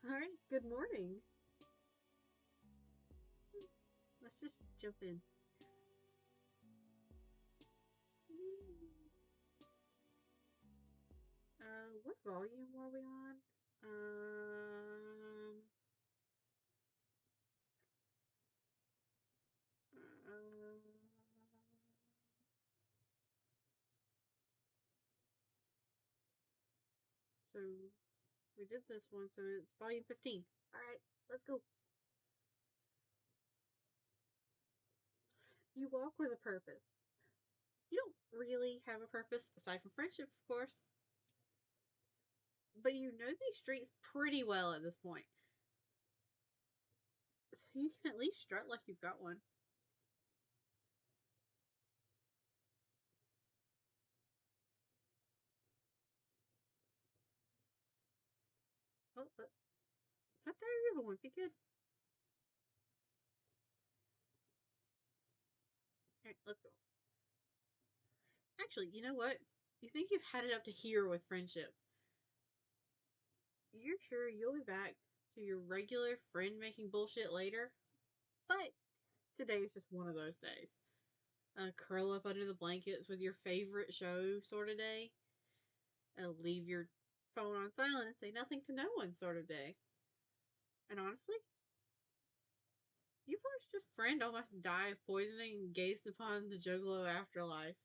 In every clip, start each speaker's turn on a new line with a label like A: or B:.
A: Alright, good morning. Let's just jump in. What volume were we on? Um, uh, so we did this one, so it's volume 15. Alright, let's go. You walk with a purpose. You don't really have a purpose, aside from friendship, of course, but you know these streets pretty well at this point. So you can at least strut like you've got one. Oh, is that Diary of a Wimpy Kid? Alright, let's go. Actually, you know what? You think you've had it up to here with friendship. You're sure you'll be back to your regular friend making bullshit later, but today is just one of those days. Curl up under the blankets with your favorite show sort of day. Leave your phone on silent and say nothing to no one sort of day. And honestly, you've watched a friend almost die of poisoning and gazed upon the juggalo afterlife.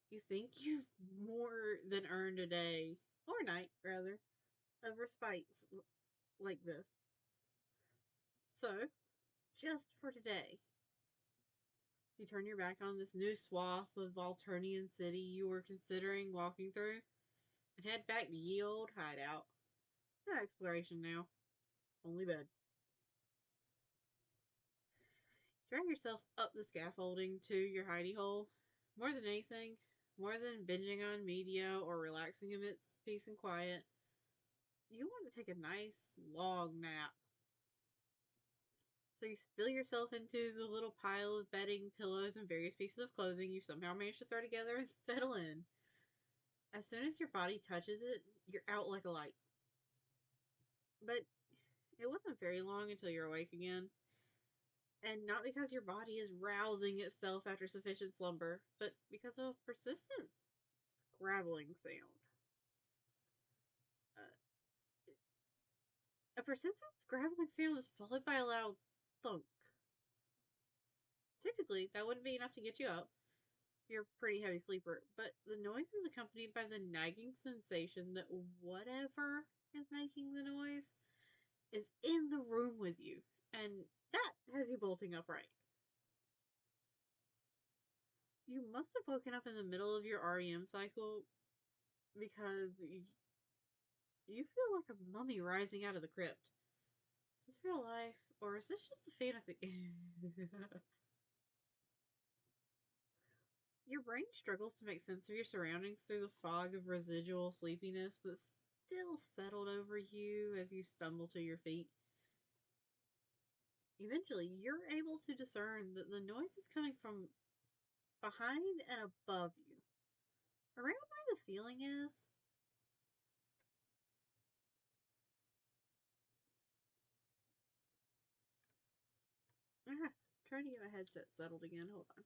A: You think you've more than earned a day, or night rather, of respite like this. So, just for today, you turn your back on this new swath of Alternian city you were considering walking through and head back to ye old hideout. No exploration now, only bed. Drag yourself up the scaffolding to your hidey hole. More than anything, more than binging on media or relaxing amidst peace and quiet, you want to take a nice long nap. So you spill yourself into the little pile of bedding, pillows, and various pieces of clothing you somehow managed to throw together and settle in. As soon as your body touches it, you're out like a light. But it wasn't very long until you're awake again. And not because your body is rousing itself after sufficient slumber, but because of a persistent scrabbling sound. Uh, a persistent scrabbling sound is followed by a loud thunk. Typically, that wouldn't be enough to get you up. You're a pretty heavy sleeper, but the noise is accompanied by the nagging sensation that whatever is making the noise is in the room with you, and that has you bolting upright. You must have woken up in the middle of your REM cycle because you feel like a mummy rising out of the crypt. Is this real life, or is this just a fantasy? Your brain struggles to make sense of your surroundings through the fog of residual sleepiness that's still settled over you as you stumble to your feet. Eventually, you're able to discern that the noise is coming from behind and above you. Around where the ceiling is. Trying to get my headset settled again. Hold on.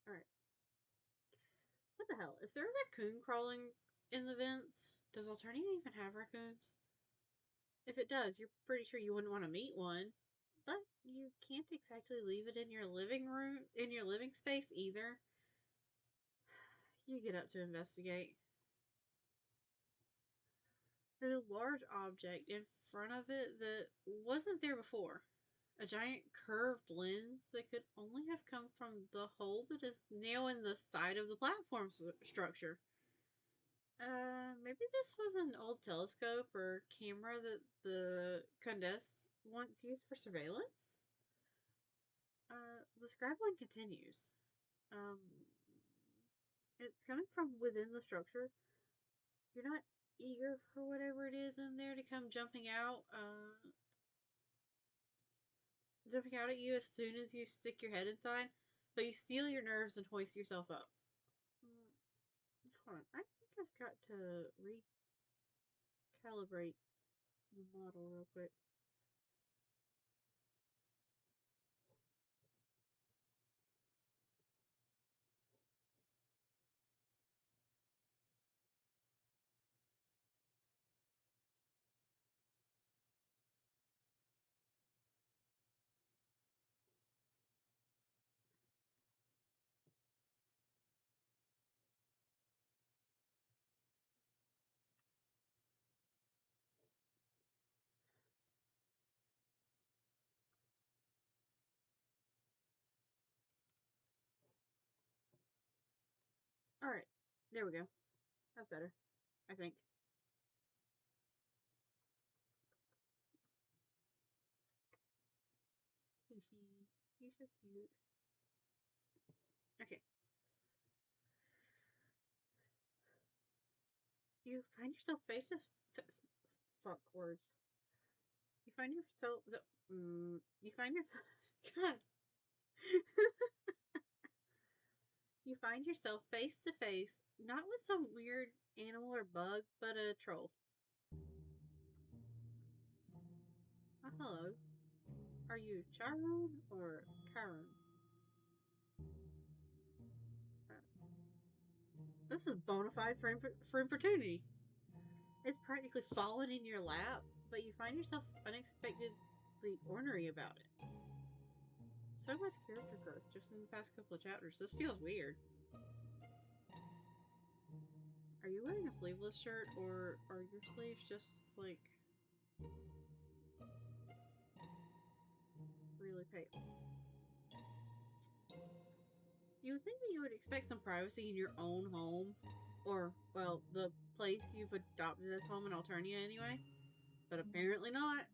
A: Alright. What the hell? Is there a raccoon crawling in the vents? Does Alternia even have raccoons? If it does, you're pretty sure you wouldn't want to meet one. But you can't exactly leave it in your living room, in your living space either. You get up to investigate. There's a large object in front of it that wasn't there before. A giant curved lens that could only have come from the hole that is now in the side of the platform structure. Maybe this was an old telescope or camera that the Condés once used for surveillance? The scrabbling continues. Um, it's coming from within the structure. You're not eager for whatever it is in there to come come jumping out at you as soon as you stick your head inside, but you steel your nerves and hoist yourself up. Hold on, I think I've got to recalibrate the model real quick. Alright, there we go. That's better, I think. He's so cute. Okay. You find yourself face to fuck words. You find yourself you find your God. You find yourself face to face, not with some weird animal or bug, but a troll. Hello. Are you Charon or Karen? Uh, this is bona fide for opportunity. It's practically fallen in your lap, but you find yourself unexpectedly ornery about it. So much character growth just in the past couple of chapters. This feels weird. Are you wearing a sleeveless shirt, or are your sleeves just, like, really pale? You would think that you would expect some privacy in your own home, or, well, the place you've adopted as home in Alternia anyway, but apparently not.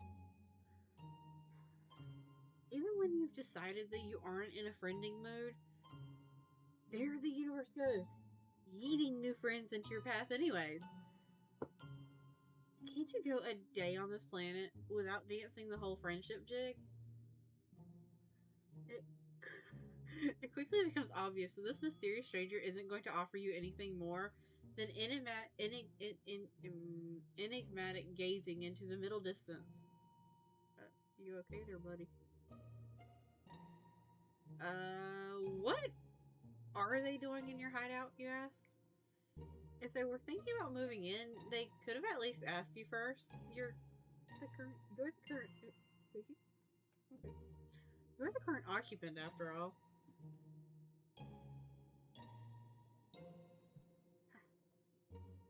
A: Even when you've decided that you aren't in a friending mood, there the universe goes, yeeting new friends into your path anyways. Can't you go a day on this planet without dancing the whole friendship jig? It, it quickly becomes obvious that this mysterious stranger isn't going to offer you anything more than enigmatic gazing into the middle distance. You okay there, buddy? What are they doing in your hideout, you ask? If they were thinking about moving in, they could have at least asked you first. You're the current. Okay. You're the current occupant, after all.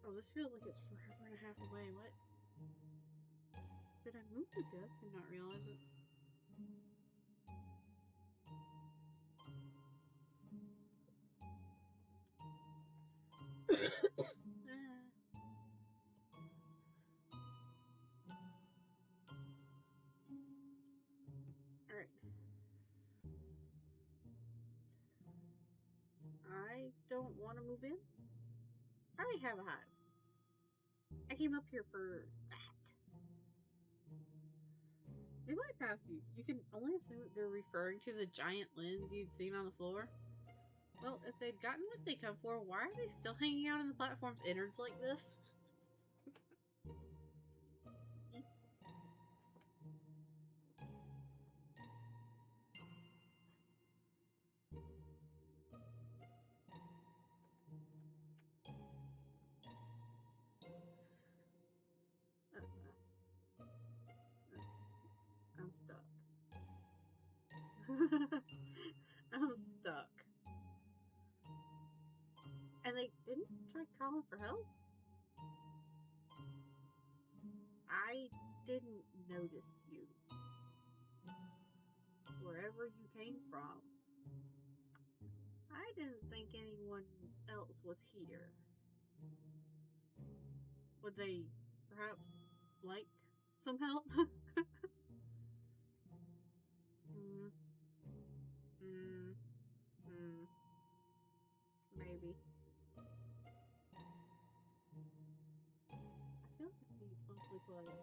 A: Oh, this feels like it's forever and a half away. What? Did I move the desk and not realize it? Alright. I don't want to move in. I already have a hive. I came up here for that. They might pass you. You can only assume that they're referring to the giant lens you'd seen on the floor. Well, if they'd gotten what they come for, why are they still hanging out in the platform's innards like this? I'm stuck. I'm stuck. And they didn't try calling for help? I didn't notice you. Wherever you came from. I didn't think anyone else was here. Would they perhaps like some help? mm, mm, mm, maybe. I feel like it'd be awfully like?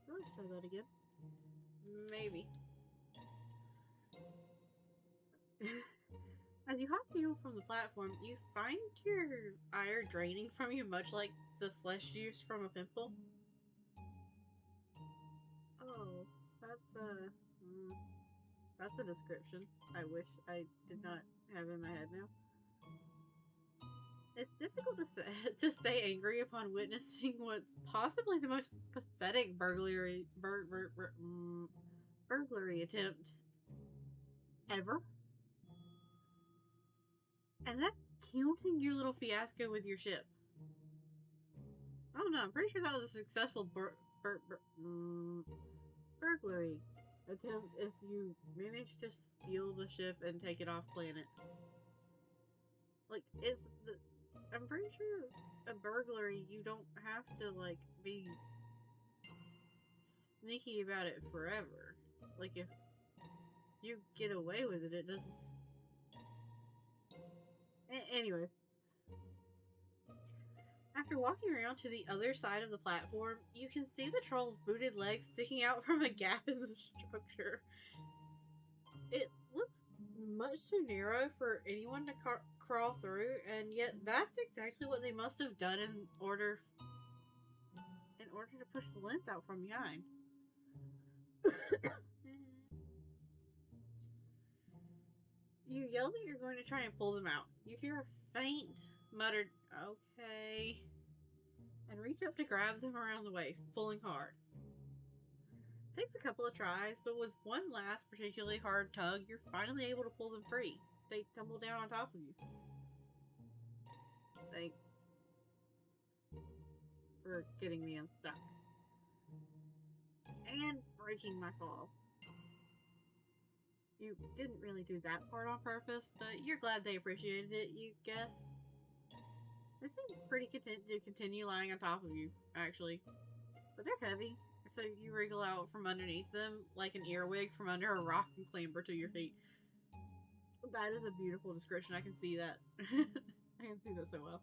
A: So let's try that again. Maybe. As you hop down from the platform, you find your ire draining from you, much like the flesh juice from a pimple. Oh, that's a description I wish I did not have in my head now. It's difficult to stay angry upon witnessing what's possibly the most pathetic burglary attempt ever. And that's counting your little fiasco with your ship. I don't know. I'm pretty sure that was a successful burglary attempt if you manage to steal the ship and take it off planet. Like, I'm pretty sure a burglary, you don't have to, like, be sneaky about it forever. Like, if you get away with it, it doesn't. Anyways. After walking around to the other side of the platform, you can see the troll's booted legs sticking out from a gap in the structure. It looks much too narrow for anyone to crawl through, and yet that's exactly what they must have done in order to push the lens out from behind. You yell that you're going to try and pull them out. You hear a faint, muttered, "Okay," and reach up to grab them around the waist, pulling hard. Takes a couple of tries, but with one last particularly hard tug, you're finally able to pull them free. They tumble down on top of you. Thanks for getting me unstuck. And breaking my fall. You didn't really do that part on purpose, but you're glad they appreciated it, you guess? They seem pretty content to continue lying on top of you, actually. But they're heavy, so you wriggle out from underneath them like an earwig from under a rock and clamber to your feet. That is a beautiful description. I can see that. I can see that so well.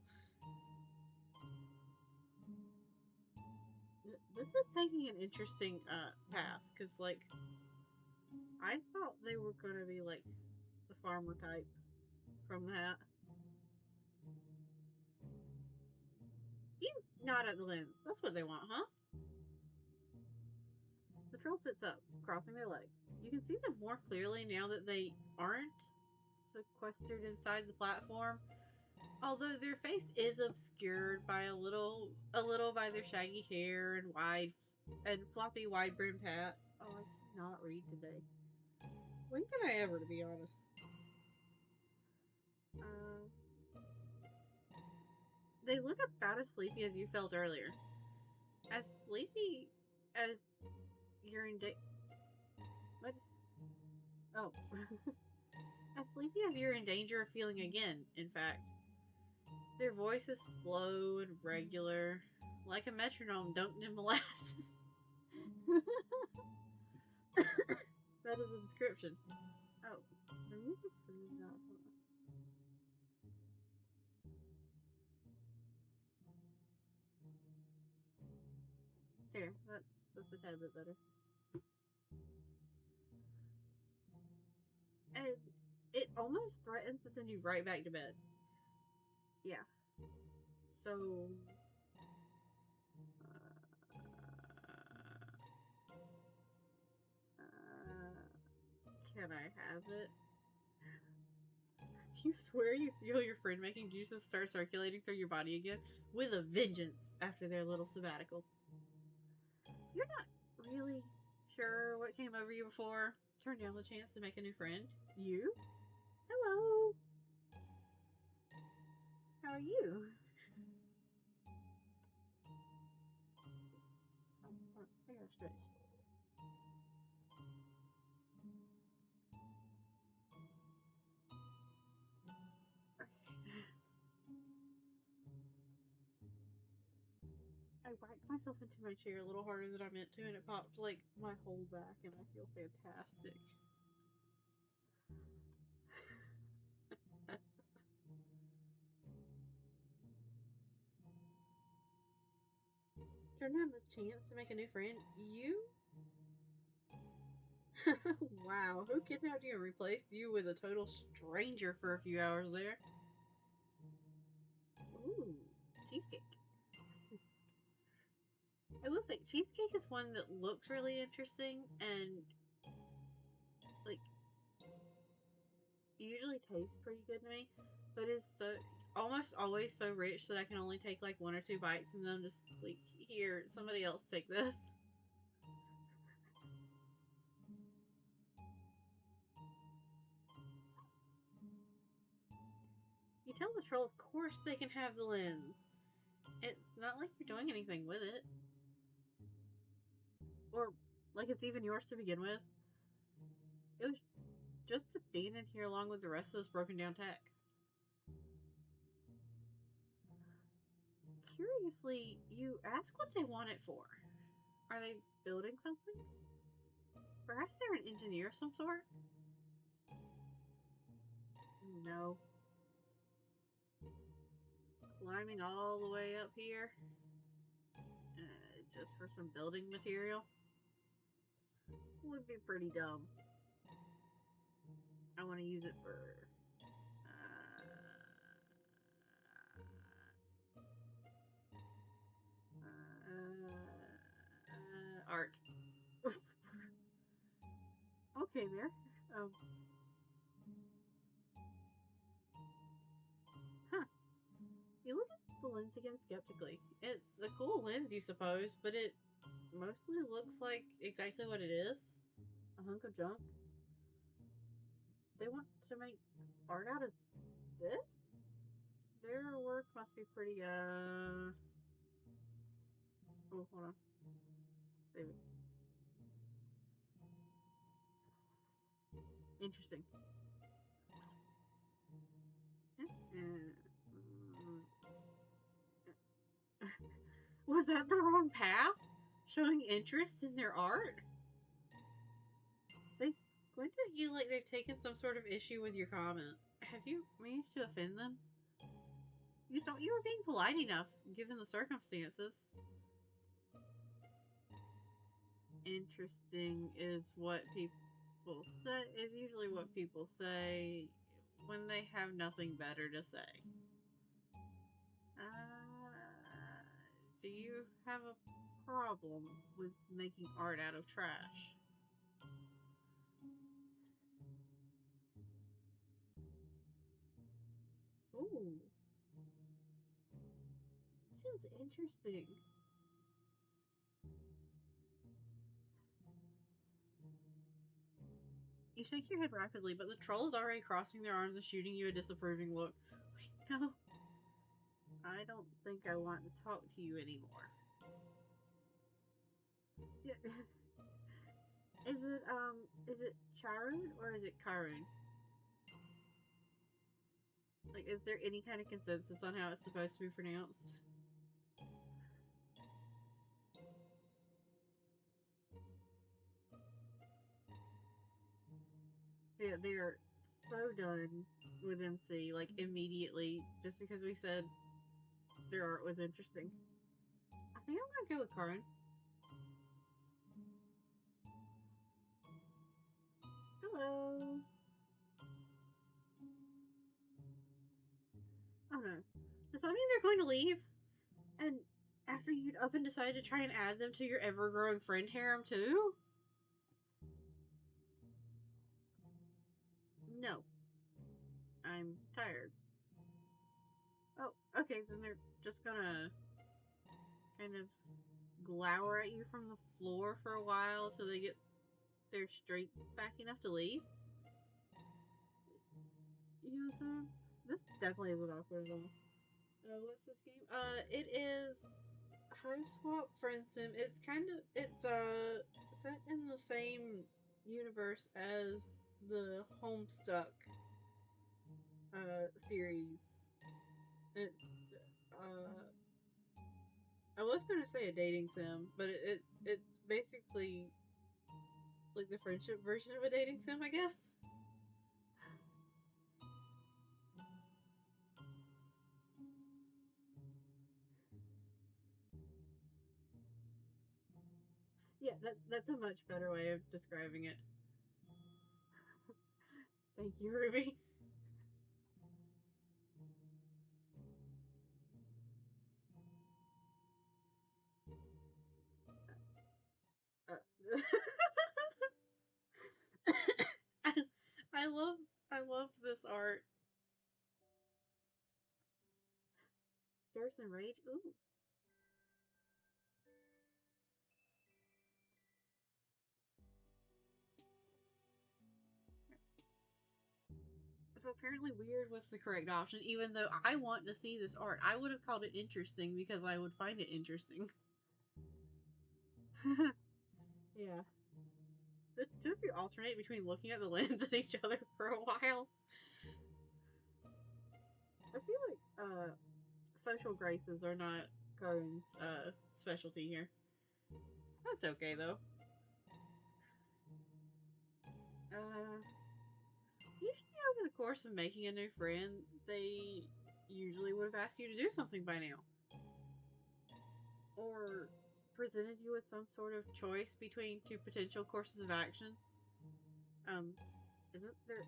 A: This is taking an interesting path, because, like, I thought they were going to be, like, the farmer type from that. You nod at the lens. That's what they want, huh? The troll sits up, crossing their legs. You can see them more clearly now that they aren't sequestered inside the platform, although their face is obscured by a little by their shaggy hair and floppy wide brimmed hat. Oh, I cannot read today. When can I ever, to be honest? They look about as sleepy as you felt earlier. As sleepy as you're in what? Oh. As sleepy as you're in danger of feeling again, in fact. Their voice is slow and regular, like a metronome dunked in molasses. That is the description. Oh, the music's really not. There, that's a tad bit better. And it almost threatens to send you right back to bed. Yeah. So, can I have it? You swear you feel your friend making juices start circulating through your body again with a vengeance after their little sabbatical. You're not really sure what came over you before. Turn down the chance to make a new friend. You? Hello. How are you? I gotta stretch. I whacked myself into my chair a little harder than I meant to, and it popped like my whole back, and I feel fantastic. turned down the chance to make a new friend. You? Wow, who kidnapped you and replaced you with a total stranger for a few hours there? Ooh, cheesecake. I will say, cheesecake is one that looks really interesting and, like, usually tastes pretty good to me, but is so almost always so rich that I can only take like one or two bites and then I'm just like, here, somebody else take this. You tell the troll, of course they can have the lens. It's not like you're doing anything with it. Or like it's even yours to begin with. It was just to be in here along with the rest of this broken down tech. Curiously, you ask what they want it for. Are they building something? Perhaps they're an engineer of some sort? No. Climbing all the way up here just for some building material would be pretty dumb. I want to use it for art. Okay, there. Huh. You look at the lens again skeptically. It's a cool lens, you suppose, but it mostly looks like exactly what it is. A hunk of junk. They want to make art out of this? Their work must be pretty, oh, hold on. Save it. Interesting. Was that the wrong path? Showing interest in their art? They squint at you like they've taken some sort of issue with your comment. Have you managed to offend them? You thought you were being polite enough, given the circumstances. Interesting is what people say, is usually what people say when they have nothing better to say. Do you have a problem with making art out of trash? Ooh. Sounds interesting. You shake your head rapidly, but the troll is already crossing their arms and shooting you a disapproving look. Wait, no. I don't think I want to talk to you anymore. Yeah. Is it Charun or is it Karun? Like, is there any kind of consensus on how it's supposed to be pronounced? Yeah, they're so done with MC, like, immediately, just because we said their art was interesting. I think I'm gonna go with Karun. Hello. Oh no. Does that mean they're going to leave? And after you'd up and decided to try and add them to your ever-growing friend harem too? No. I'm tired. Oh, okay, then they're just gonna kind of glower at you from the floor for a while till they get their strength back enough to leave? You know, Sam? This definitely isn't awkward at all. What's this game? It is HIVESWAP Friendsim. It's set in the same universe as the Homestuck series. It's I was gonna say a dating sim, but it's basically like the friendship version of a dating sim, I guess. That's a much better way of describing it. Thank you, Ruby. Uh, I, I love I love this art. Garrison Rage. Ooh. So apparently weird was the correct option, even though I want to see this art. I would have called it interesting because I would find it interesting. Yeah. The two of you alternate between looking at the lens at each other for a while. I feel like social graces are not Karen's specialty here. That's okay though. Usually over the course of making a new friend, they usually would have asked you to do something by now. Or presented you with some sort of choice between two potential courses of action. Isn't there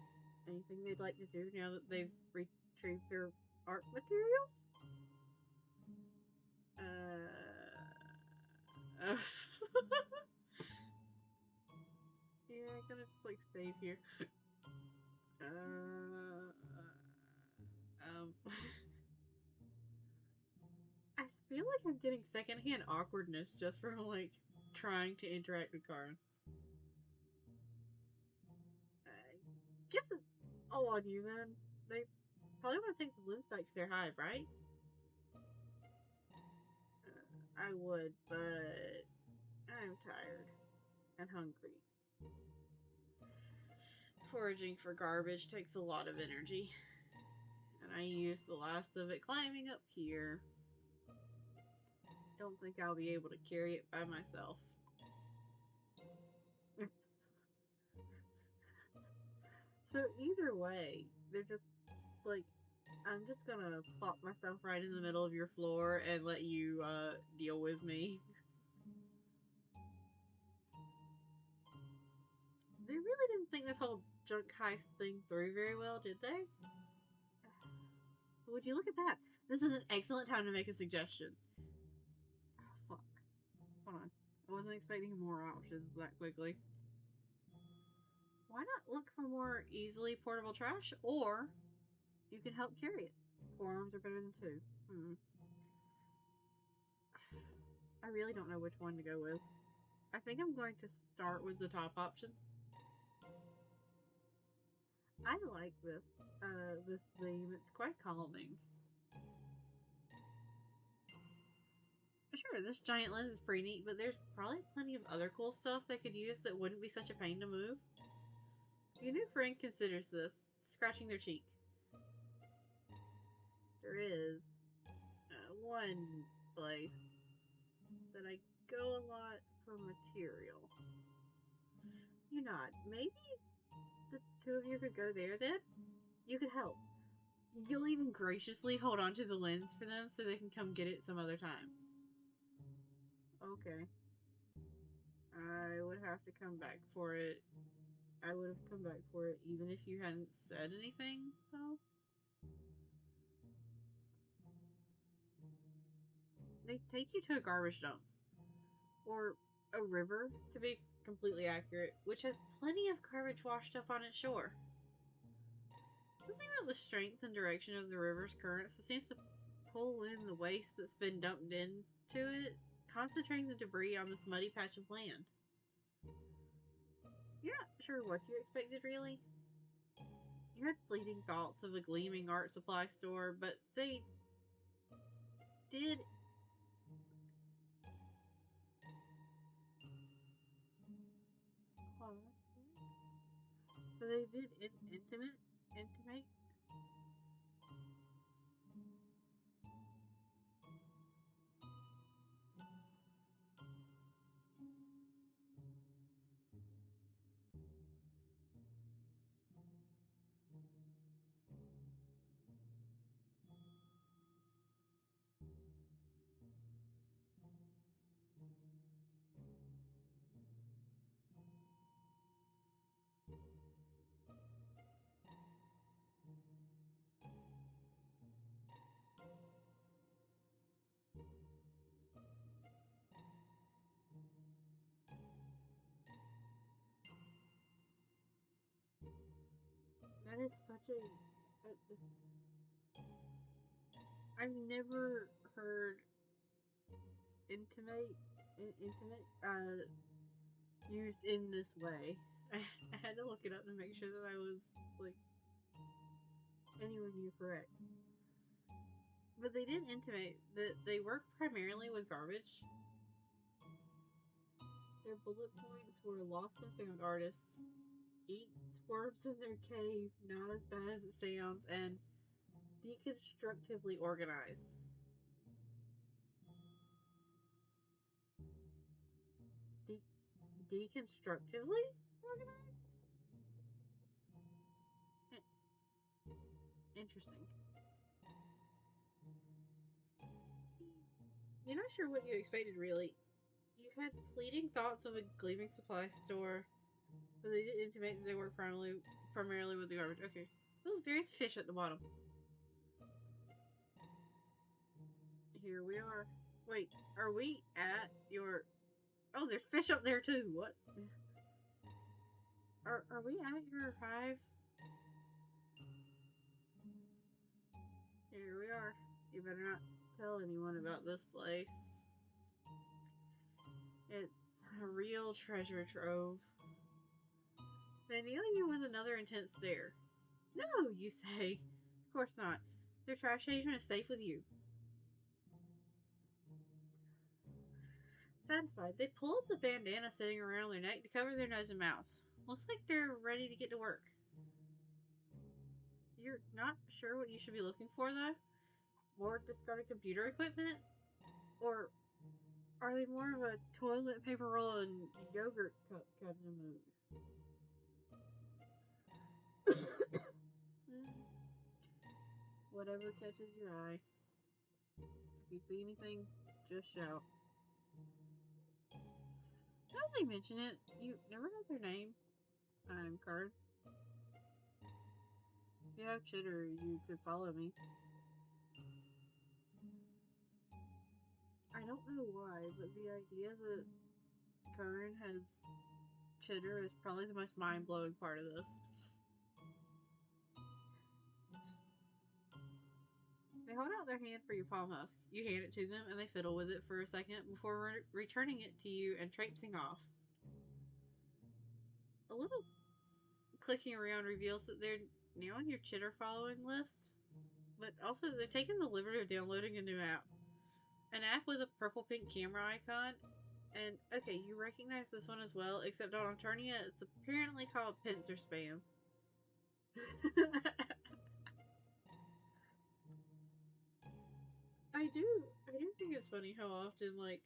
A: anything they'd like to do now that they've retrieved their art materials? Uh, yeah, I gotta just like save here. I feel like I'm getting secondhand awkwardness just from like trying to interact with Karin. I guess it's all on you then. They probably want to take the lens back to their hive, right? I would, but I'm tired and hungry. Foraging for garbage takes a lot of energy, and I used the last of it climbing up here. Don't think I'll be able to carry it by myself. So either way, they're just like, I'm just gonna plop myself right in the middle of your floor and let you deal with me. They really didn't think this whole junk heist thing through very well, did they? Would you look at that? This is an excellent time to make a suggestion. Oh, fuck. Hold on. I wasn't expecting more options that quickly. Why not look for more easily portable trash, or you can help carry it? 4 arms are better than 2. I really don't know which one to go with. I think I'm going to start with the top option. I like this theme. It's quite calming. Sure, this giant lens is pretty neat, but there's probably plenty of other cool stuff they could use that wouldn't be such a pain to move. Your new friend considers this, scratching their cheek. There is one place that I go a lot for material. You nod. Maybe the two of you could go there then? You could help. You'll even graciously hold on to the lens for them so they can come get it some other time. Okay. I would have to come back for it. I would have come back for it even if you hadn't said anything, though. They take you to a garbage dump. Or a river, to be completely accurate, which has plenty of garbage washed up on its shore. Something about the strength and direction of the river's currents that seems to pull in the waste that's been dumped into it, concentrating the debris on this muddy patch of land. You're not sure what you expected, really. You had fleeting thoughts of a gleaming art supply store, but they did. But they did intimate. That is such a. I've never heard intimate used in this way. I had to look it up to make sure that I was like anywhere near correct. But they did intimate that they work primarily with garbage. Their bullet points were lost and found artists, eat worms in their cave, not as bad as it sounds, and deconstructively organized. De- deconstructively organized? Interesting. You're not sure what you expected, really. You had fleeting thoughts of a gleaming supply store, but they did intimate that they work primarily with the garbage. Okay. Oh, there is fish at the bottom. Here we are. Wait, are we at your... Oh, there's fish up there too. What? Are we at your hive? Here we are. You better not tell anyone about this place. It's a real treasure trove. They nail you with another intense stare. No, you say. Of course not. Their trash agent is safe with you. Satisfied, they pull up the bandana sitting around their neck to cover their nose and mouth. Looks like they're ready to get to work. You're not sure what you should be looking for, though? More discarded computer equipment? Or are they more of a toilet paper roll and yogurt cup kind of mood? Whatever catches your eye. If you see anything, just shout. Now they mention it, you never got their name. I'm Card. If you have chitter, you could follow me. I don't know why, but the idea that Kern has chitter is probably the most mind-blowing part of this. They hold out their hand for your palm husk. You hand it to them, and they fiddle with it for a second before returning it to you and traipsing off. A little clicking around reveals that they're now on your chitter following list, but also they've taken the liberty of downloading a new app. An app with a purple-pink camera icon. And, okay, you recognize this one as well, except on Eternia, it's apparently called Pincer Spam. I do think it's funny how often, like,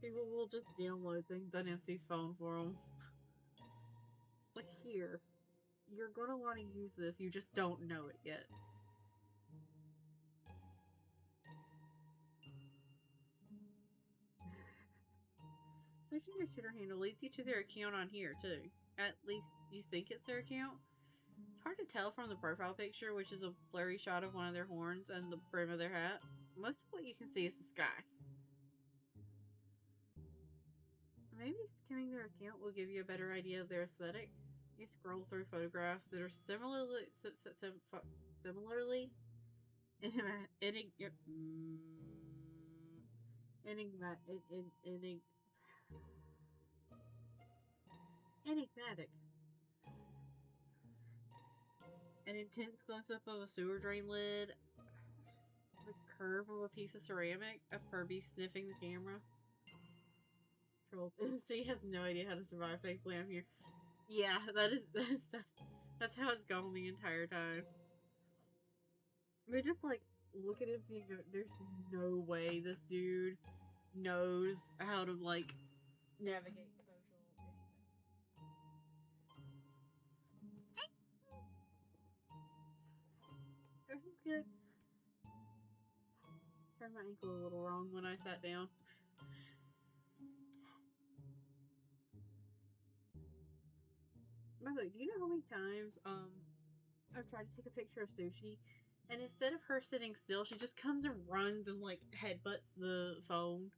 A: people will just download things on MC's phone for them. It's like, here, you're gonna want to use this, you just don't know it yet. Searching their Twitter handle leads you to their account on here, too. At least you think it's their account. It's hard to tell from the profile picture, which is a blurry shot of one of their horns and the brim of their hat. Most of what you can see is the sky. Maybe skimming their account will give you a better idea of their aesthetic. You scroll through photographs that are similarly enigmatic. An intense close-up of a sewer drain lid, the curve of a piece of ceramic, a Furby sniffing the camera. Trolls. MC has no idea how to survive. Thankfully, I'm here. Yeah, that's how it's gone the entire time. They just like look at MC and go, "There's no way this dude knows how to like navigate social anything." Everything's good. Turned my ankle a little wrong when I sat down. By the way, do you know how many times I've tried to take a picture of Sushi, and instead of her sitting still, she just comes and runs and like headbutts the phone.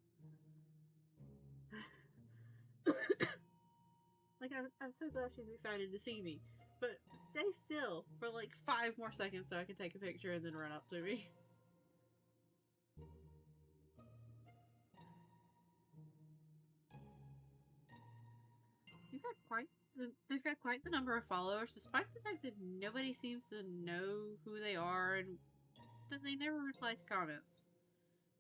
A: Like I'm so glad she's excited to see me, But stay still for like 5 more seconds so I can take a picture and then run up to me. They've got quite the number of followers, despite the fact that nobody seems to know who they are and that they never reply to comments.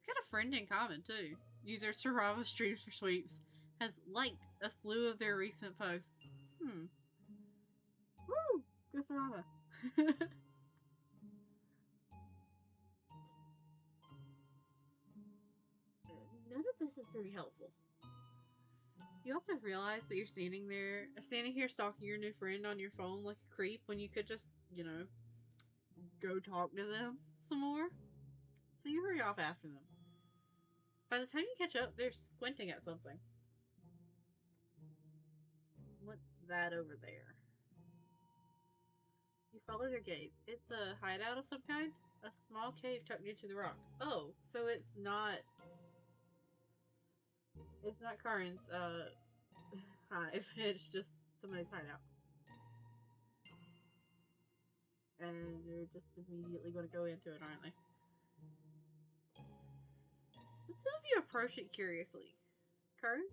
A: We've got a friend in common too. User Sarava Streams for Sweeps has liked a slew of their recent posts. Woo! Go Sarava. None of this is very helpful. You also realize that you're standing here stalking your new friend on your phone like a creep when you could just, go talk to them some more. So you hurry off after them. By the time you catch up, they're squinting at something. What's that over there? You follow their gaze. It's a hideout of some kind? A small cave tucked into the rock. Oh, so it's not Karin's hive. It's just somebody's hideout. And they're just immediately going to go into it, aren't they? The two of you approach it curiously. Karin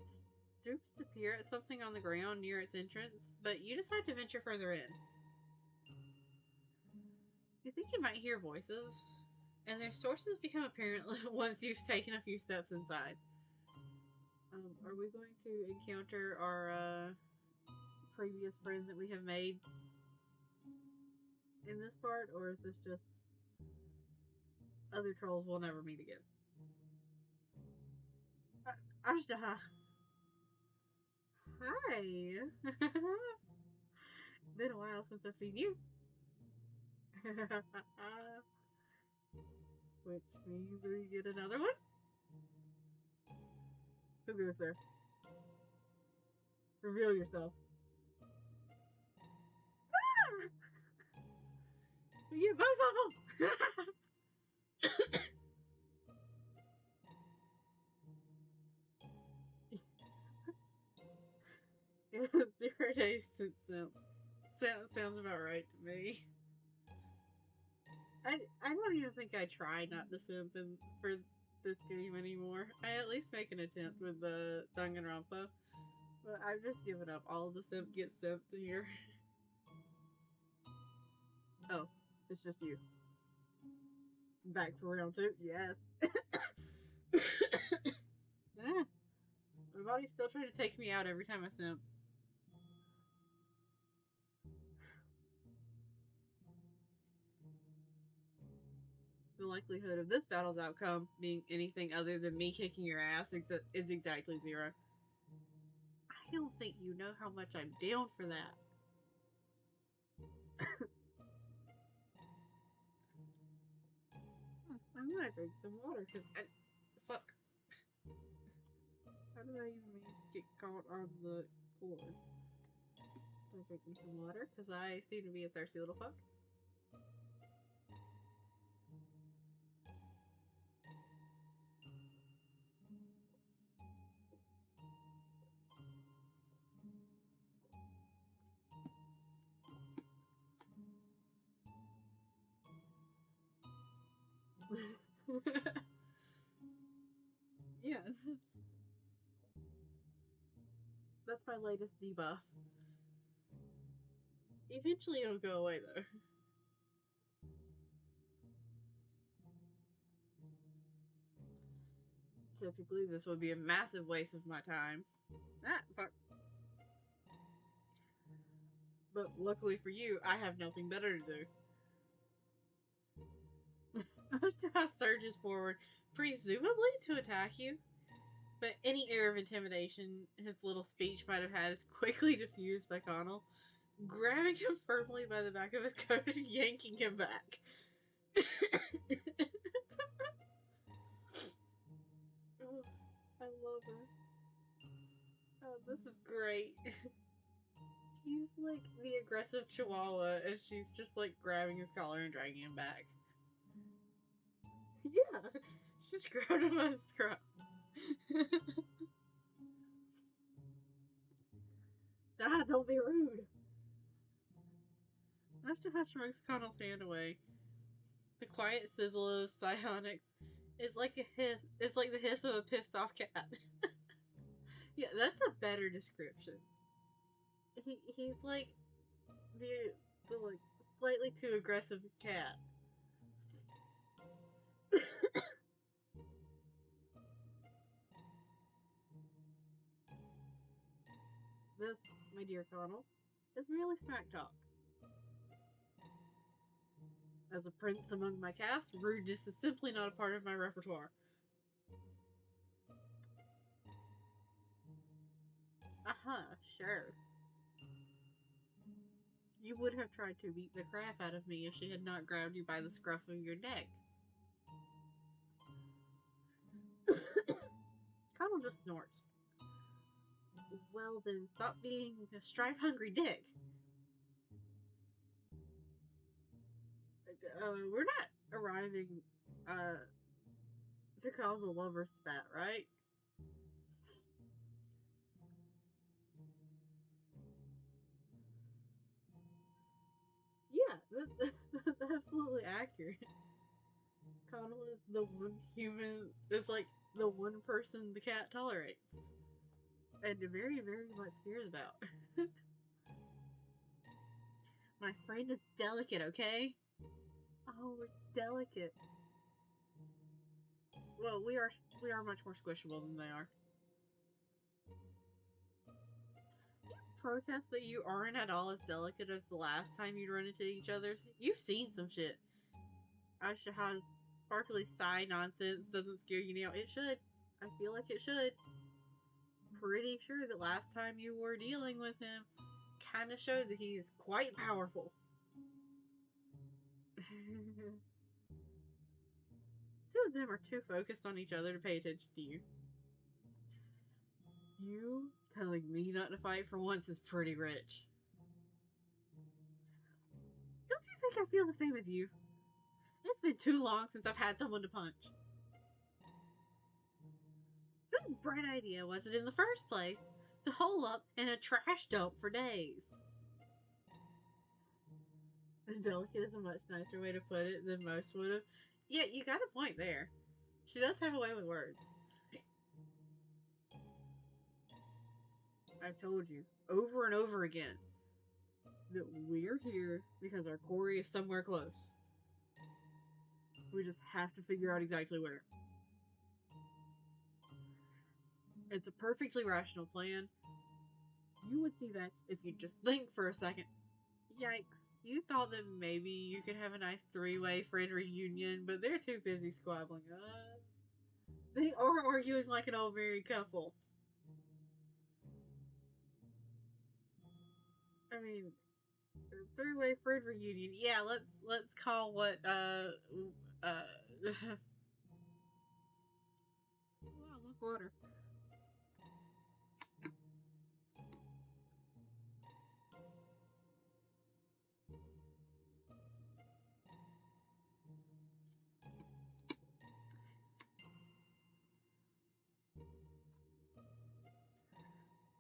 A: stoops to peer at something on the ground near its entrance, but you decide to venture further in. You think you might hear voices, and their sources become apparent once you've taken a few steps inside. Are we going to encounter our previous friend that we have made in this part, or is this just other trolls we'll never meet again? Ashtaha! Hi! Been a while since I've seen you. Which means we get another one? Who goes there? Reveal yourself. We get both of them! Yeah, 0 days since sounds about right to me. I don't even think I try not to simp for this game anymore. I at least make an attempt with the Danganronpa. But I've just given up. All the simp gets simped here. Oh, it's just you. Back for round 2? Yes. Ah, my body's still trying to take me out every time I simp. The likelihood of this battle's outcome being anything other than me kicking your ass is exactly 0. I don't think you know how much I'm down for that. I'm gonna drink some water because fuck. How did I even manage to get caught on the cord? Do I drink me some water? Because I seem to be a thirsty little fuck. Yeah. That's my latest debuff. Eventually it'll go away though. Typically this would be a massive waste of my time. Ah, fuck. But luckily for you, I have nothing better to do. Ashtaha surges forward, presumably to attack you. But any air of intimidation his little speech might have had is quickly diffused by Connell, grabbing him firmly by the back of his coat and yanking him back. Oh, I love her. Oh, this is great. He's like the aggressive chihuahua, and she's just like grabbing his collar and dragging him back. Yeah, she just grabbed him by the scruff. Ah, don't be rude. After Hush shrugs Connell's hand away, the quiet sizzle of psionics is like a hiss. It's like the hiss of a pissed off cat. Yeah, that's a better description. He's like the like slightly too aggressive cat. This, my dear Connell, is merely smack talk. As a prince among my caste, rudeness is simply not a part of my repertoire. Sure. You would have tried to beat the crap out of me if she had not grabbed you by the scruff of your neck. Connell just snorts. Well then, stop being a strife-hungry dick. We're not arriving, to cause a lover spat, right? Yeah, that's absolutely accurate. Connell is the one human, is like the one person the cat tolerates. And very, very much cares about. My friend is delicate, okay? Oh, we're delicate. Well, we are much more squishable than they are. You protest that you aren't at all as delicate as the last time you'd run into each other. You've seen some shit. Ashah's sparkly sigh nonsense doesn't scare you now. It should. I feel like it should. Pretty sure that last time you were dealing with him kind of showed that he is quite powerful. Two of them are too focused on each other to pay attention to you. You telling me not to fight for once is pretty rich. Don't you think I feel the same as you? It's been too long since I've had someone to punch. Whose bright idea was it in the first place to hole up in a trash dump for days? Delicate is a much nicer way to put it than most would have. Yeah, you got a point there. She does have a way with words. I've told you over and over again that we're here because our quarry is somewhere close. We just have to figure out exactly where. It's a perfectly rational plan. You would see that if you just think for a second. Yikes. You thought that maybe you could have a nice three-way friend reunion, but they're too busy squabbling. They are arguing like an old married couple. I mean, three-way friend reunion. Yeah, let's call what wow, look water.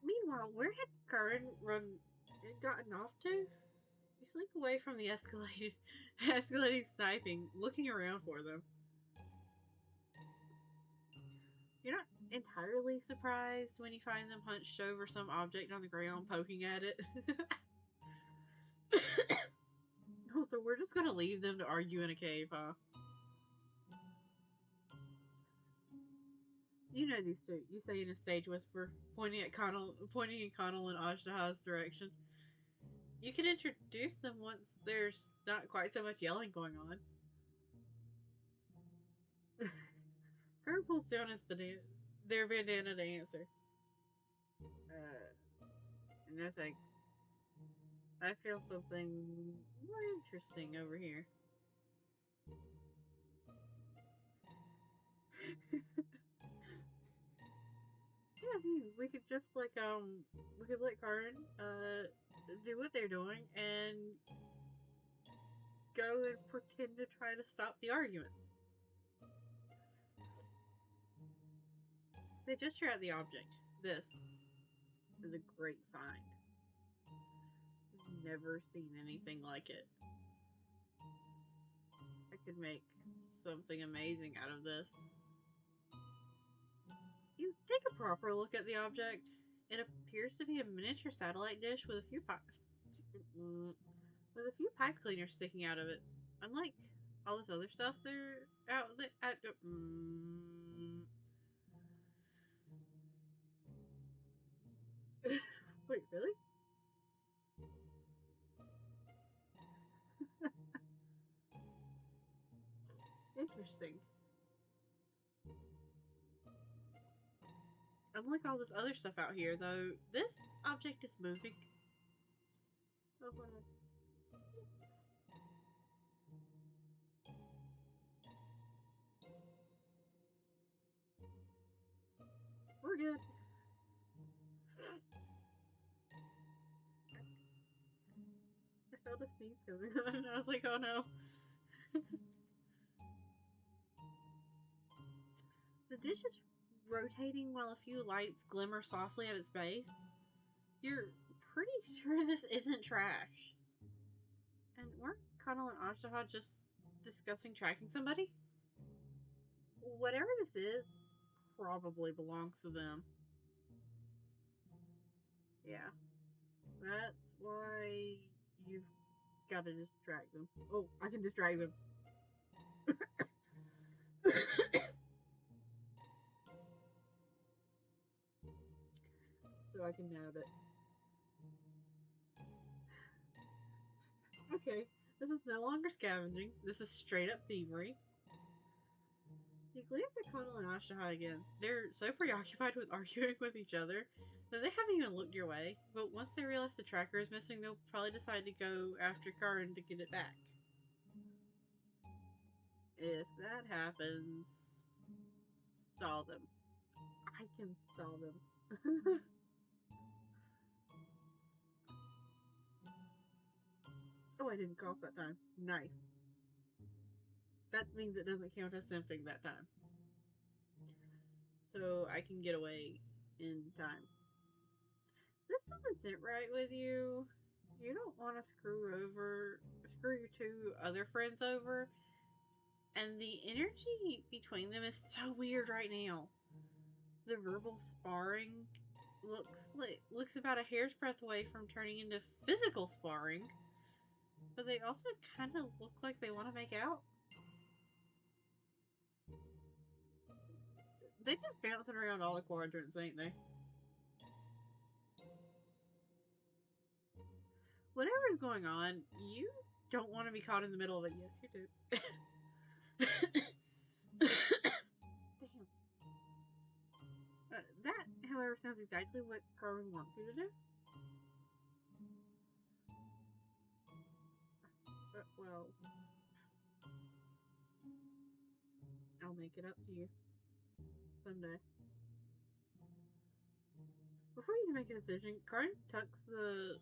A: Meanwhile, where had Curran gotten off to? You slink away from the escalating sniping, looking around for them. You're not entirely surprised when you find them hunched over some object on the ground, poking at it. So we're just gonna leave them to argue in a cave, huh? You know these two. You say in a stage whisper, pointing in Connell and Ashtaha's direction. You can introduce them once there's not quite so much yelling going on. Kurt pulls down their bandana to answer. No thanks. I feel something more interesting over here. Yeah, we could just we could let Karin do what they're doing and go and pretend to try to stop the argument. They gesture at the object. This is a great find. never seen anything like it. I could make something amazing out of this. You take a proper look at the object. It appears to be a miniature satellite dish with a few pipe cleaners sticking out of it. Unlike all this other stuff, they're out. Wait, really? Interesting. Unlike all this other stuff out here, though, this object is moving. Oh, hold on. We're good. I felt a sneeze coming on, and I was like, oh no. The dish is rotating while a few lights glimmer softly at its base. You're pretty sure this isn't trash. And weren't Connell and Ashtaha just discussing tracking somebody? Whatever this is, probably belongs to them. Yeah. That's why you've got to distract them. Oh, I can distract them. So I can nab it. Okay, this is no longer scavenging. This is straight up thievery. You glance at Connell and Ashtaha again. They're so preoccupied with arguing with each other that they haven't even looked your way. But once they realize the tracker is missing, they'll probably decide to go after Karin to get it back. If that happens, stall them. I can stall them. Oh, I didn't cough that time. Nice. That means it doesn't count as simping that time. So I can get away in time. This doesn't sit right with you. You don't want to screw your two other friends over. And the energy between them is so weird right now. The verbal sparring looks about a hair's breadth away from turning into physical sparring. But they also kind of look like they want to make out. They just bouncing around all the quadrants, ain't they? Whatever's going on, you don't want to be caught in the middle of it. Yes, you do. Damn. That, however, sounds exactly what Carmen wants you to do. Well, I'll make it up to you someday. Before you can make a decision, Karin tucks the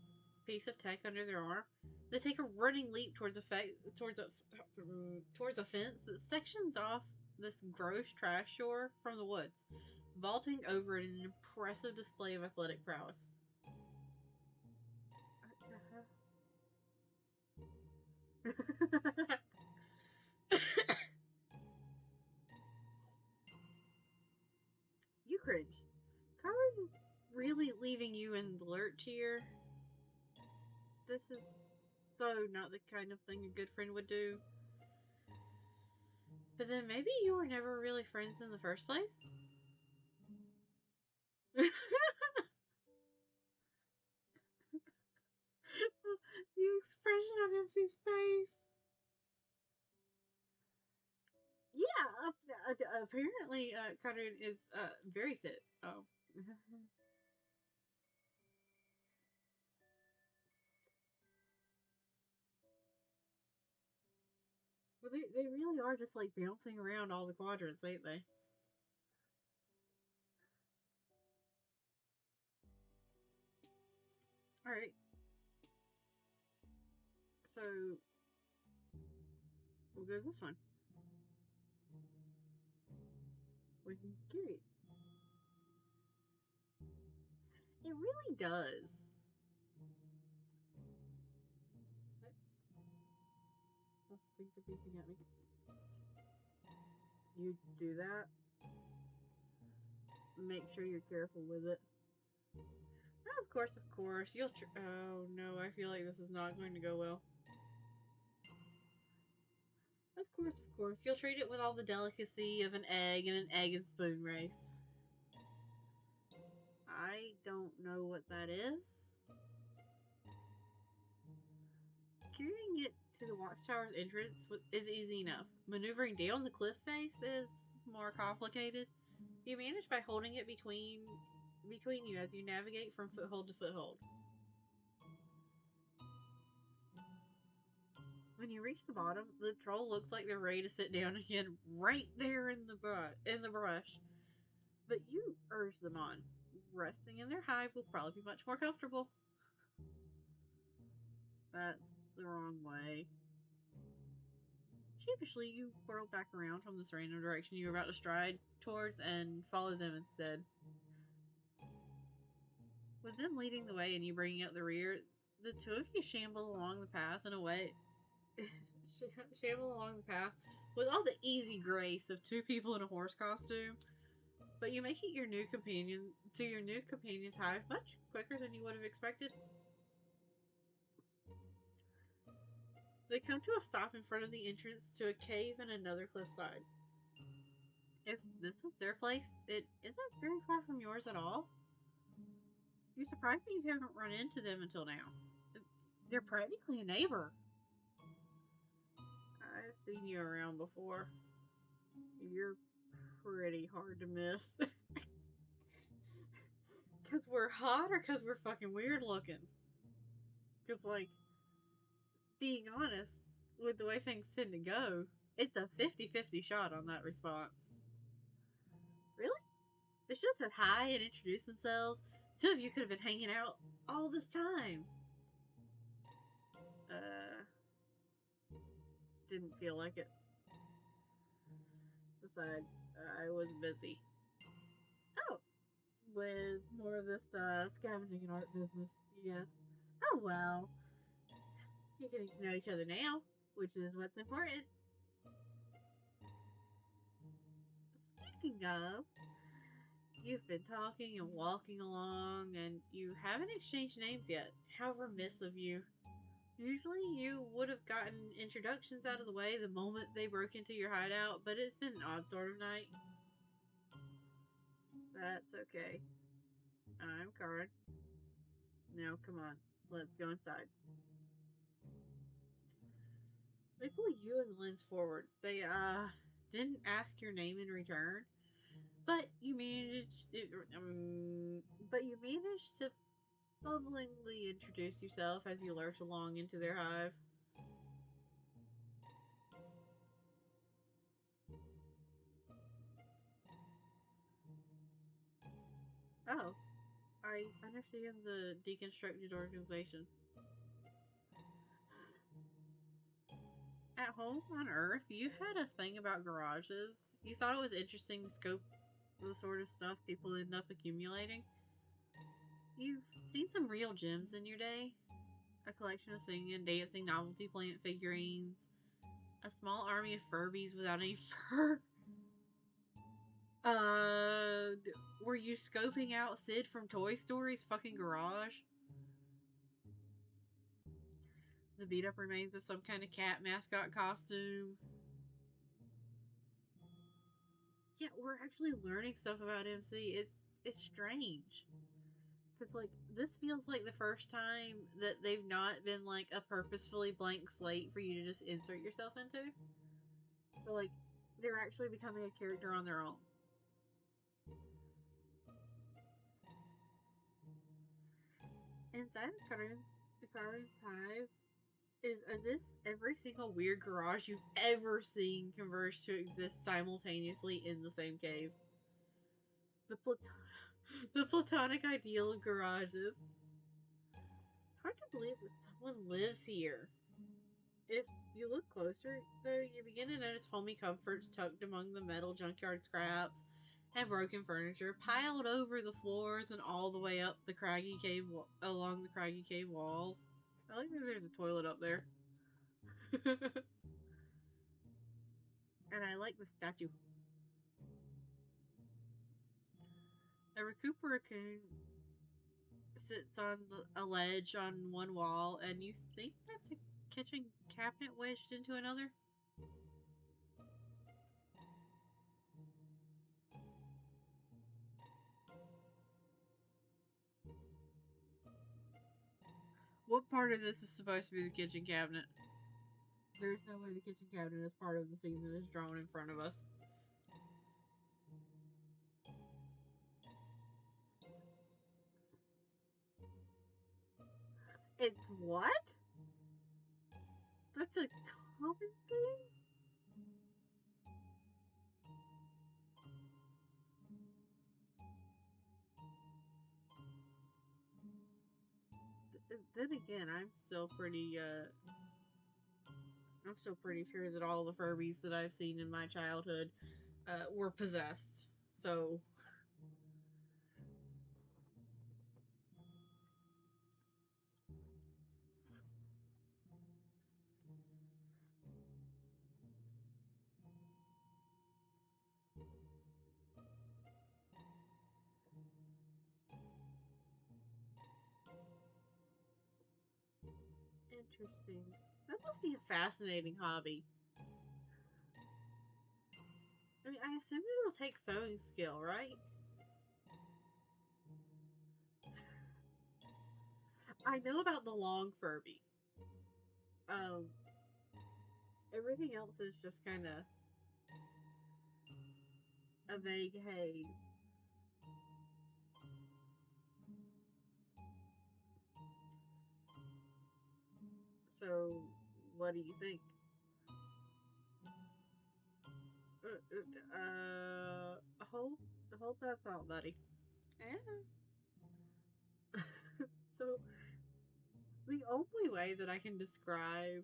A: piece of tech under their arm. They take a running leap towards a fence that sections off this gross trash shore from the woods, vaulting over it in an impressive display of athletic prowess. You cringe. Karin is really leaving you in the lurch here. This is so not the kind of thing a good friend would do. But then maybe you were never really friends in the first place? The expression on Nancy's face. Yeah, apparently, Karin is very fit. Oh. Well, they really are just like bouncing around all the quadrants, ain't they? Alright. So, we'll go this one. We can carry it. It really does. Oh, things are beeping at me. You do that. Make sure you're careful with it. Oh, of course, of course. You'll. Oh no, I feel like this is not going to go well. Of course, of course. You'll treat it with all the delicacy of an egg and an egg and spoon race. I don't know what that is. Carrying it to the watchtower's entrance is easy enough. Maneuvering down the cliff face is more complicated. You manage by holding it between you as you navigate from foothold to foothold. When you reach the bottom, the troll looks like they're ready to sit down again right there in the brush. But you urge them on. Resting in their hive will probably be much more comfortable. That's the wrong way. Sheepishly, you whirl back around from this random direction you were about to stride towards and follow them instead. With them leading the way and you bringing up the rear, the two of you shamble along the path in a way. Shamble along the path with all the easy grace of two people in a horse costume, but you make it your new companion's hive much quicker than you would have expected. They come to a stop in front of the entrance to a cave and another cliffside. If this is their place, it isn't very far from yours at all. You're surprised that you haven't run into them until now. They're practically a neighbor. I've seen you around before. You're pretty hard to miss. Because we're hot or because we're fucking weird looking? Because, like, being honest, with the way things tend to go, it's a 50-50 shot on that response. Really? They should have said hi and introduced themselves. Two of you could have been hanging out all this time. Didn't feel like it. Besides, I was busy. Oh, with more of this scavenging and art business, yeah. Oh well. You're getting to know each other now, which is what's important. Speaking of, you've been talking and walking along, and you haven't exchanged names yet. How remiss of you. Usually you would have gotten introductions out of the way the moment they broke into your hideout, but it's been an odd sort of night. That's okay. I'm Karin. Now, come on. Let's go inside. They pull you and Lens forward. They, didn't ask your name in return, but you managed, to bubblingly introduce yourself as you lurch along into their hive. Oh, I understand the deconstructed organization. At home on Earth, you had a thing about garages. You thought it was interesting to scope the sort of stuff people end up accumulating. You've seen some real gems in your day. A collection of singing and dancing novelty plant figurines. A small army of Furbies without any fur. Were you scoping out Sid from Toy Story's fucking garage? The beat up remains of some kind of cat mascot costume. Yeah, we're actually learning stuff about MC. It's strange. Because, like, this feels like the first time that they've not been, like, a purposefully blank slate for you to just insert yourself into. But, like, they're actually becoming a character on their own. Inside of Karin's hive is as if every single weird garage you've ever seen converge to exist simultaneously in the same cave. The, the platonic ideal of garages. Hard to believe that someone lives here. If you look closer, though, you begin to notice homey comforts tucked among the metal junkyard scraps and broken furniture piled over the floors and all the way up the craggy cave along the craggy cave walls. I like that there's a toilet up there. And I like the statue. A Recupera raccoon sits on a ledge on one wall, and you think that's a kitchen cabinet wedged into another? What part of this is supposed to be the kitchen cabinet? There's no way the kitchen cabinet is part of the scene that is drawn in front of us. It's what? That's a common thing? Then again, I'm still pretty sure that all the Furbies that I've seen in my childhood were possessed. So interesting. That must be a fascinating hobby. I mean, I assume it'll take sewing skill, right? I know about the long Furby. Um, Everything else is just kind of a vague haze. So, what do you think? Hold, hold that thought, buddy. Yeah. So, the only way that I can describe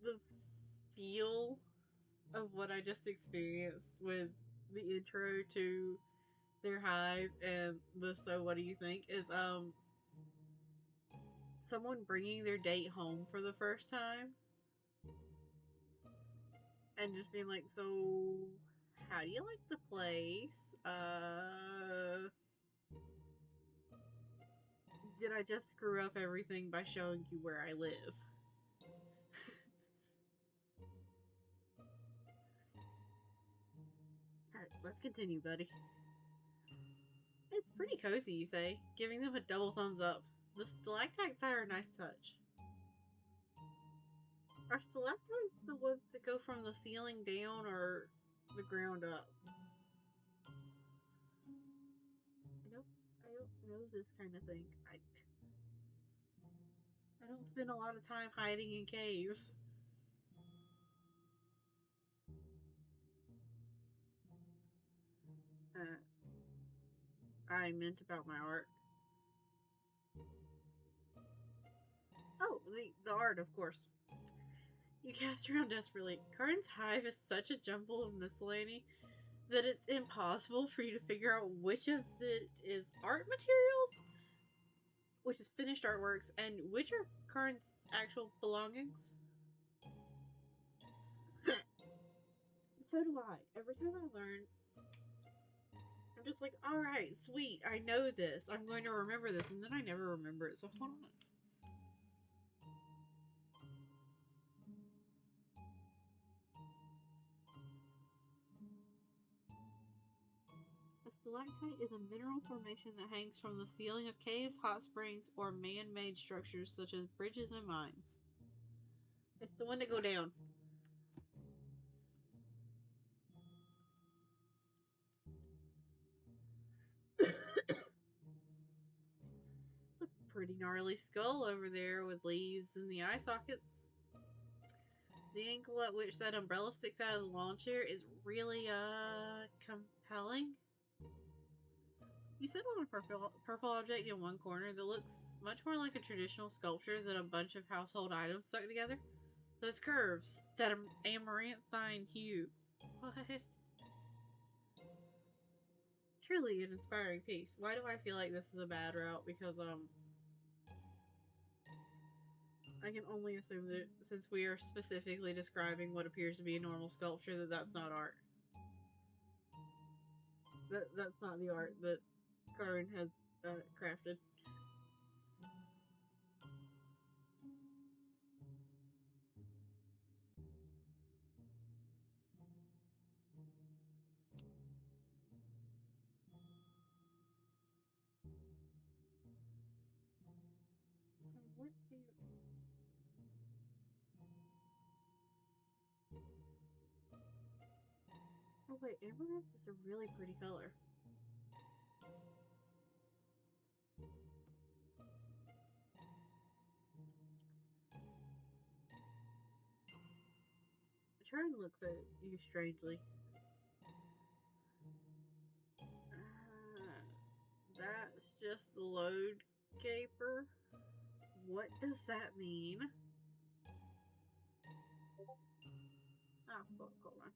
A: the feel of what I just experienced with the intro to their hive and the so what do you think is someone bringing their date home for the first time and just being like, so how do you like the place? Did I just screw up everything by showing you where I live? Alright, let's continue, buddy. It's pretty cozy, you say, giving them a double thumbs up. The stalactites are a nice touch. Are stalactites the ones that go from the ceiling down or the ground up? I don't know this kind of thing. I don't spend a lot of time hiding in caves. Uh, I meant about my art. Oh, the art, of course. You cast around desperately. Karn's hive is such a jumble of miscellany that it's impossible for you to figure out which of it is art materials, which is finished artworks, and which are Karn's actual belongings. So do I. Every time I learn, I'm just like, alright, sweet, I know this. I'm going to remember this, and then I never remember it, so hold on. A stalactite is a mineral formation that hangs from the ceiling of caves, hot springs, or man-made structures such as bridges and mines. It's the one that go down. It's a pretty gnarly skull over there with leaves in the eye sockets. The angle at which that umbrella sticks out of the lawn chair is really, compelling. You settle on a purple object in one corner that looks much more like a traditional sculpture than a bunch of household items stuck together. Those curves, that amaranthine hue. What? Truly an inspiring piece. Why do I feel like this is a bad route? Because, I can only assume that since we are specifically describing what appears to be a normal sculpture, that that's not art. That's not the art that Karin has crafted. What do you... Oh wait, amaranth is a really pretty color. Sharon looks at you strangely. That's just the load caper. What does that mean? Oh, fuck, hold on.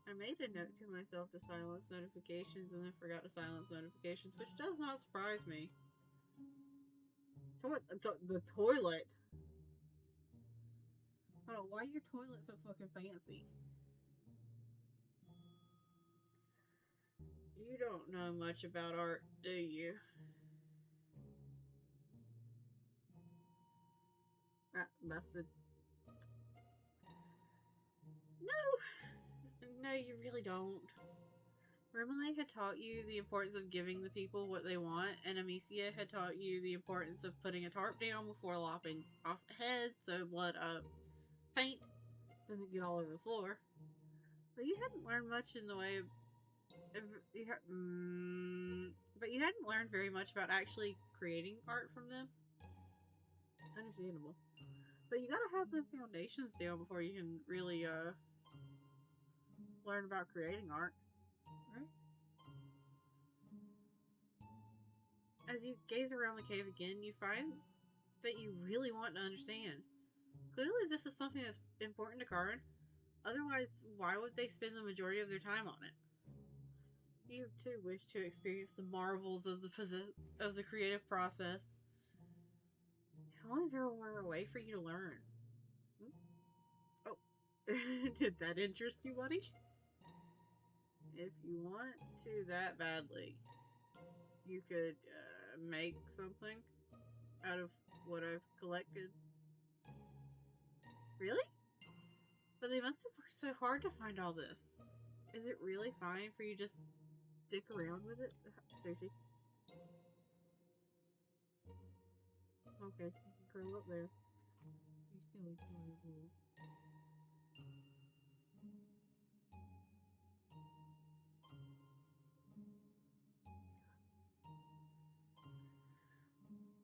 A: I made a note to myself to silence notifications and then forgot to silence notifications, which does not surprise me. So what? The toilet? Hold on, why your toilet so fucking fancy? You don't know much about art, do you? Busted. No, you really don't. Remile had taught you the importance of giving the people what they want, and Amicia had taught you the importance of putting a tarp down before lopping off a head so paint doesn't get all over the floor. But you hadn't learned much in the way of but you hadn't learned very much about actually creating art from them. Understandable. But you gotta have the foundations down before you can really learn about creating art. Right? As you gaze around the cave again, you find that you really want to understand. Clearly this is something that's important to Karin. Otherwise, why would they spend the majority of their time on it? You too wish to experience the marvels of the creative process. As long as there were a way for you to learn. Oh, did that interest you, buddy? If you want to that badly, you could make something out of what I've collected. Really? But they must have worked so hard to find all this. Is it really fine for you to just dick around with it? Sushi. Okay, you can curl up there. You silly fool.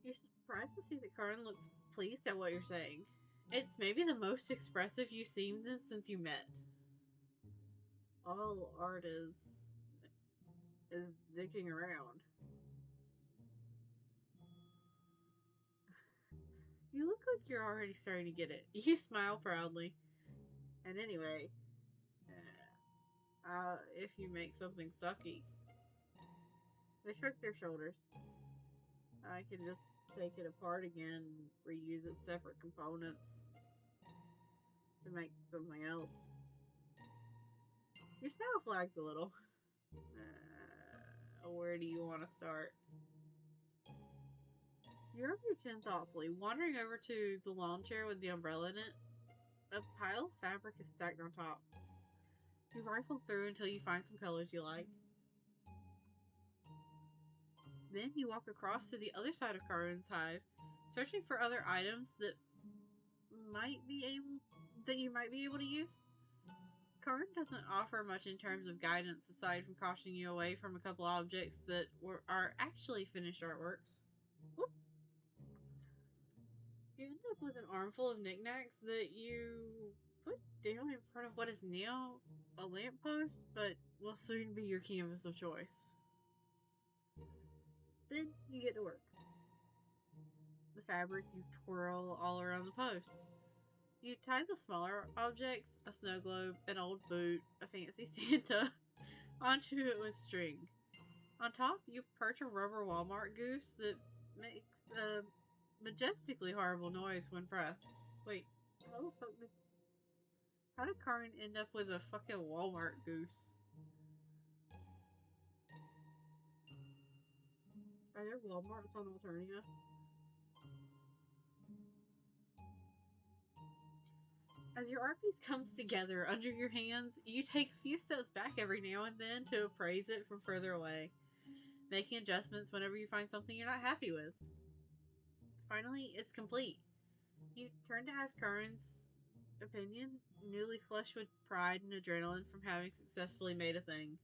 A: You're surprised to see that Karin looks pleased at what you're saying. It's maybe the most expressive you've seen since you met. All art is dicking around. You look like you're already starting to get it. You smile proudly. And anyway, if you make something sucky, they shrug their shoulders. I can just take it apart again and reuse its separate components to make something else. Your smile flags a little. Where do you want to start? You rub your chin thoughtfully, wandering over to the lawn chair with the umbrella in it. A pile of fabric is stacked on top. You rifle through until you find some colors you like. Then you walk across to the other side of Karin's hive, searching for other items that you might be able to use. Karin doesn't offer much in terms of guidance aside from cautioning you away from a couple objects that are actually finished artworks. Whoops. You end up with an armful of knickknacks that you put down in front of what is now a lamppost, but will soon be your canvas of choice. Then you get to work. The fabric you twirl all around the post. You tie the smaller objects, a snow globe, an old boot, a fancy Santa, onto it with string. On top, you perch a rubber Walmart goose that makes a majestically horrible noise when pressed. Wait, how the fuck did... How did Karin end up with a fucking Walmart goose? Are there Walmarts on Alternia? As your art piece comes together under your hands, you take a few steps back every now and then to appraise it from further away, making adjustments whenever you find something you're not happy with. Finally, it's complete. You turn to ask Karin's opinion, newly flushed with pride and adrenaline from having successfully made a thing.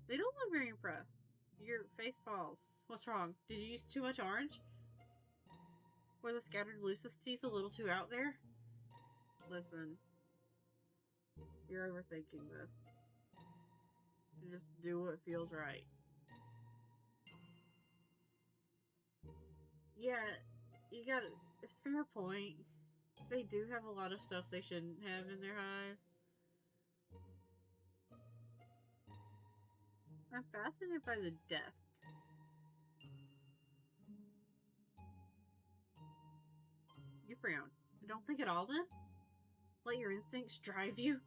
A: They don't look very impressed. Your face falls. What's wrong? Did you use too much orange? Were the scattered lucidities a little too out there? Listen, you're overthinking this. Just do what feels right. Yeah, you got a fair point. They do have a lot of stuff they shouldn't have in their hive. I'm fascinated by the desk. You frown. Don't think at all then? Let your instincts drive you?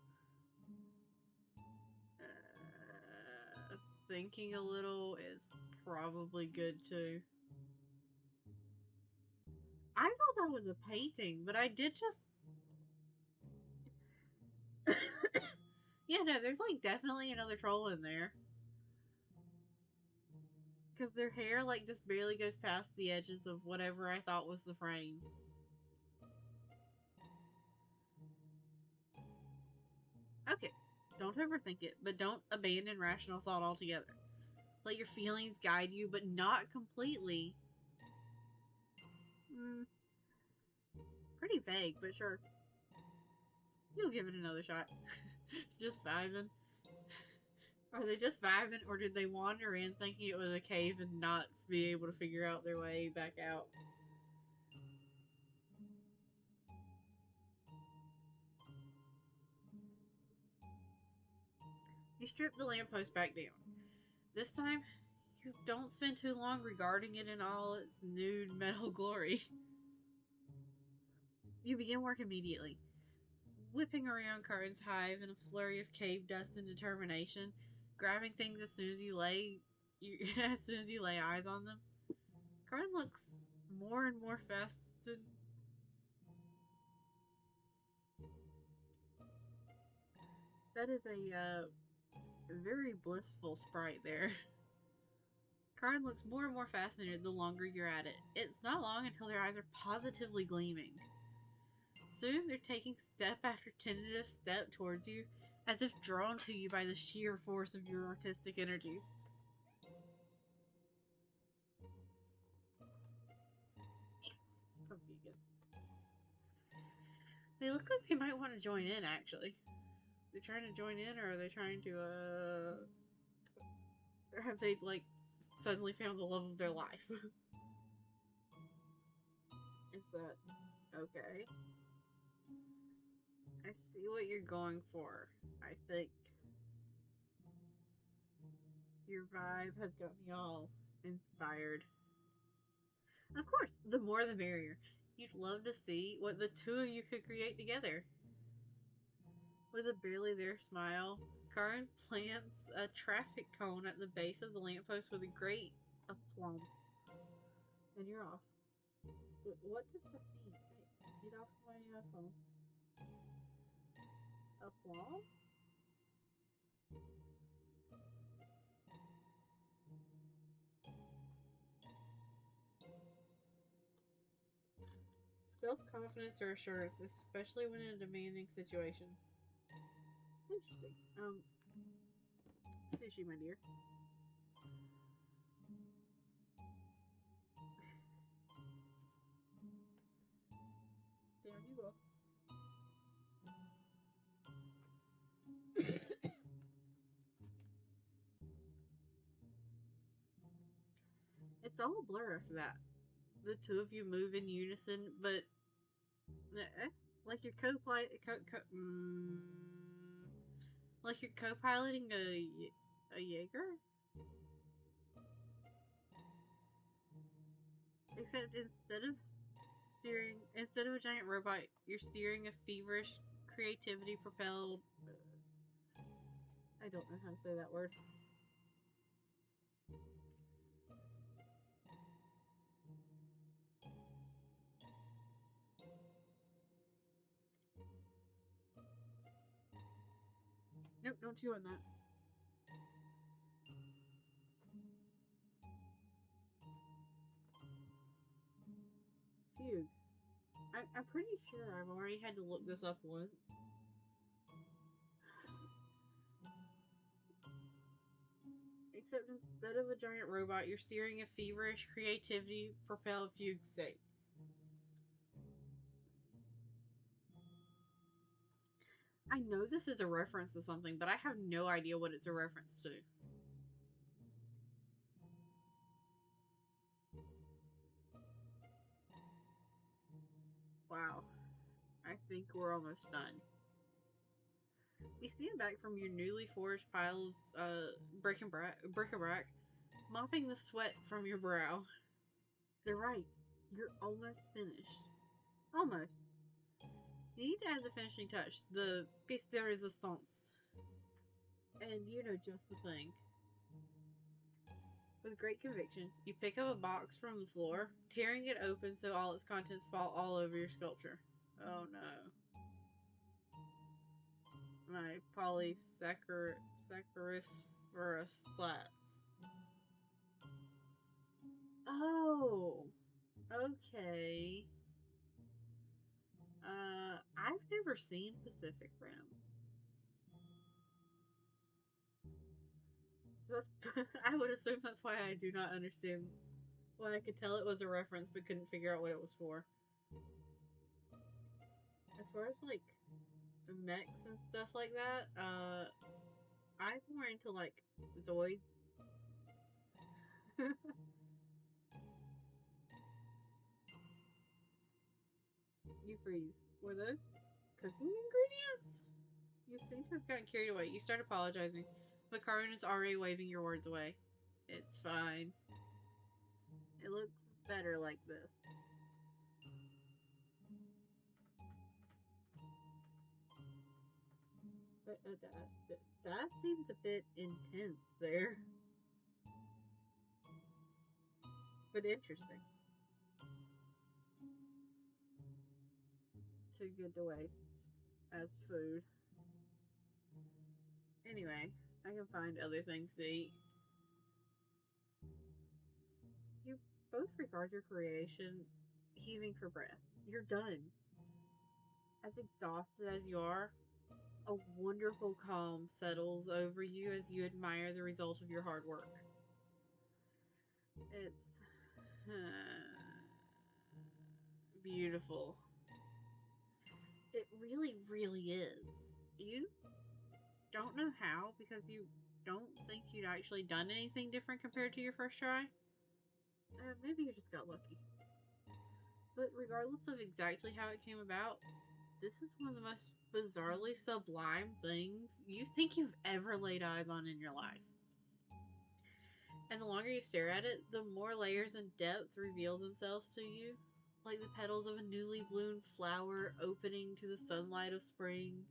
A: Thinking a little is probably good too. I thought that was a painting, but I did just... Yeah, no, there's like definitely another troll in there. Because their hair like just barely goes past the edges of whatever I thought was the frames. Okay, don't overthink it, but don't abandon rational thought altogether. Let your feelings guide you, but not completely. Pretty vague, but sure. You'll give it another shot. Just vibing. Are they just vibing, or did they wander in thinking it was a cave and not be able to figure out their way back out? You strip the lamppost back down. This time, you don't spend too long regarding it in all its nude metal glory. You begin work immediately, whipping around Karin's hive in a flurry of cave dust and determination, grabbing things as soon as you lay as soon as you lay eyes on them. Karin looks more and more fasted. That is a very blissful sprite there. Karin looks more and more fascinated the longer you're at it. It's not long until their eyes are positively gleaming. Soon they're taking step after tentative step towards you, as if drawn to you by the sheer force of your artistic energies. Come vegan. They look like they might want to join in, actually. They're trying to join in, or are they trying to, or have they, like, suddenly found the love of their life? Is that okay? I see what you're going for. I think your vibe has got me all inspired. Of course, the more the merrier. You'd love to see what the two of you could create together. With a barely there smile, Karin plants a traffic cone at the base of the lamppost with a great aplomb. And you're off. What does that mean? Hey, get off my phone. Aplomb? Self-confidence or assurance, especially when in a demanding situation. Interesting. Sushi, my dear. Down you go. It's all a blur after that. The two of you move in unison, but like you're like you're co-piloting A Jaeger? Except instead of a giant robot, you're steering a feverish, creativity propelled. I don't know how to say that word. Nope, don't chew on that. Fugue. I'm pretty sure I've already had to look this up once. Except instead of a giant robot, you're steering a feverish, creativity propelled fugue state. I know this is a reference to something, but I have no idea what it's a reference to. Wow. I think we're almost done. You stand back from your newly forged pile of bric-a-brac, mopping the sweat from your brow. They're right. You're almost finished. Almost. You need to add the finishing touch, the pièce de résistance. And you know just the thing. With great conviction, you pick up a box from the floor, tearing it open so all its contents fall all over your sculpture. Oh no. My polysacchariferous slats. Oh, okay. I've never seen Pacific Rim. So that's, I would assume that's why I do not understand. Why I could tell it was a reference but couldn't figure out what it was for. As far as like mechs and stuff like that, I'm more into like Zoids. You freeze. Were those cooking ingredients? You seem to have gotten carried away. You start apologizing, but Karun is already waving your words away. It's fine. It looks better like this. But that seems a bit intense there. But interesting. Too good to waste as food. Anyway, I can find other things to eat. You both regard your creation, heaving for breath. You're done. As exhausted as you are, a wonderful calm settles over you as you admire the result of your hard work. It's beautiful. It really, really is. You don't know how because you don't think you'd actually done anything different compared to your first try. Maybe you just got lucky. But regardless of exactly how it came about, this is one of the most bizarrely sublime things you think you've ever laid eyes on in your life. And the longer you stare at it, the more layers and depth reveal themselves to you, like the petals of a newly bloomed flower opening to the sunlight of spring.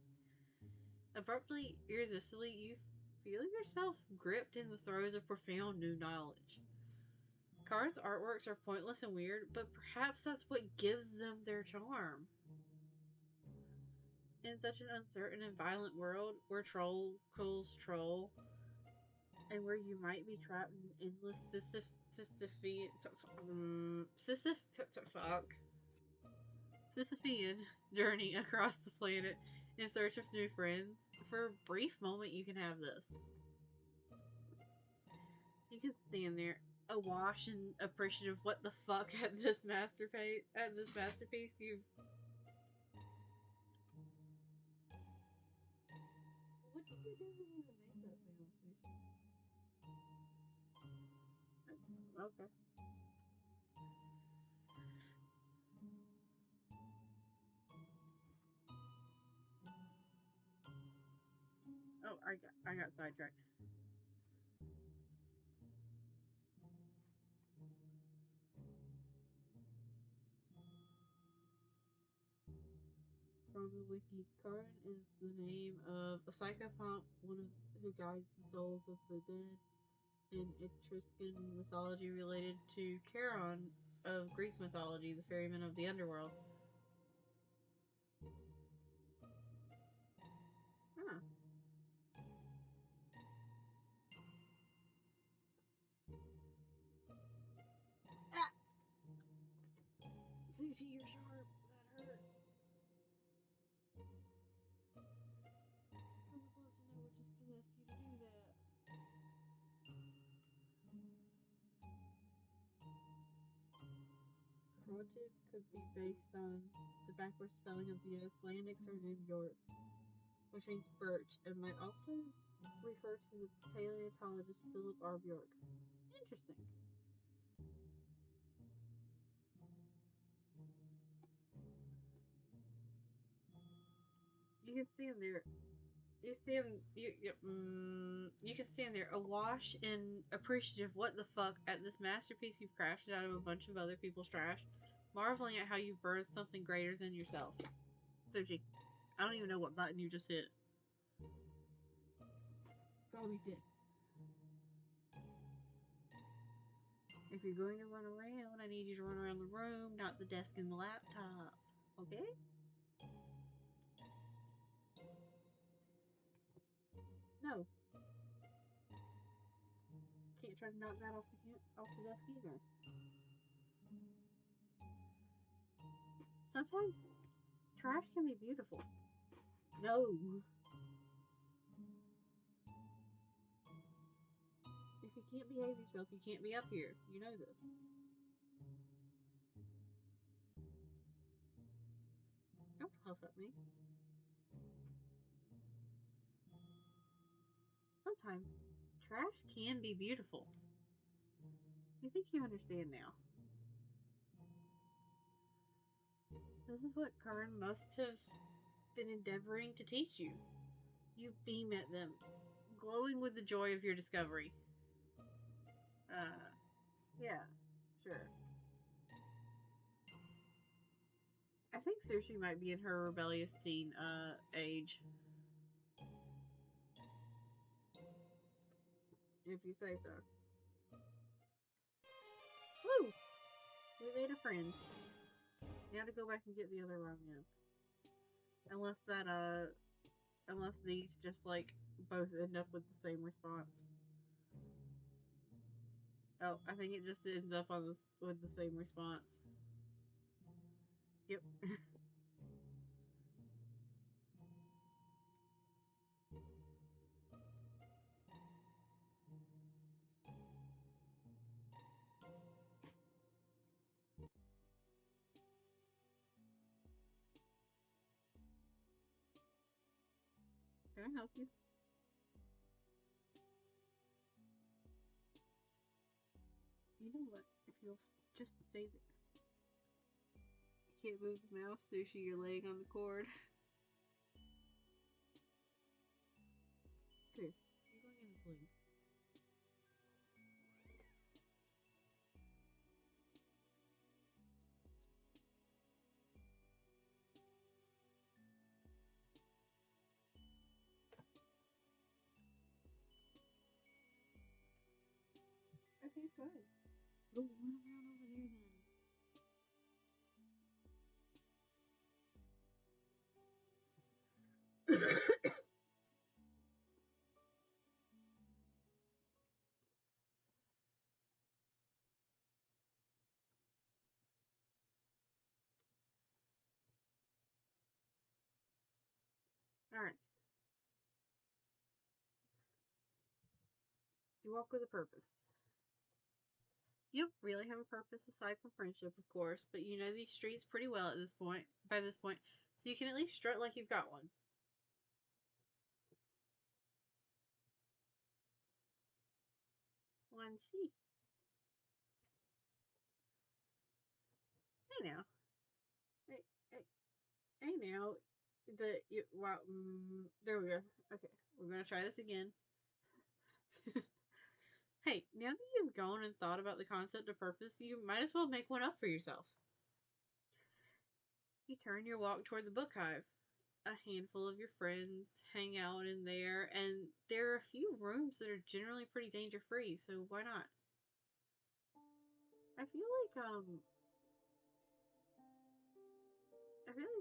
A: Abruptly, irresistibly, you feel yourself gripped in the throes of profound new knowledge. Karn's artworks are pointless and weird, but perhaps that's what gives them their charm. In such an uncertain and violent world where troll calls troll, and where you might be trapped in endless Sisyphean journey across the planet in search of new friends, for a brief moment you can have this. You can stand there, awash and appreciative of what the fuck at this masterpiece you've. What did you do that even make that sound, Sushi? Okay. Oh, I got sidetracked. from the wiki. Karin is the name of a psychopomp, who guides the souls of the dead in Etruscan mythology related to Charon of Greek mythology, the ferryman of the underworld. Huh. Ah! Sushi, you're sharp. That hurt. I would love to know what just possessed you to do that. Project could be based on the backward spelling of the Icelandic surname York, which means birch, and might also refer to the paleontologist Philip R. Bjork. Interesting. You can stand there. You can stand there awash in appreciative what the fuck at this masterpiece you've crafted out of a bunch of other people's trash, marveling at how you've birthed something greater than yourself. Sushi, I don't even know what button you just hit. Call me tits. If you're going to run around, I need you to run around the room, not the desk and the laptop. Okay? No. Can't try to knock that off the desk either. Sometimes trash can be beautiful. No. If you can't behave yourself, you can't be up here. You know this. Don't huff at me. Sometimes trash can be beautiful. You think you understand now. This is what Kern must have been endeavoring to teach you. You beam at them, glowing with the joy of your discovery. Yeah, sure. I think Sushi might be in her rebellious teen age. If you say so. Woo! We made a friend. Now to go back and get the other Roman. Unless these just like both end up with the same response. Oh, I think it just ends up with the same response. Yep. Can I help you? You know what? If you'll just stay there. You can't move the mouse, Sushi, you're laying on the cord. Here, you're going in the sling. Okay, fine. Go run around over there then. Alright. You walk with a purpose. You don't really have a purpose aside from friendship, of course, but you know these streets pretty well at this point, so you can at least strut like you've got one. One she. Hey now. Hey, hey, hey now. There we go. Okay, we're gonna try this again. Hey, now that you've gone and thought about the concept of purpose, you might as well make one up for yourself. You turn your walk toward the book hive. a handful of your friends hang out in there, and there are a few rooms that are generally pretty danger free, so why not? I feel like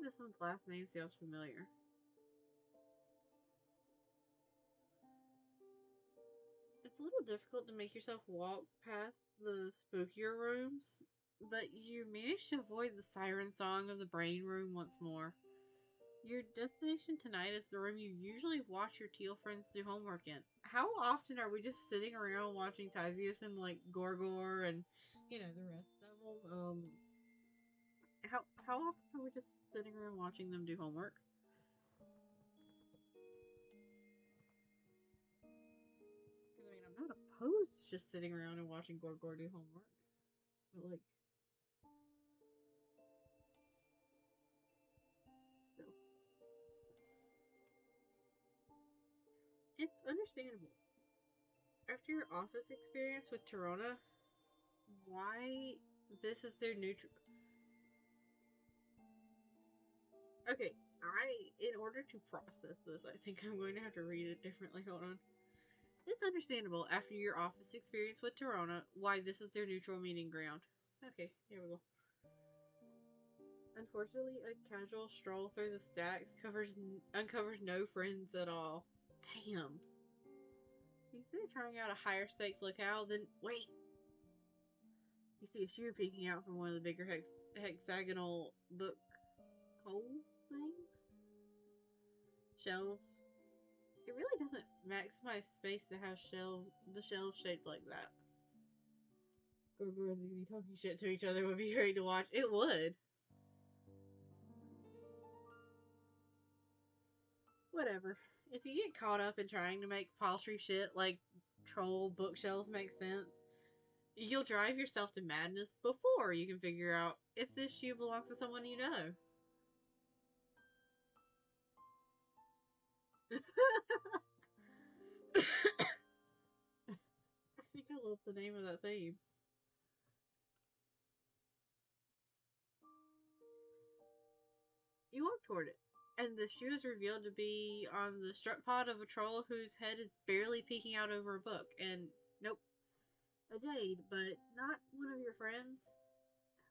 A: this one's last name sounds familiar. It's a little difficult to make yourself walk past the spookier rooms, but you managed to avoid the siren song of the brain room once more. Your destination tonight is the room you usually watch your teal friends do homework in. How often are we just sitting around watching Tysius and like Gorgor and the rest of them? How often are we just sitting around watching them do homework? Because I'm not opposed to just sitting around and watching Gorgor do homework, but like, so it's understandable. After your office experience with Torona, why this is their neutral. Okay, in order to process this, I think I'm going to have to read it differently. Hold on. It's understandable after your office experience with Torona why this is their neutral meeting ground. Okay, here we go. Unfortunately, a casual stroll through the stacks uncovers no friends at all. Damn. Instead of trying out a higher stakes locale, then wait. You see a shoe peeking out from one of the bigger hexagonal book hole things? Shelves. It really doesn't maximize space to have the shelves shaped like that. Gorgor and Zizi talking shit to each other would be great to watch. It would. Whatever. If you get caught up in trying to make paltry shit like troll bookshelves make sense, you'll drive yourself to madness before you can figure out if this shoe belongs to someone you know. I think I love the name of that theme. You walk toward it, and the shoe is revealed to be on the strut pod of a troll whose head is barely peeking out over a book. And nope, a jade, but not one of your friends.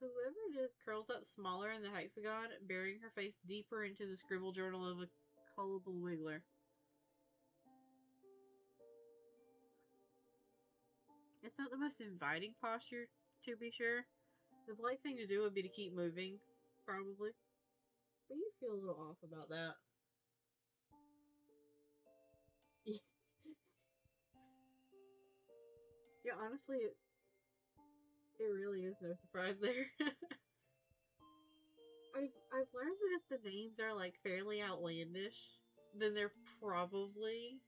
A: Whoever it is curls up smaller in the hexagon, burying her face deeper into the scribble journal of a gullible wiggler. It's not the most inviting posture, to be sure. The polite thing to do would be to keep moving, probably. But you feel a little off about that. Yeah, honestly, it really is no surprise there. I've learned that if the names are like fairly outlandish, then they're probably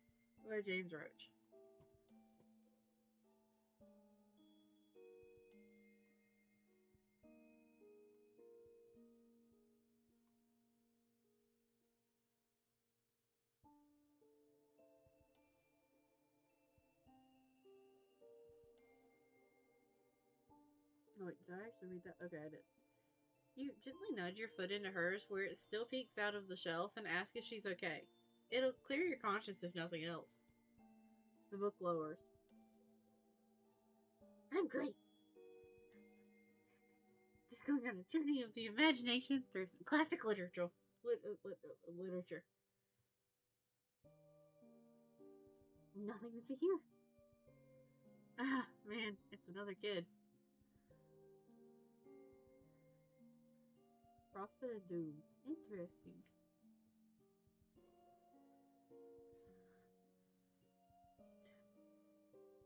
A: by James Roach. Oh wait, did I actually read that? Okay, I did. You gently nudge your foot into hers where it still peeks out of the shelf and ask if she's okay. It'll clear your conscience if nothing else. The book lowers. I'm great. Just going on a journey of the imagination through some classic literature. Literature. Nothing to see here. Ah, man, it's another kid. Frostbite of Doom. Interesting.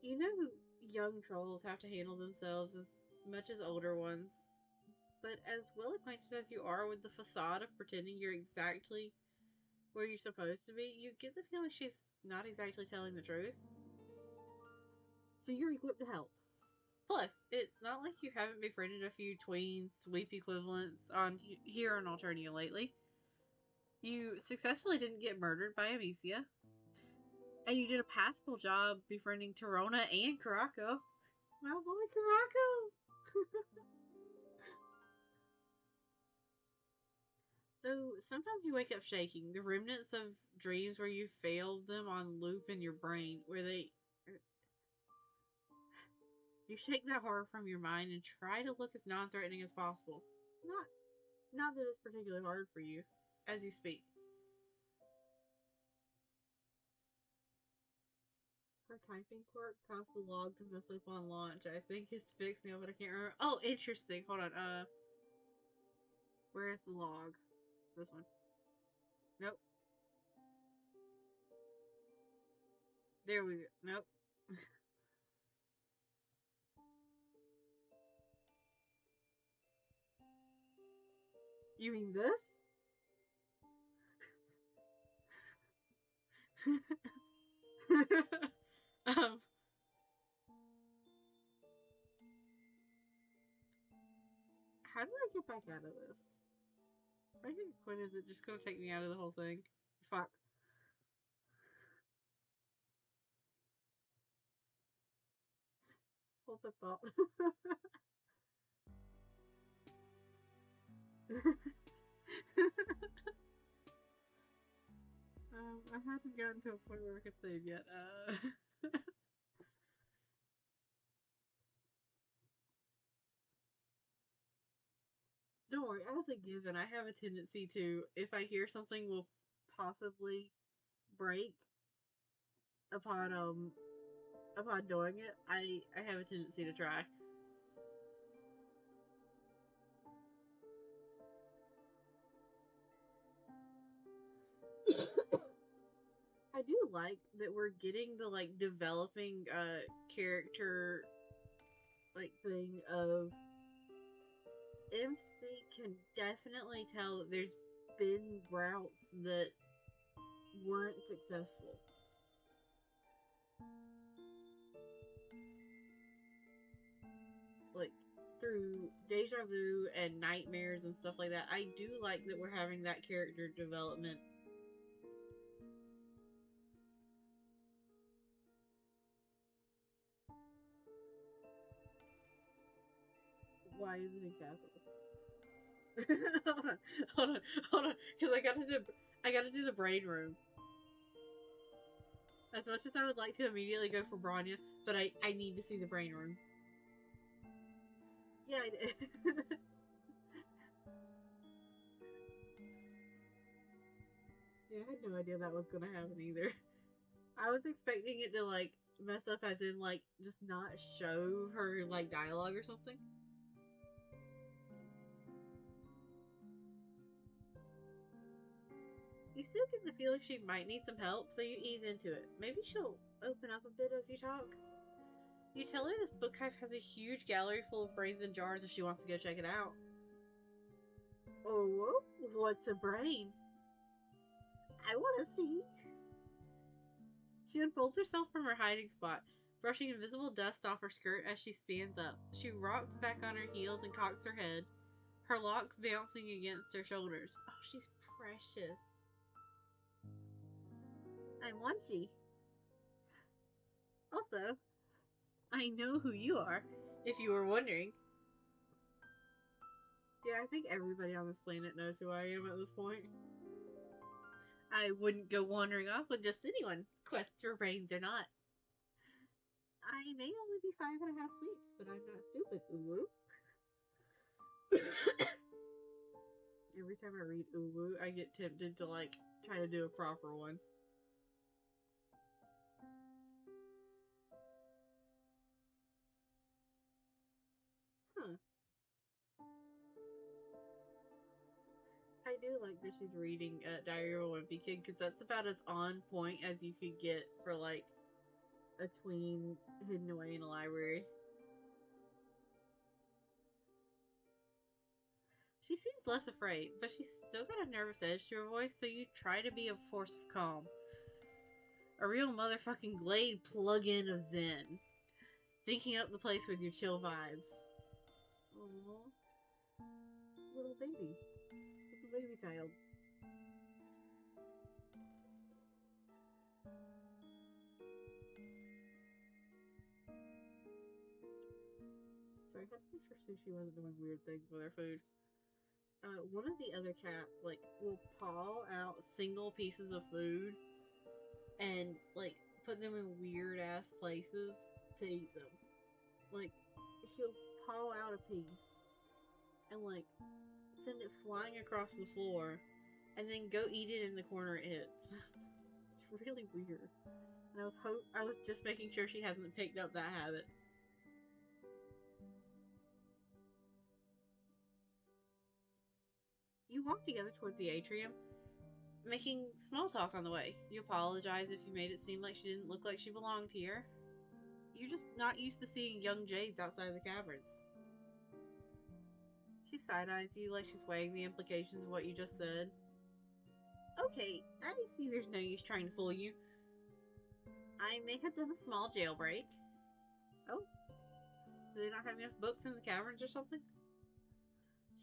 A: You know, young trolls have to handle themselves as much as older ones, but as well acquainted as you are with the facade of pretending you're exactly where you're supposed to be, you get the feeling she's not exactly telling the truth. So you're equipped to help. Plus, it's not like you haven't befriended a few tween sweep equivalents on here on Alternia lately. You successfully didn't get murdered by Amicia, and you did a passable job befriending Torona and Caraco. My boy Caraco! So sometimes you wake up shaking, the remnants of dreams where you failed them on loop in your brain, where you shake that horror from your mind and try to look as non-threatening as possible. Not that it's particularly hard for you as you speak. Her typing quirk caused the log to mess up on launch. I think it's fixed now, but I can't remember. Oh, interesting. Hold on. Where is the log? This one. Nope. There we go. Nope. You mean this? um, how do I get back out of this? I think quit. Is it just gonna take me out of the whole thing? Fuck. Hold the thought. I haven't gotten to a point where I could save yet. Don't worry, as a given, I have a tendency to, if I hear something will possibly break upon doing it, I have a tendency to try. I do like that we're getting the like developing character like thing of MC can definitely tell that there's been routes that weren't successful. Like through deja vu and nightmares and stuff like that. I do like that we're having that character development. Why is it in capitals? Hold on, because I gotta do the brain room. As much as I would like to immediately go for Branya, but I need to see the brain room. Yeah, I did. Yeah, I had no idea that was gonna happen either. I was expecting it to like mess up, as in like just not show her like dialogue or something. You still get the feeling she might need some help, so you ease into it. Maybe she'll open up a bit as you talk. You tell her this book hive has a huge gallery full of brains and jars if she wants to go check it out. Oh, what's a brain? I want to see. She unfolds herself from her hiding spot, brushing invisible dust off her skirt as she stands up. She rocks back on her heels and cocks her head, her locks bouncing against her shoulders. Oh, she's precious. I'm Wanchi. Also, I know who you are, if you were wondering. Yeah, I think everybody on this planet knows who I am at this point. I wouldn't go wandering off with just anyone, quest for brains or not. I may only be 5.5 sweeps, but I'm not stupid, ooh. Every time I read ooh, I get tempted to like try to do a proper one. Huh. I do like that she's reading Diary of a Wimpy Kid, because that's about as on point as you could get for like a tween hidden away in a library. She seems less afraid, but she's still got a nervous edge to her voice, so you try to be a force of calm. A real motherfucking Glade plug-in of Zen. Syncing up the place with your chill vibes. Aww. Little baby. Little baby child. Sorry, I had to make sure Sushi wasn't doing weird things with her food. one of the other cats, like, will paw out single pieces of food and, like, put them in weird ass places to eat them. Like, he'll paw out a piece and, like, send it flying across the floor and then go eat it in the corner it hits. It's really weird. And I was just making sure she hasn't picked up that habit. You walk together towards the atrium, making small talk on the way. You apologize if you made it seem like she didn't look like she belonged here. You're just not used to seeing young jades outside of the caverns. She side-eyes you like she's weighing the implications of what you just said. Okay, I see there's no use trying to fool you. I may have done a small jailbreak. Oh? Do they not have enough books in the caverns or something?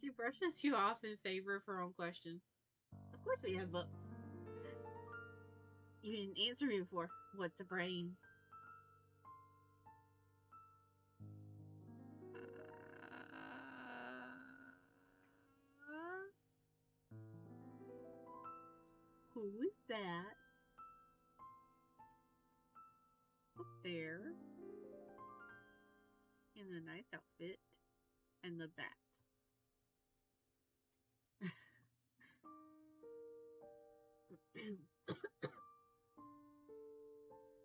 A: She brushes you off in favor of her own question. Of course we have books. You didn't answer me before. What's a brain? Who is that? Up there. In the nice outfit. And the bat.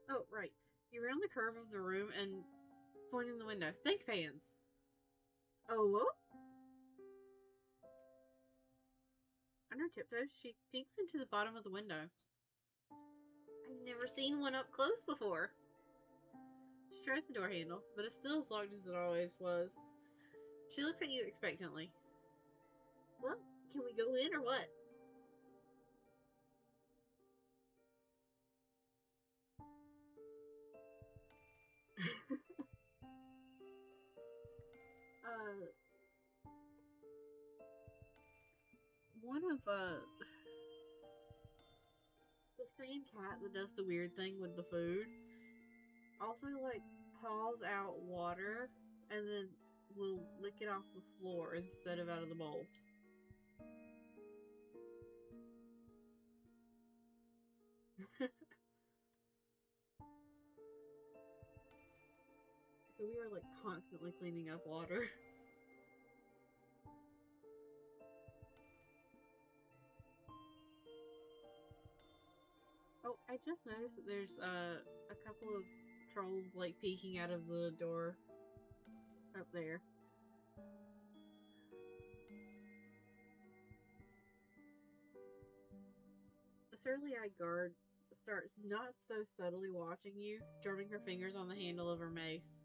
A: Oh, right. You round the curve of the room and point in the window. Think fans. Oh, what? On her tiptoes, she peeks into the bottom of the window. I've never seen one up close before. She tries the door handle, but it's still as locked as it always was. She looks at you expectantly. Well, can we go in or what? One of the same cat that does the weird thing with the food also, like, paws out water and then will lick it off the floor instead of out of the bowl. So we are, like, constantly cleaning up water. Oh, I just noticed that there's a couple of trolls, like, peeking out of the door up there. A surly-eyed guard starts not so subtly watching you, drumming her fingers on the handle of her mace.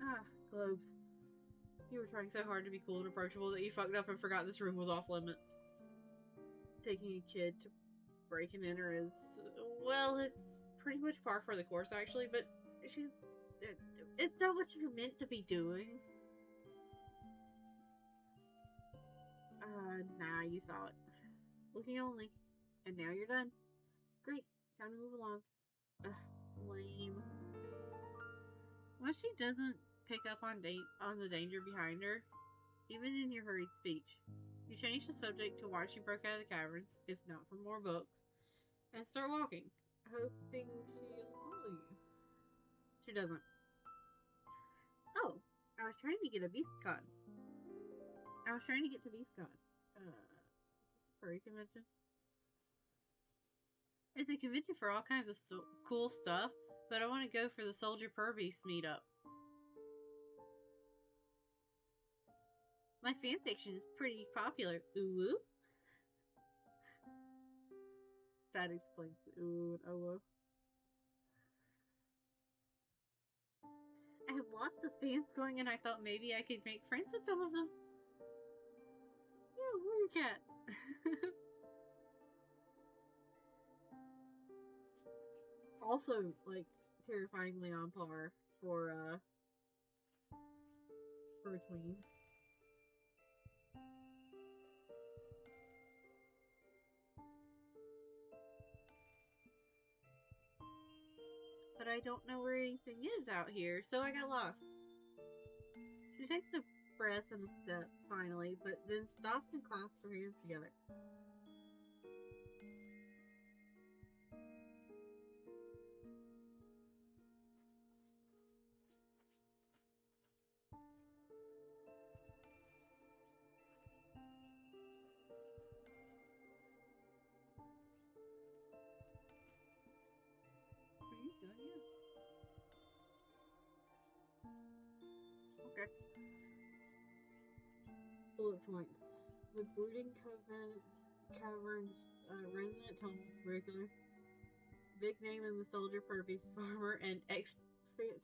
A: Ah, globes. You were trying so hard to be cool and approachable that you fucked up and forgot this room was off limits. Taking a kid to break and enter is, well, it's pretty much par for the course, actually, but it's not what you're meant to be doing. Nah, you saw it. Looking only. And now you're done. Great, time to move along. Ugh, lame. When she doesn't pick up on the danger behind her, even in your hurried speech, you change the subject to why she broke out of the caverns, if not for more books, and start walking, hoping she'll follow you. She doesn't. Oh, I was trying to get a BeastCon. I was trying to get to BeastCon. Is this a furry convention? It's a convention for all kinds of cool stuff, but I want to go for the Soldier Per Beast meetup. My fanfiction is pretty popular. Ooh. That explains the ooh and oh. I have lots of fans going, and I thought maybe I could make friends with some of them. Yeah, warrior cats. Also, like, terrifyingly on par for a tween. But I don't know where anything is out here, so I got lost. She takes a breath and a step, finally, but then stops and clasps her hands together. Are you done yet? Okay. Bullet points. The brooding caverns resident tone regular. Big name in the soldier purpose farmer and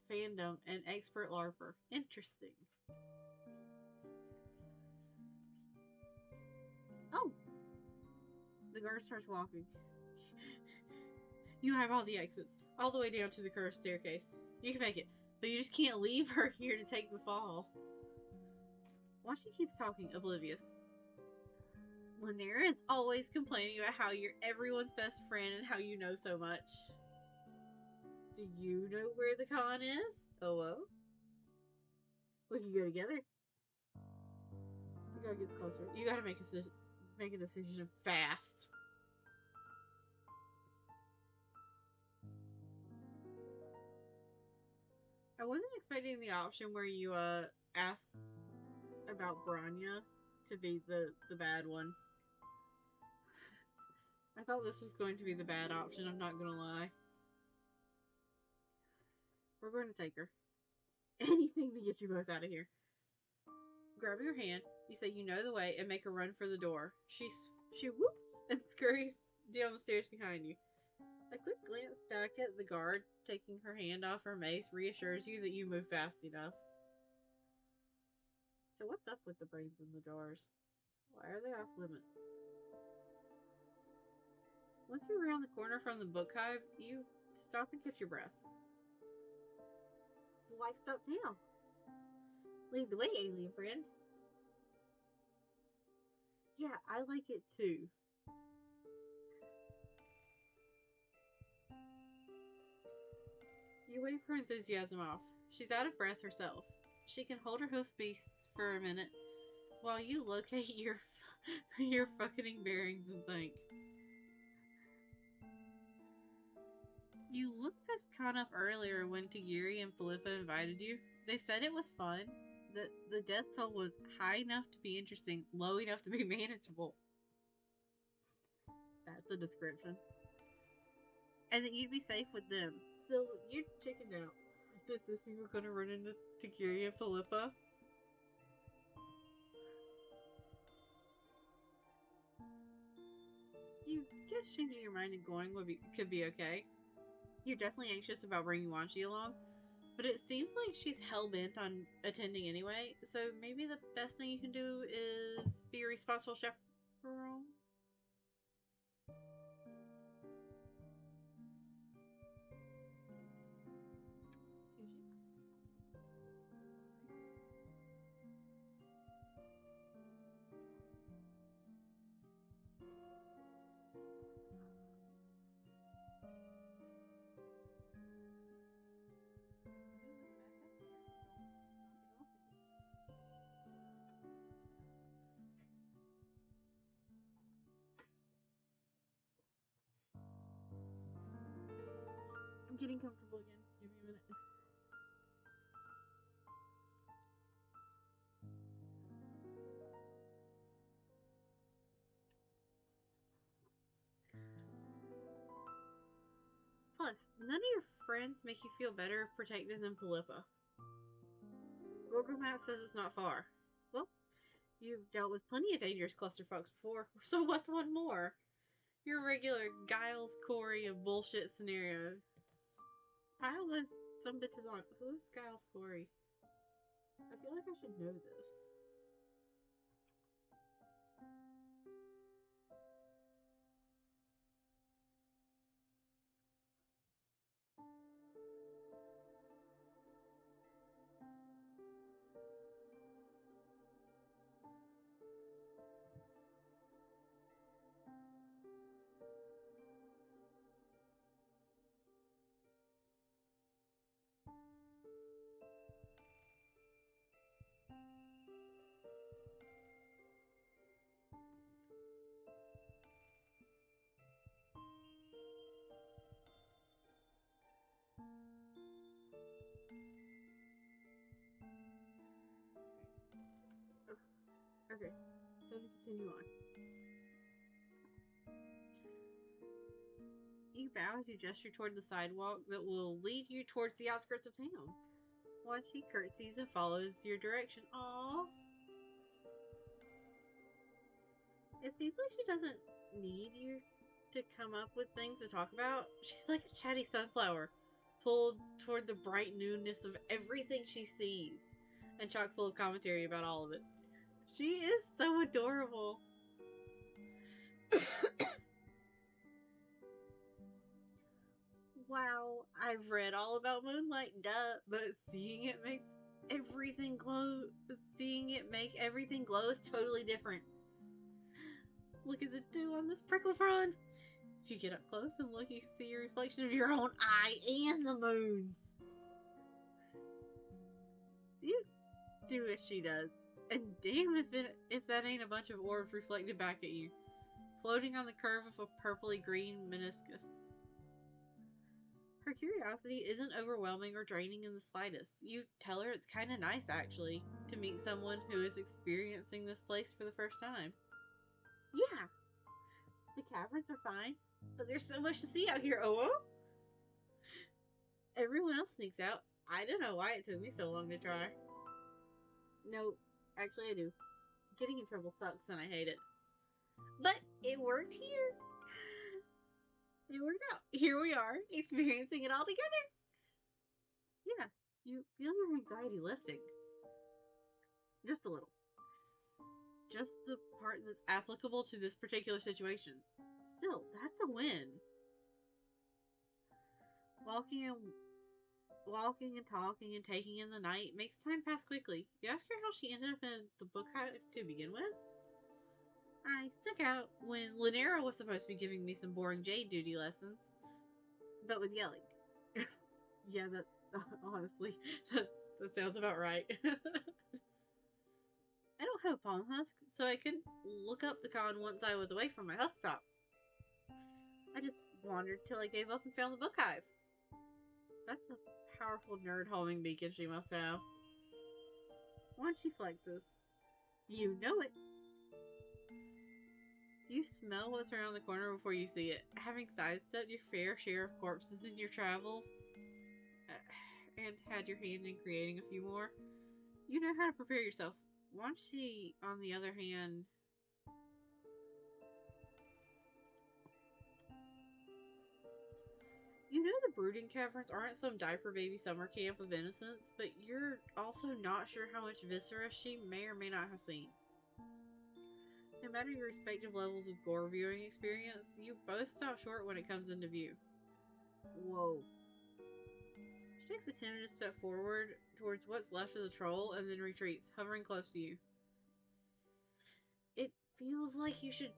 A: fandom and expert larper. Interesting. Oh! The guard starts walking. You have all the exits, all the way down to the curved staircase. You can make it, but you just can't leave her here to take the fall. Why she keeps talking, oblivious. Linaira is always complaining about how you're everyone's best friend and how you know so much. Do you know where the con is? Oh, we can go together. The guy gets closer. You gotta make a decision fast. I wasn't expecting the option where you ask about Branya to be the bad one. I thought this was going to be the bad option, I'm not gonna lie. We're going to take her. Anything to get you both out of here. Grabbing her hand, you say you know the way and make her run for the door. She whoops and scurries down the stairs behind you. A quick glance back at the guard taking her hand off her mace reassures you that you move fast enough. So what's up with the brains in the jars? Why are they off limits? Once you're around the corner from the book hive, you stop and catch your breath. Why stop now? Lead the way, alien friend. Yeah, I like it too. You wave her enthusiasm off. She's out of breath herself. She can hold her hoof beasts for a minute while you locate your fucking bearings and think. You looked this con up earlier when Tagiri and Philippa invited you. They said it was fun, that the death toll was high enough to be interesting, low enough to be manageable. That's the description. And that you'd be safe with them. So you chickened out. Does this mean we're gonna run into Tagiri and Philippa? You guess changing your mind and going could be okay. You're definitely anxious about bringing Wanchi along, but it seems like she's hell-bent on attending anyway, so maybe the best thing you can do is be a responsible chaperone? I'm getting comfortable again. Give me a minute. Plus, none of your friends make you feel better protected than Philippa. Google Maps says it's not far. Well, you've dealt with plenty of dangerous clusterfucks before, so what's one more? Your regular Giles Corey of bullshit scenarios. Pile those some bitches on. Who's Giles Corey? I feel like I should know this. Okay, so to continue on. You bow as you gesture toward the sidewalk that will lead you towards the outskirts of town. Once she curtsies and follows your direction. Aww. It seems like she doesn't need you to come up with things to talk about. She's like a chatty sunflower, pulled toward the bright newness of everything she sees, and chock full of commentary about all of it. She is so adorable. Wow, I've read all about moonlight, duh, but seeing it make everything glow is totally different. Look at the dew on this prickle frond. If you get up close and look, you see a reflection of your own eye and the moon's. You do as she does, and damn if that ain't a bunch of orbs reflected back at you, floating on the curve of a purpley green meniscus. Her curiosity isn't overwhelming or draining in the slightest. You tell her it's kind of nice, actually, to meet someone who is experiencing this place for the first time. Yeah, the caverns are fine, but there's so much to see out here, oh? Everyone else sneaks out. I don't know why it took me so long to try. No, actually I do. Getting in trouble sucks and I hate it. But it worked here. It worked out. Here we are, experiencing it all together. Yeah, you feel your anxiety lifting. Just a little. Just the part that's applicable to this particular situation. Still, that's a win. Walking and talking and taking in the night makes time pass quickly. You ask her how she ended up in the book hive to begin with. I stuck out when Lynera was supposed to be giving me some boring jade duty lessons, but with yelling. Yeah, that honestly, that sounds about right. I don't have a palm husk, so I couldn't look up the con once I was away from my husk stop. I just wandered till I gave up and found the book hive. That's a powerful nerd homing beacon she must have. Once she flexes. You know it. You smell what's around the corner before you see it. Having sidestepped your fair share of corpses in your travels, and had your hand in creating a few more, you know how to prepare yourself. Once she, on the other hand, you know the brooding caverns aren't some diaper baby summer camp of innocence, but you're also not sure how much viscera she may or may not have seen. No matter your respective levels of gore viewing experience, you both stop short when it comes into view. Whoa. She takes a tentative step forward towards what's left of the troll and then retreats, hovering close to you. It feels like you should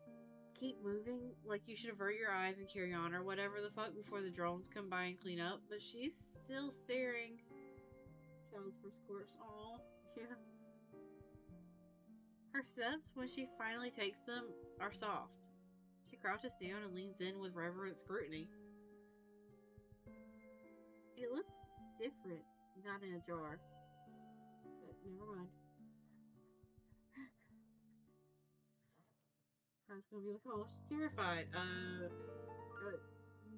A: keep moving, like you should avert your eyes and carry on or whatever the fuck before the drones come by and clean up, but she's still staring. Child's first corpse. Aww. Yeah. Her steps, when she finally takes them, are soft. She crouches down and leans in with reverent scrutiny. It looks different, not in a jar. But never mind. I was gonna be like, oh, she's terrified.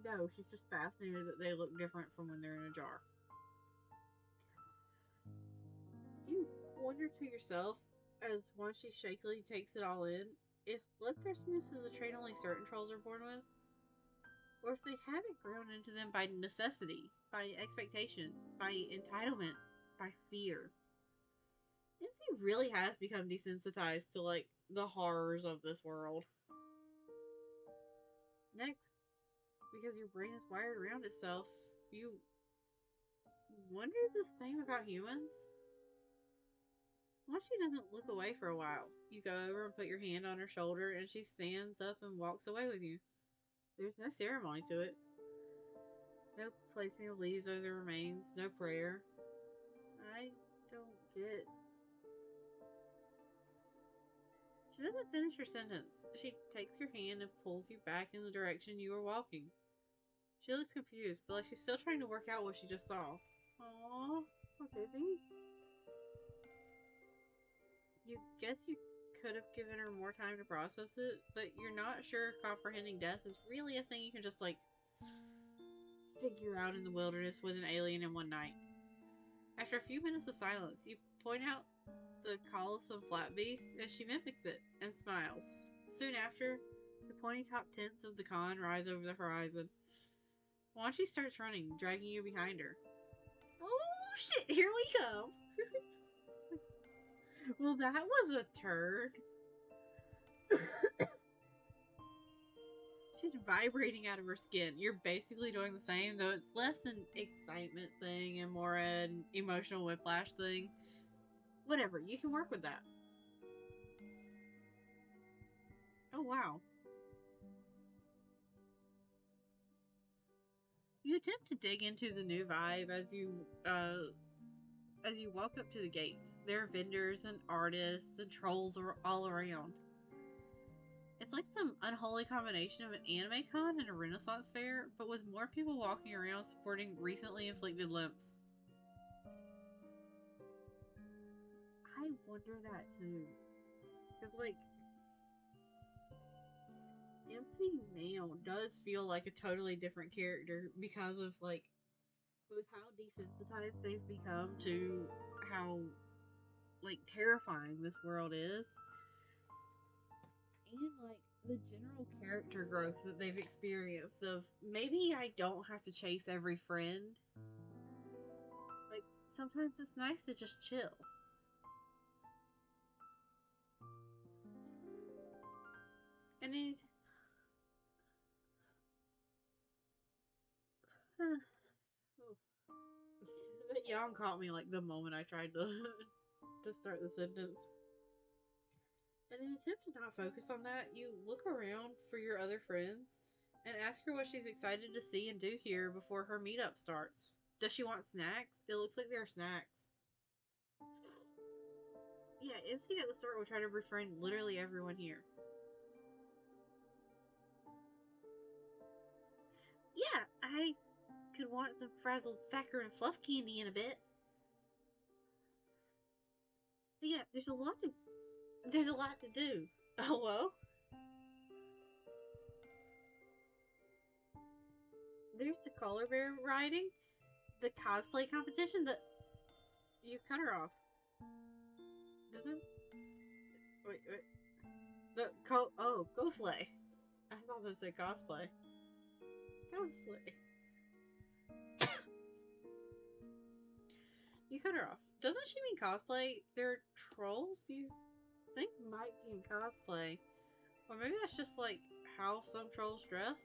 A: No, she's just fascinated that they look different from when they're in a jar. You wonder to yourself, as once she shakily takes it all in, if bloodthirstiness is a trait only certain trolls are born with, or if they haven't grown into them by necessity, by expectation, by entitlement, by fear. MC really has become desensitized to, like, the horrors of this world. Next, because your brain is wired around itself, you wonder the same about humans? Once she doesn't look away for a while, you go over and put your hand on her shoulder and she stands up and walks away with you. There's no ceremony to it. No placing of leaves over the remains, no prayer. I don't get. She doesn't finish her sentence. She takes your hand and pulls you back in the direction you were walking. She looks confused, but like she's still trying to work out what she just saw. Aww, poor baby. You guess you could have given her more time to process it, but you're not sure if comprehending death is really a thing you can just, like, figure out in the wilderness with an alien in one night. After a few minutes of silence, you point out the call of some flat beast as she mimics it and smiles. Soon after, the pointy top tents of the con rise over the horizon. Wanchi starts running, dragging you behind her. Oh shit, here we come! Well, that was a turn. She's vibrating out of her skin. You're basically doing the same, though it's less an excitement thing and more an emotional whiplash thing. Whatever, you can work with that. Oh wow. You attempt to dig into the new vibe as you walk up to the gates. There are vendors and artists and trolls all around. It's like some unholy combination of an anime con and a Renaissance fair, but with more people walking around supporting recently inflicted limps. I wonder that too. Because, like, MC now does feel like a totally different character because of, like, with how desensitized they've become to how, like, terrifying this world is. And, like, the general character growth that they've experienced of maybe I don't have to chase every friend. Like, sometimes it's nice to just chill. And he's... That yawn caught me, like, the moment I tried to, to start the sentence. In an attempt to not focus on that, you look around for your other friends and ask her what she's excited to see and do here before her meetup starts. Does she want snacks? It looks like there are snacks. Yeah, MC at the start will try to befriend literally everyone here. Yeah, I could want some frazzled saccharine fluff candy in a bit. But yeah, there's a lot to do. Oh well. There's the collar bear riding, the cosplay competition, you cut her off. Doesn't? Wait. Go slay. I thought that said cosplay. Cosplay. You cut her off. Doesn't she mean cosplay? They're trolls you think might be in cosplay. Or maybe that's just like how some trolls dress?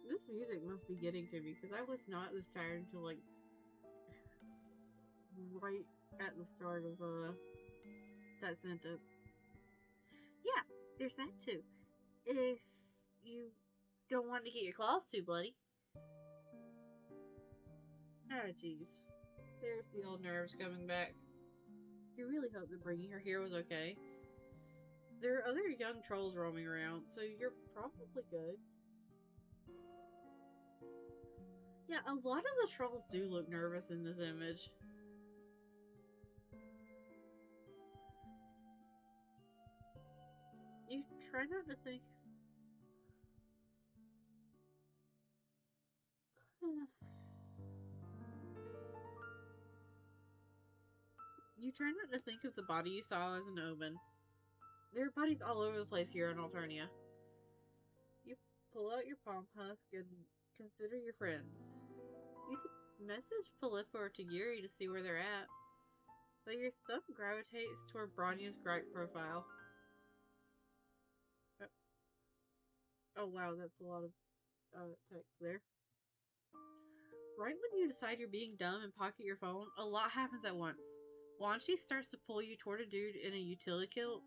A: This music must be getting to me because I was not this tired until like right at the start of that sentence. Yeah, there's that too. If you don't want to get your claws too bloody. Ah, jeez. There's the old nerves coming back. You really hope that bringing her here was okay. There are other young trolls roaming around, so you're probably good. Yeah, a lot of the trolls do look nervous in this image. You try not to think... You try not to think of the body you saw as an omen. There are bodies all over the place here in Alternia. You pull out your palm husk and consider your friends. You could message Philippa or Tagiri to see where they're at, but your thumb gravitates toward Bronya's gripe profile. Oh wow, that's a lot of text there. Right when you decide you're being dumb and pocket your phone, a lot happens at once. Wanchi starts to pull you toward a dude in a utility kilt.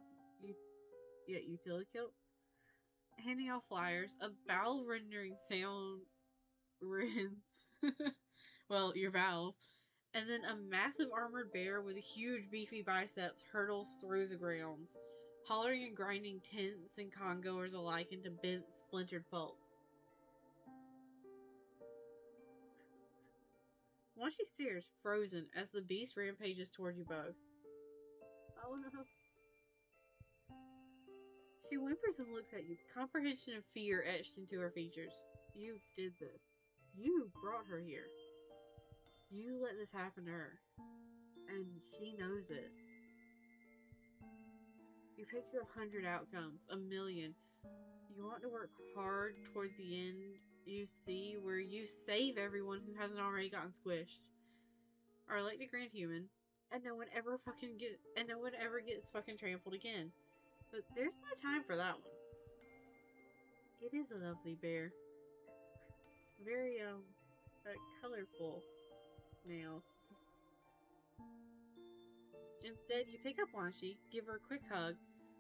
A: Utility kilt? Handing out flyers. A bowel rendering sound rends. Well, your vowels. And then a massive armored bear with huge beefy biceps hurtles through the grounds, hollering and grinding tents and congoers alike into bent, splintered pulp. Wanshi stares, frozen, as the beast rampages toward you both. Oh no. She whimpers and looks at you, comprehension and fear etched into her features. You did this. You brought her here. You let this happen to her. And she knows it. You picture 100 outcomes, 1,000,000. You want to work hard toward the end you see where you save everyone who hasn't already gotten squished. Are like the grand human, and no one ever gets fucking trampled again. But there's no time for that one. It is a lovely bear. Very colorful now. Instead, you pick up Wanshi, give her a quick hug,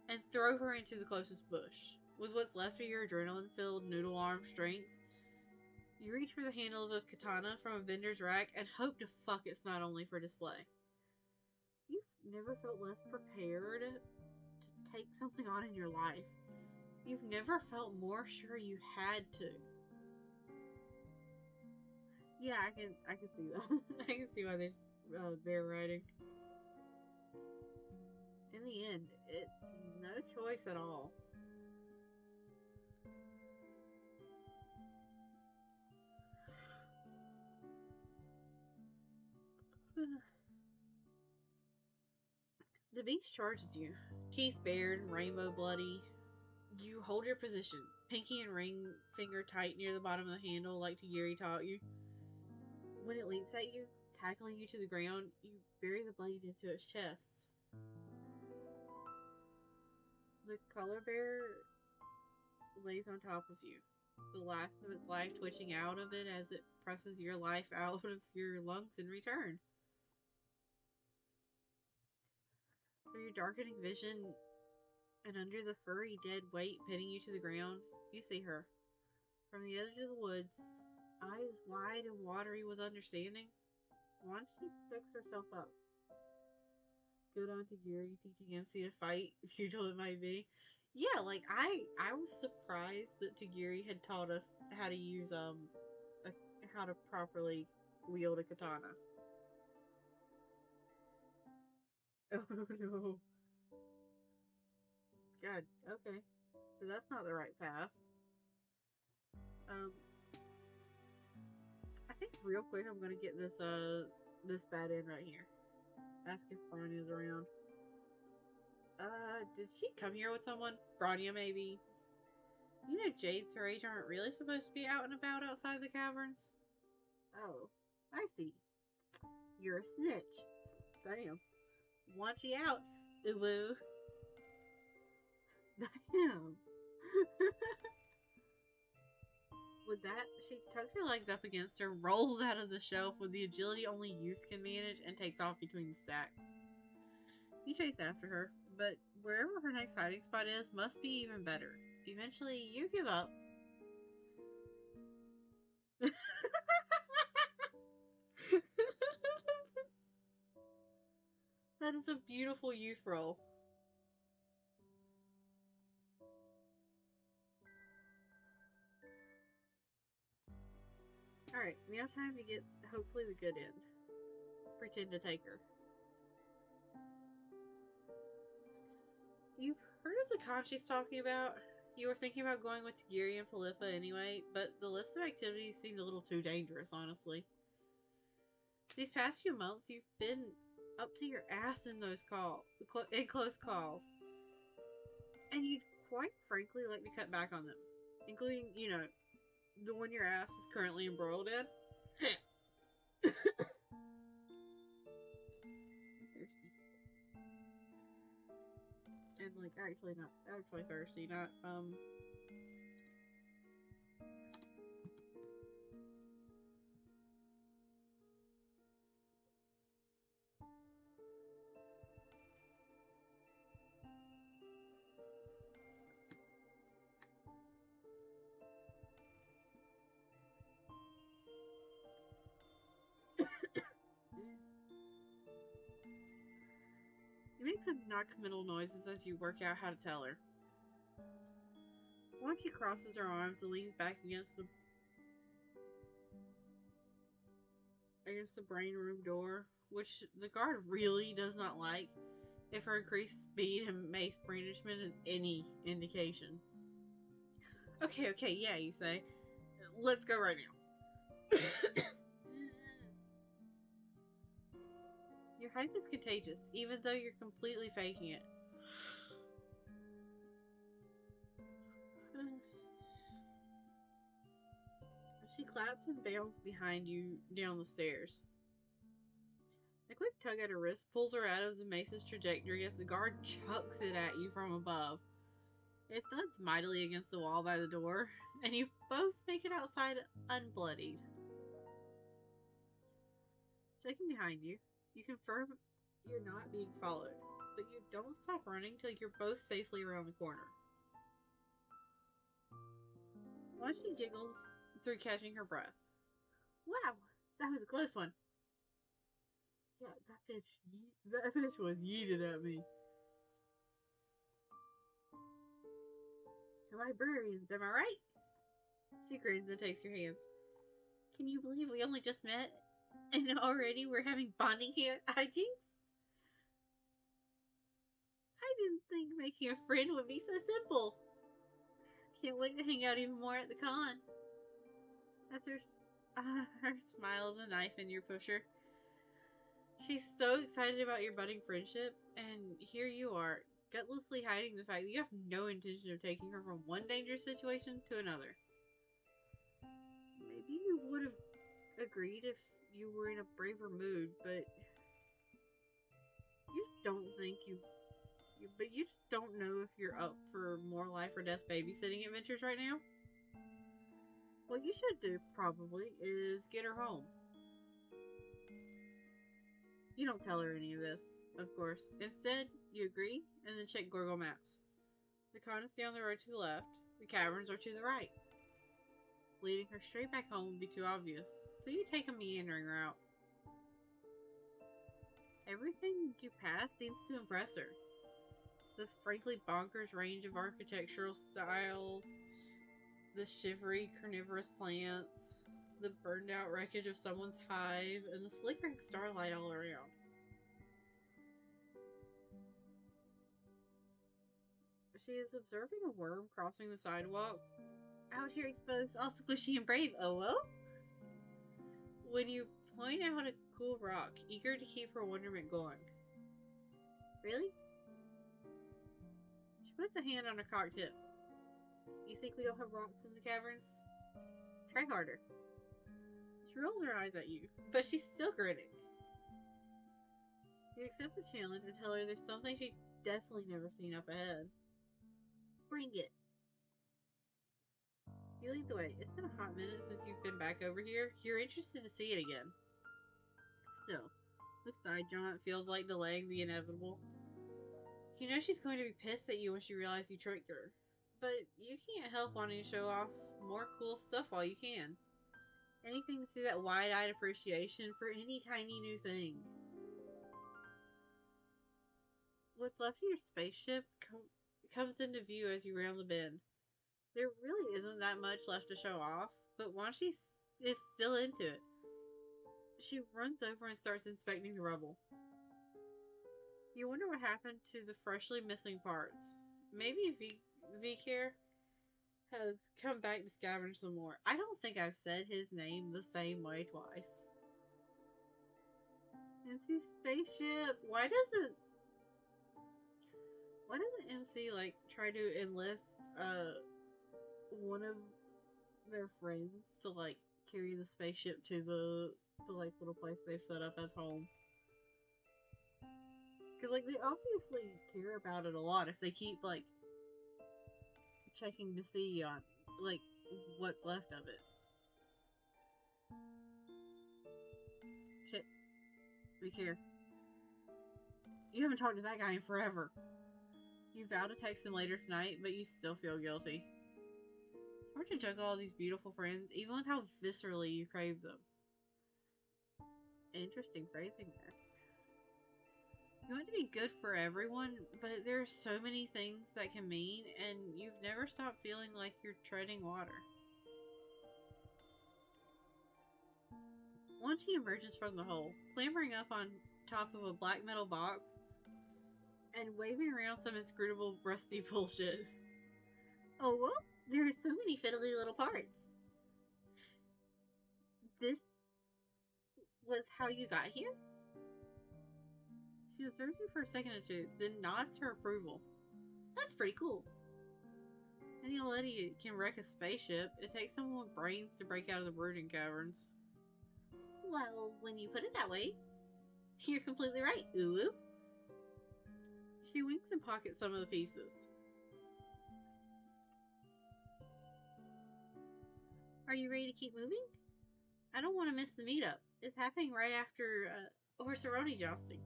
A: and throw her into the closest bush. With what's left of your adrenaline-filled noodle arm strength, you reach for the handle of a katana from a vendor's rack and hope to fuck it's not only for display. You've never felt less prepared to take something on in your life. You've never felt more sure you had to. Yeah, I can see that. I can see why there's bear riding. In the end, it's no choice at all. The beast charges you, teeth bared and rainbow bloody. You hold your position, pinky and ring finger tight near the bottom of the handle like Tagiri taught you. When it leaps at you, tackling you to the ground, you bury the blade into its chest. The color bear lays on top of you, the last of its life twitching out of it as it presses your life out of your lungs in return. Through your darkening vision and under the furry dead weight pinning you to the ground, you see her. From the edge of the woods, eyes wide and watery with understanding, Wanshi picks herself up. Good on Tagiri, teaching MC to fight, futile it might be. Yeah, like, I was surprised that Tagiri had taught us how to use, how to properly wield a katana. Oh no. God, okay. So that's not the right path. I think real quick I'm gonna get this bad in right here. Ask if Bronya's around. Did she come here with someone? Bronya, maybe? You know Jades her age aren't really supposed to be out and about outside the caverns? Oh, I see. You're a snitch. Damn. Want you out, Uwu. Damn. With that, she tucks her legs up against her, rolls out of the shelf with the agility only youth can manage, and takes off between the stacks. You chase after her, but wherever her next hiding spot is must be even better. Eventually, you give up. That is a beautiful youth roll. Alright, now time to get, hopefully, the good end. Pretend to take her. You've heard of the con she's talking about? You were thinking about going with Tagiri and Philippa anyway, but the list of activities seemed a little too dangerous, honestly. These past few months, you've been up to your ass in those in close calls. And you'd quite frankly like to cut back on them. Including, you know, the one your ass is currently embroiled in. And like actually thirsty, not You make some non-committal noises as you work out how to tell her. Once she crosses her arms and leans back against the against the brain room door, which the guard really does not like if her increased speed and mace brandishment is any indication. Okay, yeah, you say. Let's go right now. Your hype is contagious, even though you're completely faking it. She claps and bounds behind you down the stairs. A quick tug at her wrist pulls her out of the mace's trajectory as the guard chucks it at you from above. It thuds mightily against the wall by the door, and you both make it outside unbloodied. Checking behind you, you confirm you're not being followed, but you don't stop running till you're both safely around the corner. While she giggles through catching her breath. Wow, that was a close one. Yeah, that fish was yeeted at me. Librarians, am I right? She grins and takes your hands. Can you believe we only just met? And already we're having bonding here at hijinks? I didn't think making a friend would be so simple. Can't wait to hang out even more at the con. As her smile is a knife in your pusher. She's so excited about your budding friendship, and here you are, gutlessly hiding the fact that you have no intention of taking her from one dangerous situation to another. Maybe you would have agreed if you were in a braver mood, but you just don't think but you just don't know if you're up for more life or death babysitting adventures right now. What you should do, probably, is get her home. You don't tell her any of this, of course. Instead, you agree, and then check Google Maps. The con is down the road to the left, the caverns are to the right. Leading her straight back home would be too obvious, so you take a meandering route. Everything you pass seems to impress her. The frankly bonkers range of architectural styles, the shivery carnivorous plants, the burned out wreckage of someone's hive, and the flickering starlight all around. She is observing a worm crossing the sidewalk. Out here exposed, all squishy and brave, oh? When you point out a cool rock, eager to keep her wonderment going. Really? She puts a hand on her cocked hip. You think we don't have rocks in the caverns? Try harder. She rolls her eyes at you, but she's still grinning. You accept the challenge and tell her there's something she's definitely never seen up ahead. Bring it. You lead the way. It's been a hot minute since you've been back over here. You're interested to see it again. Still, the side jaunt feels like delaying the inevitable. You know she's going to be pissed at you when she realizes you tricked her. But you can't help wanting to show off more cool stuff while you can. Anything to see that wide-eyed appreciation for any tiny new thing. What's left of your spaceship comes into view as you round the bend. There really isn't that much left to show off, but Wanshi is still into it. She runs over and starts inspecting the rubble. You wonder what happened to the freshly missing parts. Maybe V-Care has come back to scavenge some more. I don't think I've said his name the same way twice. MC Spaceship. Why doesn't MC like try to enlist one of their friends to like carry the spaceship to the like little place they've set up as home? Because like they obviously care about it a lot if they keep like checking to see on like what's left of it. Shit. Be care. You haven't talked to that guy in forever. You vow to text him later tonight, but you still feel guilty. It's hard to juggle all these beautiful friends, even with how viscerally you crave them. Interesting phrasing there. You want to be good for everyone, but there are so many things that can mean, and you've never stopped feeling like you're treading water. Once she emerges from the hole, clambering up on top of a black metal box and waving around some inscrutable rusty bullshit. Oh, well, there are so many fiddly little parts. This was how you got here? She observes you for a second or two, then nods her approval. That's pretty cool. Any old lady can wreck a spaceship. It takes someone with brains to break out of the brooding caverns. Well, when you put it that way, you're completely right, Uwu. She winks and pockets some of the pieces. Are you ready to keep moving? I don't want to miss the meetup. It's happening right after Horseroni jousting,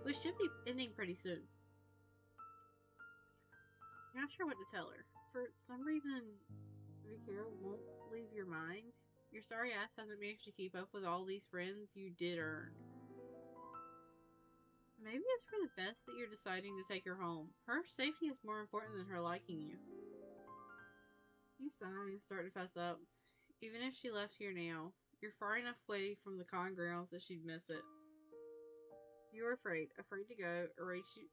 A: which should be ending pretty soon. You're not sure what to tell her. For some reason, Vikira won't leave your mind. Your sorry ass hasn't managed to keep up with all these friends you did earn. Maybe it's for the best that you're deciding to take her home. Her safety is more important than her liking you. You sigh and start to fess up. Even if she left here now, you're far enough away from the con grounds that she'd miss it. You were afraid to go,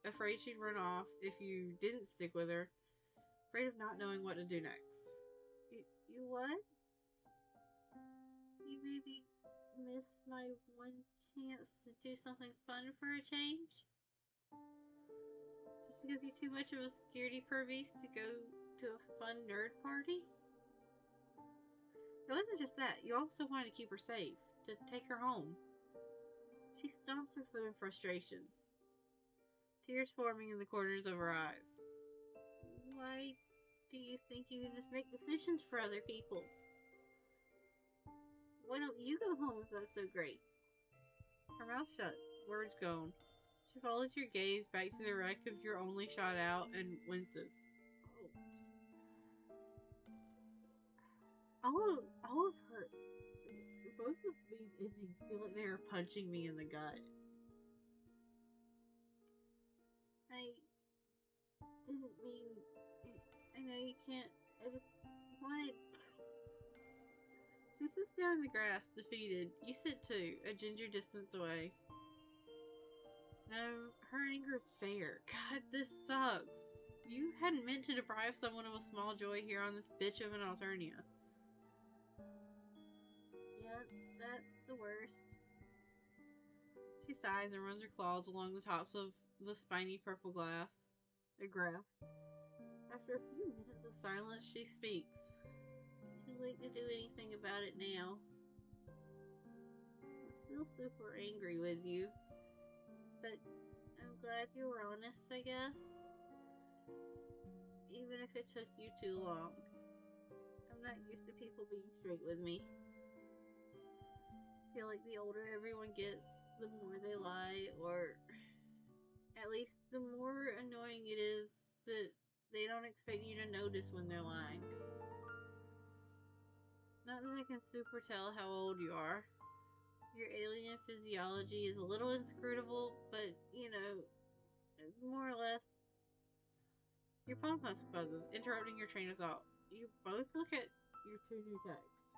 A: afraid she'd run off if you didn't stick with her, afraid of not knowing what to do next. You what? You maybe missed my one chance to do something fun for a change? Just because you're too much of a scaredy pervies to go to a fun nerd party? It wasn't just that. You also wanted to keep her safe, to take her home. She stomps her foot in frustration, tears forming in the corners of her eyes. Why do you think you can just make decisions for other people? Why don't you go home if that's so great? Her mouth shuts, words gone. She follows your gaze back to the wreck of your only shot out and winces. All of her, both of these endings feel like they are punching me in the gut. I didn't mean, I know you can't, I just wanted. She sits down in the grass, defeated. You sit too, a ginger distance away. No, her anger is fair. God, this sucks. You hadn't meant to deprive someone of a small joy here on this bitch of an Alternia. Yep, that's the worst. She sighs and runs her claws along the tops of the spiny purple grass. After a few minutes of silence, she speaks. Too late to do anything about it now. I'm still super angry with you, but I'm glad you were honest, I guess. Even if it took you too long. I'm not used to people being straight with me. I feel like the older everyone gets, the more they lie, or at least the more annoying it is that they don't expect you to notice when they're lying. Not that I can super tell how old you are. Your alien physiology is a little inscrutable, but, you know, more or less. Your palm buzzes, interrupting your train of thought. You both look at your two new texts.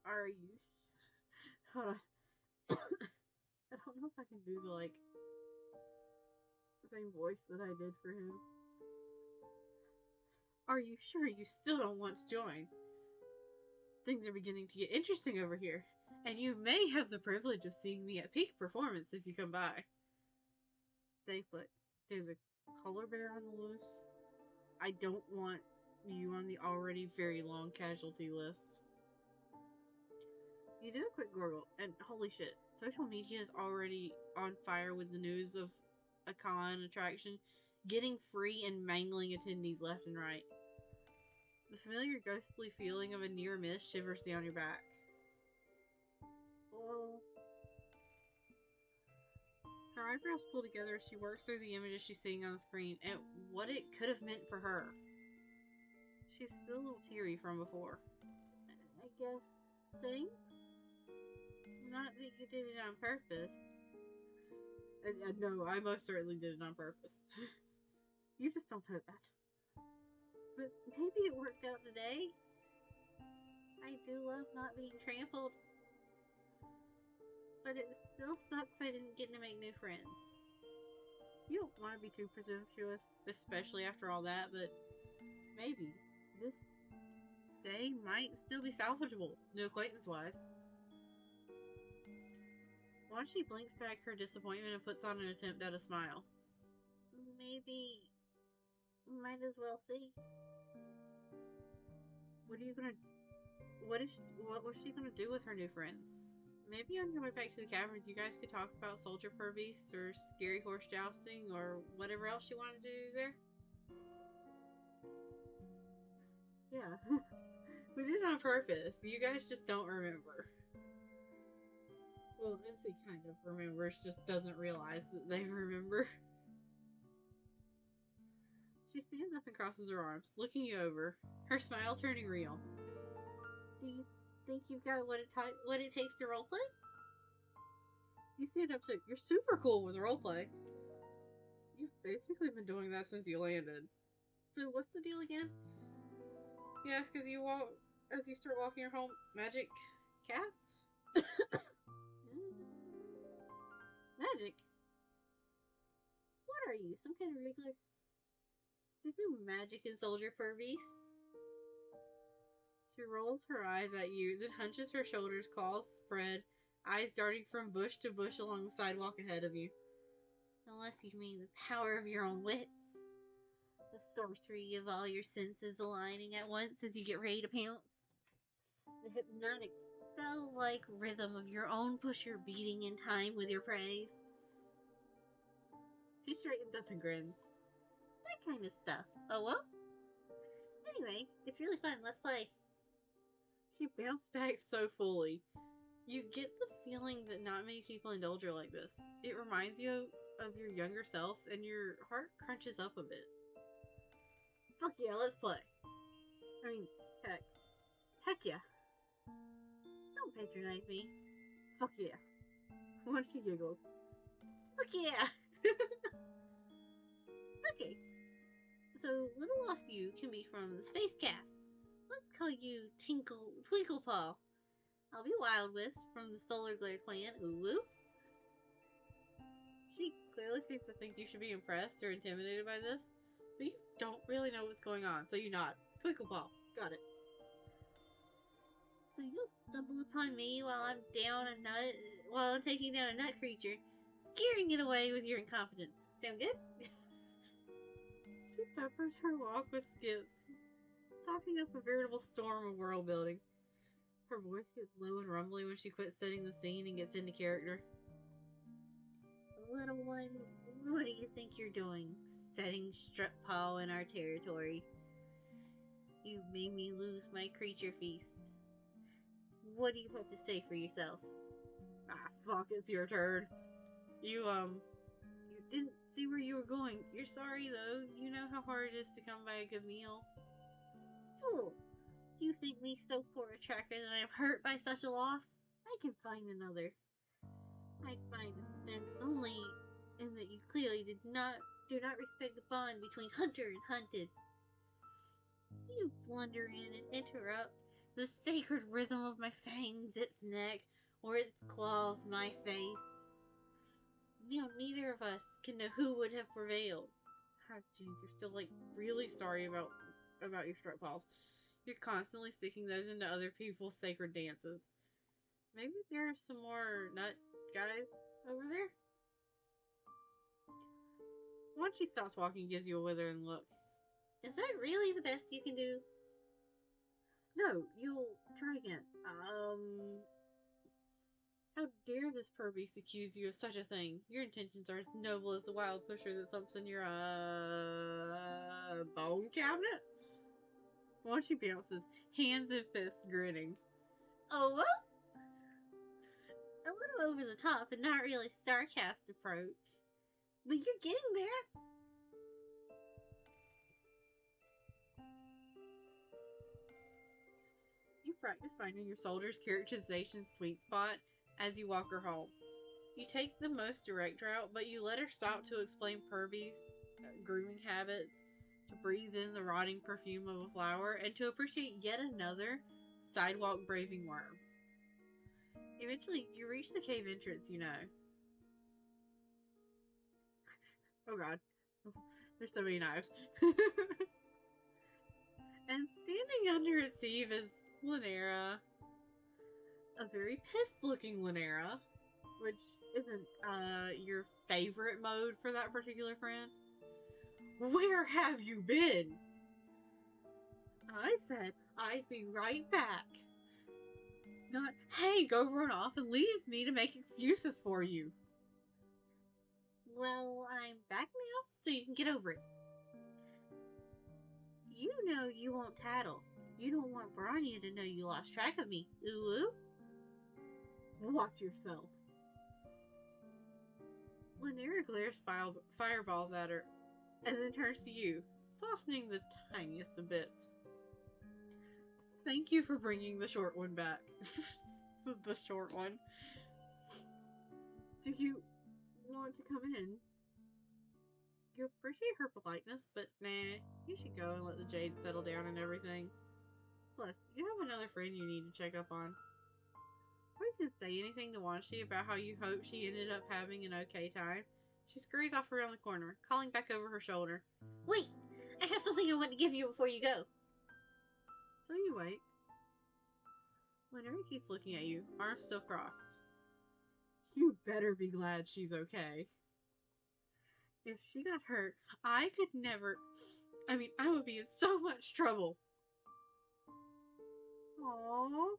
A: Are you? Hold on. I don't know if I can do the, same voice that I did for him. Are you sure you still don't want to join? Things are beginning to get interesting over here, and you may have the privilege of seeing me at peak performance if you come by. Stay put. There's a color bear on the loose. I don't want you on the already very long casualty list. You do a quick Google, and holy shit, social media is already on fire with the news of a con attraction getting free and mangling attendees left and right. The familiar ghostly feeling of a near miss shivers down your back. Oh. Her eyebrows pull together as she works through the images she's seeing on the screen and what it could have meant for her. She's still a little teary from before. I guess thanks? Not that you did it on purpose. No, I most certainly did it on purpose. You just don't know that. But maybe it worked out today. I do love not being trampled. But it still sucks I didn't get to make new friends. You don't want to be too presumptuous, especially after all that, but maybe this day might still be salvageable, new acquaintance-wise. Once she blinks back her disappointment and puts on an attempt at a smile. Maybe might as well see. What was she gonna do with her new friends? Maybe on your way back to the caverns, you guys could talk about soldier per beasts or scary horse jousting or whatever else you wanted to do there. Yeah, we did it on purpose. You guys just don't remember. Well, MC kind of remembers, just doesn't realize that they remember. She stands up and crosses her arms, looking you over, her smile turning real. Do you think you've got what it takes to roleplay? You stand up too. You're super cool with roleplay. You've basically been doing that since you landed. So what's the deal again? You ask as you start walking her home. Magic cats? Magic? What are you? Some kind of regular? There's no magic in Soldier Purvis. She rolls her eyes at you, then hunches her shoulders, claws spread, eyes darting from bush to bush along the sidewalk ahead of you. Unless you mean the power of your own wits. The sorcery of all your senses aligning at once as you get ready to pounce. The hypnotic spell-like rhythm of your own pusher beating in time with your praise. She straightens up and grins. That kind of stuff. Oh well? Anyway, it's really fun. Let's play. She bounced back so fully. You get the feeling that not many people indulge her like this. It reminds you of your younger self, and your heart crunches up a bit. Fuck yeah, let's play. I mean, heck yeah. Don't patronize me. Fuck yeah. Once she giggles. Fuck yeah! Okay. So, Little Lost You can be from the Space Cast. Let's call you Twinklepaw. I'll be Wild Wisp from the Solar Glare Clan. Ooh woo. She clearly seems to think you should be impressed or intimidated by this, but you don't really know what's going on, so you nod. Twinklepaw. Got it. So you'll stumble upon me while I'm taking down a nut creature, scaring it away with your incompetence. Sound good? She peppers her walk with skips, talking up a veritable storm of world building. Her voice gets low and rumbly when she quits setting the scene and gets into character. Little one, what do you think you're doing, setting strut paw in our territory? You made me lose my creature feast. What do you have to say for yourself? Ah, fuck, it's your turn. You didn't see where you were going. You're sorry, though. You know how hard it is to come by a good meal. Fool! You think me so poor a tracker that I am hurt by such a loss? I can find another. I find offense only in that you clearly do not respect the bond between hunter and hunted. You blunder in and interrupt the sacred rhythm of my fangs, its neck, or its claws, my face. Neither of us can know who would have prevailed. Ah, jeez, you're still really sorry about your strut balls. You're constantly sticking those into other people's sacred dances. Maybe there are some more nut guys over there? Once she stops walking, gives you a withering look. Is that really the best you can do? No, you'll try again. How dare this Purbeast accuse you of such a thing? Your intentions are as noble as the wild pusher that thumps in your, bone cabinet? Once she bounces, hands and fists grinning. Oh, well? A little over the top and not really sarcastic approach. But you're getting there. You practice finding your soldier's characterization sweet spot as you walk her home. You take the most direct route, but you let her stop to explain Purby's grooming habits, to breathe in the rotting perfume of a flower, and to appreciate yet another sidewalk braving worm. Eventually, you reach the cave entrance, you know. Oh god. There's so many knives. And standing under its eave is Lynera. A very pissed looking Lynera. Which isn't, your favorite mode for that particular friend. Where have you been? I said I'd be right back. Not, hey, go run off and leave me to make excuses for you. Well, I'm back now, so you can get over it. You know you won't tattle. You don't want Branya to know you lost track of me. Ooh. Watch yourself. Lynera glares fireballs at her, and then turns to you, softening the tiniest of bits. Thank you for bringing the short one back. The short one. Do you want to come in? You appreciate her politeness, but nah, you should go and let the jade settle down and everything. Plus, you have another friend you need to check up on. Before you can say anything to Wanshi about how you hope she ended up having an okay time, she scurries off around the corner, calling back over her shoulder. Wait! I have something I want to give you before you go. So you wait. Lynera keeps looking at you, arms still crossed. You better be glad she's okay. If she got hurt, I could never... I would be in so much trouble. Aww.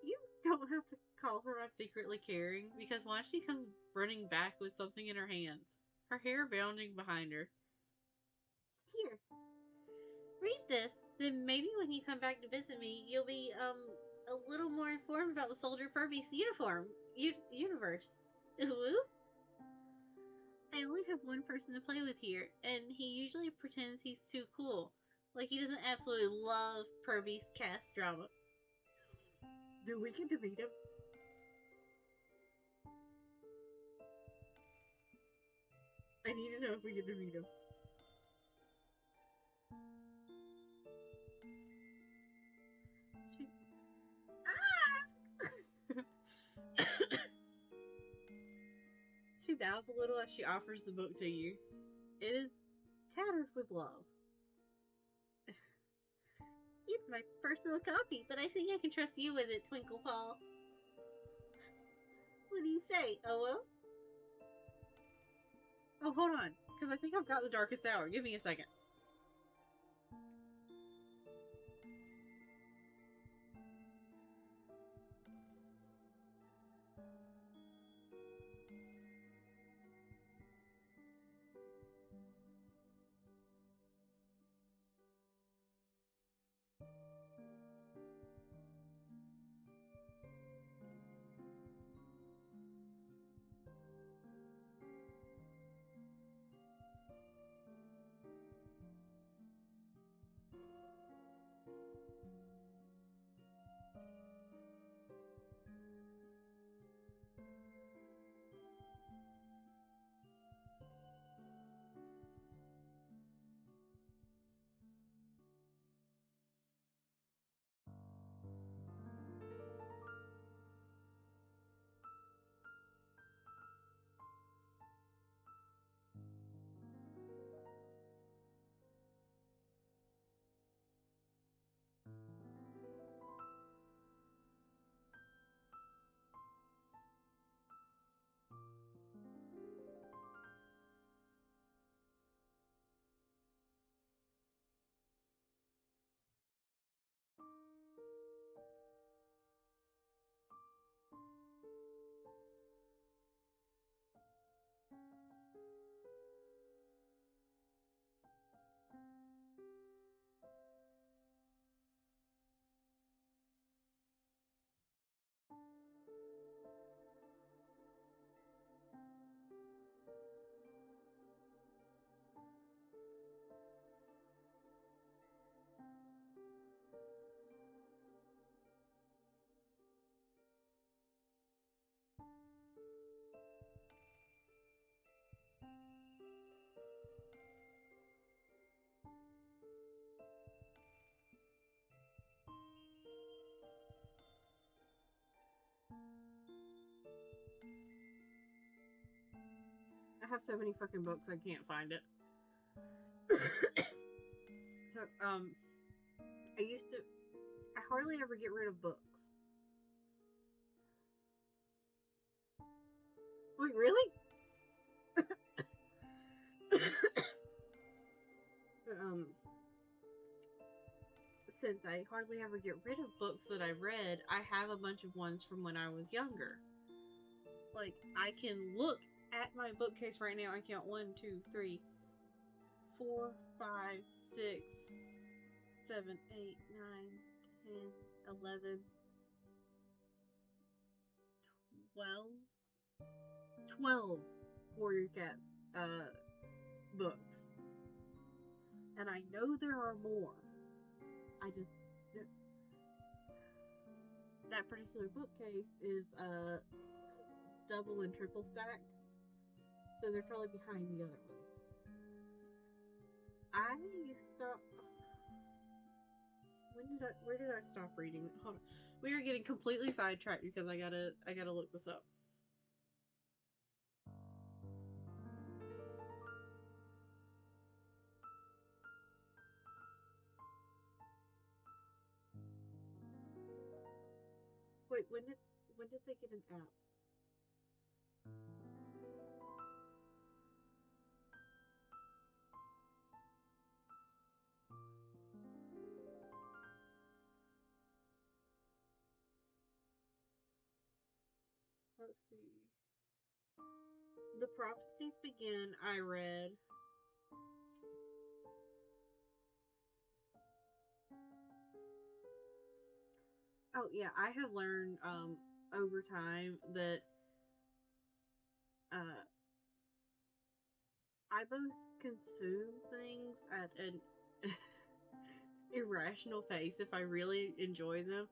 A: You don't have to call her on secretly caring, because once she comes running back with something in her hands, her hair bounding behind her. Here. Read this. Then maybe when you come back to visit me, you'll be, a little more informed about the Soldier Furby's universe. Ooh. I only have one person to play with here, and he usually pretends he's too cool. Like he doesn't absolutely love Kirby's cast drama. Do we get to meet him? I need to know if we get to meet him. She bows a little as she offers the book to you. It is tattered with love. It's my personal copy, but I think I can trust you with it, Twinkle Paw. What do you say, Oh? Oh, hold on, because I think I've got the darkest hour. Give me a second. have so many fucking books I can't find it. So, I hardly ever get rid of books. Wait, really? Since I hardly ever get rid of books that I read, I have a bunch of ones from when I was younger. Like, I can look at my bookcase right now and count 1, 2, 3, 4, 5, 6, 7, 8, 9, 10, 11, 12 Warrior Cats books. And I know there are more. That particular bookcase is double and triple stacked, so they're probably behind the other ones. Where did I stop reading? Hold on. We are getting completely sidetracked because I gotta look this up. Wait, when did they get an app? Let's see. The Prophecies Begin, I read. Oh yeah, I have learned over time that I both consume things at an irrational pace if I really enjoy them,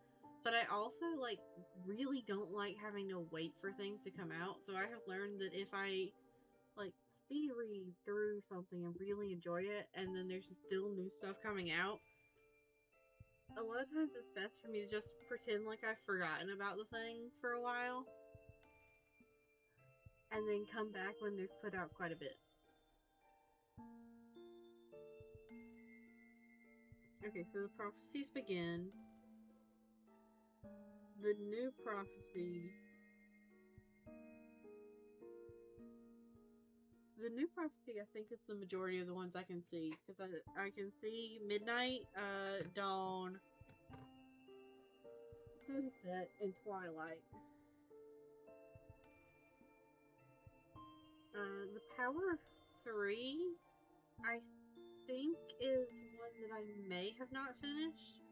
A: but I also like really don't like having to wait for things to come out. So I have learned that if I like speed read through something and really enjoy it, and then there's still new stuff coming out, a lot of times it's best for me to just pretend like I've forgotten about the thing for a while and then come back when they've put out quite a bit. Okay, so the Prophecies Begin. The New Prophecy. The New Prophecy, I think, is the majority of the ones I can see. Because I can see Midnight, Dawn, Sunset, and Twilight. The Power of Three, I think, is one that I may have not finished.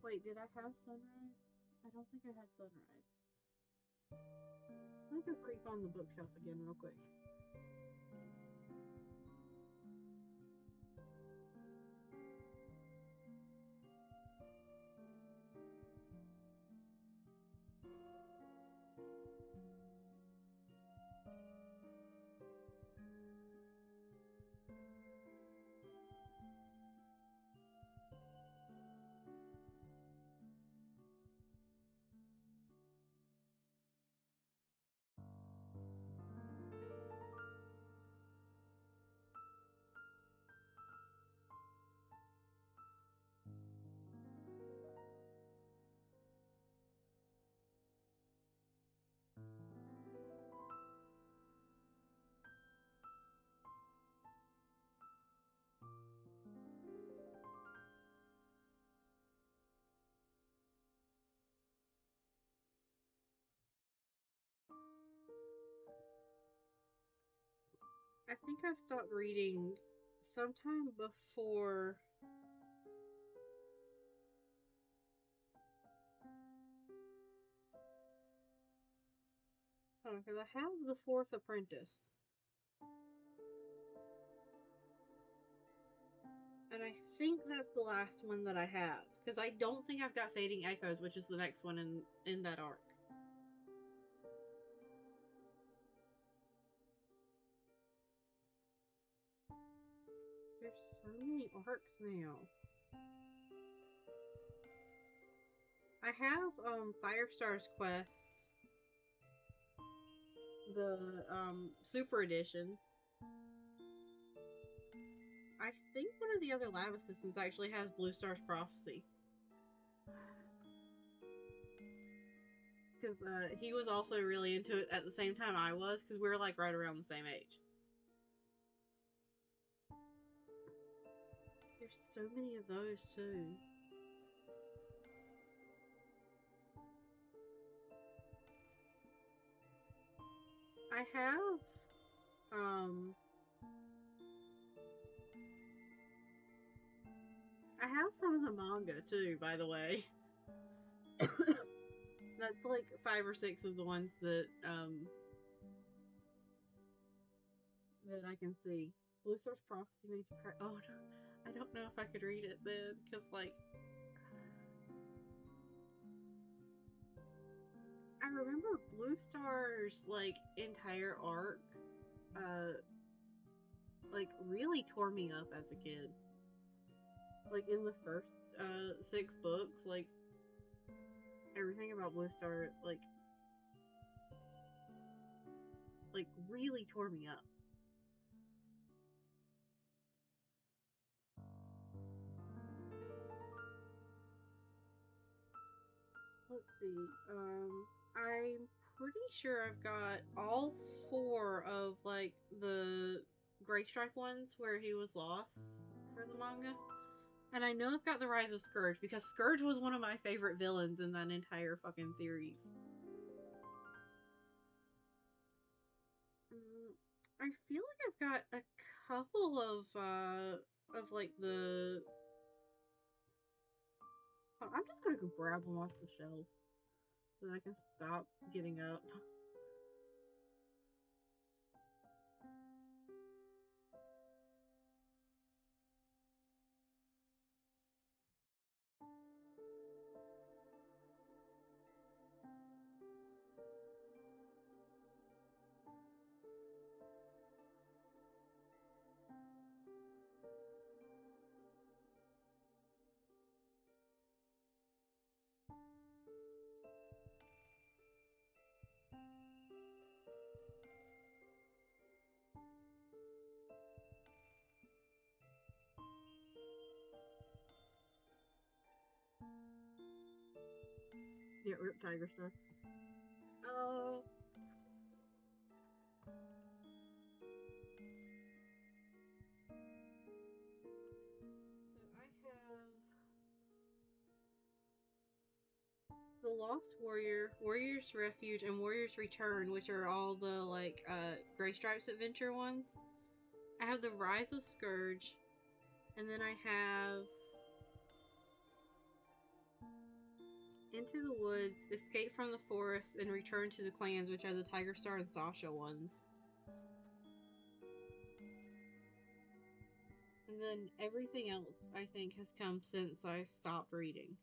A: Wait, did I have Sunrise? I don't think I had Sunrise. Let me go creep on the bookshelf again real quick. I think I stopped reading sometime before. Hold on, because I have The Fourth Apprentice. And I think that's the last one that I have. Because I don't think I've got Fading Echoes, which is the next one in that arc. There's so many arcs now. I have Firestar's Quest, the Super Edition. I think one of the other lab assistants actually has Blue Star's Prophecy. Because he was also really into it at the same time I was, because we were like right around the same age. There's so many of those too. I have um I have some of the manga too, by the way. That's like 5 or 6 of the ones that I can see. Blue Star's Prophecy made you cry. Oh no, I don't know if I could read it then, because like I remember Blue Star's like entire arc, like really tore me up as a kid. Like in the first 6 books, like everything about Blue Star, like really tore me up. Let's see. I'm pretty sure I've got all 4 of like the Gray Stripe ones where he was lost for the manga. And I know I've got the Rise of Scourge because Scourge was one of my favorite villains in that entire fucking series. I feel like I've got a couple of like the. I'm just gonna go grab them off the shelf so that I can stop getting up. Yeah, Rip Tiger stuff. Oh. So I have the Lost Warrior, Warrior's Refuge, and Warrior's Return, which are all the like Gray Stripes adventure ones. I have the Rise of Scourge, and then I have Into the Woods, Escape from the Forest, and Return to the Clans, which are the Tiger Star and Sasha ones. And then everything else, I think, has come since I stopped reading.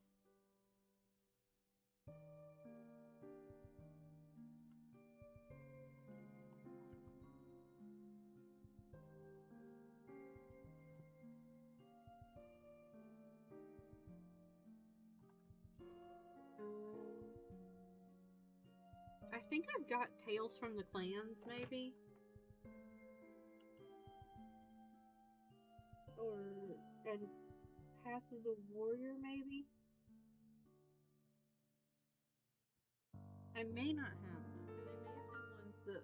A: I think I've got Tales from the Clans, maybe? And Path of the Warrior, maybe? I may not have them. They may have been ones that,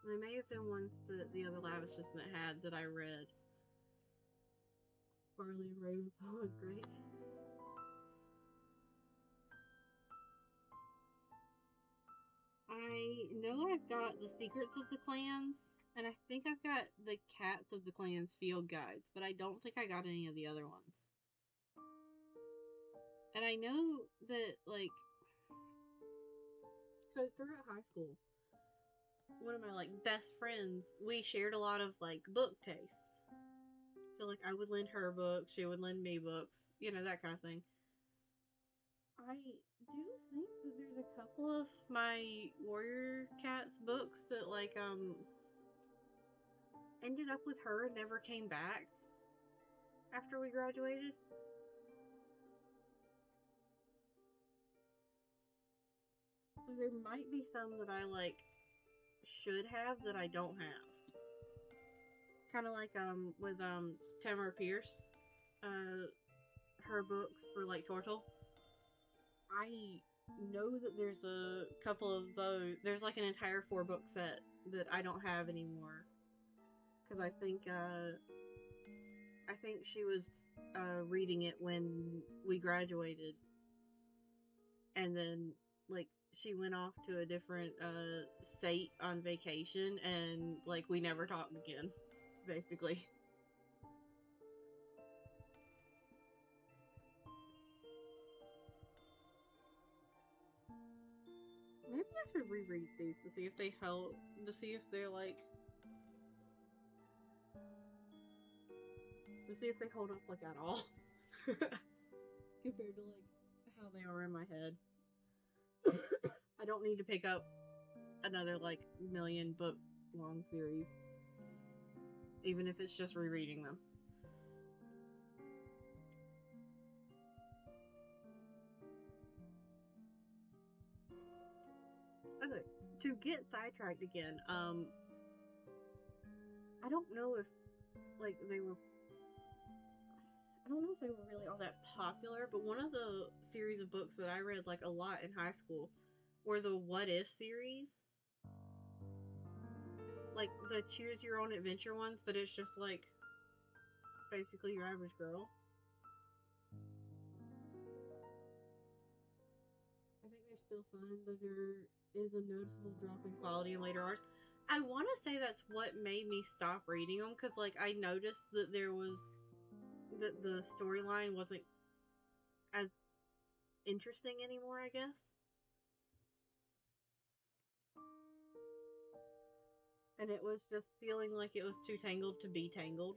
A: they may have been ones that the other lab assistant had that I read. Barley and Ravenfall was great. I know I've got the Secrets of the Clans, and I think I've got the Cats of the Clans field guides, but I don't think I got any of the other ones. And I know that, like, so throughout high school, one of my, like, best friends, we shared a lot of, like, book tastes. So, like, I would lend her books, she would lend me books, you know, that kind of thing. I do think that there's a couple of my Warrior Cats books that, like, ended up with her and never came back after we graduated. So there might be some that I like should have that I don't have. Kind of like with Tamara Pierce, her books for Lake Tortle. I know that there's a couple of those. There's like an entire 4-book set that I don't have anymore because I think she was reading it when we graduated, and then like she went off to a different state on vacation, and like we never talked again, basically. Maybe I should reread these to see if they help, to see if they're like, to see if they hold up like at all compared to like how they are in my head. I don't need to pick up another like million book long series, even if it's just rereading them. Okay, to get sidetracked again, I don't know if like they were. I don't know if they were really all that popular, but one of the series of books that I read like a lot in high school were the What If series, like the Choose Your Own Adventure ones, but it's just like basically your average girl. I think they're still fun, but there is a noticeable drop in quality in later arcs. I want to say that's what made me stop reading them because, like, I noticed that that the storyline wasn't as interesting anymore, I guess. And it was just feeling like it was too tangled to be tangled.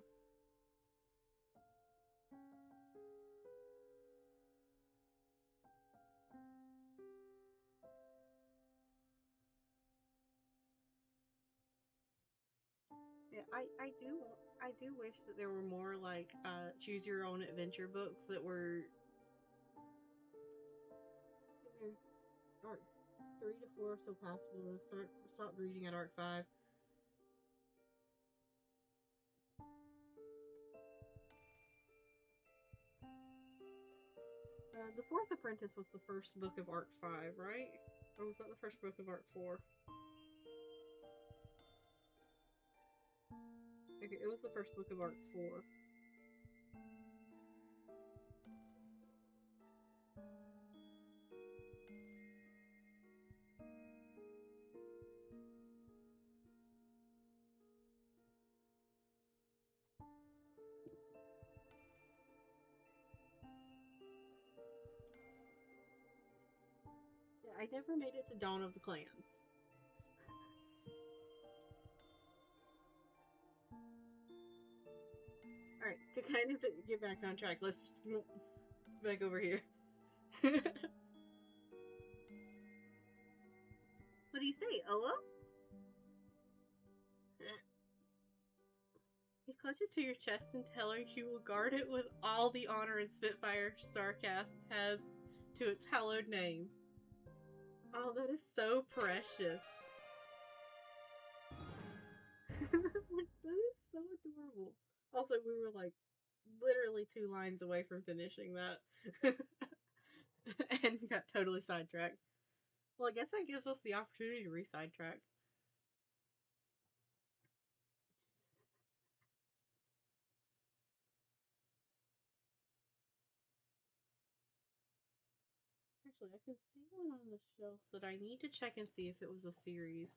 A: Yeah, I do wish that there were more like choose your own adventure books that were. I think they're arc 3 to 4 are still passable. Stop reading at arc 5. The Fourth Apprentice was the first book of arc 5, right? Or was that the first book of arc 4? Okay, it was the first book of arc 4. Yeah, I never made it to Dawn of the Clans. Alright, to kind of get back on track, let's just back over here. What do you say, Oa? You clutch it to your chest and tell her you will guard it with all the honor and Spitfire Starcast has to its hallowed name. Oh, that is so precious. Like, that is so adorable. Also, we were like literally 2 lines away from finishing that. And got totally sidetracked. Well, I guess that gives us the opportunity to re-sidetrack. Actually, I could see one on the shelf that I need to check and see if it was a series.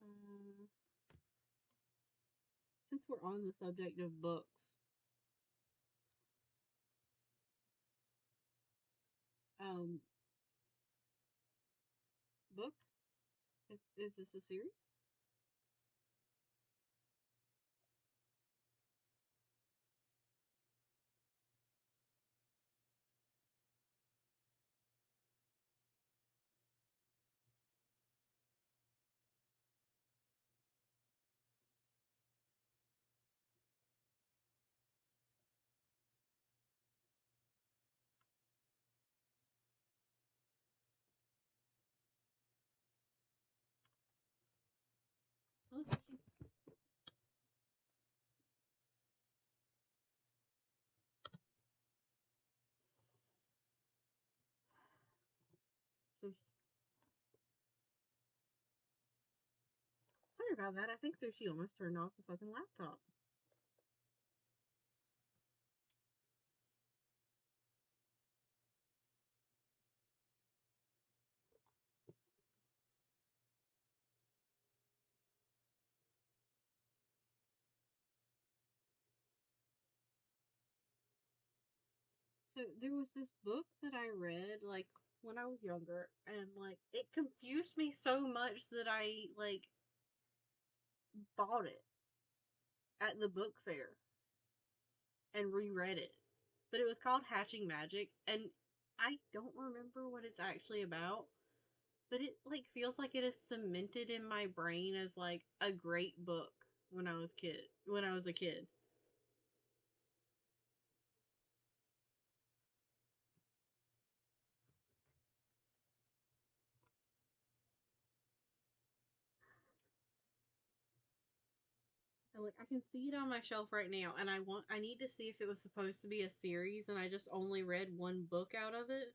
A: Um, since we're on the subject of books, um, book? Is this a series? So sorry about that. I think so she almost turned off the fucking laptop. So there was this book that I read like when I was younger, and like it confused me so much that I like bought it at the book fair and reread it. But it was called Hatching Magic, and I don't remember what it's actually about, but it like feels like it is cemented in my brain as like a great book when I was a kid. And like I can see it on my shelf right now, and I need to see if it was supposed to be a series and I just only read one book out of it.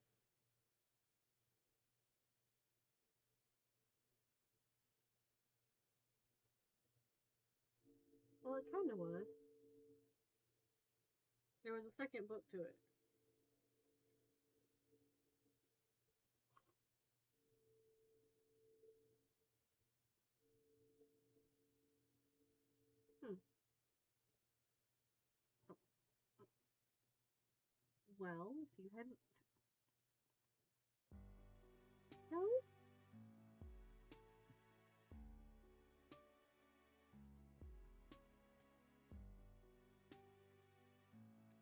A: Well, it kind of was. There was a second book to it. Hmm. Well, if you hadn't, no,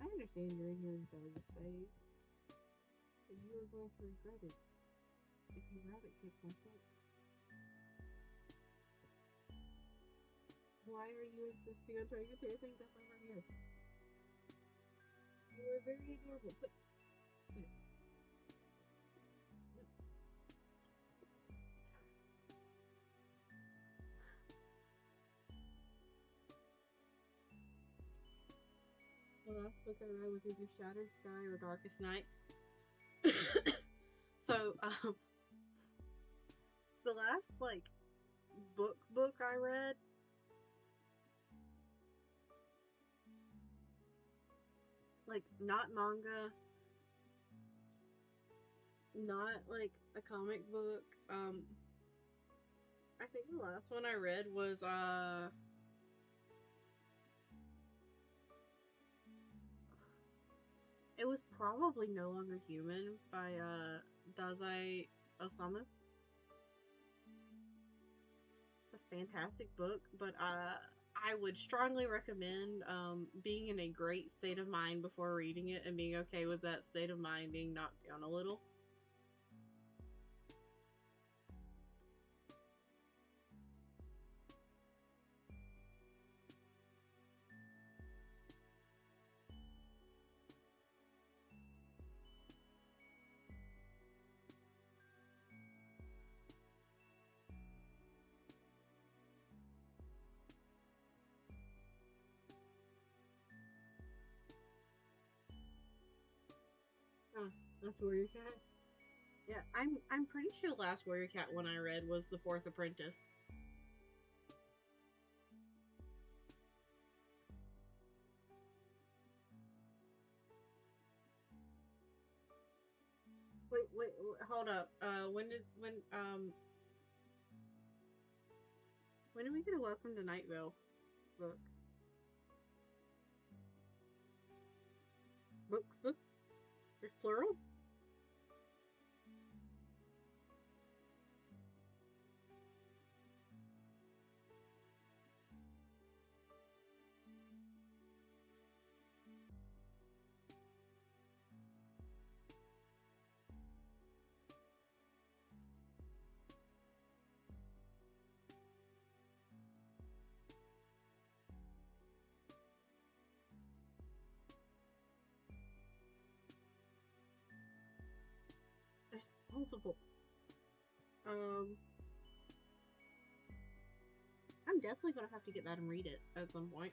A: I understand you're in your rebellious phase, but you are going to regret it if you rabbit kick my foot. Why are you insisting on trying to tear things up over here? You are very adorable. Put it. The last book I read was either Shattered Sky or Darkest Night. So, the last like book I read, like not manga, not like a comic book. I think the last one I read was it was probably No Longer Human by Dazai Osamu. It's a fantastic book, but I would strongly recommend being in a great state of mind before reading it and being okay with that state of mind being knocked down a little. Oh, that's Warrior Cat. Yeah, I'm pretty sure the last Warrior Cat one I read was The Fourth Apprentice. Wait, hold up. When did we get a Welcome to Night Vale book? Books? There's plural? There's multiple. Um, I'm definitely gonna have to get that and read it at some point.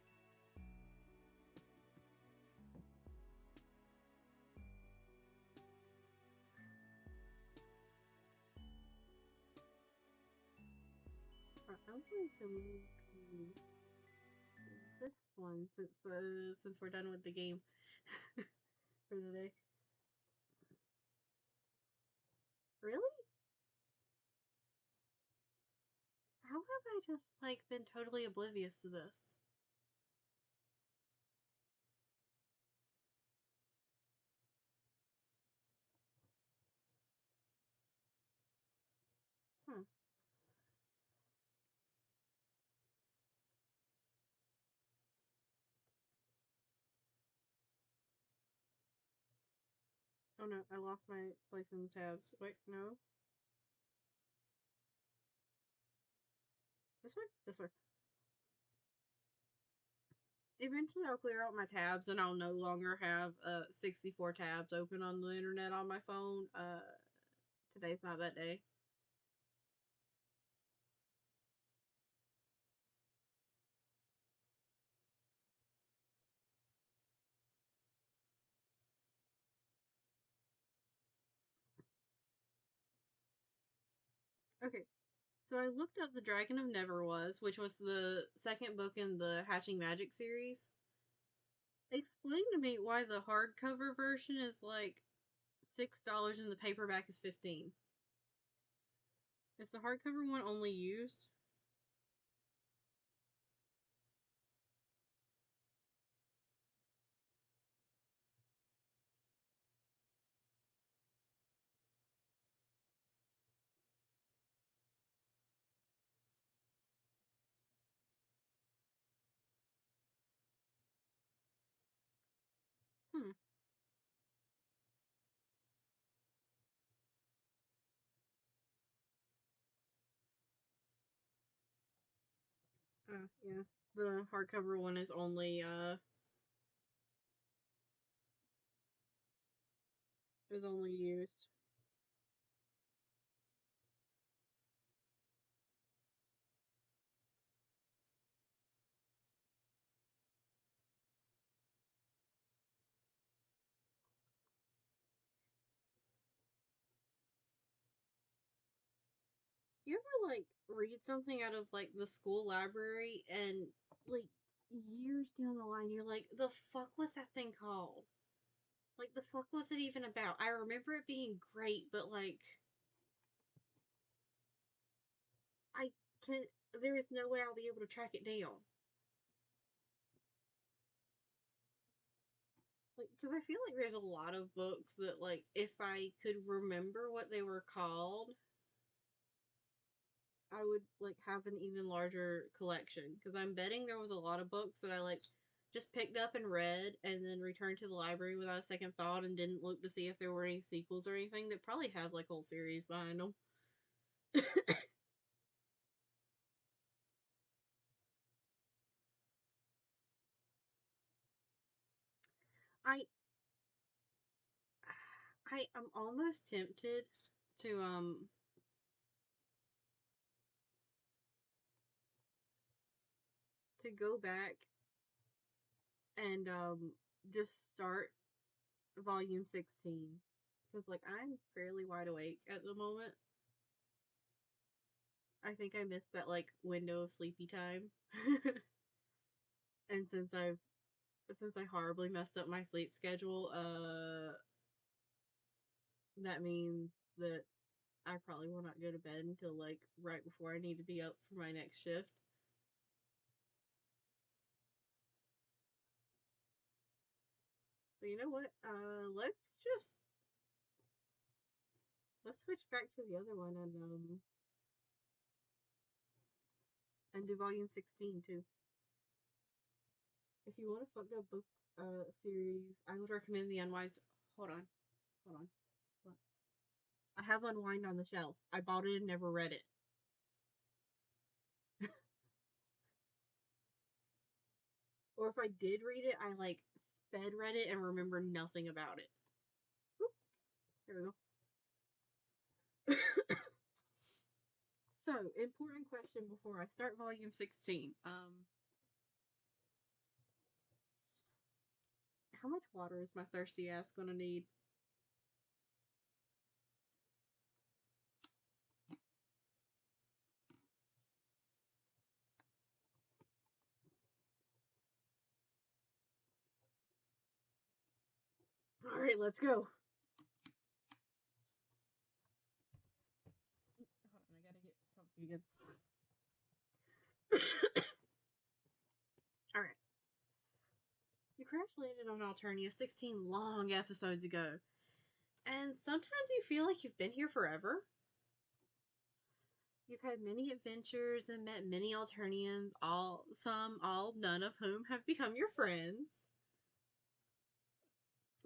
A: I'm going to move to this one since we're done with the game for the day. Really? How have I just like been totally oblivious to this? Huh. Oh no, I lost my place in the tabs. Wait, no. This way? This way. Eventually I'll clear out my tabs and I'll no longer have 64 tabs open on the internet on my phone. Today's not that day. Okay, so I looked up The Dragon of Never Was, which was the second book in the Hatching Magic series. Explain to me why the hardcover version is like $6 and the paperback is 15. Is the hardcover one only used? Hmm. Yeah. The hardcover one is only used. You ever like read something out of like the school library and like years down the line you're like, the fuck was that thing called? Like the fuck was it even about? I remember it being great, but like I can there is no way I'll be able to track it down. Like, because I feel like there's a lot of books that like if I could remember what they were called, I would like have an even larger collection. Because I'm betting there was a lot of books that I like just picked up and read and then returned to the library without a second thought and didn't look to see if there were any sequels or anything that probably have like whole series behind them. I I am almost tempted to go back and just start volume 16 because like I'm fairly wide awake at the moment. I think I missed that like window of sleepy time. And since I horribly messed up my sleep schedule, that means that I probably will not go to bed until like right before I need to be up for my next shift. So you know what? Let's switch back to the other one and do volume 16 too. If you want a fucked up book series, I would recommend the Unwind. Hold on, hold on. Hold on. I have Unwind on the shelf. I bought it and never read it. Or if I did read it, I like sped read it and remember nothing about it. Whoop, there we go. So, important question before I start volume 16. How much water is my thirsty ass gonna need? Alright, let's go. Hold on, I gotta get comfy again. Alright. You crash landed on Alternia 16 long episodes ago, and sometimes you feel like you've been here forever. You've had many adventures and met many Alternians, none of whom have become your friends.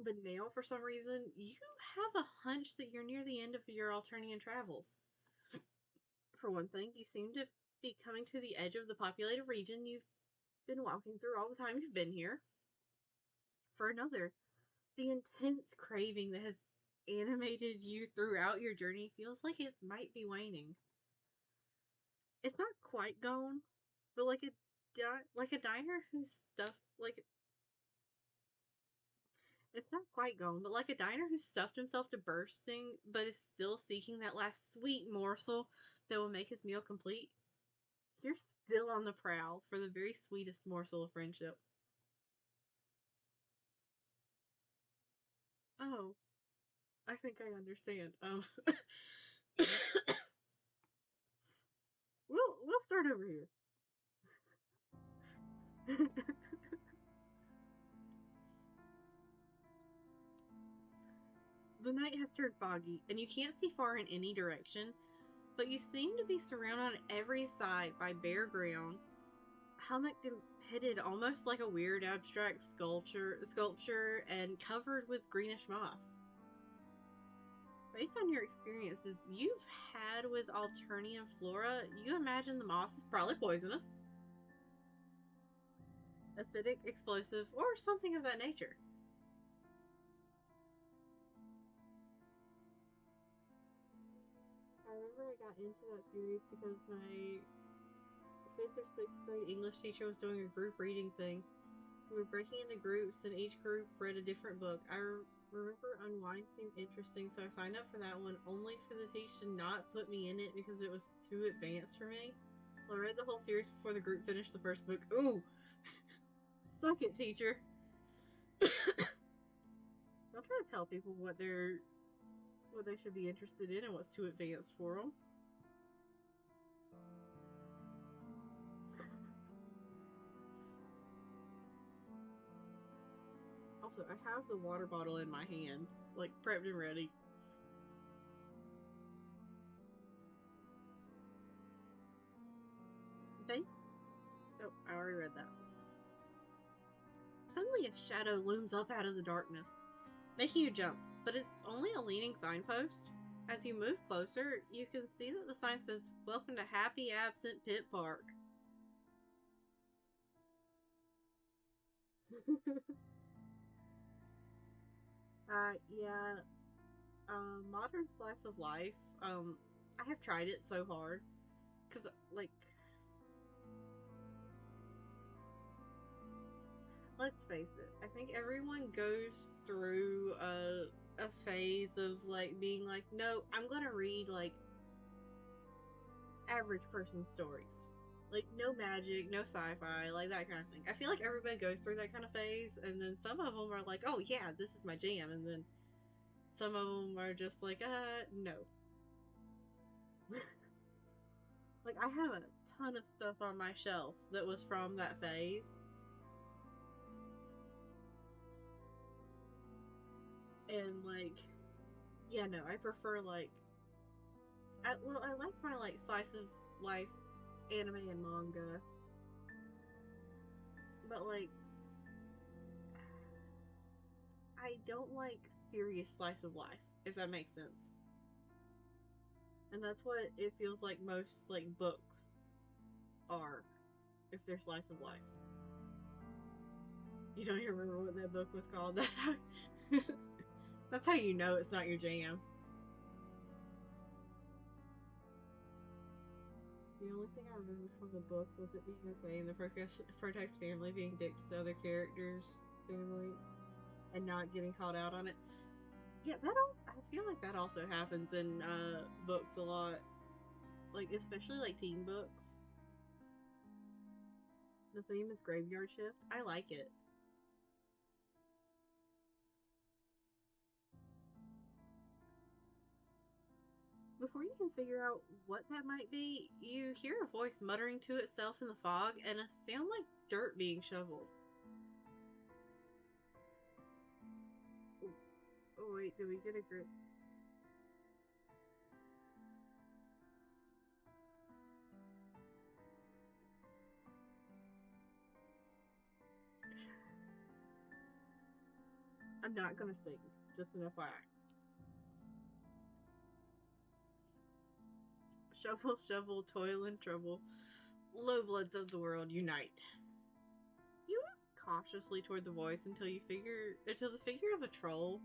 A: But now, for some reason, you have a hunch that you're near the end of your Alternian travels. For one thing, you seem to be coming to the edge of the populated region you've been walking through all the time you've been here. For another, the intense craving that has animated you throughout your journey feels like it might be waning. It's not quite gone, but like a diner whose stuff like it's not quite gone, but like a diner who stuffed himself to bursting, but is still seeking that last sweet morsel that will make his meal complete. You're still on the prowl for the very sweetest morsel of friendship. Oh, I think I understand. we'll start over here. The night has turned foggy, and you can't see far in any direction, but you seem to be surrounded on every side by bare ground, hummocked and pitted almost like a weird abstract sculpture and covered with greenish moss. Based on your experiences you've had with Alternian flora, you imagine the moss is probably poisonous, acidic, explosive, or something of that nature. I remember I got into that series because my 5th or 6th grade English teacher was doing a group reading thing. We were breaking into groups, and each group read a different book. I remember Unwind seemed interesting, so I signed up for that one, only for the teacher to not put me in it because it was too advanced for me. I read the whole series before the group finished the first book. Ooh! Suck it, teacher! Don't try to tell people what they should be interested in and what's too advanced for them. Also, I have the water bottle in my hand, like prepped and ready. Base? Oh, I already read that. Suddenly a shadow looms up out of the darkness, making you jump, but it's only a leaning signpost. As you move closer, you can see that the sign says, "Welcome to Happy Absent Pit Park." Yeah, modern slice of life. I have tried it so hard. Because, like, let's face it, I think everyone goes through a phase of, like, being like, no, I'm gonna read, like, average person stories. Like, no magic, no sci-fi, like that kind of thing. I feel like everybody goes through that kind of phase, and then some of them are like, oh yeah, this is my jam, and then some of them are just like, no. Like, I have a ton of stuff on my shelf that was from that phase. And, like, yeah, no, I prefer, like, I like my, like, slice of life anime and manga, but, like, I don't like serious slice of life, if that makes sense. And that's what it feels like most, like, books are, if they're slice of life. You don't even remember what that book was called. That's how you know it's not your jam. The only thing I remember from the book was it being okay and the protagonist's family being dicks to other characters' family and not getting called out on it. Yeah, I feel like that also happens in books a lot. Like, especially like teen books. The theme is graveyard shift. I like it. before you can figure out what that might be, you hear a voice muttering to itself in the fog and a sound like dirt being shoveled. Oh wait, did we get a grip? I'm not gonna sing, just an FYI. Shovel, shovel, toil and trouble. Low bloods of the world, unite. You move cautiously toward the voice until the figure of a troll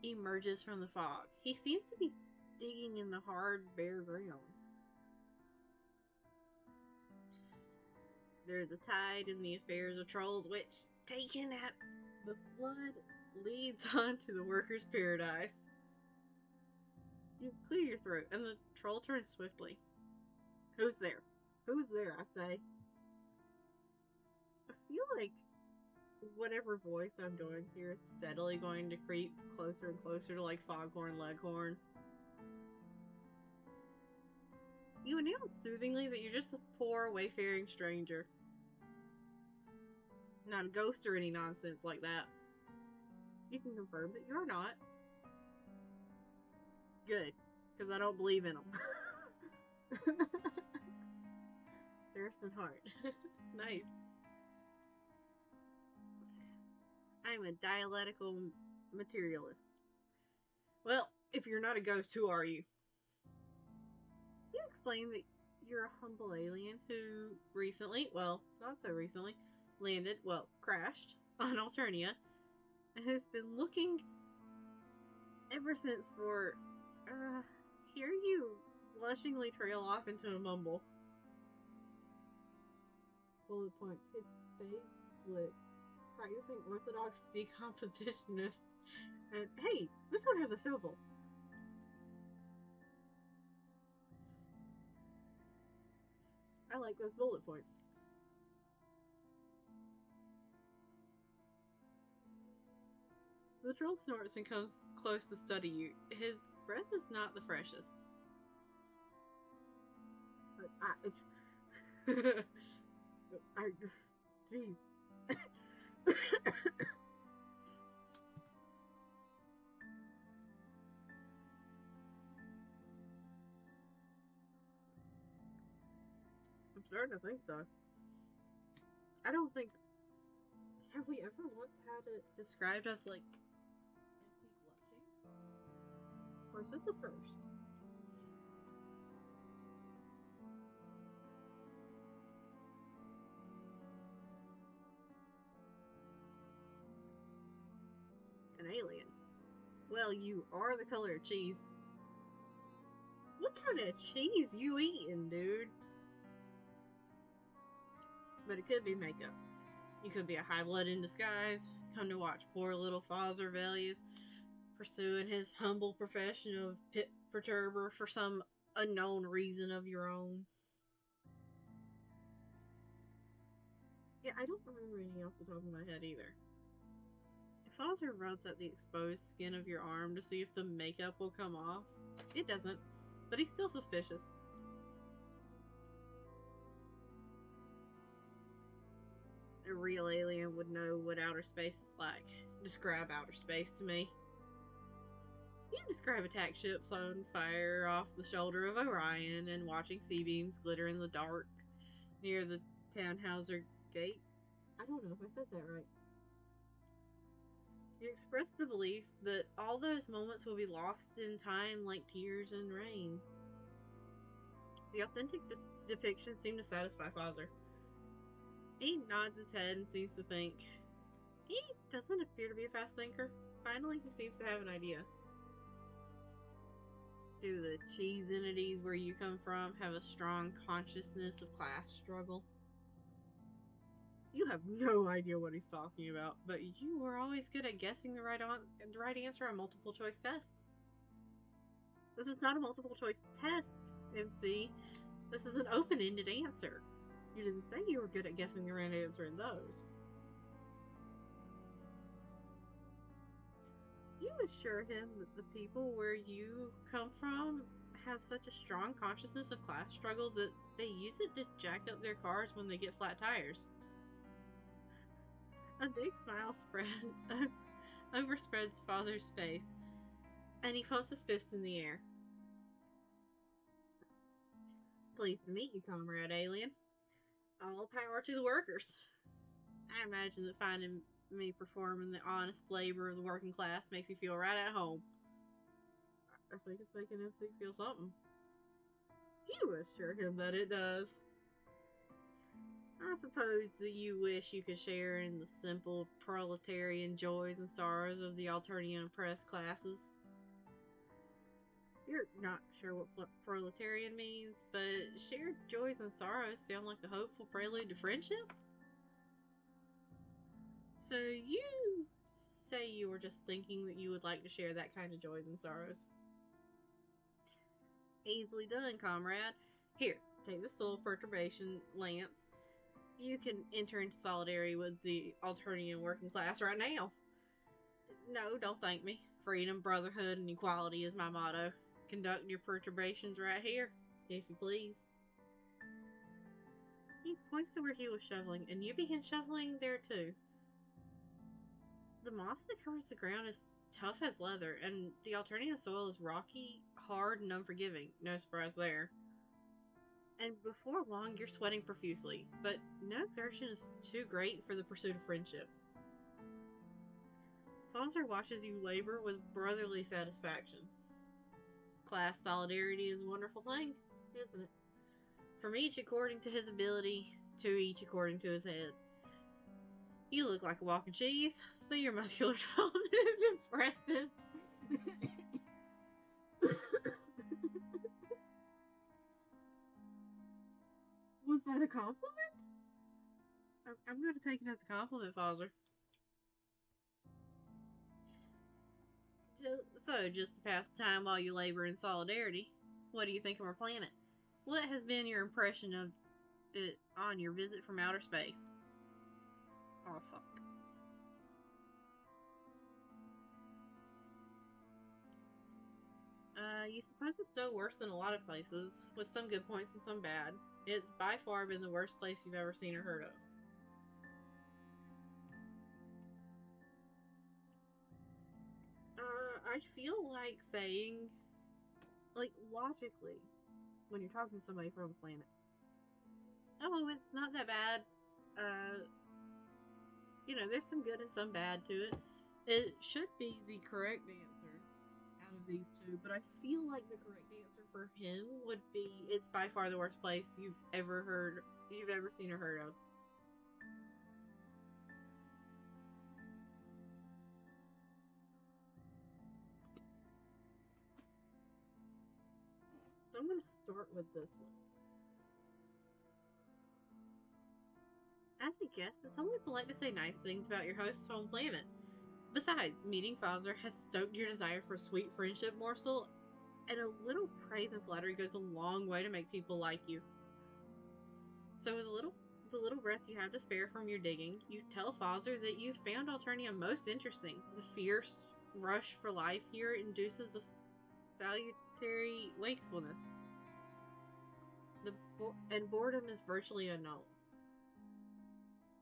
A: emerges from the fog. He seems to be digging in the hard, bare ground. There is a tide in the affairs of trolls, which, taken at the flood, leads on to the workers' paradise. You clear your throat, and the troll turns swiftly. Who's there? Who's there, I say? I feel like whatever voice I'm doing here is steadily going to creep closer and closer to like Foghorn Leghorn. You announce soothingly that you're just a poor wayfaring stranger. Not a ghost or any nonsense like that. You can confirm that you're not. Good, because I don't believe in them. Harrison Hart. Nice. I'm a dialectical materialist. Well, if you're not a ghost, who are you? You explain that you're a humble alien who recently, well, not so recently, crashed on Alternia, and has been looking ever since for, hear you blushingly trail off into a mumble. Bullet points. His spade slit. Practicing orthodox decompositionist. And hey, this one has a shovel. I like those bullet points. The troll snorts and comes close to study you. His breath is not the freshest. But jeez. I'm starting to think so. I don't think. Have we ever once had it described as like MC blushing? Or is this the first? An alien. Well, you are the color of cheese. What kind of cheese you eating, dude? But it could be makeup. You could be a high blood in disguise, come to watch poor little Father Velius pursuing his humble profession of pit perturber for some unknown reason of your own. Yeah, I don't remember any off the top of my head either. Father rubs at the exposed skin of your arm to see if the makeup will come off. It doesn't, but he's still suspicious. A real alien would know what outer space is like. Describe outer space to me. You describe attack ships on fire off the shoulder of Orion and watching sea beams glitter in the dark near the Tannhauser Gate. I don't know if I said that right. You express the belief that all those moments will be lost in time like tears and rain. The authentic depictions seem to satisfy Father. He nods his head and seems to think. He doesn't appear to be a fast thinker. Finally, he seems to have an idea. Do the cheese entities where you come from have a strong consciousness of class struggle? You have no idea what he's talking about, but you were always good at guessing the right answer on multiple choice tests. This is not a multiple choice test, MC. This is an open-ended answer. You didn't say you were good at guessing the right answer in those. You assure him that the people where you come from have such a strong consciousness of class struggle that they use it to jack up their cars when they get flat tires. A big smile overspreads Father's face, and he pumps his fist in the air. Pleased to meet you, Comrade Alien. All power to the workers. I imagine that finding me performing the honest labor of the working class makes you feel right at home. I think it's making MC feel something. You assure him that it does. I suppose that you wish you could share in the simple proletarian joys and sorrows of the Alternian oppressed classes. You're not sure what proletarian means, but shared joys and sorrows sound like a hopeful prelude to friendship? So you say you were just thinking that you would like to share that kind of joys and sorrows. Easily done, comrade. Here, take this little perturbation lance. You can enter into solidarity with the Alternian working class right now. No, don't thank me. Freedom, brotherhood, and equality is my motto. Conduct your perturbations right here, if you please. He points to where he was shoveling, and you begin shoveling there too. The moss that covers the ground is tough as leather, and the Alternian soil is rocky, hard, and unforgiving. No surprise there. And before long, you're sweating profusely, but no exertion is too great for the pursuit of friendship. Fonzer watches you labor with brotherly satisfaction. Class solidarity is a wonderful thing, isn't it? From each according to his ability, to each according to his head. You look like a walking cheese, but your muscular development is impressive. Was that a compliment? I'm going to take it as a compliment, Fonzer. So, just to pass the time while you labor in solidarity, what do you think of our planet? What has been your impression of it on your visit from outer space? Oh, fuck. You suppose it's still worse than a lot of places, with some good points and some bad. It's by far been the worst place you've ever seen or heard of. I feel like saying, like, logically, when you're talking to somebody from a planet, oh, it's not that bad. There's some good and some bad to it. It should be the correct answer out of these two, but I feel like the correct answer for him would be it's by far the worst place you've ever seen or heard of. So I'm going to start with this one. As a guest, it's only polite to say nice things about your host's home planet. Besides, meeting Fowler has stoked your desire for a sweet friendship morsel, and a little praise and flattery goes a long way to make people like you. So with the little breath you have to spare from your digging, you tell Fowler that you found Alternia most interesting. The fierce rush for life here induces a salutary wakefulness. And boredom is virtually unknown.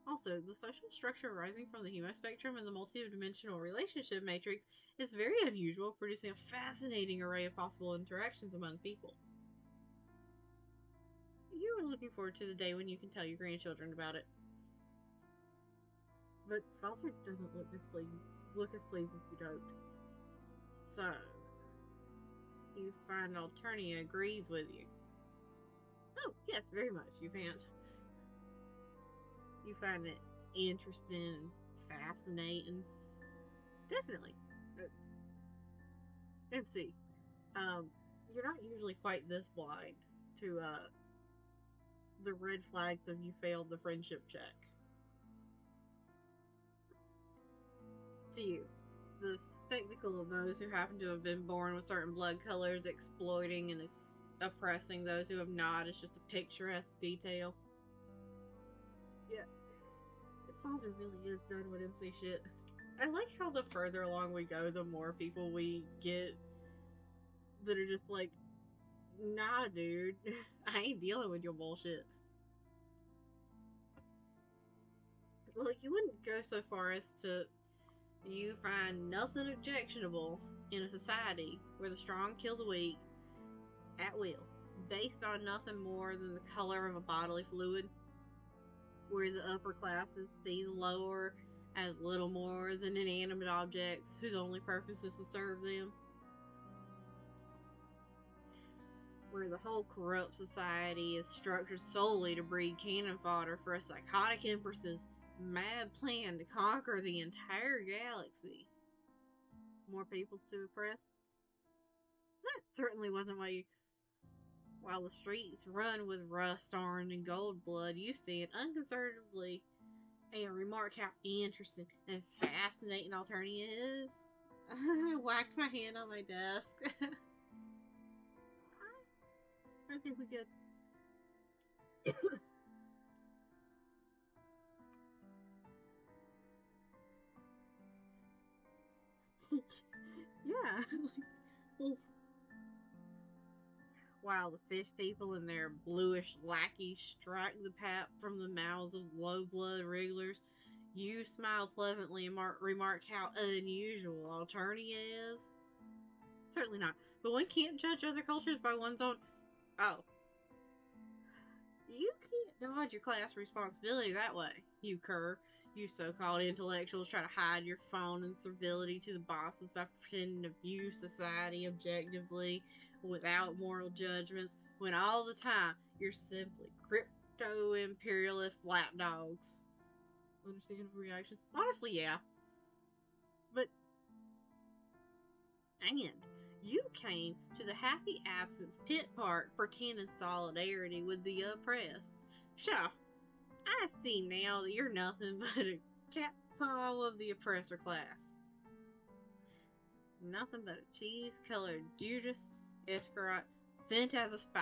A: Also, the social structure arising from the hemospectrum and the multidimensional relationship matrix is very unusual, producing a fascinating array of possible interactions among people. You are looking forward to the day when you can tell your grandchildren about it. But Falter doesn't look as pleased as you'd hoped. So, you find Alternia agrees with you. Oh, yes, very much, you fancy. You find it interesting and fascinating. Definitely. MC, you're not usually quite this blind to the red flags of you failed the friendship check. To you, the spectacle of those who happen to have been born with certain blood colors exploiting and oppressing those who have not is just a picturesque detail. Yeah, Father really is done with MC shit. I like how the further along we go, the more people we get that are just like, Nah, dude. I ain't dealing with your bullshit. Look, you wouldn't go so far as to you find nothing objectionable in a society where the strong kill the weak at will, based on nothing more than the color of a bodily fluid, where the upper classes see the lower as little more than inanimate objects whose only purpose is to serve them, where the whole corrupt society is structured solely to breed cannon fodder for a psychotic empress's mad plan to conquer the entire galaxy. More peoples to oppress? That certainly wasn't why you. While the streets run with rust, orange, and gold blood, you stand unconcernedly and remark how interesting and fascinating Alternia is. I whacked my hand on my desk. I think we could. Yeah. Well, while the fish people and their bluish lackeys strike the pap from the mouths of low blood wrigglers, you smile pleasantly and remark how unusual Alternia is. Certainly not. But one can't judge other cultures by one's own. Oh. You can't dodge your class responsibility that way, you cur. You so-called intellectuals try to hide your fawn and servility to the bosses by pretending to view society objectively without moral judgments, when all the time you're simply crypto-imperialist lapdogs. Understandable reactions? Honestly, yeah. But, and you came to the Happy Absence Pit Park pretending solidarity with the oppressed. Sure, I see now that you're nothing but a cat's paw of the oppressor class. Nothing but a cheese-colored Judas Iscariot sent as a spy.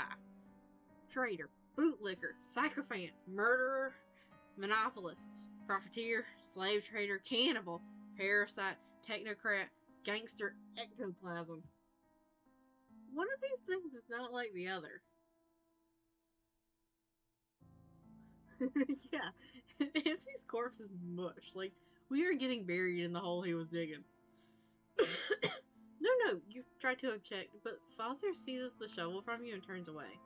A: Traitor, bootlicker, sycophant, murderer, monopolist, profiteer, slave trader, cannibal, parasite, technocrat, gangster, ectoplasm. One of these things is not like the other. Yeah, Nancy's corpse is mush. Like, we are getting buried in the hole he was digging. No, you try to object, but Foster seizes the shovel from you and turns away.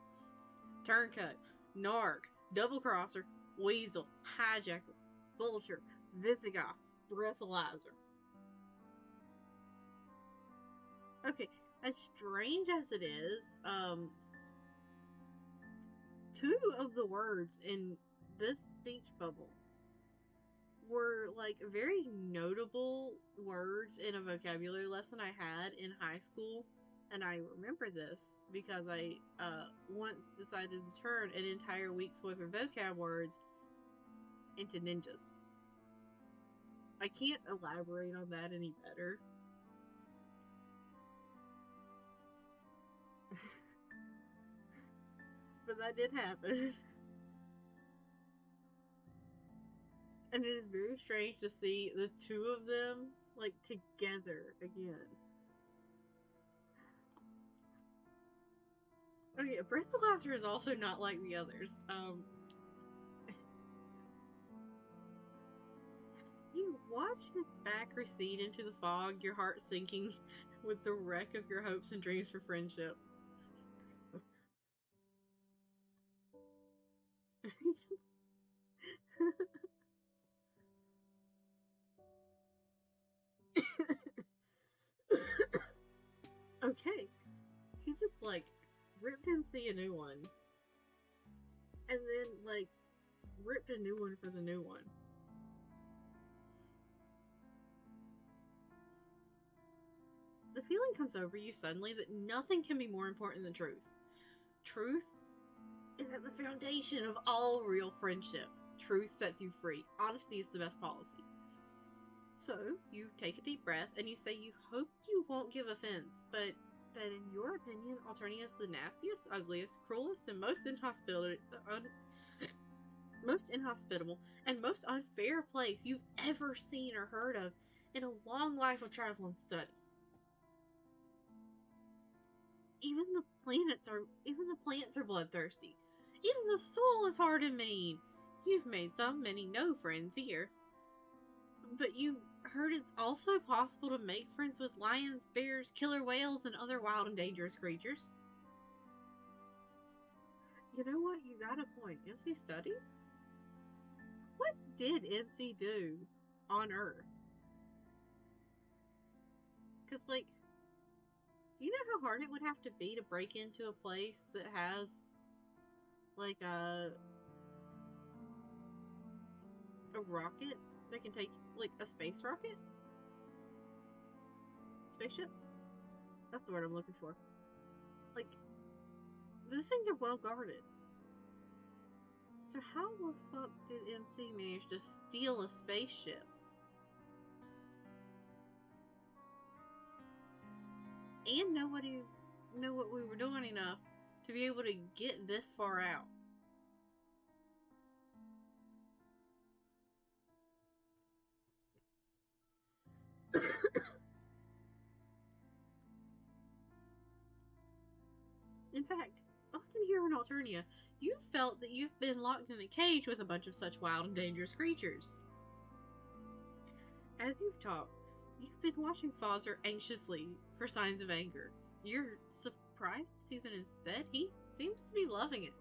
A: Turncut, narc, double crosser, weasel, hijacker, vulture, Visigoth, breathalyzer. Okay, as strange as it is, two of the words in this speech bubble were like very notable words in a vocabulary lesson I had in high school. And I remember this because I once decided to turn an entire week's worth of vocab words into ninjas. I can't elaborate on that any better. But that did happen. And it is very strange to see the two of them like together again. Okay, breathalyzer is also not like the others. You watch his back recede into the fog, your heart sinking with the wreck of your hopes and dreams for friendship. Okay, he just like ripped him see a new one, and then like ripped a new one for the new one. The feeling comes over you suddenly that nothing can be more important than truth. Truth is at the foundation of all real friendship. Truth sets you free. Honesty is the best policy. So, you take a deep breath and you say you hope you won't give offense, but that in your opinion, Alternia is the nastiest, ugliest, cruelest, and most inhospitable and most unfair place you've ever seen or heard of in a long life of travel and study. even the plants are bloodthirsty. Even the soil is hard and mean. You've made so many no friends here. But you heard it's also possible to make friends with lions, bears, killer whales, and other wild and dangerous creatures. You know what? You got a point. MC studied? What did MC do on Earth? Because, like, do you know how hard it would have to be to break into a place that has, like, a rocket that can take, like, a space rocket? Spaceship? That's the word I'm looking for. Like, those things are well guarded. So how the fuck did MC manage to steal a spaceship? And nobody know what we were doing enough to be able to get this far out. In fact, often here in Alternia, you've felt that you've been locked in a cage with a bunch of such wild and dangerous creatures. As you've talked, you've been watching Father anxiously for signs of anger. You're surprised to see that instead he seems to be loving it.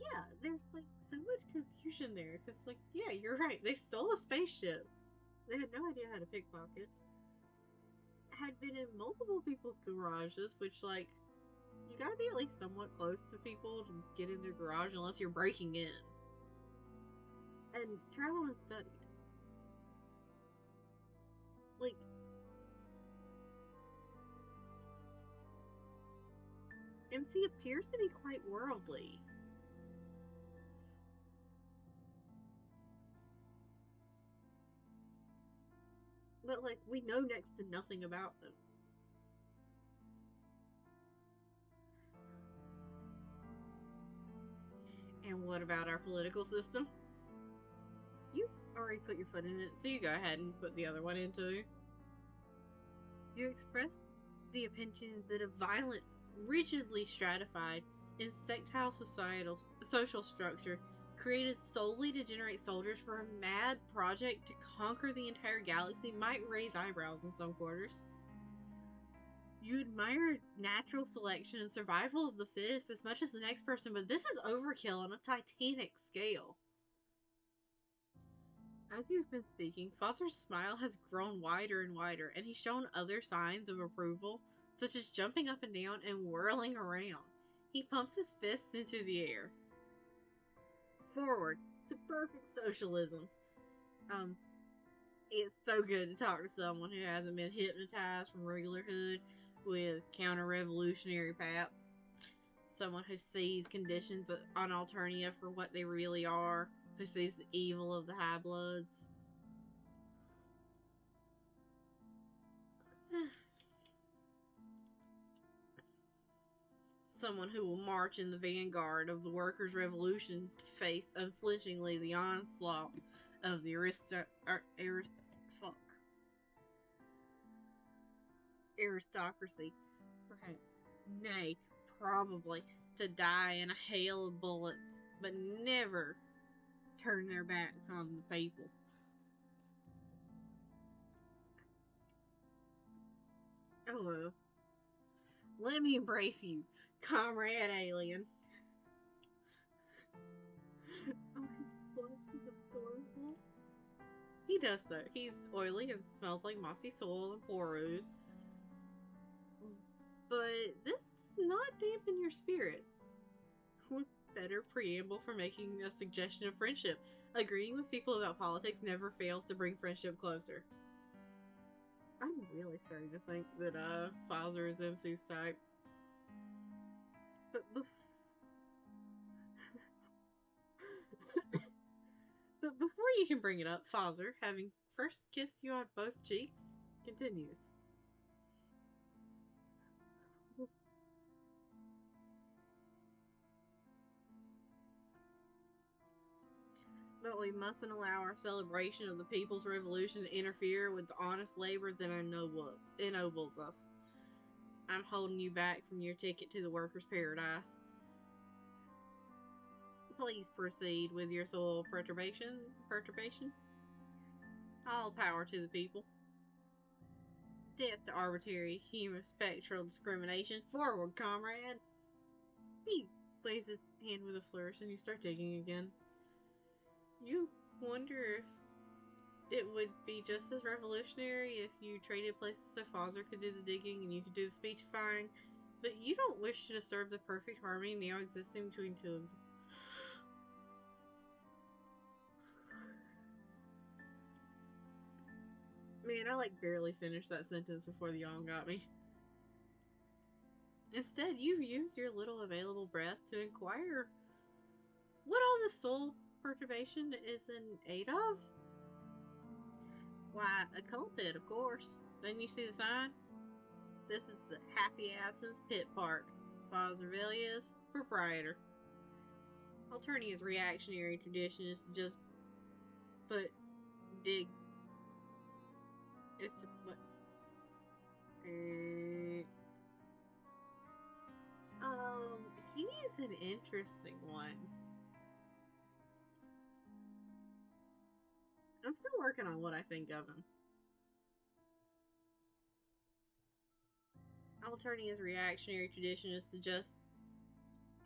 A: Yeah, there's like so much confusion there because, like, yeah, you're right. They stole a spaceship. They had no idea how to pickpocket. Had been in multiple people's garages, which, like, you gotta be at least somewhat close to people to get in their garage unless you're breaking in. And traveled and studied. Like, MC appears to be quite worldly. But, like, we know next to nothing about them. And what about our political system? You already put your foot in it, so you go ahead and put the other one in too. You expressed the opinion that a violent, rigidly stratified, insectile social structure created solely to generate soldiers for a mad project to conquer the entire galaxy might raise eyebrows in some quarters. You admire natural selection and survival of the fittest as much as the next person, but this is overkill on a titanic scale. As you've been speaking, Father's smile has grown wider and wider, and he's shown other signs of approval, such as jumping up and down and whirling around. He pumps his fists into the air. Forward to perfect socialism. It's so good to talk to someone who hasn't been hypnotized from regular hood with counter-revolutionary pap. Someone who sees conditions on Alternia for what they really are, who sees the evil of the High Bloods. Someone who will march in the vanguard of the workers' revolution to face unflinchingly the onslaught of the aristocracy, perhaps, nay, probably, to die in a hail of bullets, but never turn their backs on the people. Oh, let me embrace you, comrade alien. Oh, his blush is adorable. He does so. He's oily and smells like mossy soil and porous. But this does not dampen your spirits. What better preamble for making a suggestion of friendship? Agreeing with people about politics never fails to bring friendship closer. I'm really starting to think that Pfizer is MC's type. But but before you can bring it up, Pfizer, having first kissed you on both cheeks, continues. But we mustn't allow our celebration of the people's revolution to interfere with the honest labor that ennobles us. I'm holding you back from your ticket to the workers' paradise. Please proceed with your soul perturbation. All power to the people. Death to arbitrary human spectral discrimination. Forward, comrade. He lays his hand with a flourish and you start digging again. You wonder if it would be just as revolutionary if you traded places so Foster could do the digging and you could do the speechifying, but you don't wish to disturb the perfect harmony now existing between two of you. Man, I barely finished that sentence before the yawn got me. Instead, you've used your little available breath to inquire what all this soul perturbation is in aid of. Why, a culprit, of course. Then you see the sign? This is the Happy Absence Pit Park. Father Villiers, proprietor. Alternia's reactionary tradition is to just put dig. It's to put. He's an interesting one. I'm still working on what I think of him. Alternia's reactionary tradition is to just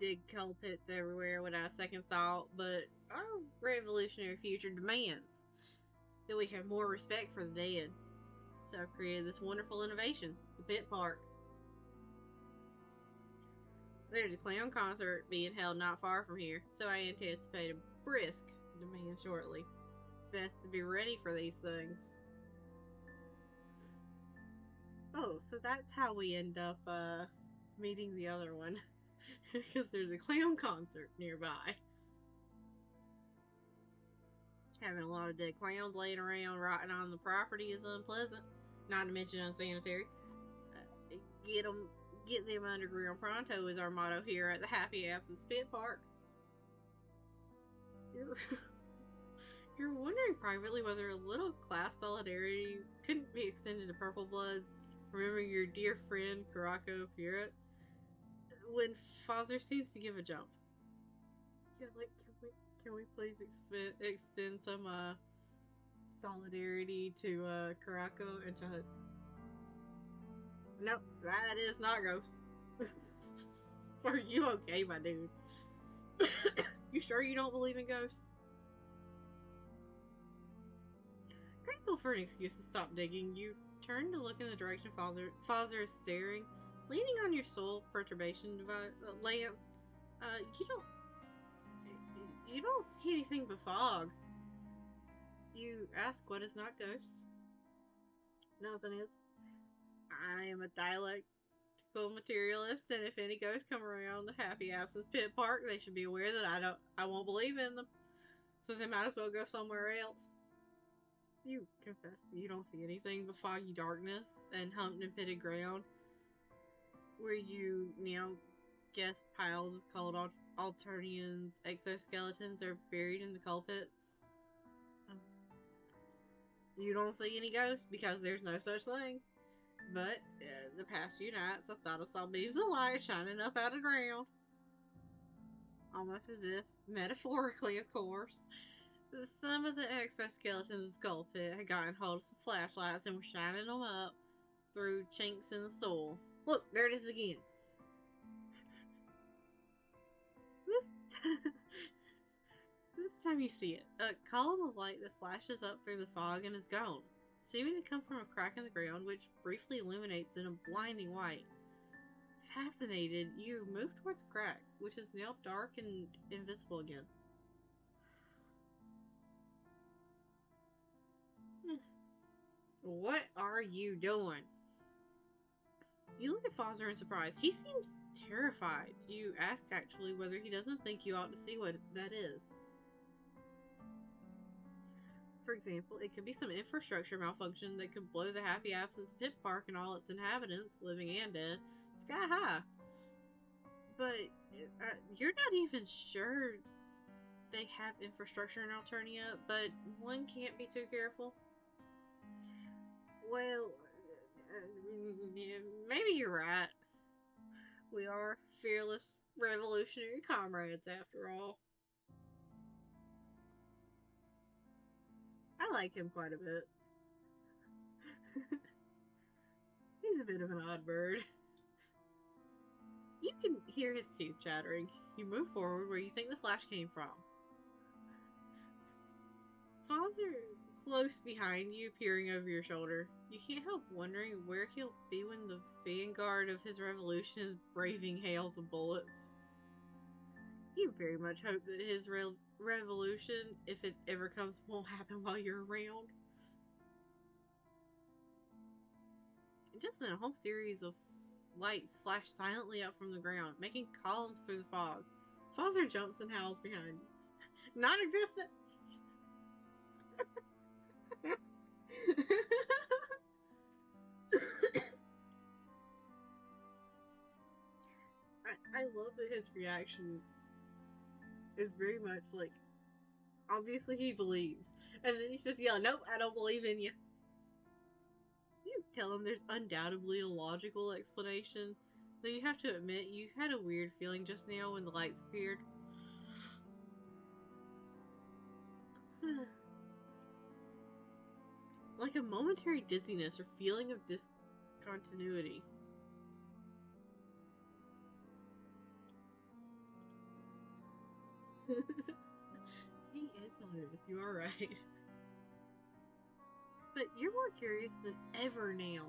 A: dig coal pits everywhere without a second thought, but our revolutionary future demands that we have more respect for the dead. So I've created this wonderful innovation, the Pit Park. There's a clown concert being held not far from here, so I anticipate a brisk demand shortly. Best to be ready for these things. Oh, so that's how we end up meeting the other one. Because there's a clown concert nearby. Having a lot of dead clowns laying around rotting on the property is unpleasant, not to mention unsanitary. Get them underground pronto is our motto here at the Happy Absence Pit Park. You're wondering privately whether a little class solidarity couldn't be extended to Purple Bloods. Remember your dear friend Karako Pirate? When Father seems to give a jump. Yeah, can we please extend some solidarity to Karako and Chud? Nope, that is not Ghost. Are you okay, my dude? You sure you don't believe in ghosts? Grateful for an excuse to stop digging, you turn to look in the direction Father is staring, leaning on your soul perturbation lance. You don't see anything but fog. You ask what is not ghosts. Nothing is. I am a dialectical materialist, and if any ghosts come around the Happy Absence Pit Park, they should be aware that I won't believe in them. So they might as well go somewhere else. You confess you don't see anything but foggy darkness and humped and pitted ground, where you now guess piles of cold Alternians' exoskeletons are buried in the coal pits. You don't see any ghosts because there's no such thing. But the past few nights, I thought I saw beams of light shining up out of the ground. Almost as if, metaphorically, of course, some of the exoskeletons in the skull pit had gotten hold of some flashlights and were shining them up through chinks in the soil. Look, there it is again. This time you see it. A column of light that flashes up through the fog and is gone, seeming to come from a crack in the ground which briefly illuminates in a blinding white. Fascinated, you move towards the crack, which is now dark and invisible again. What are you doing? You look at Foster in surprise. He seems terrified. You ask actually whether he doesn't think you ought to see what that is. For example, it could be some infrastructure malfunction that could blow the Happy Absence Pit Park and all its inhabitants, living and dead, sky high. But you're not even sure they have infrastructure in Alternia, but one can't be too careful. Well, maybe you're right. We are fearless revolutionary comrades after all. I like him quite a bit. He's a bit of an odd bird. You can hear his teeth chattering. You move forward where you think the flash came from. Father close behind you, peering over your shoulder. You can't help wondering where he'll be when the vanguard of his revolution is braving hails of bullets. You very much hope that his revolution, if it ever comes, won't happen while you're around. And just then, a whole series of lights flash silently up from the ground, making columns through the fog. Father jumps and howls behind you. Non-existent! I love that his reaction is very much like, obviously he believes. And then he's just yelling, nope, I don't believe in you. You tell him there's undoubtedly a logical explanation, though you have to admit you had a weird feeling just now when the lights appeared. Like a momentary dizziness or feeling of discontinuity. He is hilarious, you are right. But you're more curious than ever now.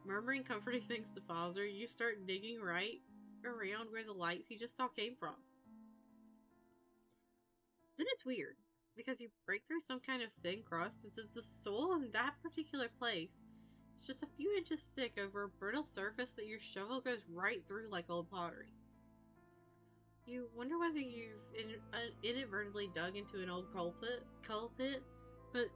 A: Murmuring comforting things to Foster, you start digging right around where the lights you just saw came from. Then it's weird, because you break through some kind of thin crust as if the soil in that particular place is just a few inches thick over a brittle surface that your shovel goes right through like old pottery. You wonder whether you've inadvertently dug into an old coal pit, but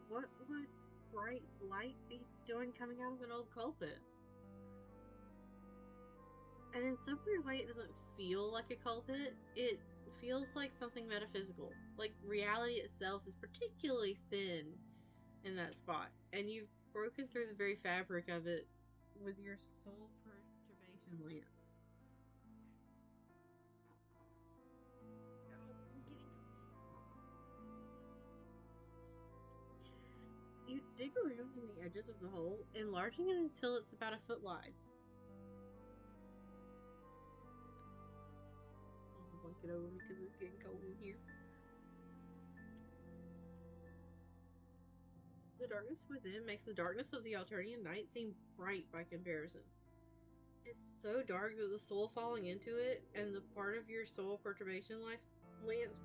A: what would bright light be doing coming out of an old coal pit? And in some weird way, it doesn't feel like a coal pit. It feels like something metaphysical. Like reality itself is particularly thin in that spot. And you've broken through the very fabric of it with your soul perturbation lance. You dig around in the edges of the hole, enlarging it until it's about a foot wide. Pull the blanket over me because it's getting cold in here. The darkness within makes the darkness of the Alternian night seem bright by comparison. It's so dark that the soul falling into it and the part of your soul perturbation lance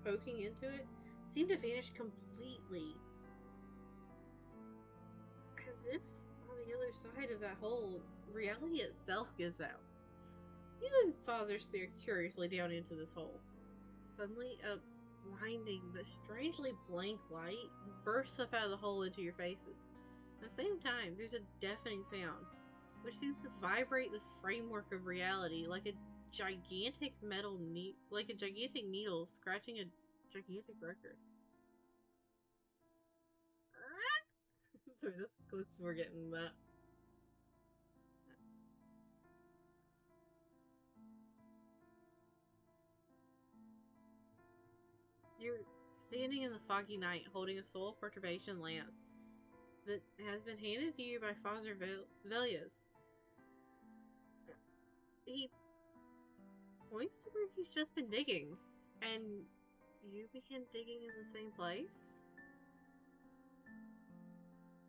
A: poking into it seem to vanish completely. As if on the other side of that hole, reality itself gives out. You and Father stare curiously down into this hole. Suddenly, a blinding but strangely blank light bursts up out of the hole into your faces. At the same time, there's a deafening sound, which seems to vibrate the framework of reality like a gigantic needle scratching a gigantic record. Sorry, that's the closest we're getting to that. You're standing in the foggy night holding a soul perturbation lance that has been handed to you by Father Velias. He points to where he's just been digging, and you begin digging in the same place.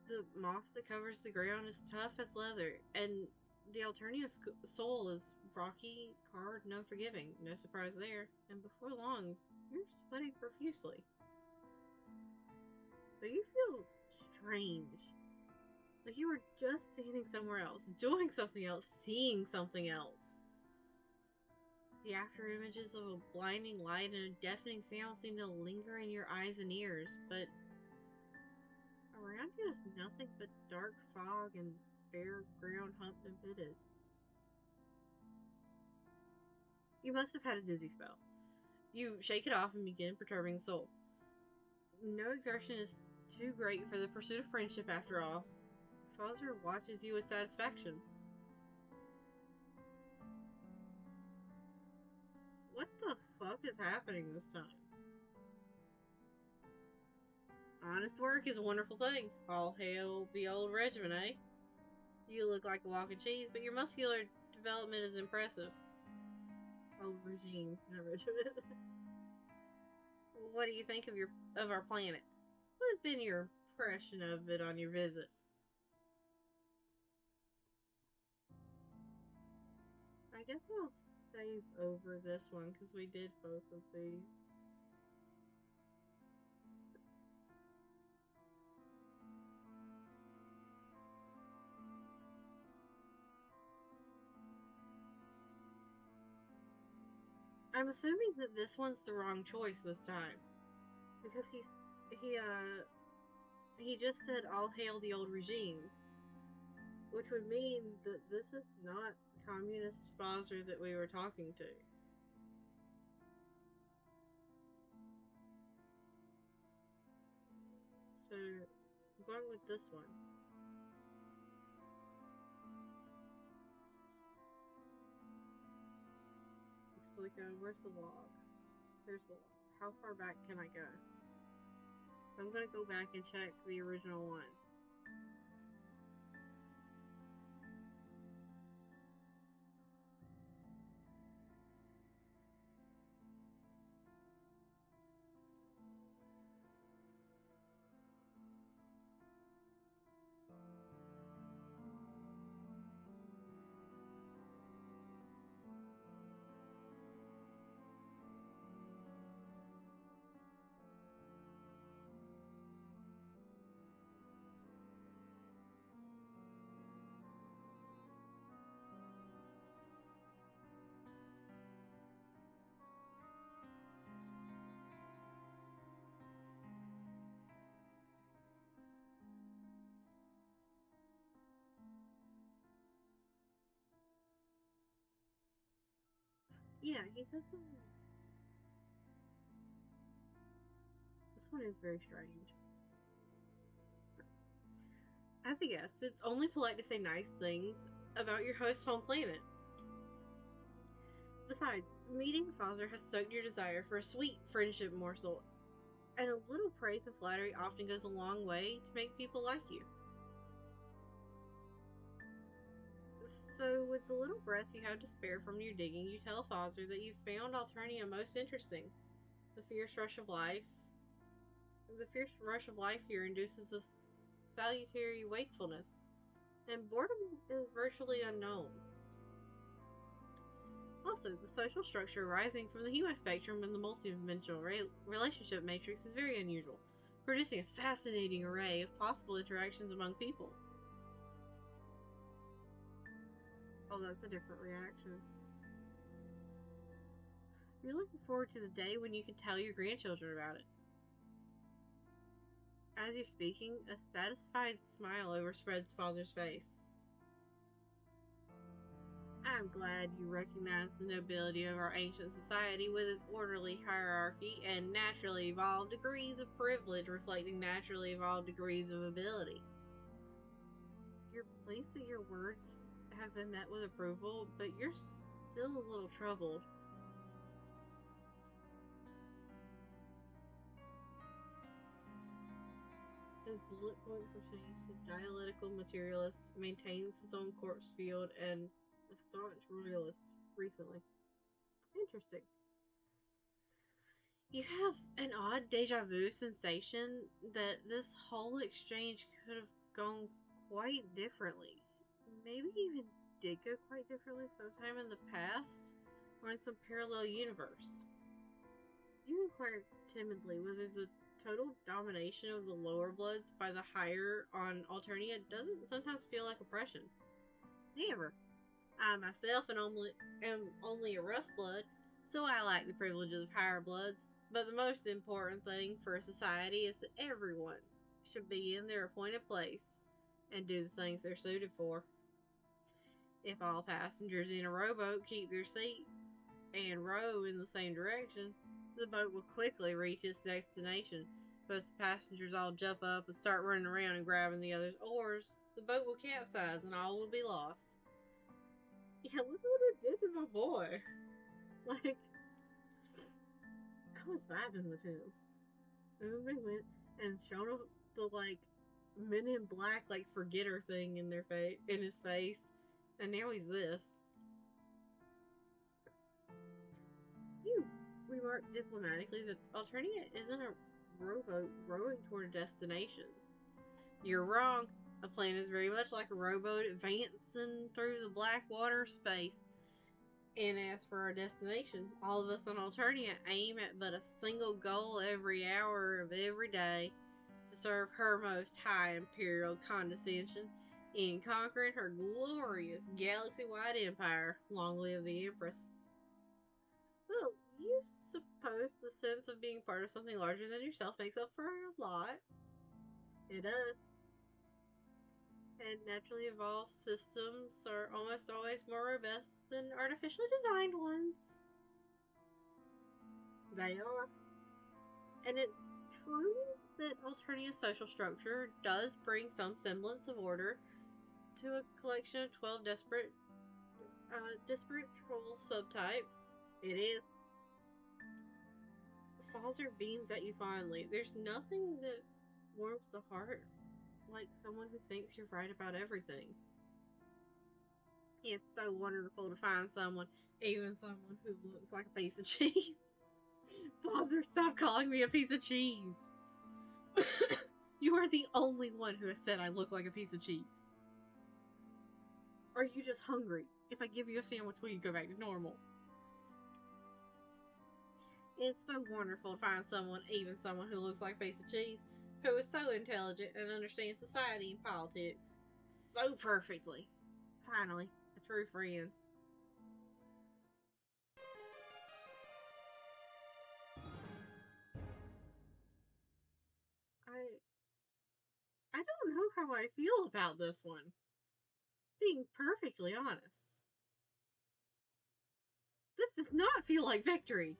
A: The moss that covers the ground is tough as leather, and the alternative soul is rocky, hard, and unforgiving. No surprise there. And before long, you're sweating profusely. But you feel strange. Like you were just standing somewhere else, doing something else, seeing something else. The after images of a blinding light and a deafening sound seem to linger in your eyes and ears, but around you is nothing but dark fog and bare ground humped and pitted. You must have had a dizzy spell. You shake it off and begin perturbing the soul. No exertion is too great for the pursuit of friendship, after all. Father watches you with satisfaction. What the fuck is happening this time? Honest work is a wonderful thing. All hail the old regiment, eh? You look like a walking cheese, but your muscular development is impressive. Old regime, not regiment. What do you think of our planet? What has been your impression of it on your visit? I guess I'll save over this one because we did both of these. I'm assuming that this one's the wrong choice this time because he just said all hail the old regime, which would mean that this is not communist Foster that we were talking to. So I'm going with this one. It's like, where's the log? There's the log. How far back can I go? So I'm gonna go back and check the original one. Yeah, he said something. This one is very strange. As a guest, it's only polite to say nice things about your host home planet. Besides, meeting Foster has stoked your desire for a sweet friendship morsel, and a little praise and flattery often goes a long way to make people like you. So, with the little breath you have to spare from your digging, you tell Foster that you found Alternia most interesting. The fierce rush of life. The fierce rush of life here induces a salutary wakefulness, and boredom is virtually unknown. Also, the social structure arising from the human spectrum and the multidimensional relationship matrix is very unusual, producing a fascinating array of possible interactions among people. Oh, that's a different reaction. You're looking forward to the day when you can tell your grandchildren about it. As you're speaking, a satisfied smile overspreads Father's face. I'm glad you recognize the nobility of our ancient society with its orderly hierarchy and naturally evolved degrees of privilege reflecting naturally evolved degrees of ability. You're pleased that your words have been met with approval, but you're still a little troubled. His bullet points were changed to dialectical materialist, maintains his own corpse field, and a staunch royalist recently. Interesting. You have an odd deja vu sensation that this whole exchange could have gone quite differently. Maybe even did go quite differently sometime in the past or in some parallel universe. You inquire timidly whether the total domination of the lower bloods by the higher on Alternia doesn't sometimes feel like oppression. Never. I myself am only a rust blood, so I like the privileges of higher bloods, but the most important thing for a society is that everyone should be in their appointed place and do the things they're suited for. If all passengers in a rowboat keep their seats and row in the same direction, The boat will quickly reach its destination. But if the passengers all jump up and start running around and grabbing the other's oars, the boat will capsize and all will be lost. Yeah, look what it did to my boy. Like, I was vibing with him. And then they went and showed him the, like, Men in Black, like, forgetter thing in his face. And now he's this. You remarked diplomatically that Alternia isn't a rowboat rowing toward a destination. You're wrong. A plane is very much like a rowboat advancing through the black water space. And as for our destination, all of us on Alternia aim at but a single goal every hour of every day: to serve her most high imperial condescension in conquering her glorious galaxy-wide empire. Long live the Empress. Well, you suppose the sense of being part of something larger than yourself makes up for a lot. It does. And naturally evolved systems are almost always more robust than artificially designed ones. They are. And it's true that Alternia's social structure does bring some semblance of order to a collection of 12 disparate troll subtypes. It is. Falzer beams at you fondly. There's nothing that warms the heart like someone who thinks you're right about everything. It's so wonderful to find someone, even someone who looks like a piece of cheese. Father, stop calling me a piece of cheese. You are the only one who has said I look like a piece of cheese. Are you just hungry? If I give you a sandwich, will you go back to normal? It's so wonderful to find someone, even someone who looks like a piece of cheese, who is so intelligent and understands society and politics so perfectly. Finally, a true friend. I don't know how I feel about this one. Being perfectly honest. This does not feel like victory.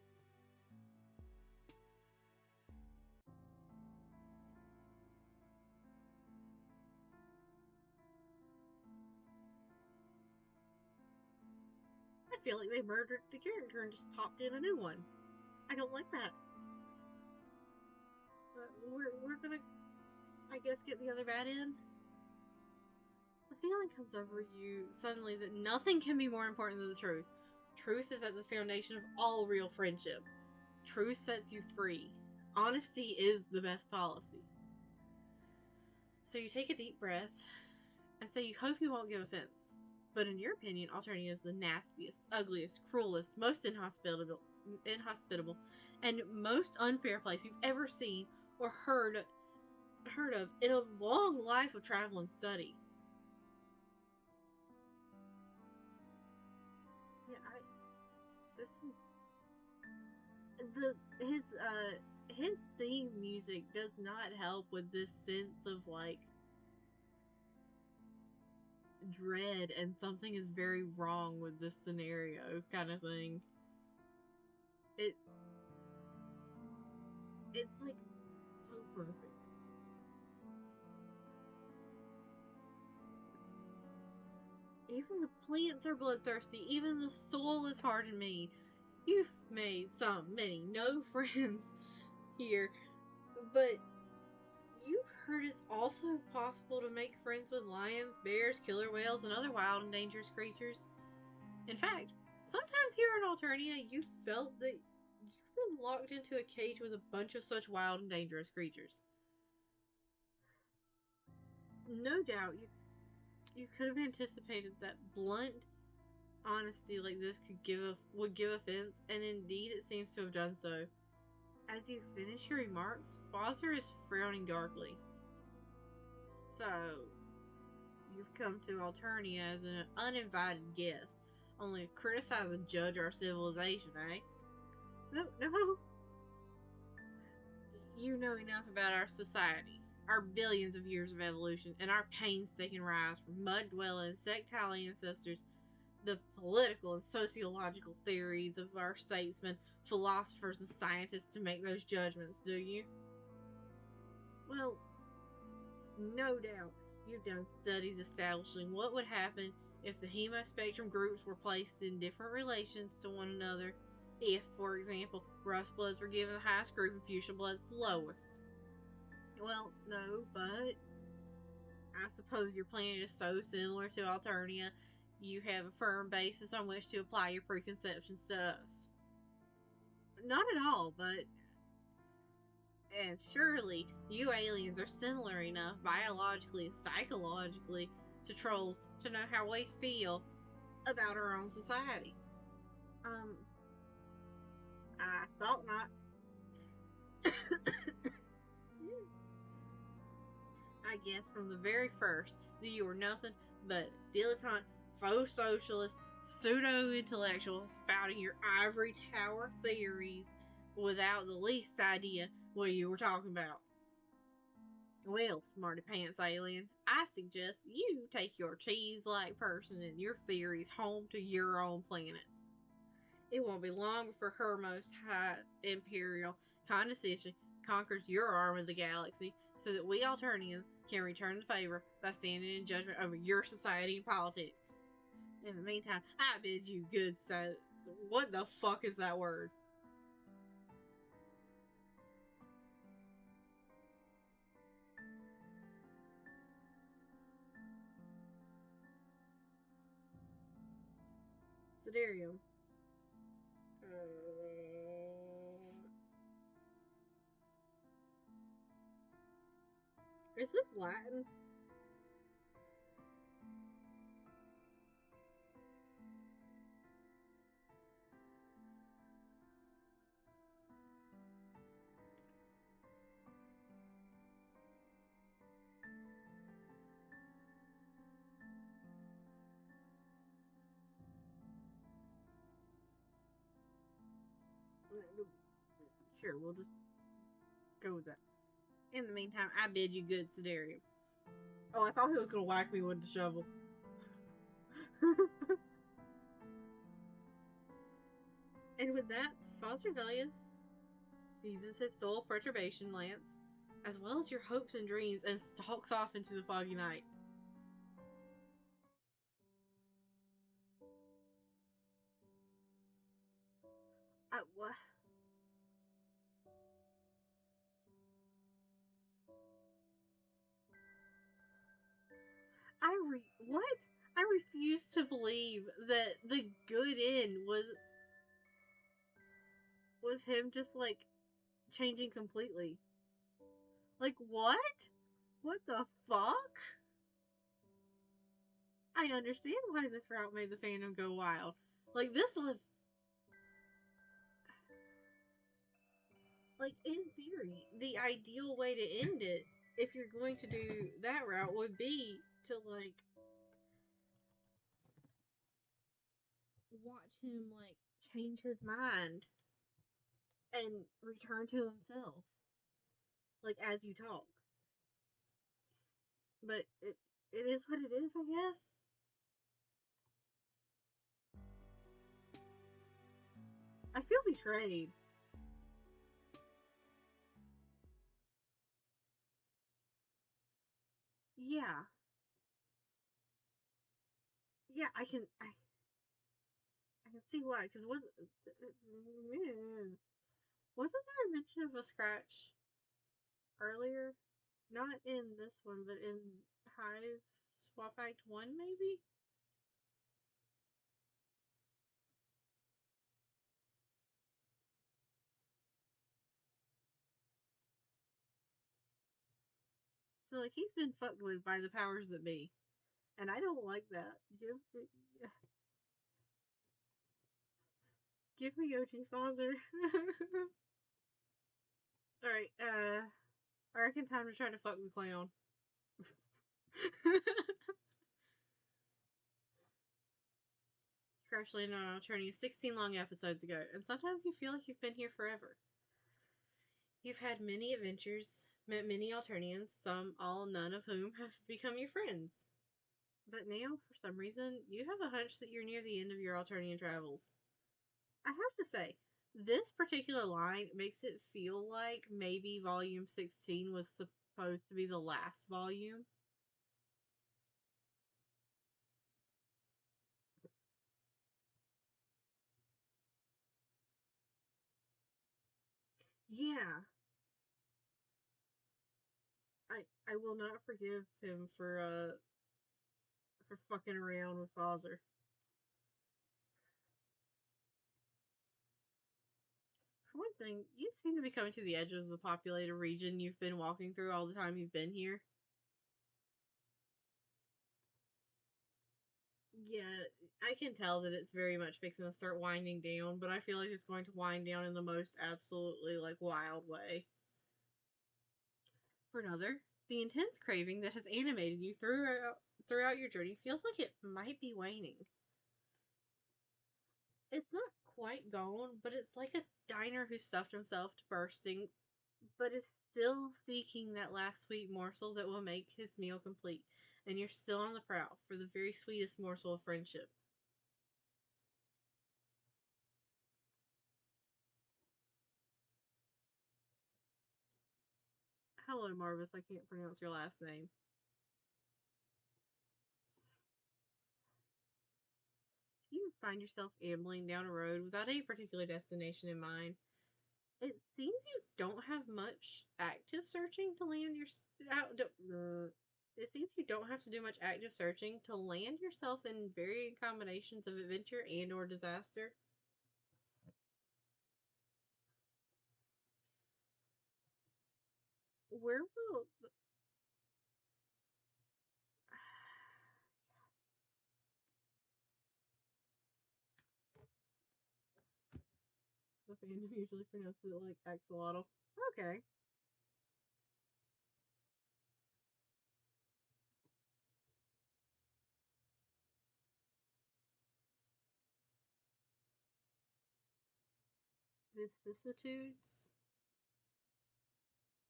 A: I feel like they murdered the character and just popped in a new one. I don't like that. We're gonna, I guess, get the other bat in. The feeling comes over you suddenly that nothing can be more important than the truth. Truth is at the foundation of all real friendship. Truth sets you free. Honesty is the best policy. So you take a deep breath and say you hope you won't give offense. But in your opinion, Alternia is the nastiest, ugliest, cruelest, most inhospitable, and most unfair place you've ever seen or heard of in a long life of travel and study. Yeah, this is his theme music does not help with this sense of like dread and something is very wrong with this scenario kind of thing. It's like so perfect. Even the plants are bloodthirsty. Even the soul is hard and mean. You've made many, no friends here, but you've heard it's also possible to make friends with lions, bears, killer whales, and other wild and dangerous creatures. In fact, sometimes here in Alternia, you felt that you've been locked into a cage with a bunch of such wild and dangerous creatures. No doubt, you could have anticipated that blunt honesty like this would give offense, and indeed it seems to have done so. As you finish your remarks, Foster is frowning darkly. So, you've come to Alternia as an uninvited guest, only to criticize and judge our civilization, eh? No. You know enough about our society, our billions of years of evolution, and our painstaking rise from mud-dwelling, insectile ancestors the political and sociological theories of our statesmen, philosophers, and scientists to make those judgments, do you? Well, no doubt you've done studies establishing what would happen if the hemospectrum groups were placed in different relations to one another. If, for example, rust bloods were given the highest group and fuchsia bloods the lowest. Well, no, but I suppose your planet is so similar to Alternia, you have a firm basis on which to apply your preconceptions to us. Not at all, but. And surely you aliens are similar enough biologically and psychologically to trolls to know how we feel about our own society. I thought not. I guess from the very first that you were nothing but dilettante, faux socialist, pseudo intellectual spouting your ivory tower theories without the least idea what you were talking about. Well, smarty pants alien, I suggest you take your cheese-like person and your theories home to your own planet. It won't be long before her most high imperial condescension conquers your arm of the galaxy, so that we Alternians can return the favor by standing in judgment over your society and politics. In the meantime, I bid you good what the fuck is that word? Siderium. Is this Latin? Sure, we'll just go with that. In the meantime, I bid you good, Siderium. Oh, I thought he was gonna whack me with the shovel. And with that, Foster Villiers seizes his soul perturbation lance, as well as your hopes and dreams, and stalks off into the foggy night. What? What? I refuse to believe that the good end was him just like changing completely. Like what? What the fuck? I understand why this route made the fandom go wild. Like this was like in theory, the ideal way to end it, if you're going to do that route, would be to like watch him like change his mind and return to himself, like as you talk. But it is what it is, I guess. I feel betrayed. Yeah, yeah, I can see why. Because wasn't there a mention of a scratch earlier? Not in this one, but in Hive Swap Act 1, maybe? So, like, he's been fucked with by the powers that be. And I don't like that. Give me OT Foster. Alright, I reckon time to try to fuck the clown. Crash landed on Alternia 16 long episodes ago, and sometimes you feel like you've been here forever. You've had many adventures, met many Alternians, some, all, none of whom have become your friends. But now, for some reason, you have a hunch that you're near the end of your Alternian travels. I have to say, this particular line makes it feel like maybe volume 16 was supposed to be the last volume. Yeah, I will not forgive him for fucking around with Fozzer. For one thing, you seem to be coming to the edge of the populated region you've been walking through all the time you've been here. Yeah, I can tell that it's very much fixing to start winding down, but I feel like it's going to wind down in the most absolutely like wild way. For another, the intense craving that has animated you throughout your journey feels like it might be waning. It's not quite gone, but it's like a diner who stuffed himself to bursting, but is still seeking that last sweet morsel that will make his meal complete. And you're still on the prowl for the very sweetest morsel of friendship. Hello, Marvis. I can't pronounce your last name. You find yourself ambling down a road without a particular destination in mind. It seems you don't have much active searching to land your out. It seems you don't have to do much active searching to land yourself in varying combinations of adventure and/or disaster. Where will the fandom usually pronounces it like axolotl? Okay. Vicissitudes,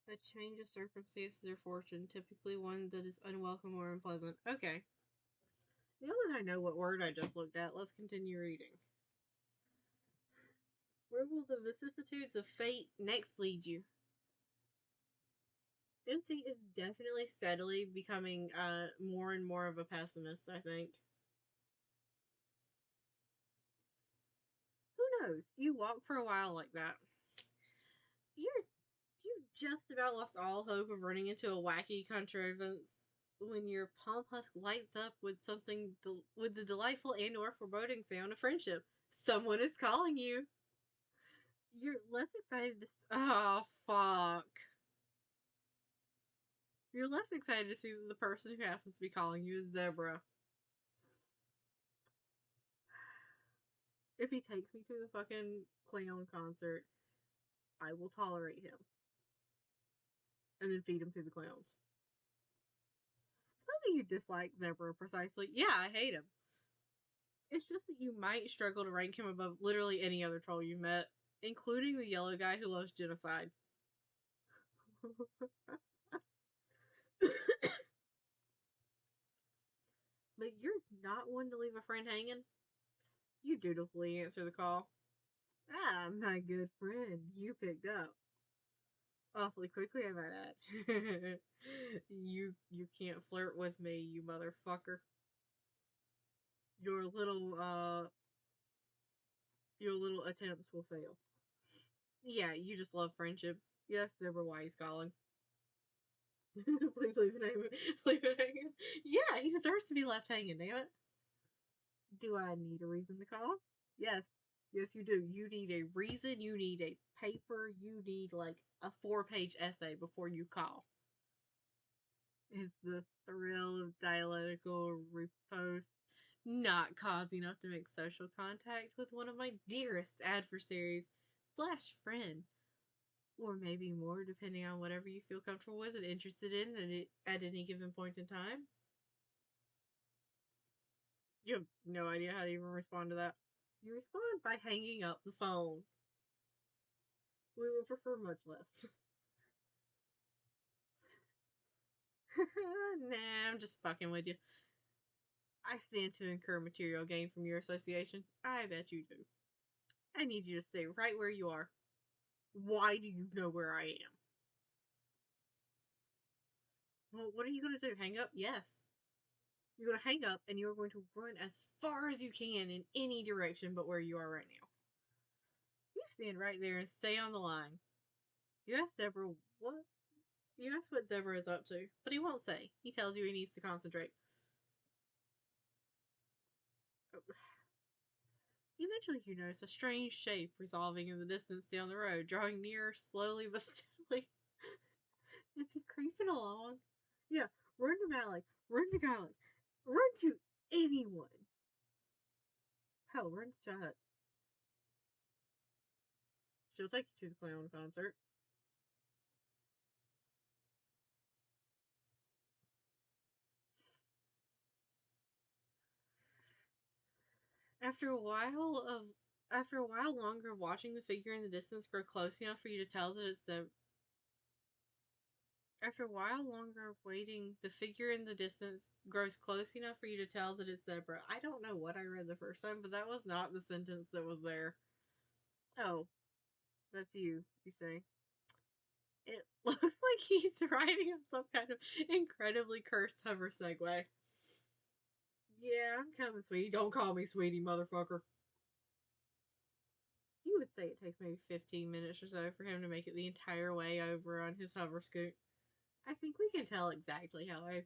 A: a change of circumstances or fortune, typically one that is unwelcome or unpleasant. Okay. Now that I know what word I just looked at, let's continue reading. Where will the vicissitudes of fate next lead you? MC is definitely steadily becoming more and more of a pessimist, I think. Who knows? You walk for a while like that. You've just about lost all hope of running into a wacky contrivance when your palm husk lights up with with the delightful and or foreboding sound of friendship. Someone is calling you. You're less excited to. Oh, fuck. You're less excited to see that the person who happens to be calling you is Zebra. If he takes me to the fucking clown concert, I will tolerate him. And then feed him to the clowns. It's not that you dislike Zebra precisely. Yeah, I hate him. It's just that you might struggle to rank him above literally any other troll you've met, including the yellow guy who loves genocide. But you're not one to leave a friend hanging. You dutifully answer the call. Ah, my good friend, you picked up. Awfully quickly, I might add. You can't flirt with me, you motherfucker. Your little your little attempts will fail. Yeah, you just love friendship. Yes, Zebra, why he's calling. Please leave it hanging. Leave it hanging. Yeah, he deserves to be left hanging, damn it. Do I need a reason to call? Yes. Yes, you do. You need a reason, you need a paper, you need like a 4-page essay before you call. Is the thrill of dialectical repose not cause enough to make social contact with one of my dearest adversaries slash friend? Or maybe more, depending on whatever you feel comfortable with and interested in at any given point in time. You have no idea how to even respond to that. You respond by hanging up the phone. We would prefer much less. Nah, I'm just fucking with you. I stand to incur material gain from your association. I bet you do. I need you to stay right where you are. Why do you know where I am? Well, what are you going to do? Hang up? Yes. You're going to hang up and you're going to run as far as you can in any direction but where you are right now. You stand right there and stay on the line. You ask Zebra what? You ask what Zebra is up to, but he won't say. He tells you he needs to concentrate. Eventually, you notice a strange shape resolving in the distance down the road, drawing nearer slowly but steadily. It's creeping along. Yeah, run to Malik. Run to Garlic. Run to anyone. Hell, run to Chat. She'll take you to the clown concert. After a while longer of watching the figure in the distance grow close enough for you to tell that it's the After a while longer of waiting, the figure in the distance grows close enough for you to tell that it's Zebra. I don't know what I read the first time, but that was not the sentence that was there. Oh, that's you say. It looks like he's riding on some kind of incredibly cursed hover Segway. Yeah, I'm coming, sweetie. Don't call me sweetie, motherfucker. You would say it takes maybe 15 minutes or so for him to make it the entire way over on his hover scoot. I think we can tell exactly how I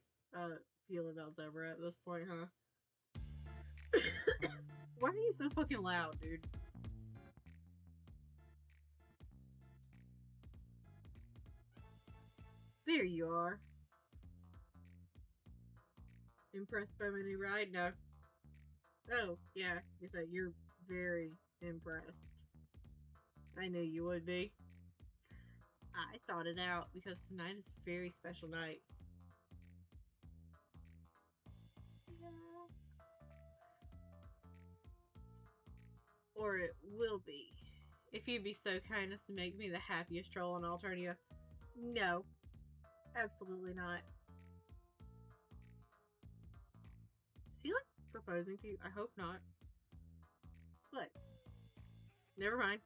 A: feel about Zebra at this point, huh? Why are you so fucking loud, dude? There you are. Impressed by my new ride? No. Oh, yeah. You say you're very impressed. I knew you would be. I thought it out because tonight is a very special night. Yeah. Or it will be. If you'd be so kind as to make me the happiest troll in Alternia. No. Absolutely not. Is he, like, proposing to you? I hope not. But, never mind.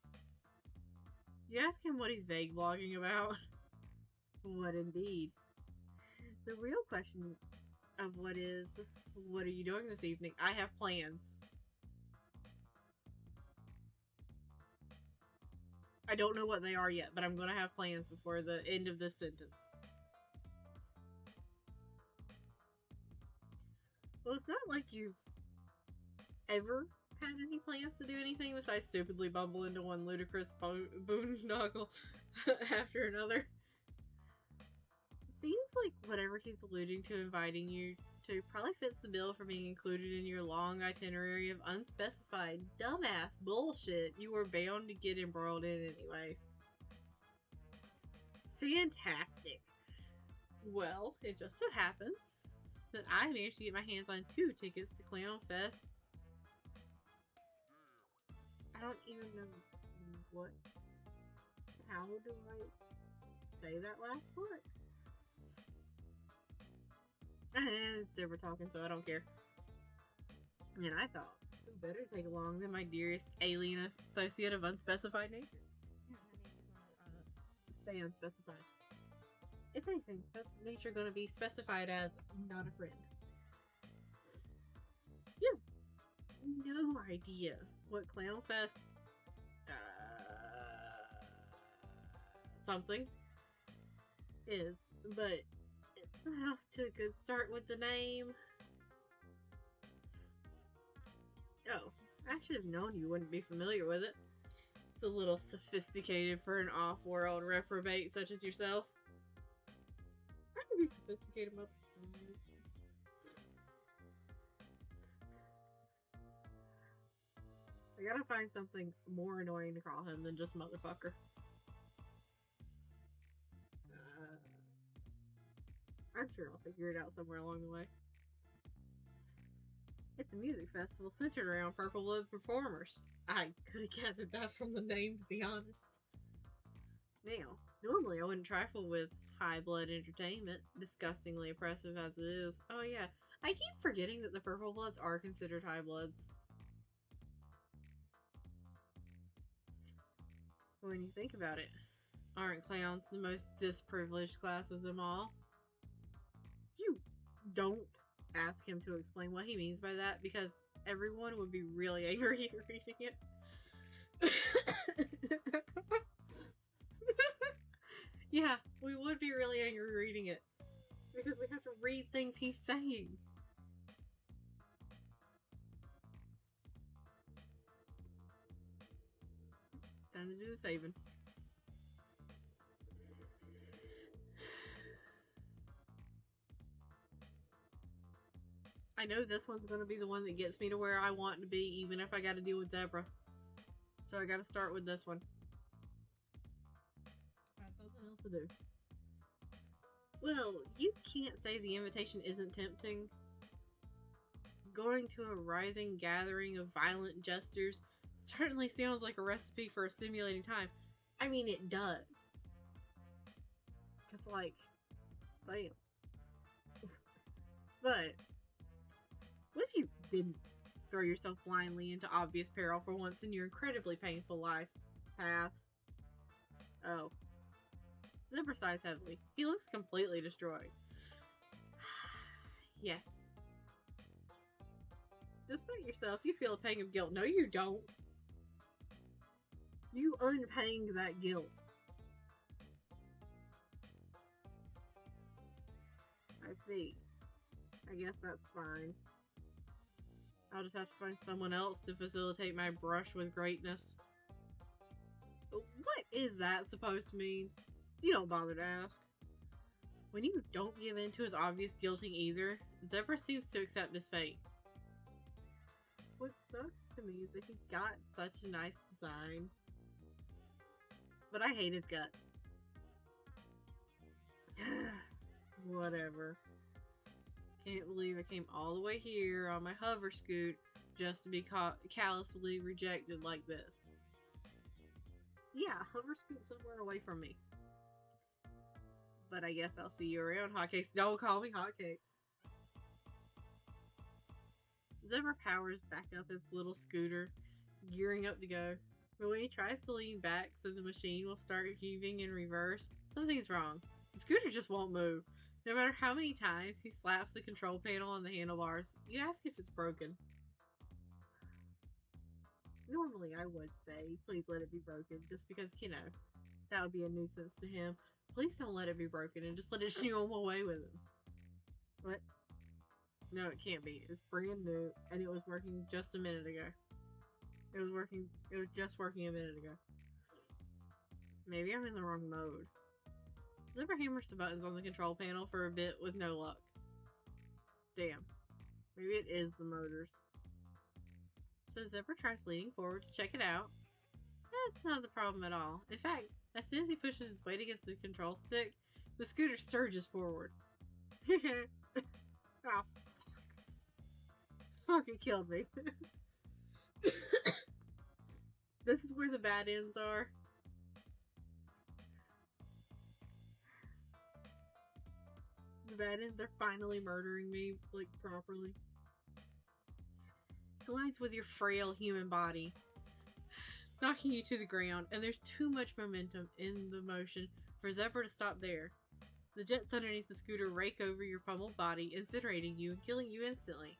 A: You ask him what he's vague blogging about. What indeed? The real question of what are you doing this evening? I have plans. I don't know what they are yet, but I'm gonna have plans before the end of this sentence. Well, it's not like you've ever had any plans to do anything besides stupidly bumble into one ludicrous boondoggle after another. Seems like whatever he's alluding to inviting you to probably fits the bill for being included in your long itinerary of unspecified, dumbass bullshit you were bound to get embroiled in anyway. Fantastic. Well, it just so happens that I managed to get my hands on 2 tickets to Clown Fest. I don't even know what. How do I say that last part? It's never talking, so I don't care. And I thought, who better take along than my dearest alien associate of unspecified nature? Yeah, my name is stay unspecified. If anything, that's nature gonna be specified as not a friend. You have no idea what Clown Fest something is, but it's off to a good start with the name. Oh, I should have known you wouldn't be familiar with it. It's a little sophisticated for an off-world reprobate such as yourself. I can be sophisticated about I gotta find something more annoying to call him than just motherfucker. I'm sure I'll figure it out somewhere along the way. It's a music festival centered around purple blood performers. I could have gathered that from the name, to be honest. Now, normally I wouldn't trifle with high blood entertainment, disgustingly oppressive as it is. Oh yeah, I keep forgetting that the purple bloods are considered high bloods. When you think about it, aren't clowns the most disprivileged class of them all? You don't ask him to explain what he means by that because everyone would be really angry reading it. Yeah, we would be really angry reading it because we have to read things he's saying. Time to do the saving. I know this one's going to be the one that gets me to where I want to be, even if I got to deal with Zebra. So I got to start with this one. I have something else to do. Well, you can't say the invitation isn't tempting. Going to a writhing gathering of violent jesters certainly sounds like a recipe for a stimulating time. I mean, it does. Because, like, damn. But, what if you didn't throw yourself blindly into obvious peril for once in your incredibly painful life? Pass. Oh. Zebra sighs heavily. He looks completely destroyed. Yes. Despite yourself, you feel a pang of guilt. No, you don't. You unpang that guilt. I see. I guess that's fine. I'll just have to find someone else to facilitate my brush with greatness. But what is that supposed to mean? You don't bother to ask. When you don't give in to his obvious guilting either, Zebra seems to accept his fate. What sucks to me is that he's got such a nice design. But I hate his guts. Whatever. Can't believe I came all the way here on my hover scoot just to be callously rejected like this. Yeah, hover scoot somewhere away from me. But I guess I'll see you around, hotcakes. Don't call me hotcakes. Zebra powers back up his little scooter, gearing up to go. But when he tries to lean back so the machine will start heaving in reverse, something's wrong. The scooter just won't move. No matter how many times he slaps the control panel on the handlebars, you ask if it's broken. Normally I would say, please let it be broken, just because, you know, that would be a nuisance to him. Please don't let it be broken and just let it shoo him away with him. What? No, it can't be. It's brand new, and it was working just a minute ago. It was just working a minute ago. Maybe I'm in the wrong mode. Zebra hammers the buttons on the control panel for a bit with no luck. Damn. Maybe it is the motors. So Zebra tries leaning forward to check it out. That's not the problem at all. In fact, as soon as he pushes his weight against the control stick, the scooter surges forward. Oh, fuck. Fucking killed me. This is where the bad ends are. The bad ends are finally murdering me, like, properly. Collides with your frail human body, knocking you to the ground, and there's too much momentum in the motion for Zebra to stop there. The jets underneath the scooter rake over your pummeled body, incinerating you and killing you instantly.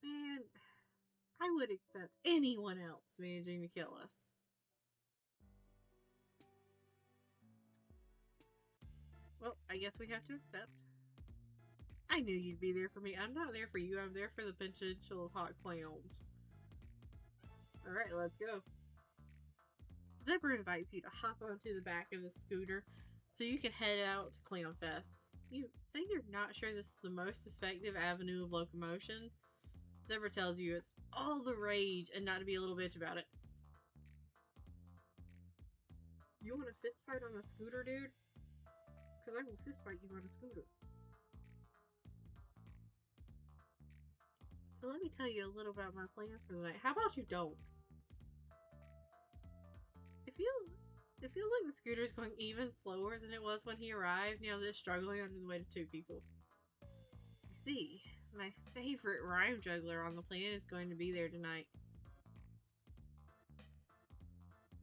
A: Man, I would accept anyone else managing to kill us. Well, I guess we have to accept. I knew you'd be there for me. I'm not there for you. I'm there for the potential hot clowns. Alright, let's go. Zebra invites you to hop onto the back of the scooter so you can head out to Clown Fest. You say you're not sure this is the most effective avenue of locomotion. Zebra tells you it's all the rage and not to be a little bitch about it. You want a fist fight on a scooter, dude? Because I will fist fight you on a scooter. So let me tell you a little about my plans for the night. How about you don't? It feels like the scooter's going even slower than it was when he arrived, now that it's struggling under the weight of 2 people. You see, my favorite rhyme juggler on the planet is going to be there tonight.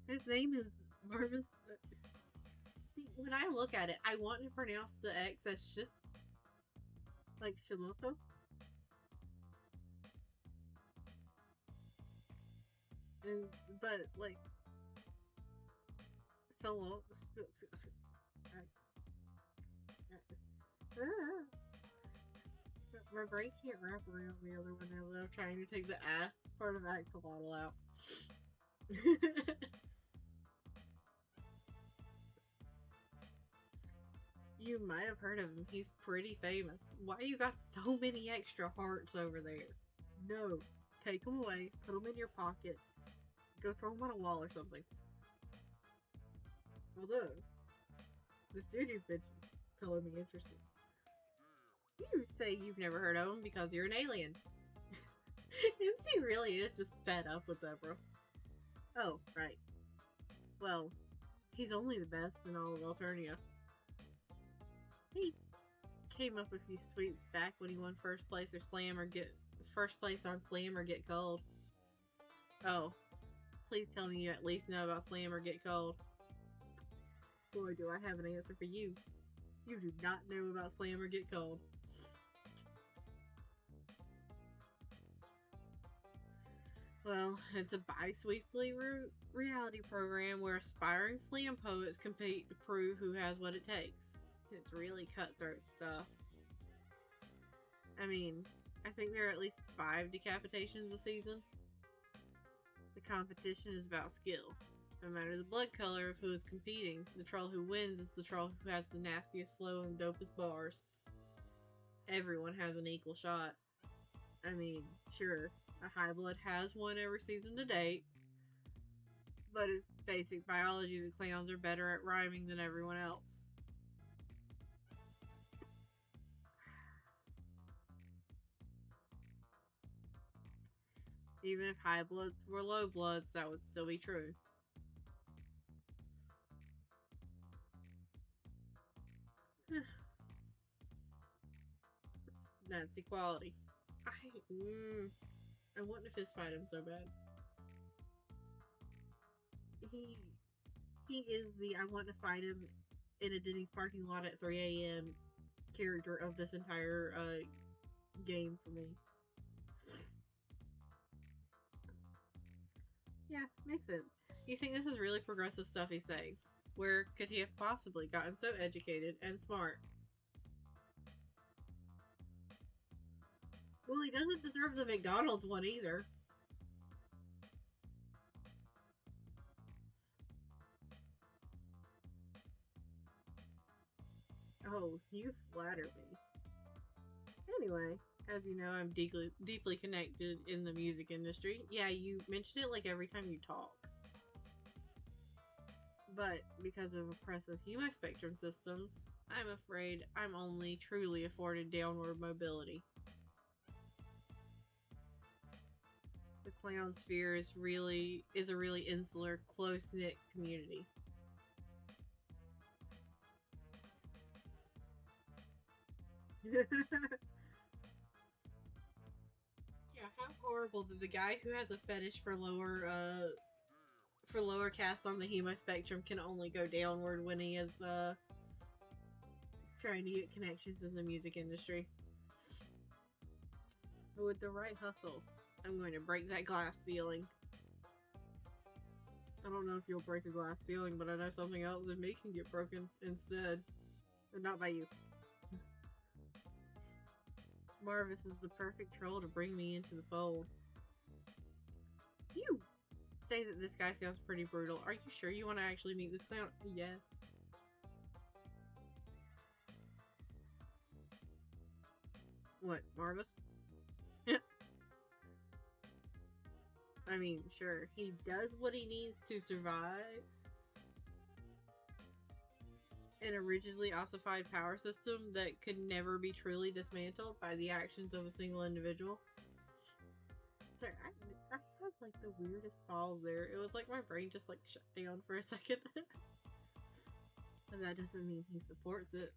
A: His name is Marvis. See, when I look at it, I want to pronounce the X as sh, like Shiloto. And, but, like, solo. My brain can't wrap around the other one now that I'm trying to take the part of axolotl out. You might have heard of him. He's pretty famous. Why you got so many extra hearts over there? No. Take them away. Put them in your pocket. Go throw them on a wall or something. Although, this dude you've been calling me interesting. You say you've never heard of him because you're an alien. MC really is just fed up with Zebra. Oh, right. Well, he's only the best in all of Alternia. He came up a few sweeps back when he won first place on Slam or Get Cold. Oh, please tell me you at least know about Slam or Get Cold. Boy, do I have an answer for you. You do not know about Slam or Get Cold. Well, it's a bi-weekly reality program where aspiring slam poets compete to prove who has what it takes. It's really cutthroat stuff. I mean, I think there are at least 5 decapitations a season. The competition is about skill. No matter the blood color of who is competing, the troll who wins is the troll who has the nastiest flow and dopest bars. Everyone has an equal shot. I mean, sure, a high blood has won every season to date, but it's basic biology that clowns are better at rhyming than everyone else. Even if high bloods were low bloods, that would still be true. That's equality. I want to fist fight him so bad. He is the I want to fight him in a Denny's parking lot at 3 a.m. character of this entire game for me. Yeah, makes sense. You think this is really progressive stuff he's saying? Where could he have possibly gotten so educated and smart? Well, he doesn't deserve the McDonald's one either. Oh, you flatter me. Anyway, as you know, I'm deeply connected in the music industry. Yeah, you mention it like every time you talk. But because of oppressive hemispectrum systems, I'm afraid I'm only truly afforded downward mobility. The clown sphere is a really insular, close-knit community. Yeah, how horrible that the guy who has a fetish for lower caste on the hemo spectrum can only go downward when he is trying to get connections in the music industry. But with the right hustle, I'm going to break that glass ceiling. I don't know if you'll break a glass ceiling, but I know something else in me can get broken instead. And not by you. Marvis is the perfect troll to bring me into the fold. You say that this guy sounds pretty brutal. Are you sure you want to actually meet this clown? Yes. What, Marvis? I mean, sure, he does what he needs to survive in a rigidly ossified power system that could never be truly dismantled by the actions of a single individual. Sorry, I had like the weirdest pause there. It was like my brain just like shut down for a second. But that doesn't mean he supports it.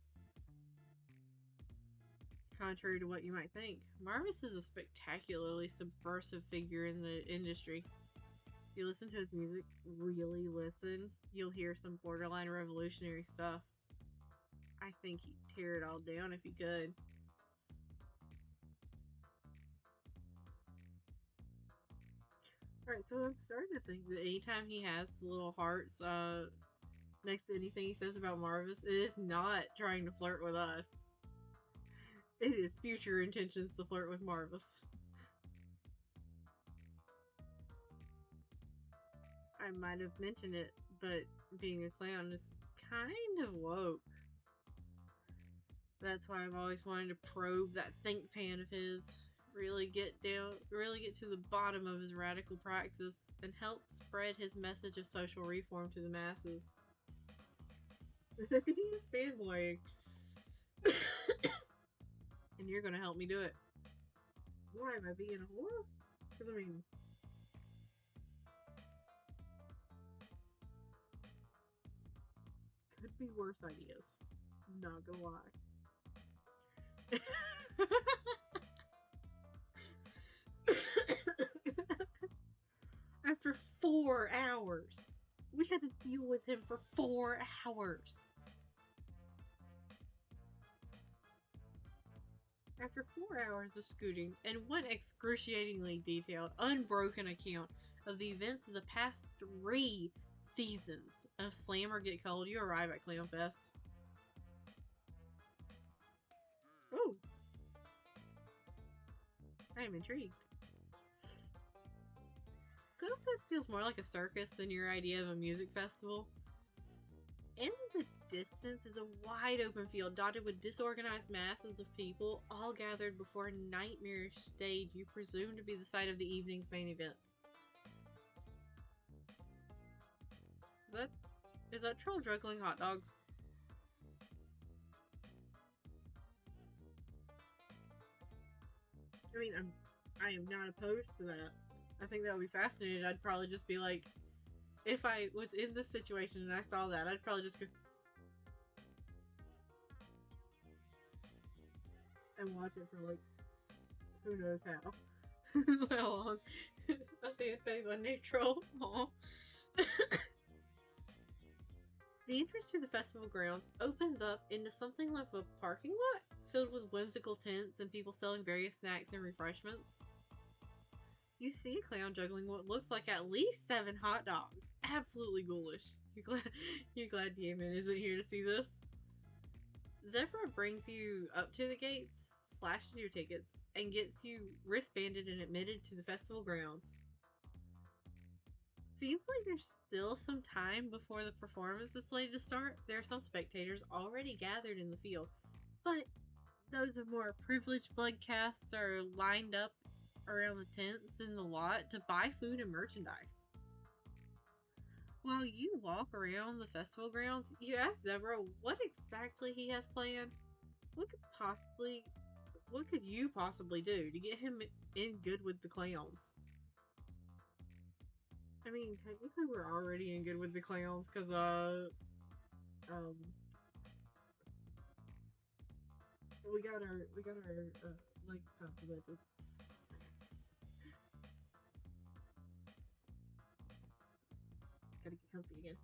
A: Contrary to what you might think, Marvis is a spectacularly subversive figure in the industry. If you listen to his music, really listen, you'll hear some borderline revolutionary stuff. I think he'd tear it all down if he could. Alright, so I'm starting to think that anytime he has the little hearts next to anything he says about Marvis, it is not trying to flirt with us. It is future intentions to flirt with Marvis. I might have mentioned it, but being a clown is kind of woke. That's why I've always wanted to probe that think pan of his. Really get to the bottom of his radical praxis and help spread his message of social reform to the masses. He's fanboying. And you're gonna help me do it. Why am I being a whore? Because I mean, could be worse ideas. Not gonna lie. After 4 hours. We had to deal with him for 4 hours. After 4 hours of scooting and one excruciatingly detailed, unbroken account of the events of the past 3 seasons of Slam or Get Cold, you arrive at Clown Fest. Oh. I am intrigued. Clown Fest feels more like a circus than your idea of a music festival. In the distance is a wide open field dotted with disorganized masses of people, all gathered before a nightmarish stage you presume to be the site of the evening's main event. Is that troll juggling hot dogs? I mean, I am not opposed to that. I think that would be fascinating. I'd probably just be like, if I was in this situation and I saw that, I'd probably just go and watch it for like, who knows how. How long. I think it's a neutral. The entrance to the festival grounds opens up into something like a parking lot filled with whimsical tents and people selling various snacks and refreshments. You see a clown juggling what looks like at least 7 hot dogs. Absolutely ghoulish. You're glad Damon isn't here to see this? Zebra brings you up to the gates, flashes your tickets, and gets you wristbanded and admitted to the festival grounds. Seems like there's still some time before the performance is slated to start. There are some spectators already gathered in the field, but those of more privileged bloodcasts are lined up around the tents in the lot to buy food and merchandise. While you walk around the festival grounds, you ask Zebra what exactly he has planned. What could you possibly do to get him in good with the clowns? I mean, technically we're already in good with the clowns, because, we got our legs complimented. Gotta get comfy again.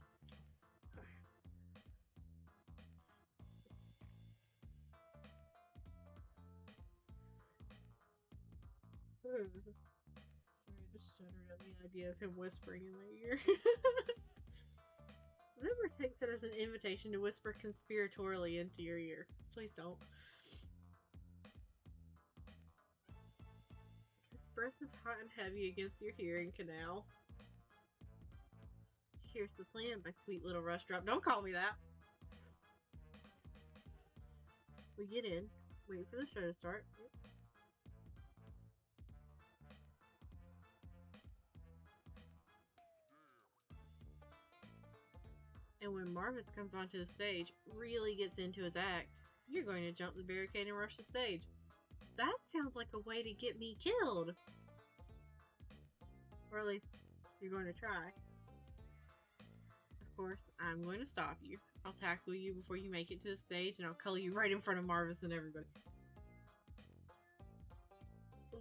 A: Sorry, I just shuddered at the idea of him whispering in my ear. Never takes it as an invitation to whisper conspiratorially into your ear. Please don't. His breath is hot and heavy against your hearing canal. Here's the plan, my sweet little rush drop. Don't call me that! We get in, wait for the show to start. And when Marvis comes onto the stage, really gets into his act, you're going to jump the barricade and rush the stage. That sounds like a way to get me killed! Or at least, you're going to try. Of course, I'm going to stop you. I'll tackle you before you make it to the stage, and I'll color you right in front of Marvis and everybody.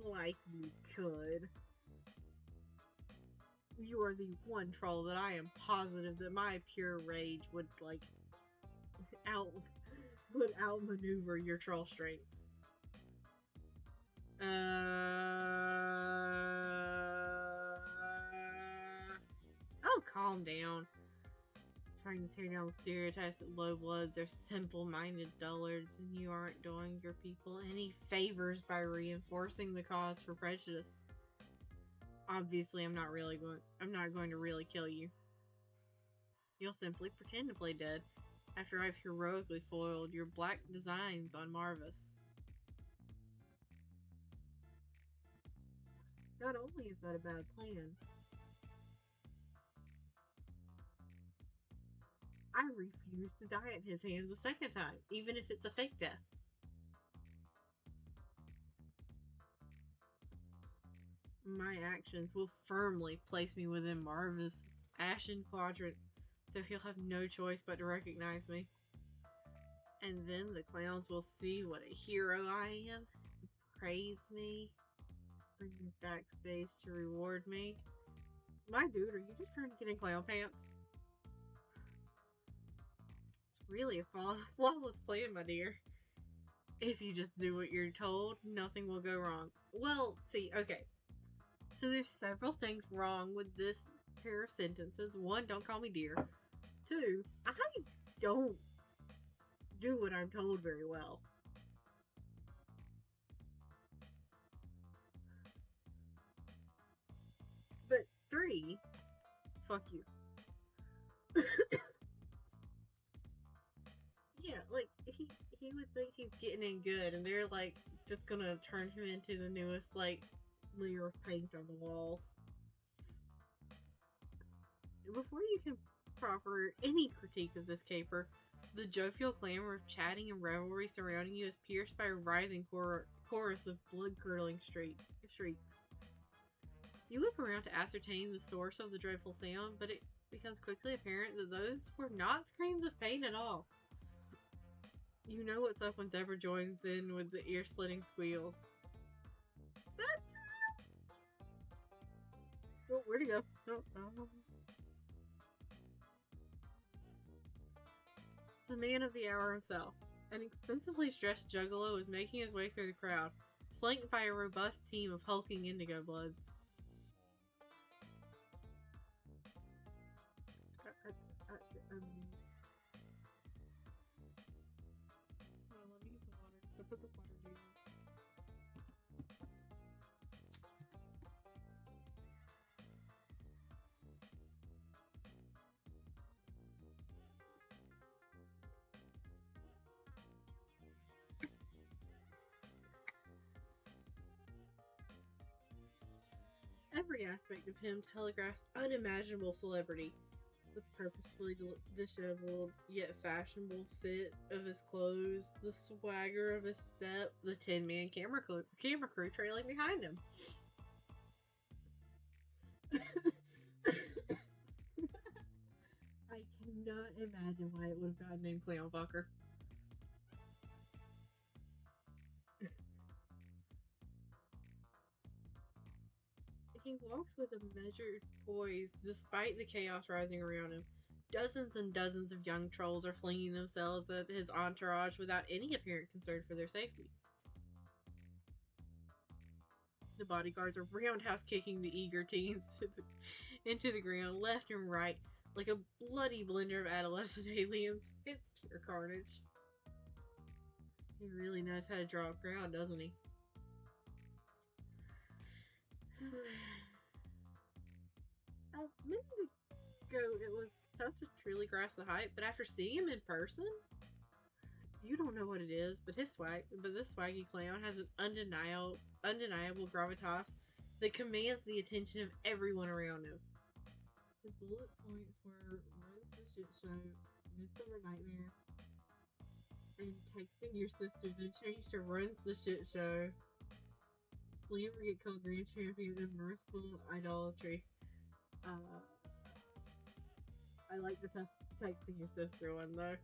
A: Like you could. You are the one troll that I am positive that my pure rage would, like, outmaneuver your troll strength. Oh, calm down. Trying to tear down the stereotypes that low bloods are simple-minded dullards, and you aren't doing your people any favors by reinforcing the cause for prejudice. Obviously, I'm not going to really kill you. You'll simply pretend to play dead after I've heroically foiled your black designs on Marvis. Not only is that a bad plan, I refuse to die at his hands a second time, even if it's a fake death. My actions will firmly place me within Marvis' ashen quadrant, so he'll have no choice but to recognize me. And then the clowns will see what a hero I am, praise me, bring me backstage to reward me. My dude, are you just trying to get in clown pants? It's really a flawless plan, my dear. If you just do what you're told, nothing will go wrong. Well, see, okay. So there's several things wrong with this pair of sentences. One, don't call me dear. Two, I don't do what I'm told very well. But three, fuck you. Yeah, like, he would think he's getting in good, and they're, like, just gonna turn him into the newest, like, layer of paint on the walls. Before you can proffer any critique of this caper, the jovial clamor of chatting and revelry surrounding you is pierced by a rising chorus of blood-curdling shrieks. You whip around to ascertain the source of the dreadful sound, but it becomes quickly apparent that those were not screams of pain at all. You know what's up when Zebra joins in with the ear-splitting squeals. That's it! Oh, where'd he go? Oh. It's the man of the hour himself. An expensively dressed juggalo is making his way through the crowd, flanked by a robust team of hulking indigo bloods. Let me use the water. So put the water down. Every aspect of him telegraphs unimaginable celebrity. The purposefully disheveled yet fashionable fit of his clothes, the swagger of his step, the 10-man camera crew trailing behind him. I cannot imagine why it would have gotten named Clownfucker. He walks with a measured poise despite the chaos rising around him. Dozens and dozens of young trolls are flinging themselves at his entourage without any apparent concern for their safety. The bodyguards are roundhouse kicking the eager teens into the ground left and right like a bloody blender of adolescent aliens. It's pure carnage. He really knows how to draw a crowd, doesn't he? A minute ago, it was tough to truly grasp the hype, but after seeing him in person, you don't know what it is, but this swaggy clown has an undeniable gravitas that commands the attention of everyone around him. His bullet points were runs the shit show, Midsummer Nightmare, and texting your sister, then changed to runs the shit show, Slammer get called Grand Champion, and Mirthful Idolatry. I like the texting your sister one though.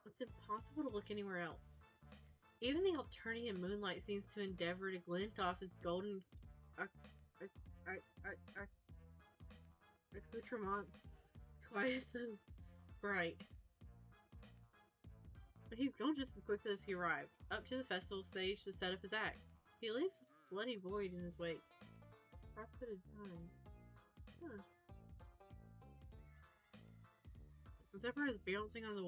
A: It's impossible to look anywhere else. Even the alternative moonlight seems to endeavor to glint off its golden accoutrement twice as bright. But he's gone just as quickly as he arrived, up to the festival stage to set up his act. He leaves a bloody void in his wake. Crossfitted time. Huh. Zebra is bouncing on the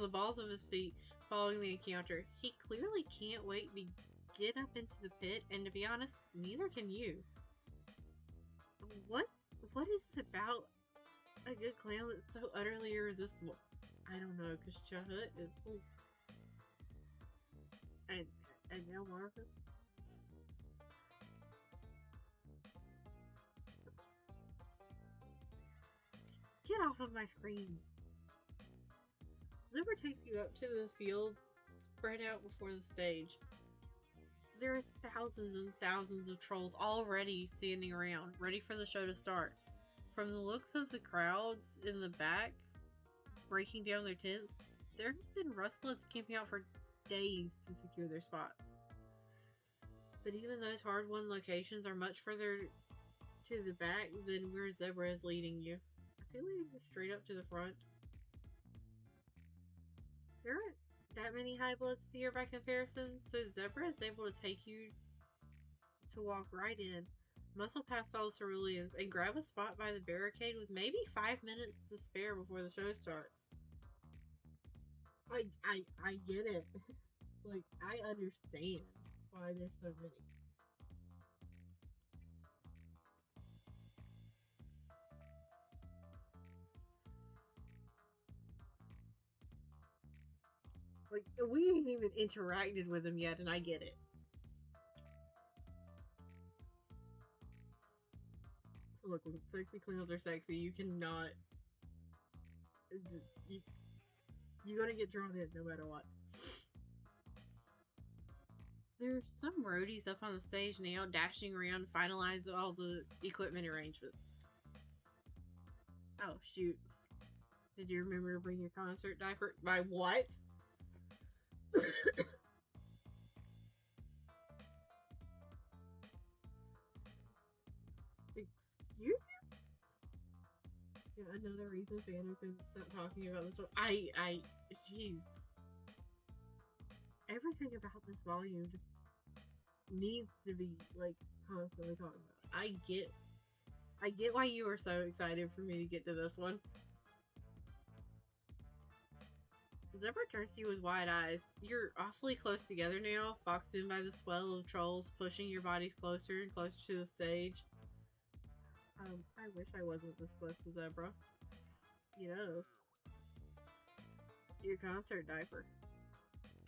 A: balls of his feet, following the encounter. He clearly can't wait to get up into the pit, and to be honest, neither can you. What is it about a good clown that's so utterly irresistible? I don't know, because Chahut is cool. And now Marcus. Get off of my screen! Zipper takes you up to the field spread out before the stage. There are thousands and thousands of trolls already standing around, ready for the show to start. From the looks of the crowds in the back, breaking down their tents, there have been Rustbloods camping out for days to secure their spots. But even those hard-won locations are much further to the back than where Zebra is leading you. Is he leading you straight up to the front? There aren't that many Hivebloods here by comparison, so Zebra is able to take you to walk right in, muscle past all the ceruleans, and grab a spot by the barricade with maybe 5 minutes to spare before the show starts. I get it. Like, I understand why there's so many. Like, we ain't even interacted with them yet, and I get it. Look, when sexy clowns are sexy, you cannot... You're gonna get drawn in no matter what. There's some roadies up on the stage now, dashing around to finalize all the equipment arrangements. Oh, shoot. Did you remember to bring your concert diaper? My what? Excuse you? Yeah, another reason Fano can stop talking about this one. Jeez. Everything about this volume just needs to be, like, constantly talking about. I get why you were so excited for me to get to this one. Zebra turns to you with wide eyes. You're awfully close together now, boxed in by the swell of trolls, pushing your bodies closer and closer to the stage. I wish I wasn't this close to Zebra. You know. Your concert diaper.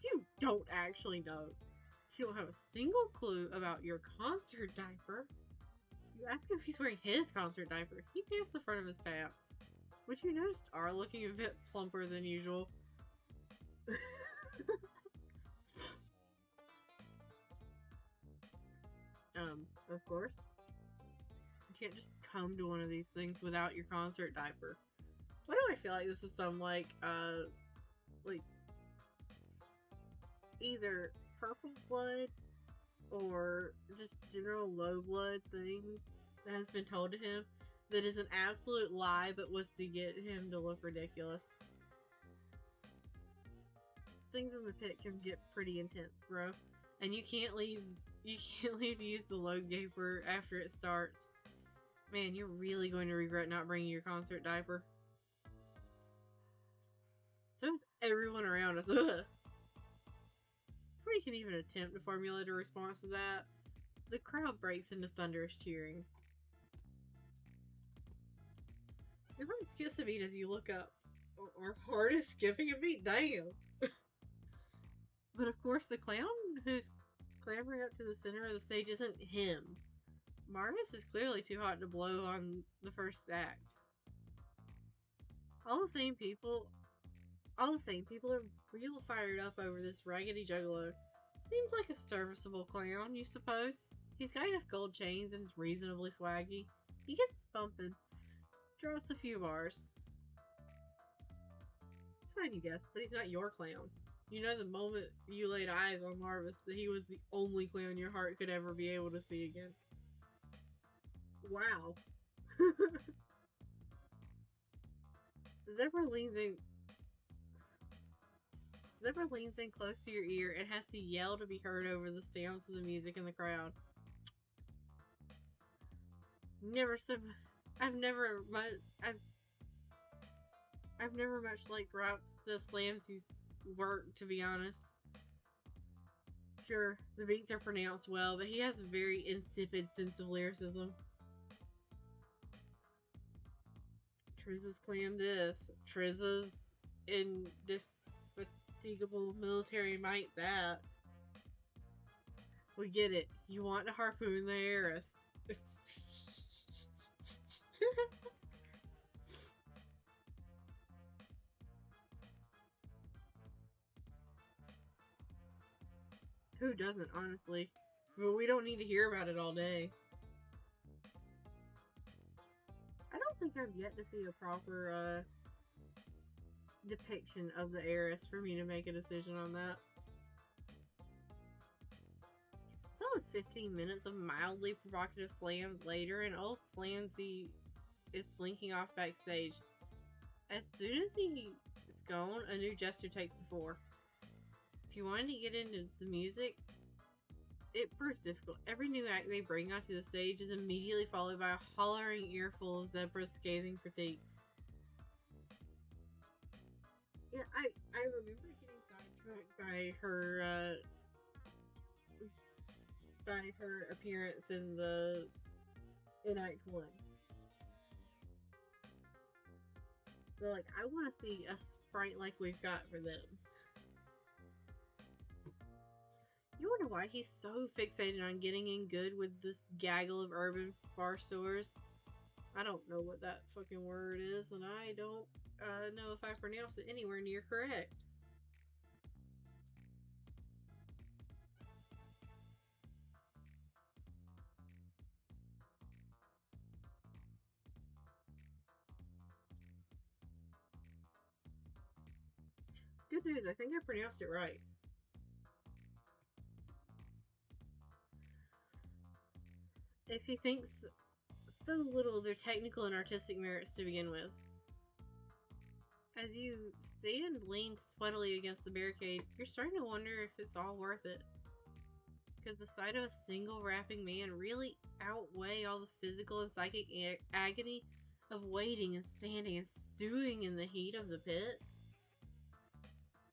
A: You don't actually know. You don't have a single clue about your concert diaper. You ask him if he's wearing his concert diaper. He pants the front of his pants, which you noticed are looking a bit plumper than usual. Of course. You can't just come to one of these things without your concert diaper. Why do I feel like this is some, like, either purple blood or just general low blood thing that has been told to him that is an absolute lie but was to get him to look ridiculous. Things in the pit can get pretty intense, bro. And you can't leave to use the load gaper after it starts. Man, you're really going to regret not bringing your concert diaper. So is everyone around us. Ugh. Before you can even attempt to formulate a response to that, the crowd breaks into thunderous cheering. Your heart skips a beat as you look up. Our heart is skipping a beat, damn! But of course, the clown who's clambering up to the center of the stage isn't him. Marcus is clearly too hot to blow on the first act. All the same people are real fired up over this raggedy juggalo. Seems like a serviceable clown, you suppose? He's got enough gold chains and is reasonably swaggy. He gets bumping. Drops a few bars. It's fine, you guess, but he's not your clown. You know the moment you laid eyes on Marvis that he was the only clown your heart could ever be able to see again. Wow. Zebra leans in close to your ear and has to yell to be heard over the sounds of the music in the crowd. I've never much liked raps the Slamsy's work, to be honest. Sure, the beats are pronounced well, but he has a very insipid sense of lyricism. Trizza's clam this. Trizza's indefatigable military might that. We get it. You want to harpoon the heiress. Who doesn't, honestly? But we don't need to hear about it all day. I don't think I've yet to see a proper depiction of the heiress for me to make a decision on that. Solid 15 minutes of mildly provocative slams later, and old Slamsy is slinking off backstage. As soon as he is gone, a new jester takes the floor. If you wanted to get into the music, it proves difficult. Every new act they bring onto the stage is immediately followed by a hollering earful of Zebra's scathing critiques. Yeah, I remember getting sidetracked by her appearance in Act 1. So, like, I want to see a sprite like we've got for them. You wonder why he's so fixated on getting in good with this gaggle of urban bar stores. I don't know what that fucking word is, and I don't know if I pronounce it anywhere near correct. Good news, I think I pronounced it right. If he thinks so little of their technical and artistic merits to begin with. As you stand leaned sweatily against the barricade, you're starting to wonder if it's all worth it. Could the sight of a single rapping man really outweigh all the physical and psychic agony of waiting and standing and stewing in the heat of the pit?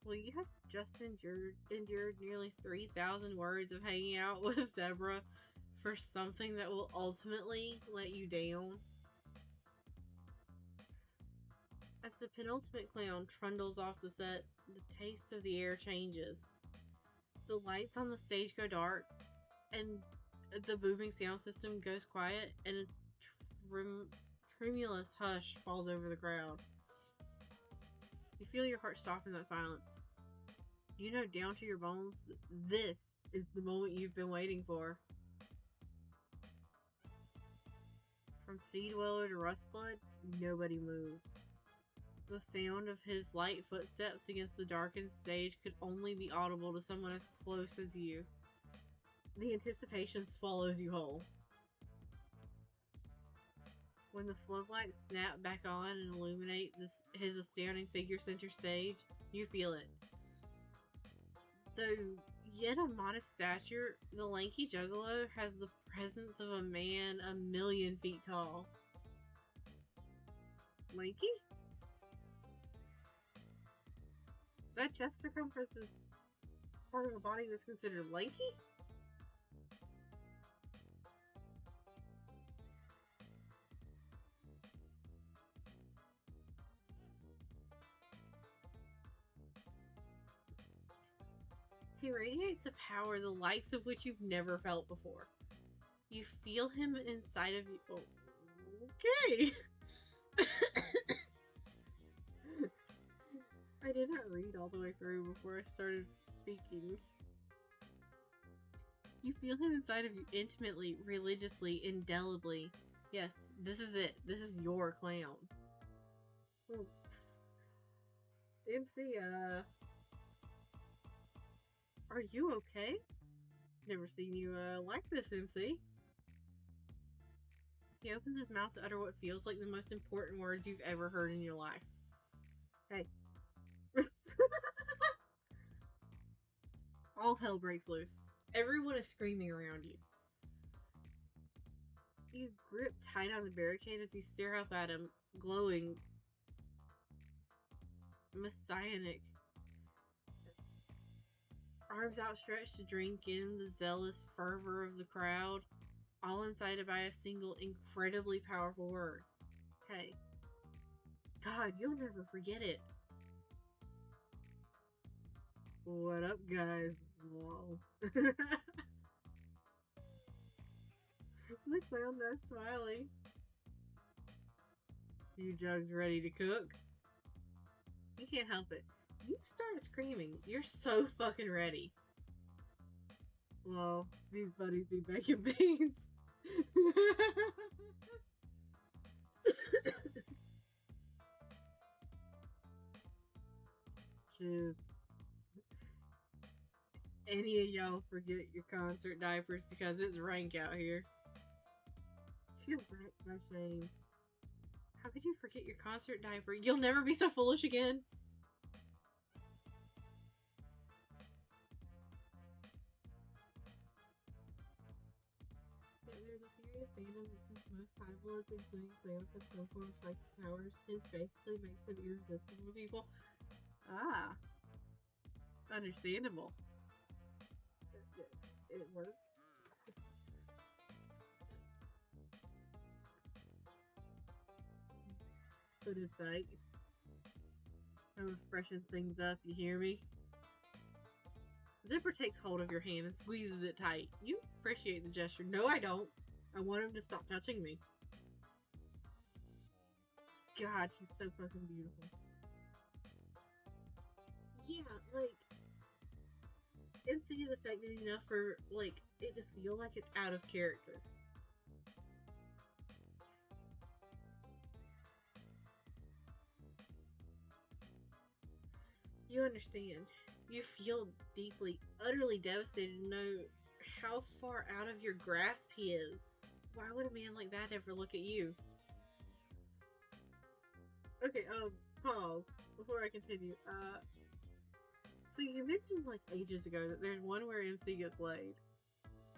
A: Well, you have just endured nearly 3,000 words of hanging out with Zebra for something that will ultimately let you down. As the penultimate clown trundles off the set, the taste of the air changes. The lights on the stage go dark, and the booming sound system goes quiet, and a tremulous hush falls over the crowd. You feel your heart stop in that silence. You know down to your bones that this is the moment you've been waiting for. From Sea Dweller to Rustblood, nobody moves. The sound of his light footsteps against the darkened stage could only be audible to someone as close as you. The anticipation swallows you whole. When the floodlights snap back on and illuminate his astounding figure center stage, you feel it. Though yet of modest stature, the lanky juggalo has the presence of a man 1,000,000 feet tall. Lanky? That chest circumference is part of a body that's considered lanky? He radiates a power the likes of which you've never felt before. You feel him inside of you. Oh, okay. I did not read all the way through before I started speaking. You feel him inside of you intimately, religiously, indelibly. Yes, this is it. This is your clown. Oh. MC, are you okay? Never seen you, like this, MC. He opens his mouth to utter what feels like the most important words you've ever heard in your life. Hey. All hell breaks loose. Everyone is screaming around you. You grip tight on the barricade as you stare up at him, glowing, messianic. Arms outstretched to drink in the zealous fervor of the crowd, all incited by a single incredibly powerful word. Hey. God, you'll never forget it. What up, guys? Whoa. The clown does smiley. You jugs ready to cook? You can't help it. You start screaming. You're so fucking ready. Well, these buddies be baking beans. Cheers. Any of y'all forget your concert diapers because it's rank out here. You're wrecked by shame. How could you forget your concert diaper? You'll never be so foolish again. There's a theory of fandom that since most Hive Bloods, including clowns, have some form of psychic powers, his basically makes him irresistible to people. Ah. Understandable. It works. Put in sight. I'm freshening things up, you hear me? Zipper takes hold of your hand and squeezes it tight. You appreciate the gesture. No, I don't. I want him to stop touching me. God, he's so fucking beautiful. Yeah, like, MC is affected enough for, like, it to feel like it's out of character. You understand. You feel deeply, utterly devastated to know how far out of your grasp he is. Why would a man like that ever look at you? Okay, pause before I continue. So you mentioned like ages ago that there's one where MC gets laid.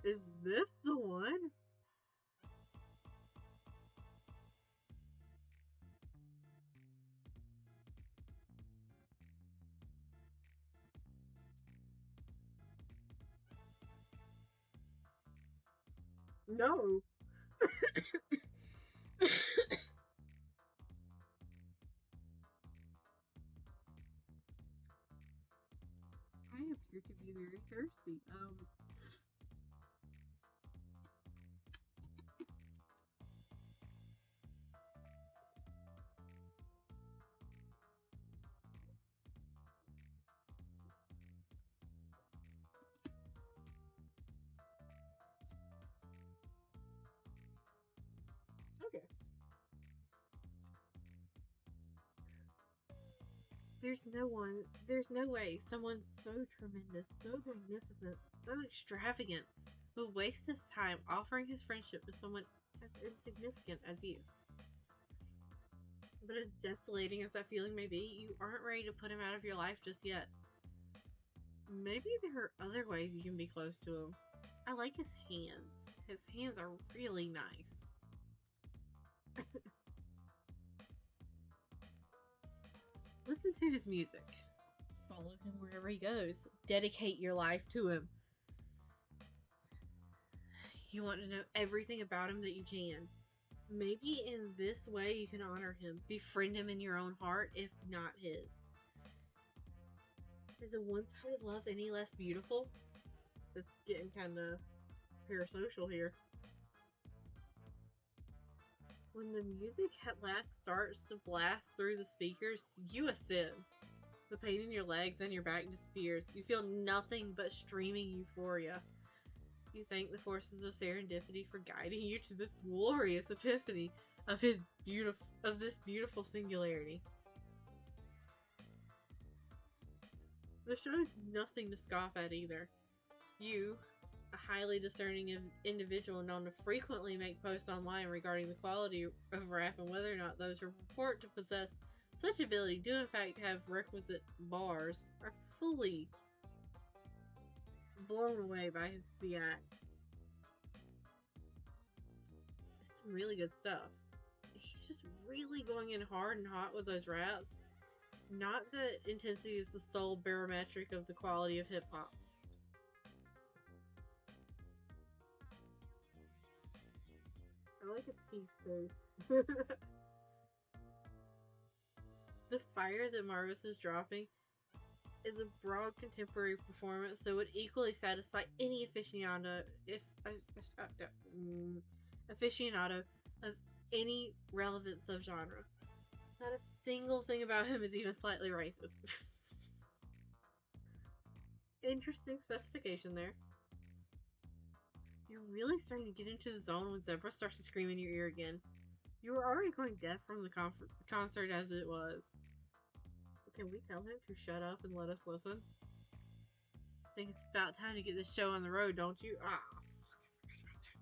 A: Is this the one? No. I appear to be very thirsty. Okay. There's no way someone so tremendous, so magnificent, so extravagant would waste his time offering his friendship to someone as insignificant as you. But as desolating as that feeling may be, you aren't ready to put him out of your life just yet. Maybe there are other ways you can be close to him. I like his hands. His hands are really nice. Listen to his music. Follow him wherever he goes. Dedicate your life to him. You want to know everything about him that you can. Maybe in this way you can honor him. Befriend him in your own heart, if not his. Is a one-sided love any less beautiful? It's getting kind of parasocial here. When the music at last starts to blast through the speakers, you ascend. The pain in your legs and your back disappears. You feel nothing but streaming euphoria. You thank the forces of serendipity for guiding you to this glorious epiphany of this beautiful singularity. The show is nothing to scoff at either. You, a highly discerning individual known to frequently make posts online regarding the quality of rap and whether or not those who purport to possess such ability do in fact have requisite bars, are fully blown away by the act. It's some really good stuff. He's just really going in hard and hot with those raps. Not that intensity is the sole barometric of the quality of hip hop. I like his teeth too. The fire that Marvis is dropping is a broad contemporary performance that would equally satisfy any aficionado of any relevant subgenre. Not a single thing about him is even slightly racist. Interesting specification there. You're really starting to get into the zone when Zebra starts to scream in your ear again. You were already going deaf from the concert as it was. Can we tell him to shut up and let us listen? I think it's about time to get this show on the road, don't you? Ah, fuck, I forgot about this.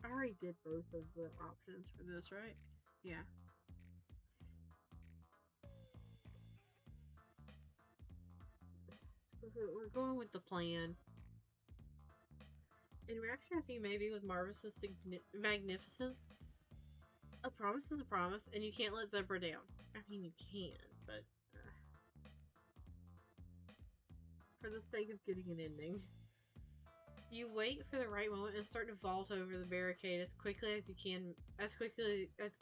A: I already did both of the options for this, right? Yeah. We're going with the plan. In rapturizing maybe with Marvis's magnificence, a promise is a promise, and you can't let Zebra down. I mean, you can, but for the sake of getting an ending. You wait for the right moment and start to vault over the barricade as quickly as you can, as quickly as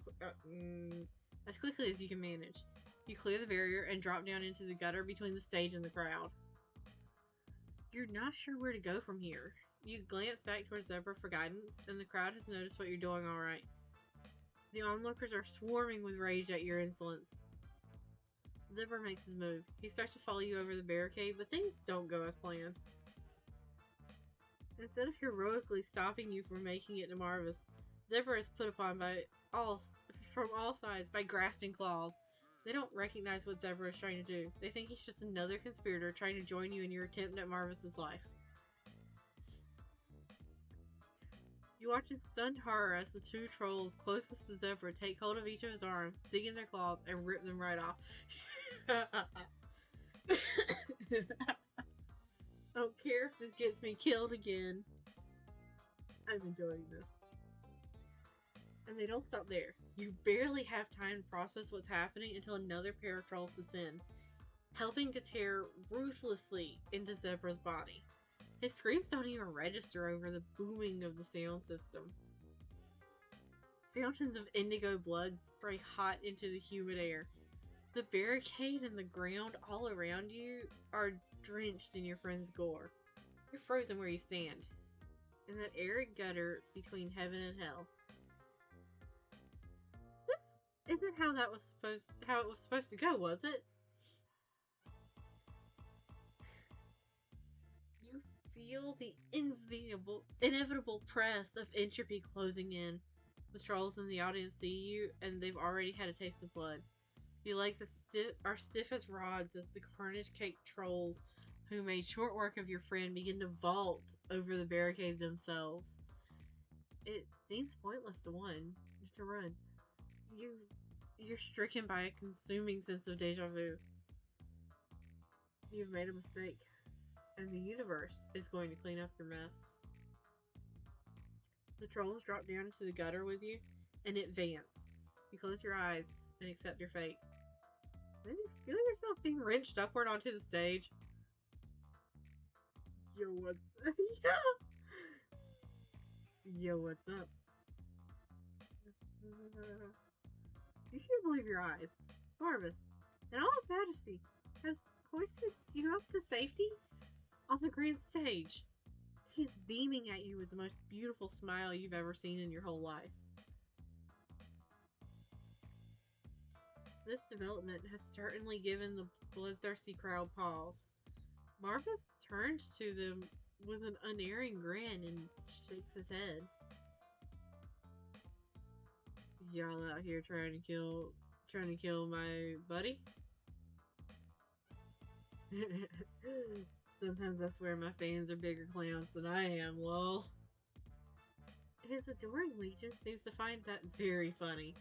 A: you can manage. You clear the barrier and drop down into the gutter between the stage and the crowd. You're not sure where to go from here. You glance back towards Zebra for guidance, and the crowd has noticed what you're doing alright. The onlookers are swarming with rage at your insolence. Zebra makes his move. He starts to follow you over the barricade, but things don't go as planned. Instead of heroically stopping you from making it to Marvis, Zebra is put upon from all sides by grafting claws. They don't recognize what Zebra is trying to do. They think he's just another conspirator trying to join you in your attempt at Marvis's life. You watch in stunned horror as the two trolls closest to Zebra take hold of each of his arms, dig in their claws, and rip them right off. I don't care if this gets me killed again. I'm enjoying this. And they don't stop there. You barely have time to process what's happening until another pair of trolls descend, helping to tear ruthlessly into Zebra's body. His screams don't even register over the booming of the sound system. Fountains of indigo blood spray hot into the humid air. The barricade and the ground all around you are drenched in your friend's gore. You're frozen where you stand, in that arid gutter between heaven and hell. This isn't how it was supposed to go, was it? You feel the inevitable press of entropy closing in. The trolls in the audience see you, and they've already had a taste of blood. Your legs are stiff as rods as the carnage-caked trolls who made short work of your friend begin to vault over the barricade themselves. It seems pointless to run. You're stricken by a consuming sense of deja vu. You've made a mistake, and the universe is going to clean up your mess. The trolls drop down into the gutter with you, and advance. You close your eyes and accept your fate. Then you feel yourself being wrenched upward onto the stage. Yo, what's Yo, what's up? You can't believe your eyes. Marvis, in all his majesty, has hoisted you up to safety on the grand stage. He's beaming at you with the most beautiful smile you've ever seen in your whole life. This development has certainly given the bloodthirsty crowd pause. Marvis turns to them with an unerring grin and shakes his head. Y'all out here trying to kill my buddy? Sometimes I swear my fans are bigger clowns than I am, lol. His adoring legion seems to find that very funny.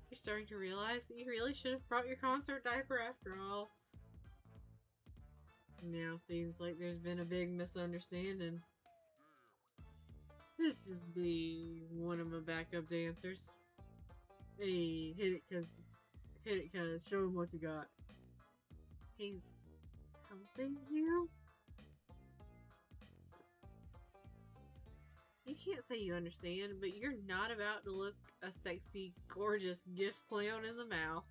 A: You're starting to realize that you really should have brought your concert diaper after all. Now seems like there's been a big misunderstanding. This just be one of my backup dancers. Hey, hit it cuz, show him what you got. He's helping you? You can't say you understand, but you're not about to look a sexy, gorgeous gift clown in the mouth.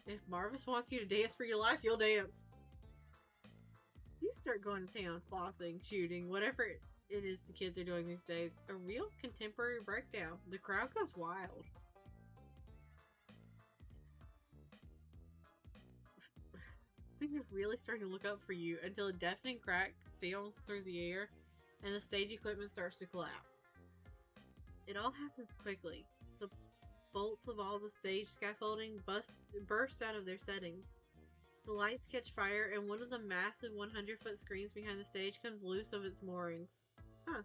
A: If Marvis wants you to dance for your life, you'll dance. You start going to town, flossing, shooting, whatever it is the kids are doing these days. A real contemporary breakdown. The crowd goes wild. Things are really starting to look up for you until a deafening crack sails through the air and the stage equipment starts to collapse. It all happens quickly. The bolts of all the stage scaffolding burst out of their settings. The lights catch fire, and one of the massive 100-foot screens behind the stage comes loose of its moorings. Huh.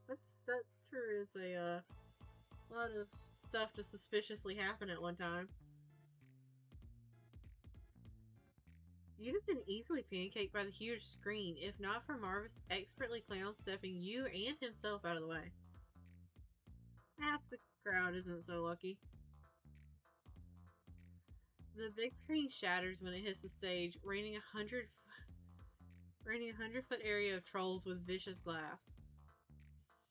A: That sure is a lot of stuff to suspiciously happen at one time. You'd have been easily pancaked by the huge screen, if not for Marvis expertly clown stepping you and himself out of the way. Half the crowd isn't so lucky. The big screen shatters when it hits the stage, raining a 100-foot area of trolls with vicious glass.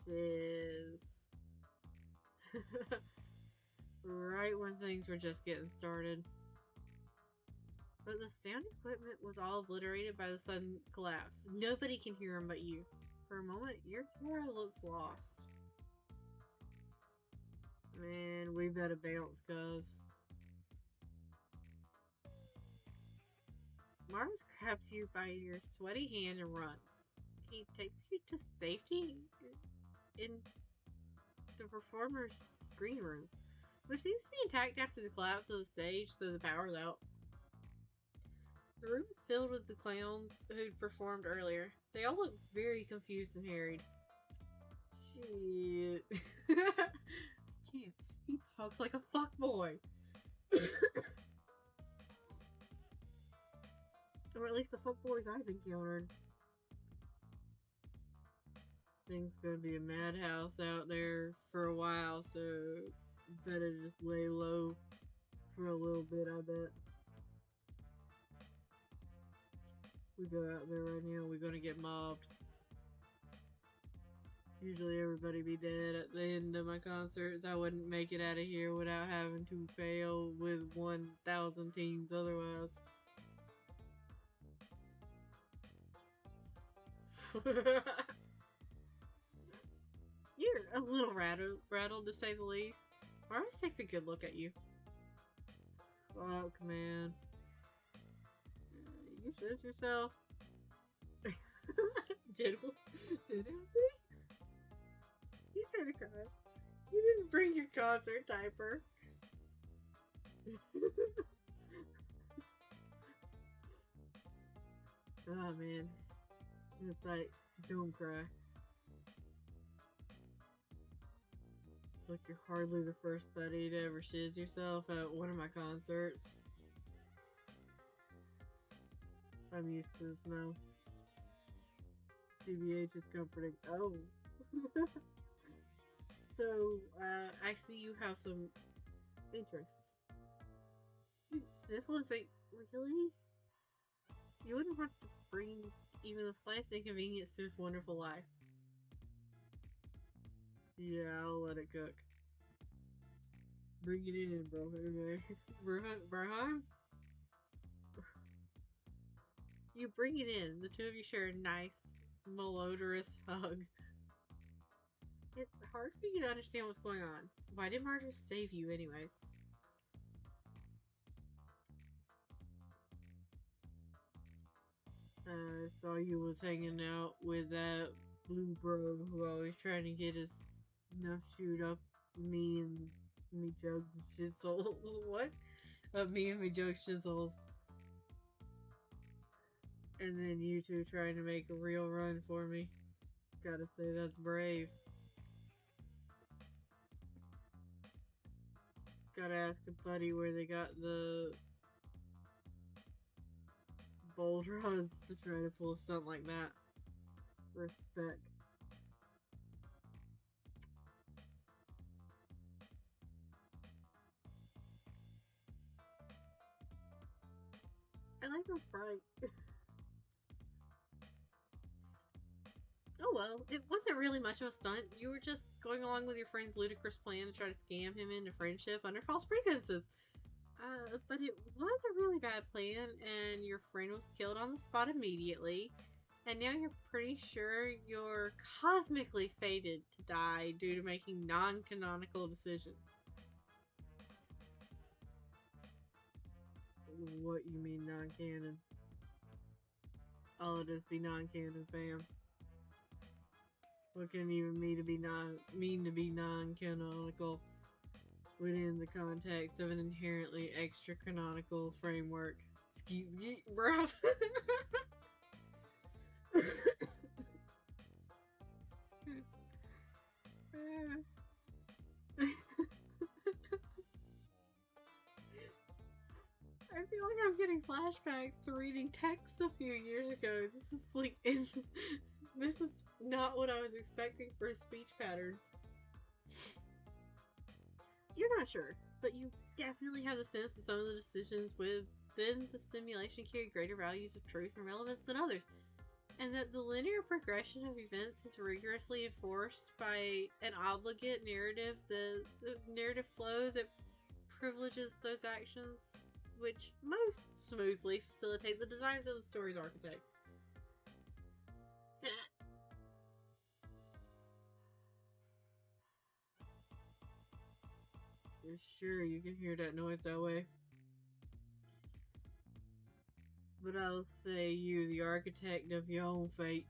A: Shiz. Right when things were just getting started. But the sound equipment was all obliterated by the sudden collapse. Nobody can hear him but you. For a moment, your hero looks lost. Man, we better bounce, cuz. Marvis grabs you by your sweaty hand and runs. He takes you to safety in the performer's green room, which seems to be intact after the collapse of the stage, so the power's out. The room is filled with the clowns who'd performed earlier. They all look very confused and harried. Shit. Can't. He talks like a fuckboy. Or at least the fuckboys I've encountered. Things gonna be a madhouse out there for a while, so better just lay low for a little bit, I bet. We go out there right now, we're gonna get mobbed. Usually everybody be dead at the end of my concerts. I wouldn't make it out of here without having to fail with 1,000 teams otherwise. You're a little rattled to say the least. Marvis takes a good look at you. Fuck, man. You shit yourself. Did it? You said it, cry. You didn't bring your concert diaper. Oh, man. It's like, don't cry. Look, you're hardly the first buddy to ever shiz yourself at one of my concerts. I'm used to the smell. TBH is comforting. Oh. So, I see you have some interests. Syphilis ain't really? You wouldn't want to bring even the slightest inconvenience to his wonderful life. Yeah, I'll let it cook. Bring it in, bro. Burhan? You bring it in. The two of you share a nice, malodorous hug. It's hard for you to understand what's going on. Why did Marvis save you anyway? I saw you was hanging out with that blue bro who always trying to get his enough shoot up me and me jugs shizzles. What? Me and me jugs shizzles. And then you two trying to make a real run for me. Gotta say, that's brave. Gotta ask a buddy where they got the bold runs to try to pull a stunt like that. Respect. I like the sprite. Oh well, it wasn't really much of a stunt. You were just going along with your friend's ludicrous plan to try to scam him into friendship under false pretenses. But it was a really bad plan, and your friend was killed on the spot immediately. And now you're pretty sure you're cosmically fated to die due to making non-canonical decisions. What you mean non-canon? All it is be non-canon, fam. What can even mean to be non-canonical within the context of an inherently extra-canonical framework? Skeet, bruh. I feel like I'm getting flashbacks to reading texts a few years ago. This is like, this is not what I was expecting for speech patterns. You're not sure, but you definitely have the sense that some of the decisions within the simulation carry greater values of truth and relevance than others, and that the linear progression of events is rigorously enforced by an obligate narrative, the narrative flow that privileges those actions, which most smoothly facilitate the designs of the story's architect. You're sure you can hear that noise that way? But I'll say you, the architect of your own fate.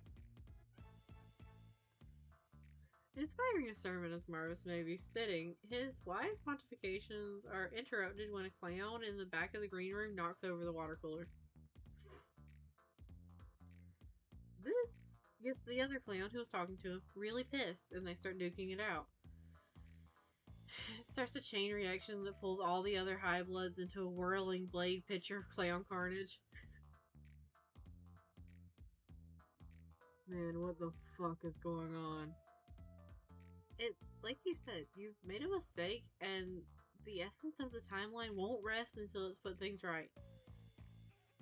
A: Inspiring a sermon as Marvis may be spitting, his wise pontifications are interrupted when a clown in the back of the green room knocks over the water cooler. This gets the other clown who was talking to him really pissed, and they start duking it out. It starts a chain reaction that pulls all the other high bloods into a whirling blade picture of clown carnage. Man, what the fuck is going on? It's like you said, you've made a mistake, and the essence of the timeline won't rest until it's put things right.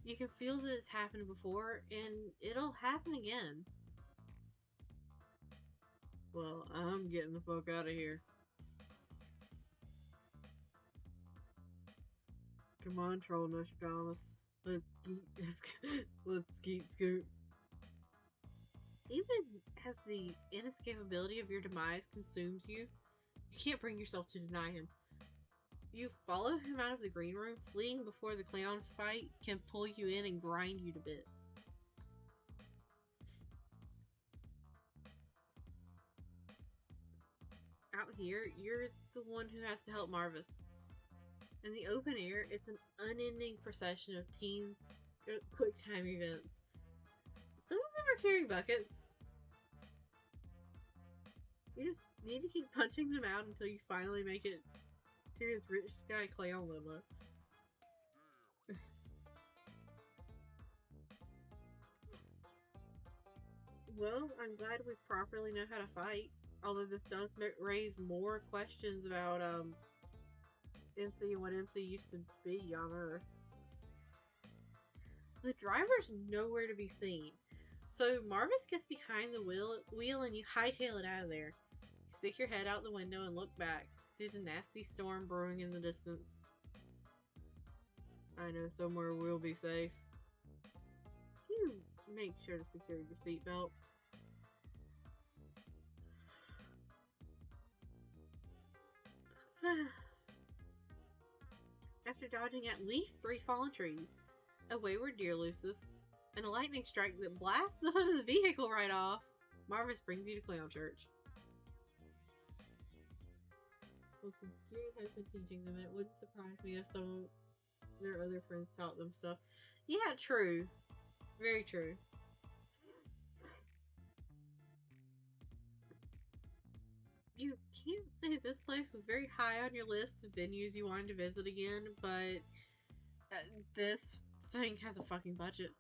A: You can feel that it's happened before, and it'll happen again. Well, I'm getting the fuck out of here. Come on, Troll Nostradamus. Let's skeet scoot. Even as the inescapability of your demise consumes you, you can't bring yourself to deny him. You follow him out of the green room, fleeing before the clown fight can pull you in and grind you to bits. Out here, you're the one who has to help Marvis. In the open air, it's an unending procession of teens' quick time events. Some of them are carrying buckets. You just need to keep punching them out until you finally make it to his rich guy clown limo. Well, I'm glad we properly know how to fight. Although this does raise more questions about MC and what MC used to be on Earth. The driver's nowhere to be seen. So Marvis gets behind the wheel and you hightail it out of there. You stick your head out the window and look back. There's a nasty storm brewing in the distance. I know somewhere we'll be safe. You make sure to secure your seatbelt. After dodging at least 3 fallen trees, a wayward deer looses, and a lightning strike that blasts the hood of the vehicle right off. Marvis brings you to clown church. Well, so Gary has been teaching them, and it wouldn't surprise me if some of their other friends taught them stuff. Yeah, true. Very true. You can't say this place was very high on your list of venues you wanted to visit again, but this thing has a fucking budget.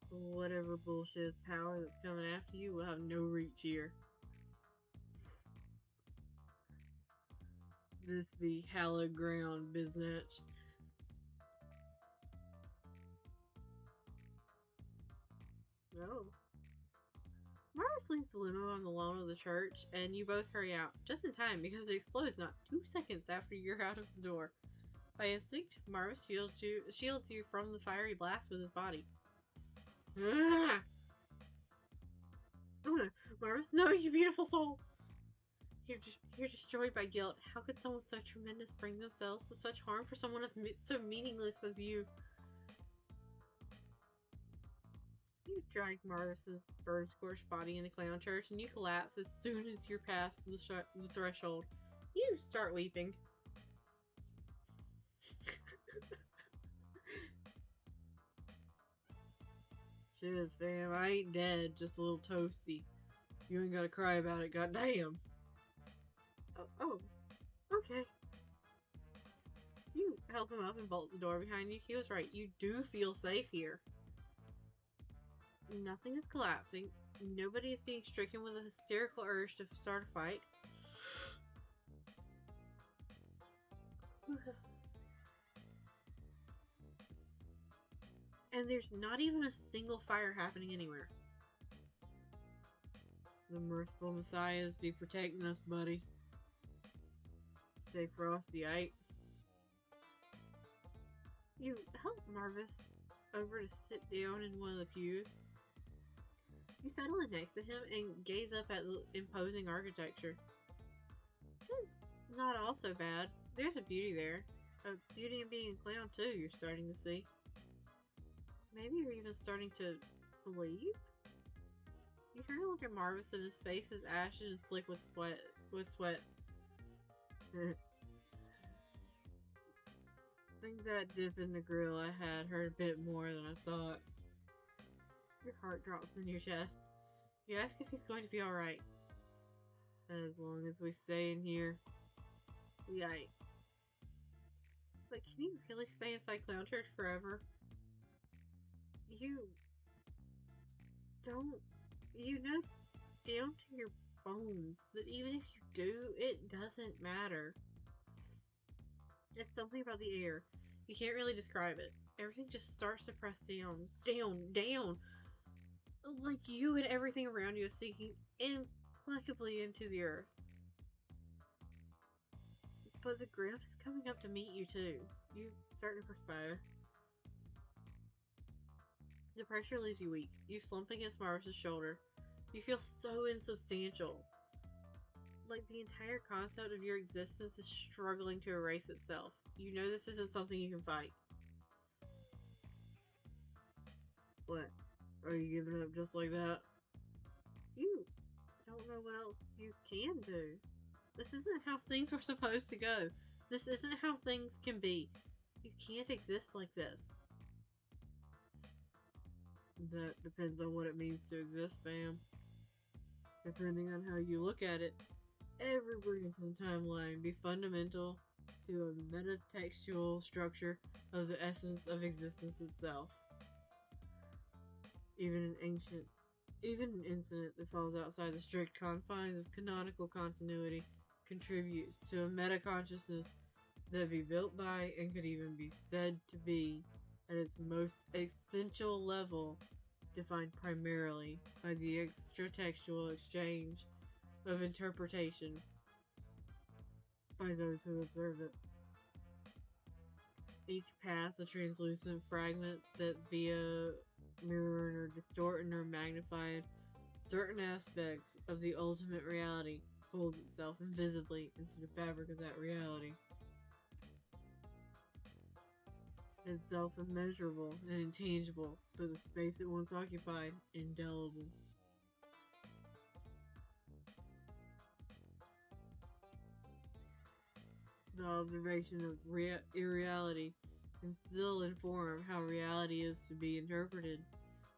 A: Whatever bullshit is power that's coming after you will have no reach here. This be hallowed ground, biznatch. Oh. Marvis leaves the limo on the lawn of the church, and you both hurry out, just in time because it explodes not 2 seconds after you're out of the door. By instinct, Marvis shields you from the fiery blast with his body. Ah! Marvis, no, you beautiful soul! You're destroyed by guilt. How could someone so tremendous bring themselves to such harm for someone as so meaningless as you? You drag Marvis's burn-scorched body into clown church, and you collapse as soon as you're past the threshold. You start weeping. Shiz, fam, I ain't dead, just a little toasty. You ain't gotta cry about it, goddamn. Oh, okay. You help him up and bolt the door behind you. He was right. You do feel safe here. Nothing is collapsing. Nobody is being stricken with a hysterical urge to start a fight. And there's not even a single fire happening anywhere. The mirthful messiahs be protecting us, buddy. Stay frosty, aight? You help Marvis over to sit down in one of the pews. You settle in next to him and gaze up at the imposing architecture. It's not all so bad. There's a beauty there. A beauty in being a clown, too, you're starting to see. Maybe you're even starting to believe? You turn to look at Marvis and his face is ashen and slick with sweat. I think that dip in the grill I had hurt a bit more than I thought. Your heart drops in your chest. You ask if he's going to be alright. As long as we stay in here. Yikes. But can you really stay inside clown church forever? You don't. You know down to your bones that even if you do, it doesn't matter. It's something about the air. You can't really describe it. Everything just starts to press down. Down. Like you and everything around you is sinking implacably into the earth. But the ground is coming up to meet you too. You start to perspire. The pressure leaves you weak. You slump against Marvis's shoulder. You feel so insubstantial. Like the entire concept of your existence is struggling to erase itself. You know this isn't something you can fight. What? Are you giving up just like that? You don't know what else you can do. This isn't how things were supposed to go. This isn't how things can be. You can't exist like this. That depends on what it means to exist, fam. Depending on how you look at it, every Bridgerton timeline be fundamental to a metatextual structure of the essence of existence itself. Even an incident that falls outside the strict confines of canonical continuity contributes to a meta-consciousness that be built by and could even be said to be, at its most essential level, defined primarily by the extratextual exchange of interpretation by those who observe it. Each path a translucent fragment that via mirroring or distorting or magnifying certain aspects of the ultimate reality, folds itself invisibly into the fabric of that reality. Itself immeasurable and intangible, but the space it once occupied, indelible. The observation of irreality can still inform how reality is to be interpreted,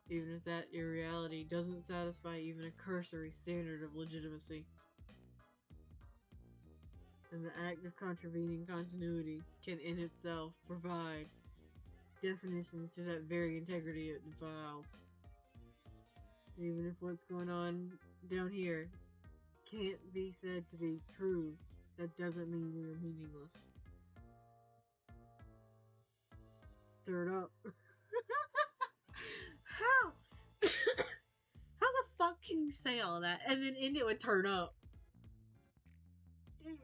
A: even if that irreality doesn't satisfy even a cursory standard of legitimacy. And the act of contravening continuity can in itself provide definition to that very integrity it defiles. Even if what's going on down here can't be said to be true, that doesn't mean we are meaningless. Third up. How? How the fuck can you say all that and then end it with turn up? Dude.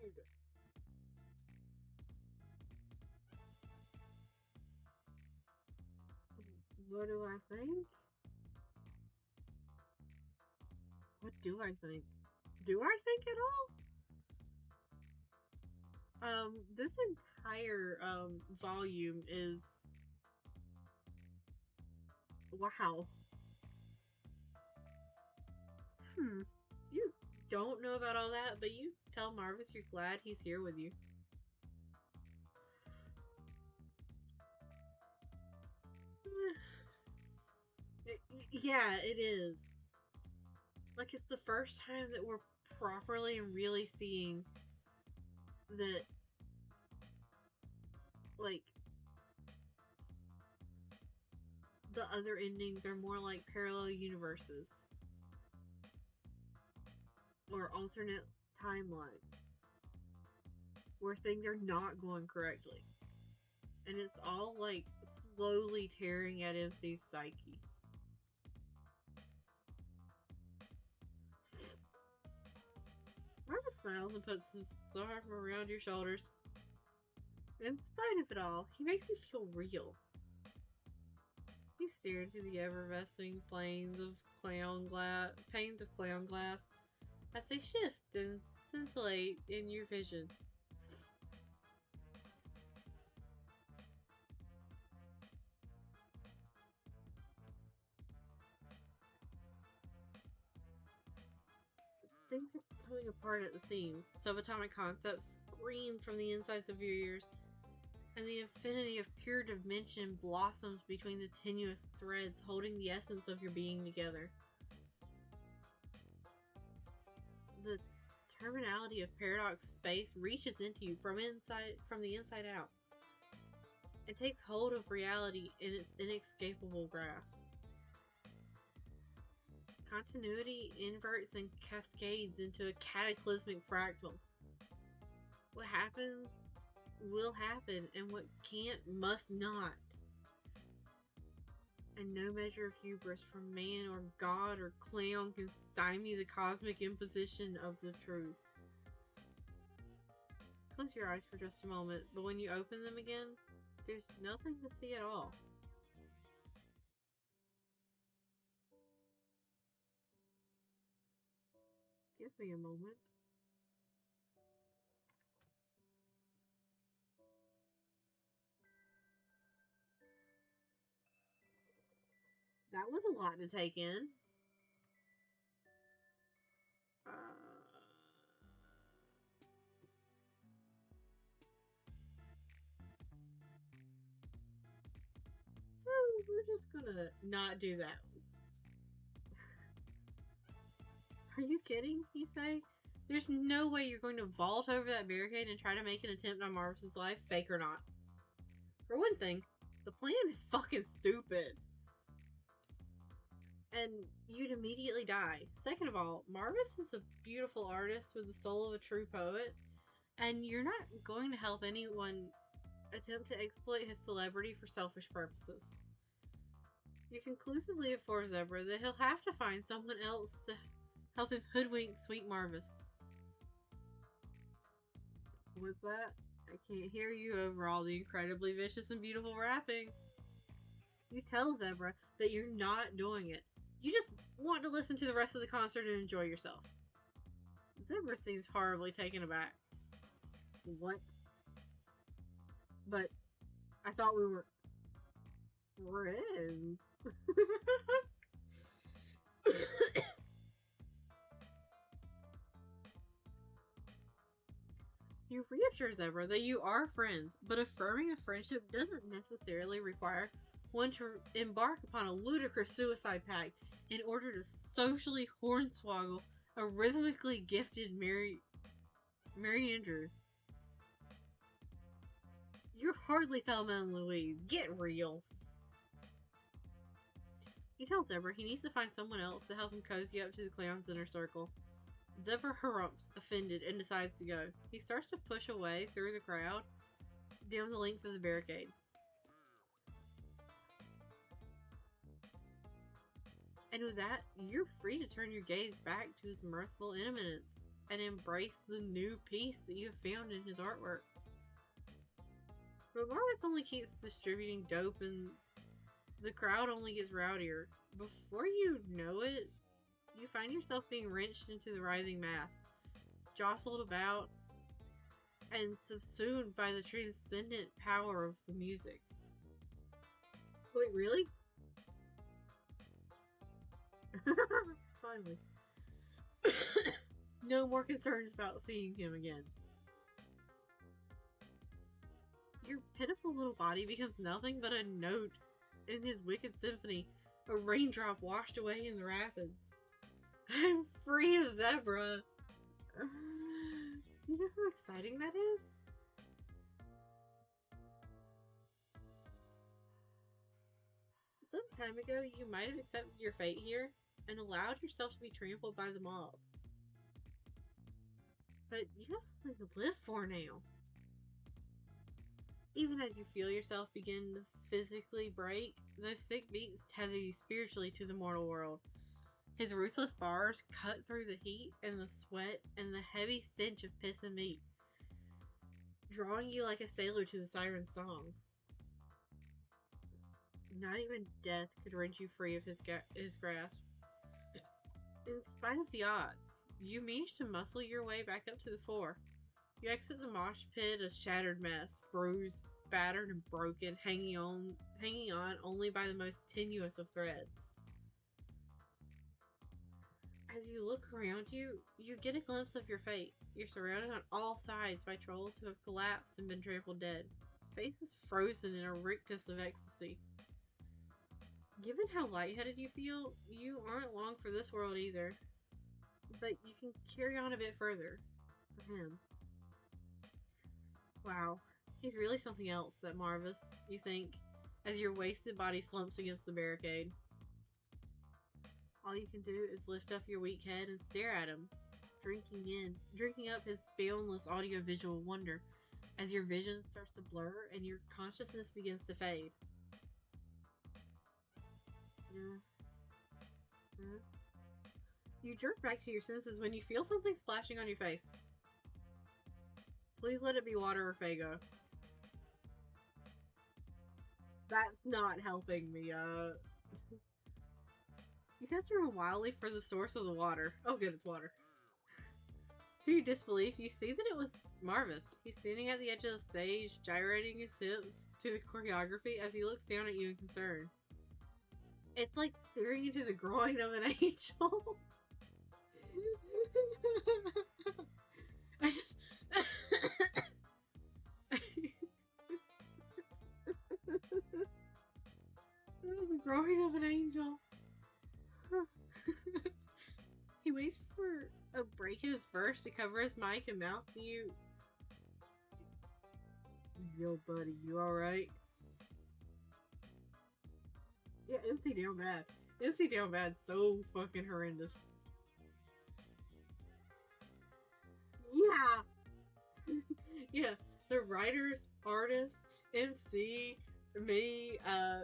A: What do I think? What do I think? Do I think at all? This entire volume is wow. You don't know about all that, but you tell Marvis you're glad he's here with you. Yeah, it is. Like, it's the first time that we're properly and really seeing that, like, the other endings are more like parallel universes or alternate timelines where things are not going correctly. And it's all, like, slowly tearing at MC's psyche. Marvis smiles and puts his arm around your shoulders. In spite of it all, he makes you feel real. You stare into the effervescing panes of clown glass as they shift and scintillate in your vision. Things are coming apart at the seams. Subatomic concepts scream from the insides of your ears, and the infinity of pure dimension blossoms between the tenuous threads holding the essence of your being together. The terminality of paradox space reaches into you from the inside out. It takes hold of reality in its inescapable grasp. Continuity inverts and cascades into a cataclysmic fractal. What happens will happen, and what can't must not. And no measure of hubris from man or god or clown can stymie the cosmic imposition of the truth. Close your eyes for just a moment, but when you open them again, there's nothing to see at all. Give me a moment. That was a lot to take in. So we're just gonna not do that. Are you kidding? You say? There's no way you're going to vault over that barricade and try to make an attempt on Marvis's life, fake or not. For one thing, the plan is fucking stupid. And you'd immediately die. Second of all, Marvis is a beautiful artist with the soul of a true poet, and you're not going to help anyone attempt to exploit his celebrity for selfish purposes. You conclusively inform Zebra that he'll have to find someone else to help him hoodwink sweet Marvis. With that, I can't hear you over all the incredibly vicious and beautiful rapping. You tell Zebra that you're not doing it. You just want to listen to the rest of the concert and enjoy yourself. Zebra seems horribly taken aback. What? But I thought we were friends. You reassure Zebra that you are friends, but affirming a friendship doesn't necessarily require one to embark upon a ludicrous suicide pact in order to socially hornswoggle a rhythmically gifted Mary Andrews. You're hardly Thelma and Louise. Get real. He tells Zebra he needs to find someone else to help him cozy up to the clown's inner circle. Zebra harumphs, offended, and decides to go. He starts to push away through the crowd, down the length of the barricade. And with that, you're free to turn your gaze back to his mirthful immanence and embrace the new peace that you have found in his artwork. But Marvis only keeps distributing dope and the crowd only gets rowdier. Before you know it, you find yourself being wrenched into the rising mass, jostled about, and subsumed by the transcendent power of the music. Wait, really? Finally. No more concerns about seeing him again. Your pitiful little body becomes nothing but a note in his wicked symphony, a raindrop washed away in the rapids. I'm free as Zebra. You know how exciting that is? Some time ago, you might have accepted your fate here and allowed yourself to be trampled by the mob. But you have something to live for now. Even as you feel yourself begin to physically break, those sick beats tether you spiritually to the mortal world. His ruthless bars cut through the heat and the sweat and the heavy stench of piss and meat, drawing you like a sailor to the siren's song. Not even death could wrench you free of his grasp. In spite of the odds, you manage to muscle your way back up to the fore. You exit the mosh pit a shattered mess, bruised, battered, and broken, hanging on only by the most tenuous of threads. As you look around you, you get a glimpse of your fate. You're surrounded on all sides by trolls who have collapsed and been trampled dead, faces frozen in a rictus of ecstasy. Given how lightheaded you feel, you aren't long for this world either. But you can carry on a bit further. For him. Wow, he's really something else, that Marvis, you think, as your wasted body slumps against the barricade. All you can do is lift up your weak head and stare at him, drinking up his boundless audiovisual wonder as your vision starts to blur and your consciousness begins to fade. You jerk back to your senses when you feel something splashing on your face. Please let it be water or Faygo. That's not helping me, You cast around wildly for the source of the water. Oh good, it's water. To your disbelief, you see that it was Marvis. He's standing at the edge of the stage, gyrating his hips to the choreography as he looks down at you in concern. It's like staring into the groin of an angel. I just... the groin of an angel. He waits for a break in his verse to cover his mic and mouth to you. Yo, buddy, you alright? Yeah, MC down bad. MC down bad, so fucking horrendous. Yeah! Yeah, the writers, artists, MC, me, a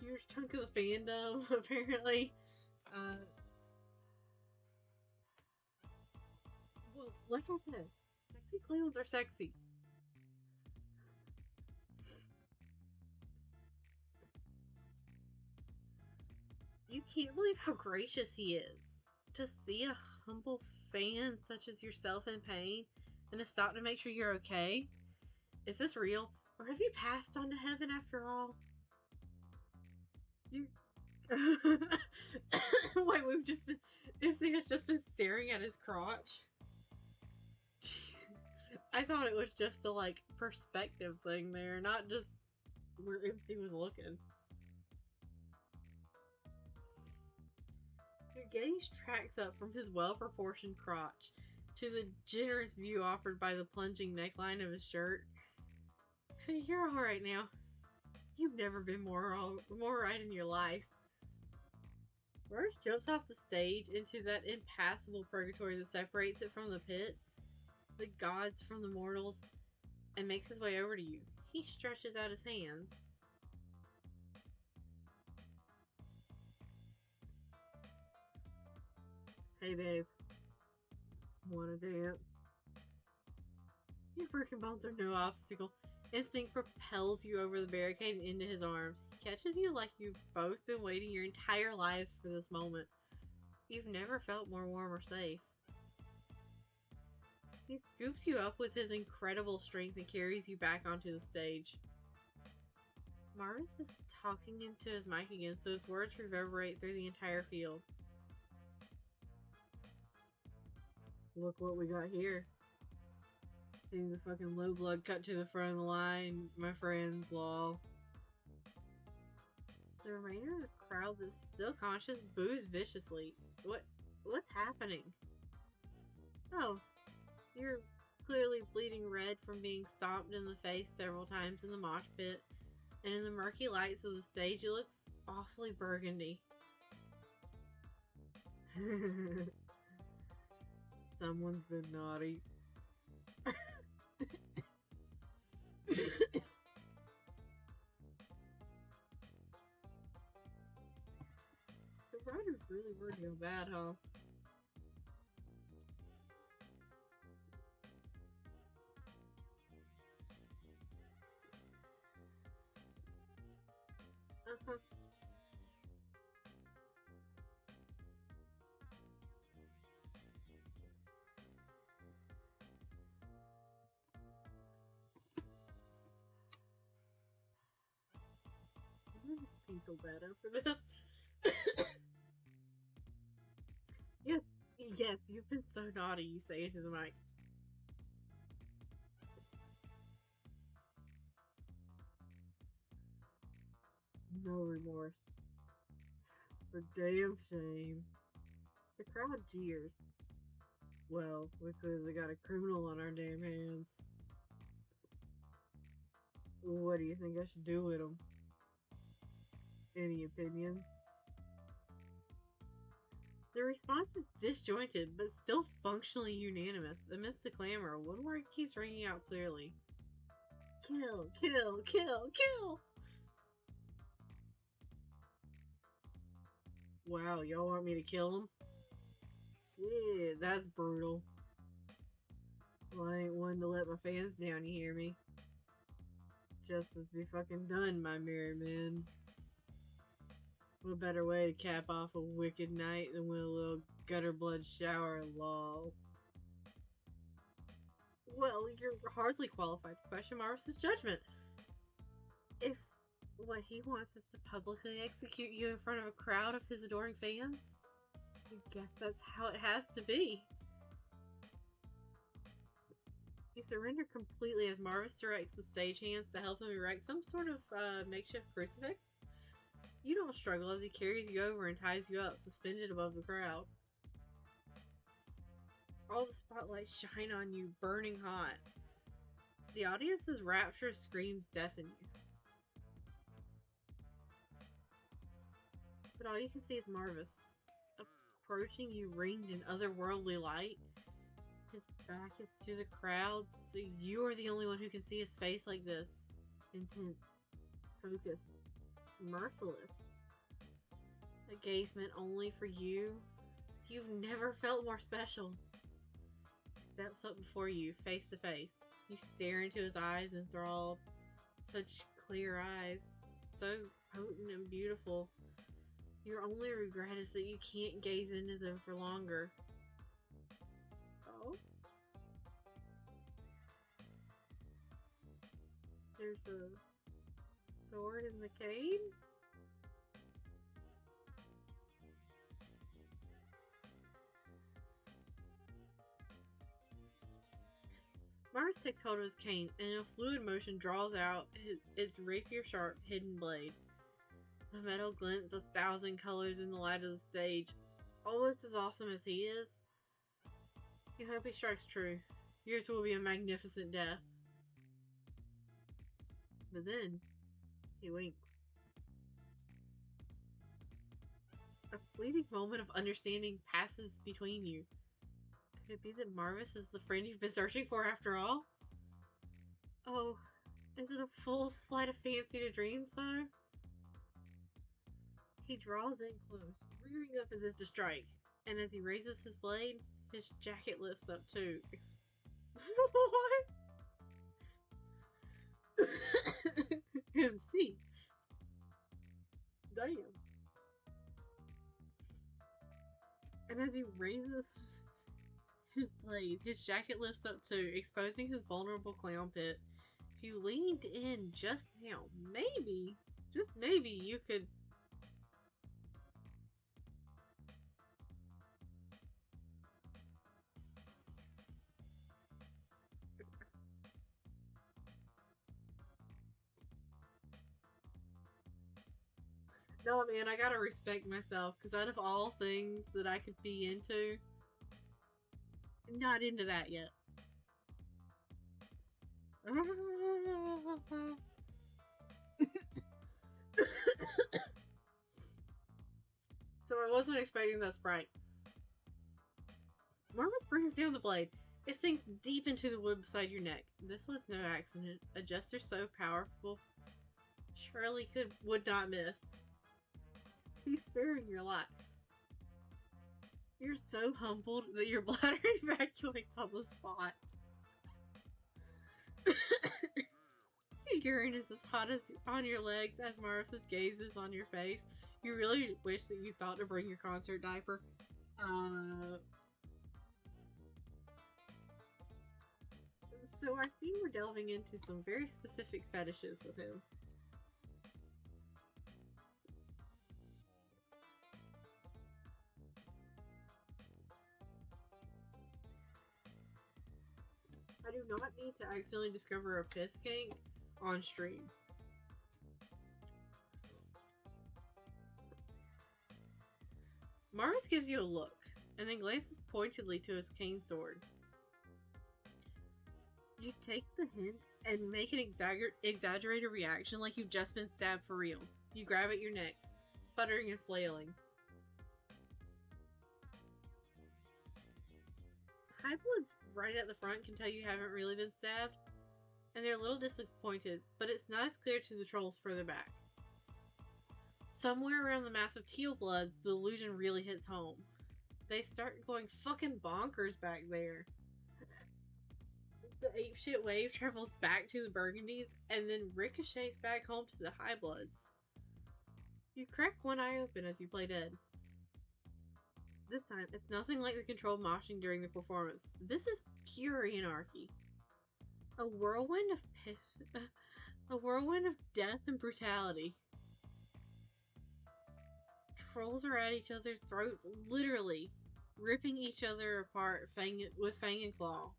A: huge chunk of the fandom, apparently. Well, like I said, sexy clowns are sexy. You can't believe how gracious he is. To see a humble fan such as yourself in pain and to stop to make sure you're okay. Is this real? Or have you passed on to heaven after all? You. Wait, we've just been. Ipsy has just been staring at his crotch. I thought it was just a like perspective thing there, not just where Ipsy was looking. Your gaze tracks up from his well-proportioned crotch to the generous view offered by the plunging neckline of his shirt. Hey, you're all right now. You've never been more right in your life. Rush jumps off the stage into that impassable purgatory that separates it from the pit, the gods from the mortals, and makes his way over to you. He stretches out his hands. Hey, babe. Wanna dance? Your broken bones are no obstacle. Instinct propels you over the barricade and into his arms. He catches you like you've both been waiting your entire lives for this moment. You've never felt more warm or safe. He scoops you up with his incredible strength and carries you back onto the stage. Marvis is talking into his mic again, so his words reverberate through the entire field. Look what we got here. Seems a fucking low blood cut to the front of the line, my friends, lol. The remainder of the crowd that's still conscious boos viciously. What's happening? Oh, you're clearly bleeding red from being stomped in the face several times in the mosh pit, and in the murky lights of the stage it looks awfully burgundy. Someone's been naughty. The writers really were real bad, huh? Uh-huh. I'm gonna be so bad after this. Yes, you've been so naughty, you say into the mic. No remorse. For damn shame. The crowd jeers. Well, we clearly got a criminal on our damn hands. What do you think I should do with him? Any opinions? The response is disjointed, but still functionally unanimous. Amidst the clamor, one word keeps ringing out clearly. Kill, kill, kill, kill! Wow, y'all want me to kill him? Shit, that's brutal. Well, I ain't one to let my fans down, you hear me? Justice be fucking done, my merry men. What better way to cap off a wicked night than with a little gutter blood shower, lol. Well, you're hardly qualified to question Marvis's judgment. If what he wants is to publicly execute you in front of a crowd of his adoring fans, I guess that's how it has to be. You surrender completely as Marvis directs the stagehands to help him erect some sort of makeshift crucifix. You don't struggle as he carries you over and ties you up, suspended above the crowd. All the spotlights shine on you, burning hot. The audience's rapturous screams deafen you. But all you can see is Marvis, approaching you ringed in otherworldly light. His back is to the crowd, so you are the only one who can see his face like this. Intense, focused, merciless. A gaze meant only for you. You've never felt more special. He steps up before you, face to face. You stare into his eyes enthralled. Such clear eyes. So potent and beautiful. Your only regret is that you can't gaze into them for longer. Oh? There's a sword in the cave? Mars takes hold of his cane and in a fluid motion draws out its rapier-sharp hidden blade. The metal glints 1,000 colors in the light of the stage. Almost as awesome as he is. You hope he strikes true. Yours will be a magnificent death. But then, he winks. A fleeting moment of understanding passes between you. Could it be that Marvis is the friend you've been searching for after all? Oh, is it a fool's flight of fancy to dream so? He draws in close, rearing up as if to strike, and as he raises his blade, his jacket lifts up too. What? MC. Damn. And as he raises his blade, his jacket lifts up too, exposing his vulnerable clown pit. If you leaned in just now, maybe, just maybe, you could... No, man, I gotta respect myself, because out of all things that I could be into, I'm not into that yet. So I wasn't expecting that sprite. Marvis brings down the blade. It sinks deep into the wood beside your neck. This was no accident. A jester so powerful surely would not miss. He's sparing your life. You're so humbled that your bladder evacuates on the spot. Urine is as hot as on your legs as Marvis's gaze is on your face. You really wish that you thought to bring your concert diaper. So I see we're delving into some very specific fetishes with him. I do not need to accidentally discover a piss kink on stream. Marvis gives you a look, and then glances pointedly to his cane sword. You take the hint and make an exaggerated reaction like you've just been stabbed for real. You grab at your neck, sputtering and flailing. High bloods right at the front can tell you haven't really been stabbed, and they're a little disappointed, but it's not as clear to the trolls further back. Somewhere around the mass of teal bloods, the illusion really hits home. They start going fucking bonkers back there. The apeshit wave travels back to the burgundies, and then ricochets back home to the high bloods. You crack one eye open as you play dead. This time, it's nothing like the controlled moshing during the performance. This is pure anarchy. A whirlwind of death and brutality. Trolls are at each other's throats, literally ripping each other apart with fang and claw.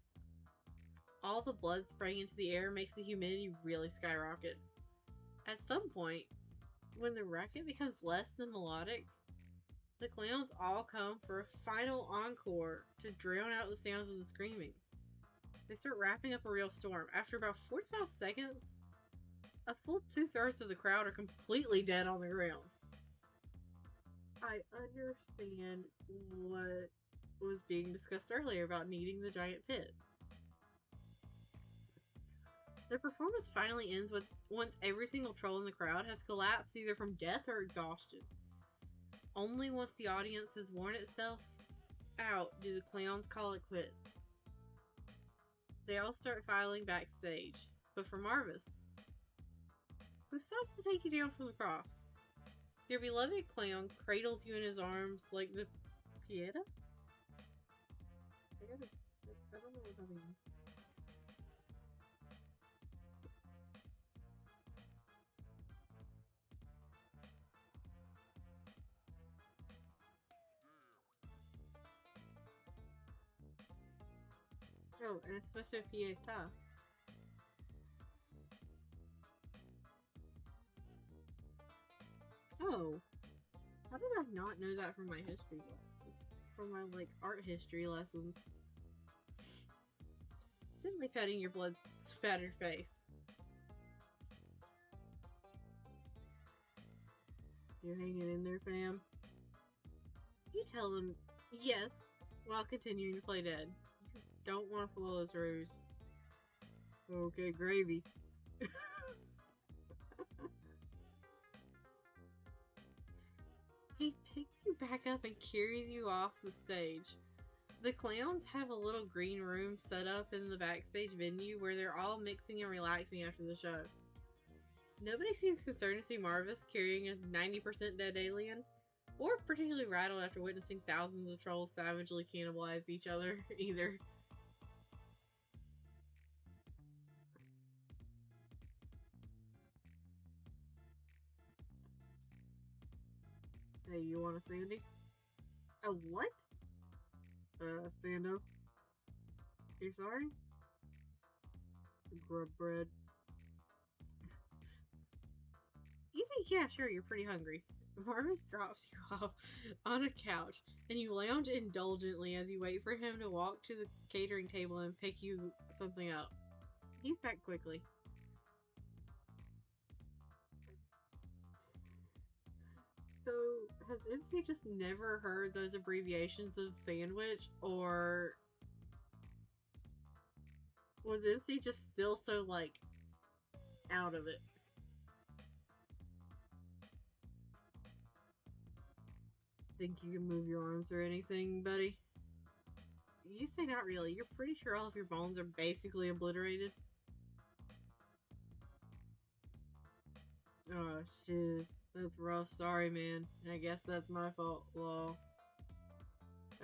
A: All the blood spraying into the air makes the humidity really skyrocket. At some point, when the racket becomes less than melodic, the clowns all come for a final encore to drown out the sounds of the screaming. They start wrapping up a real storm. After about 45 seconds, a full 2/3 of the crowd are completely dead on the ground. I understand what was being discussed earlier about needing the giant pit. The performance finally ends once every single troll in the crowd has collapsed either from death or exhaustion. Only once the audience has worn itself out do the clowns call it quits. They all start filing backstage, but for Marvis, who stops to take you down from the cross, Your beloved clown cradles you in his arms like the Pieta? I don't know what that means. Oh, and it's supposed to be Pieta. Oh, how did I not know that from my history lessons? From my, like, art history lessons. Gently patting your blood spattered face. You're hanging in there, fam? You tell him yes while continuing to play dead. You don't want to follow his ruse. Okay, gravy. He picks you back up and carries you off the stage. The clowns have a little green room set up in the backstage venue where they're all mixing and relaxing after the show. Nobody seems concerned to see Marvis carrying a 90% dead alien, or particularly rattled after witnessing thousands of trolls savagely cannibalize each other, either. Hey, you want a Sandy? A what? Sando? You're sorry? Grub bread. You say, yeah, sure, you're pretty hungry. Marvis drops you off on a couch, and you lounge indulgently as you wait for him to walk to the catering table and pick you something up. He's back quickly. So, has MC just never heard those abbreviations of sandwich, or was MC just still so, like, out of it? Think you can move your arms or anything, buddy? You say not really. You're pretty sure all of your bones are basically obliterated. Oh, shiz. That's rough. Sorry, man. I guess that's my fault. Lol.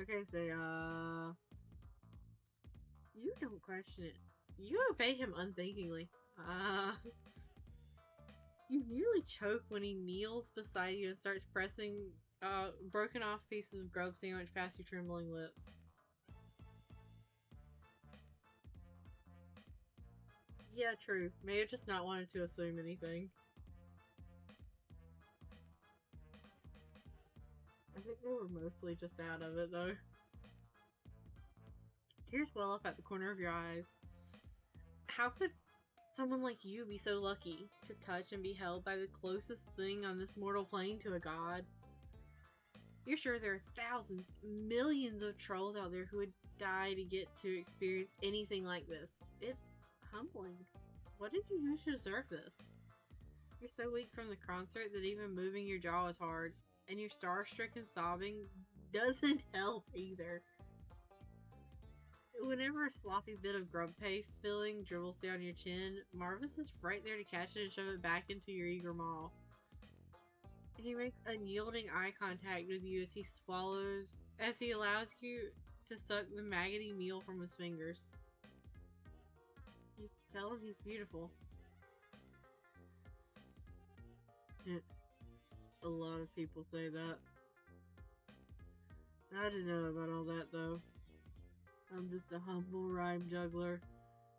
A: Okay, say, you don't question it. You obey him unthinkingly. You nearly choke when he kneels beside you and starts pressing broken off pieces of grub sandwich past your trembling lips. Yeah, true. May have just not wanted to assume anything. I think they were mostly just out of it, though. Tears well up at the corner of your eyes. How could someone like you be so lucky to touch and be held by the closest thing on this mortal plane to a god? You're sure there are thousands, millions of trolls out there who would die to get to experience anything like this. It's humbling. What did you do to deserve this? You're so weak from the concert that even moving your jaw is hard, and your starstruck and sobbing doesn't help either. Whenever a sloppy bit of grub paste filling dribbles down your chin, Marvis is right there to catch it and shove it back into your eager maw. He makes unyielding eye contact with you as he allows you to suck the maggoty meal from his fingers. You tell him he's beautiful. A lot of people say that. I don't know about all that, though. I'm just a humble rhyme juggler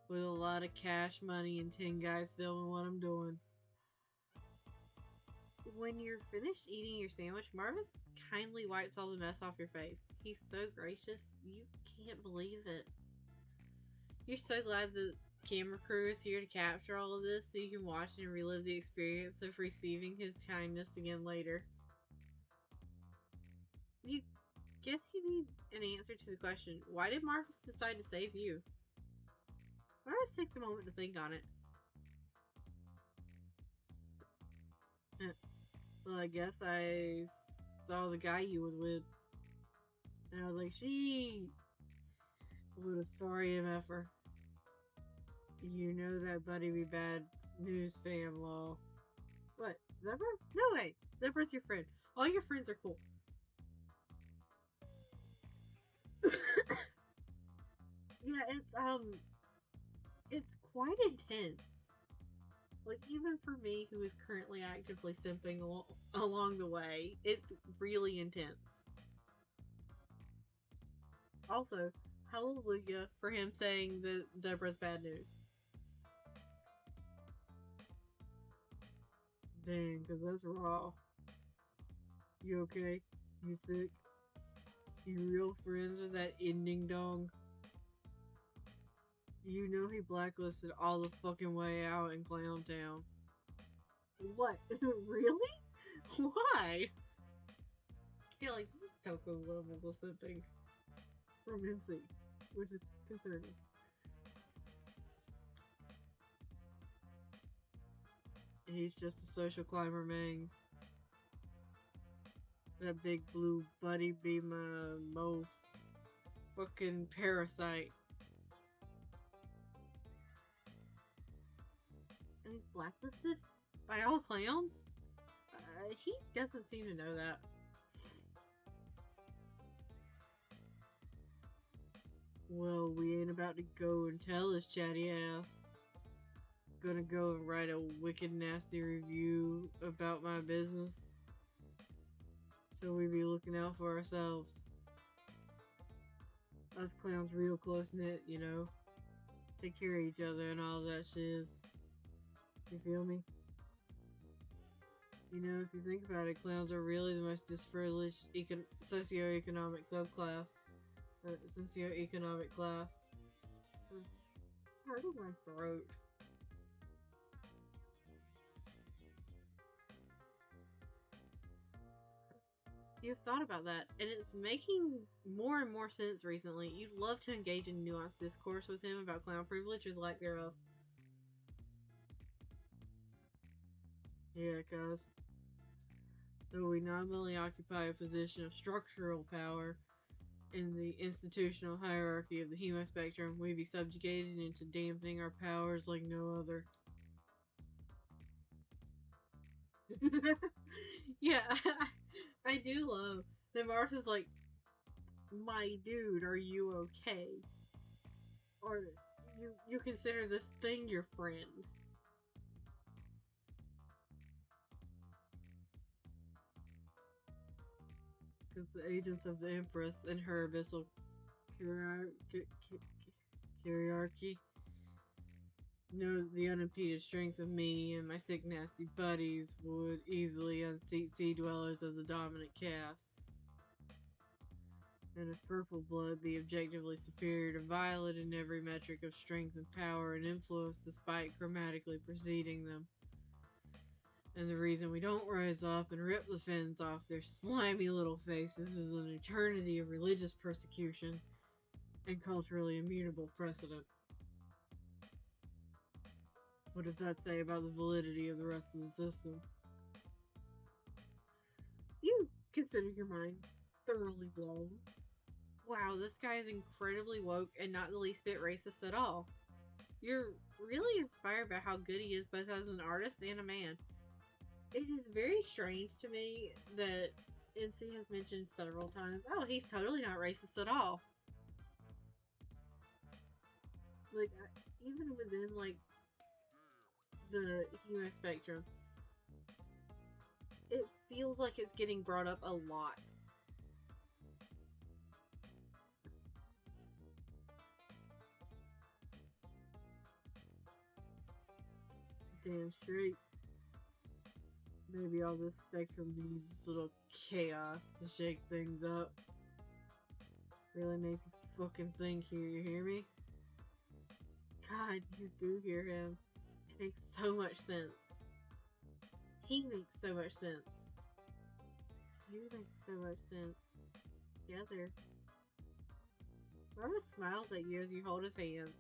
A: with a lot of cash money and 10 guys filming what I'm doing. When you're finished eating your sandwich, Marvis kindly wipes all the mess off your face. He's so gracious, you can't believe it. You're so glad the camera crew is here to capture all of this so you can watch and relive the experience of receiving his kindness again later. You guess you need an answer to the question, why did Marvis decide to save you? Marvis takes a moment to think on it. Well, I guess I saw the guy you was with. And I was like, she what a sorry MFer. You know that buddy be bad news fam, lol. What? Zebra? No way. Zebra's your friend. All your friends are cool. Yeah, it's quite intense. Like, even for me, who is currently actively simping along the way, it's really intense. Also, hallelujah for him saying that Zebra's bad news. Dang, because that's raw. You okay? You sick? You real friends with that ending dong? You know he blacklisted all the fucking way out in Clown Town. What? Really? Why? I feel like this is Toko levels of something from MC, which is concerning. He's just a social climber, man. That big blue buddy be my mo fucking parasite. And he's blacklisted by all clowns? He doesn't seem to know that. Well, we ain't about to go and tell his chatty ass. Gonna go and write a wicked nasty review about my business. So we be looking out for ourselves. Us clowns real close knit, you know. Take care of each other and all that shiz. You feel me? You know, if you think about it, clowns are really the most disprivileged socioeconomic subclass. Or socioeconomic class. It's hurting my throat. You've thought about that, and it's making more and more sense recently. You'd love to engage in nuanced discourse with him about clown privilege or lack thereof. Yeah, guys. Though we nominally occupy a position of structural power in the institutional hierarchy of the hemo spectrum, we be subjugated into dampening our powers like no other. Yeah, I do love that Mars is like, my dude, are you okay? Or you consider this thing your friend. Because the agents of the Empress and her abyssal hierarchy know the unimpeded strength of me and my sick nasty buddies would easily unseat sea dwellers of the dominant caste. And if purple blood be objectively superior to violet in every metric of strength and power and influence despite chromatically preceding them. And the reason we don't rise up and rip the fins off their slimy little faces is an eternity of religious persecution and culturally immutable precedent. What does that say about the validity of the rest of the system? You consider your mind thoroughly blown. Wow, this guy is incredibly woke and not the least bit racist at all. You're really inspired by how good he is both as an artist and a man. It is very strange to me that MC has mentioned several times, oh, he's totally not racist at all. Like, even within, like, the hemo spectrum, it feels like it's getting brought up a lot. Damn straight. Maybe all this spectrum needs a little chaos to shake things up. Really makes you fucking think here, you hear me? God, you do hear him. It makes so much sense. He makes so much sense. You make so much sense. Together. Marva smiles at you as you hold his hands.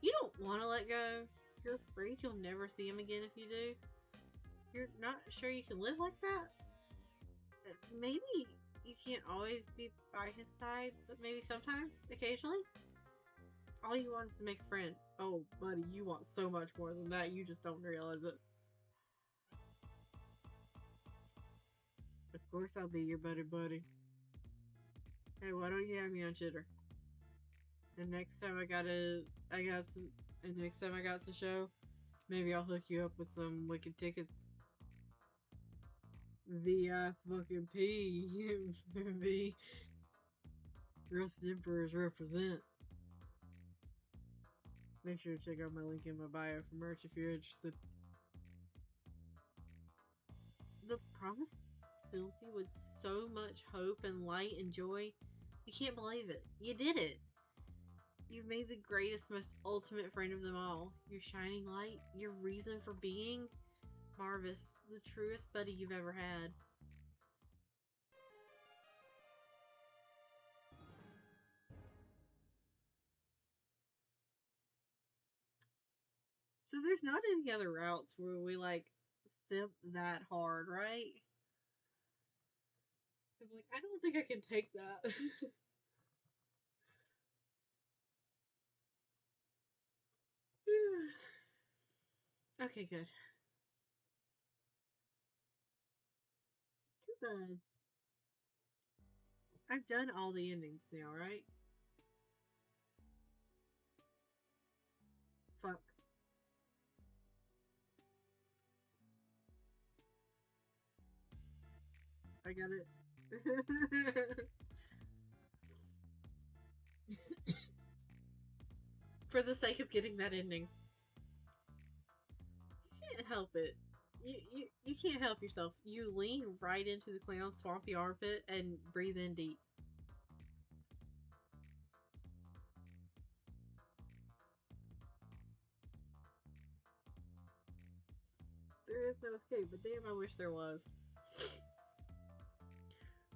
A: You don't want to let go. You're afraid you'll never see him again if you do. You're not sure you can live like that? Maybe you can't always be by his side, but maybe sometimes, occasionally? All you want is to make a friend. Oh, buddy, you want so much more than that. You just don't realize it. course I'll be your buddy. Hey, why don't you have me on Chitter? And next time I got some show, maybe I'll hook you up with some wicked tickets. VI fucking P. V. Rust Emperors represent. Make sure to check out my link in my bio for merch if you're interested. The promise fills you with so much hope and light and joy. You can't believe it. You did it. You've made the greatest, most ultimate friend of them all. Your shining light, your reason for being. Marvis, the truest buddy you've ever had. So there's not any other routes where we like simp that hard, right? I'm like, I don't think I can take that. Okay, good. Too bad. I've done all the endings now, right? Fuck. I got it. For the sake of getting that ending. You can't help it. You can't help yourself. You lean right into the clown's swampy armpit and breathe in deep. There is no escape, but damn, I wish there was.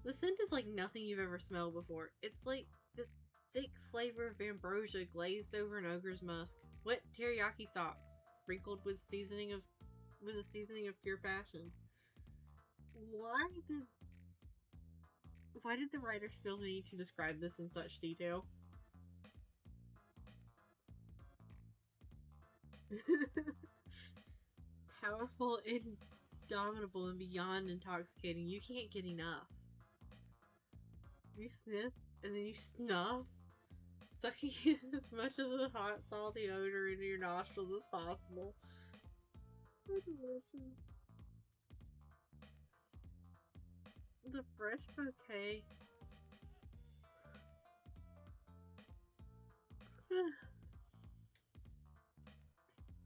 A: The scent is like nothing you've ever smelled before. It's like this thick flavor of ambrosia glazed over an ogre's musk. Wet teriyaki socks, sprinkled with a seasoning of pure passion. Why did the writers feel the need to describe this in such detail? Powerful, indomitable, and beyond intoxicating. You can't get enough. You sniff, and then you snuff, sucking in as much of the hot, salty odor into your nostrils as possible. So delicious. The fresh bouquet.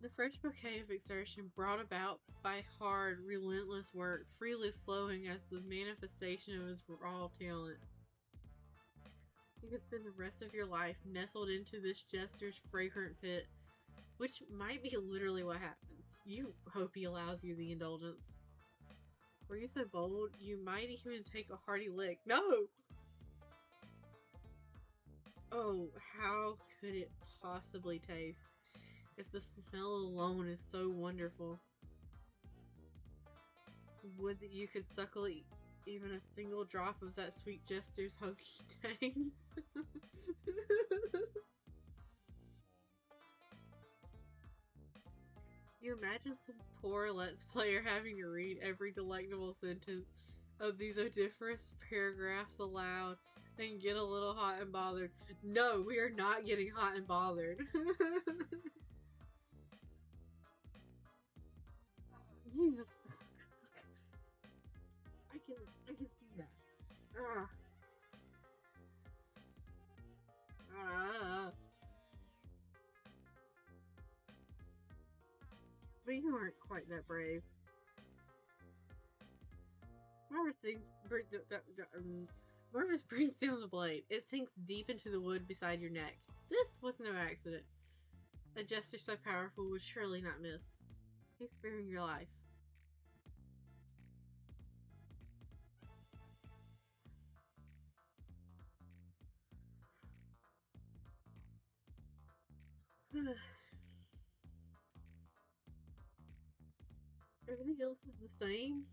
A: The fresh bouquet of exertion brought about by hard, relentless work, freely flowing as the manifestation of his raw talent. You could spend the rest of your life nestled into this jester's fragrant pit, which might be literally what happens. You hope he allows you the indulgence. Were you so bold, you might even take a hearty lick. No! Oh, how could it possibly taste if the smell alone is so wonderful? Would that you could suckle even a single drop of that sweet jester's hunky tang. You imagine some poor Let's Player having to read every delectable sentence of these odiferous paragraphs aloud and get a little hot and bothered. No, we are not getting hot and bothered. Jesus. I can see that. Ah. Ah. But you aren't quite that brave. Marvis brings down the blade. It sinks deep into the wood beside your neck. This was no accident. A jester so powerful would surely not miss. He's sparing your life. Everything else is the same.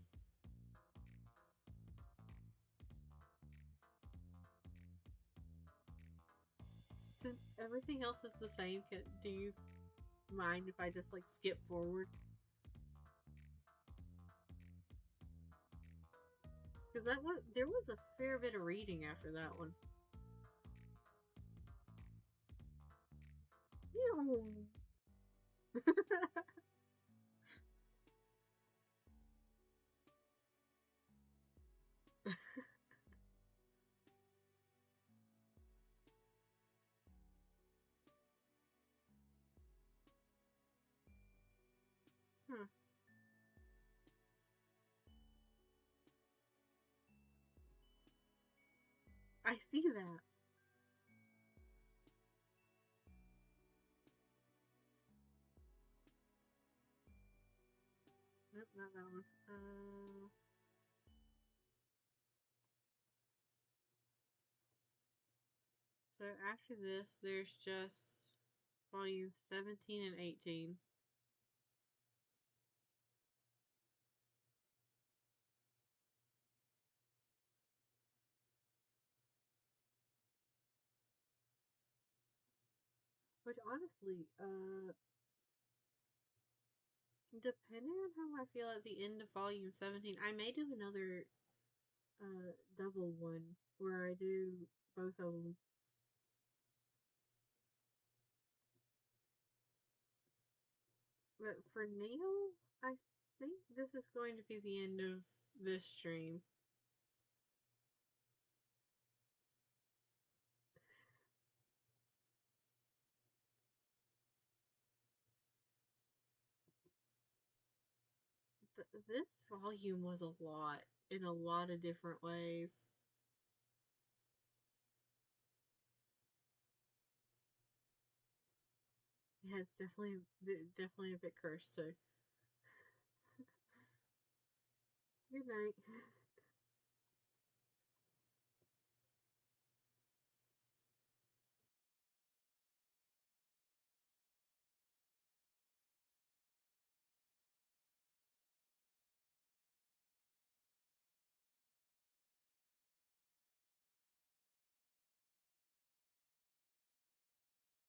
A: Since everything else is the same, do you mind if I just like skip forward? Because there was a fair bit of reading after that one. Ew. Huh. I see that. Nope, not that one. So after this, there's just volume 17 and 18. Which honestly, depending on how I feel at the end of volume 17, I may do another double one where I do both of them. But for now, I think this is going to be the end of this stream. This volume was a lot in a lot of different ways. Yeah, it's definitely a bit cursed too. Good night.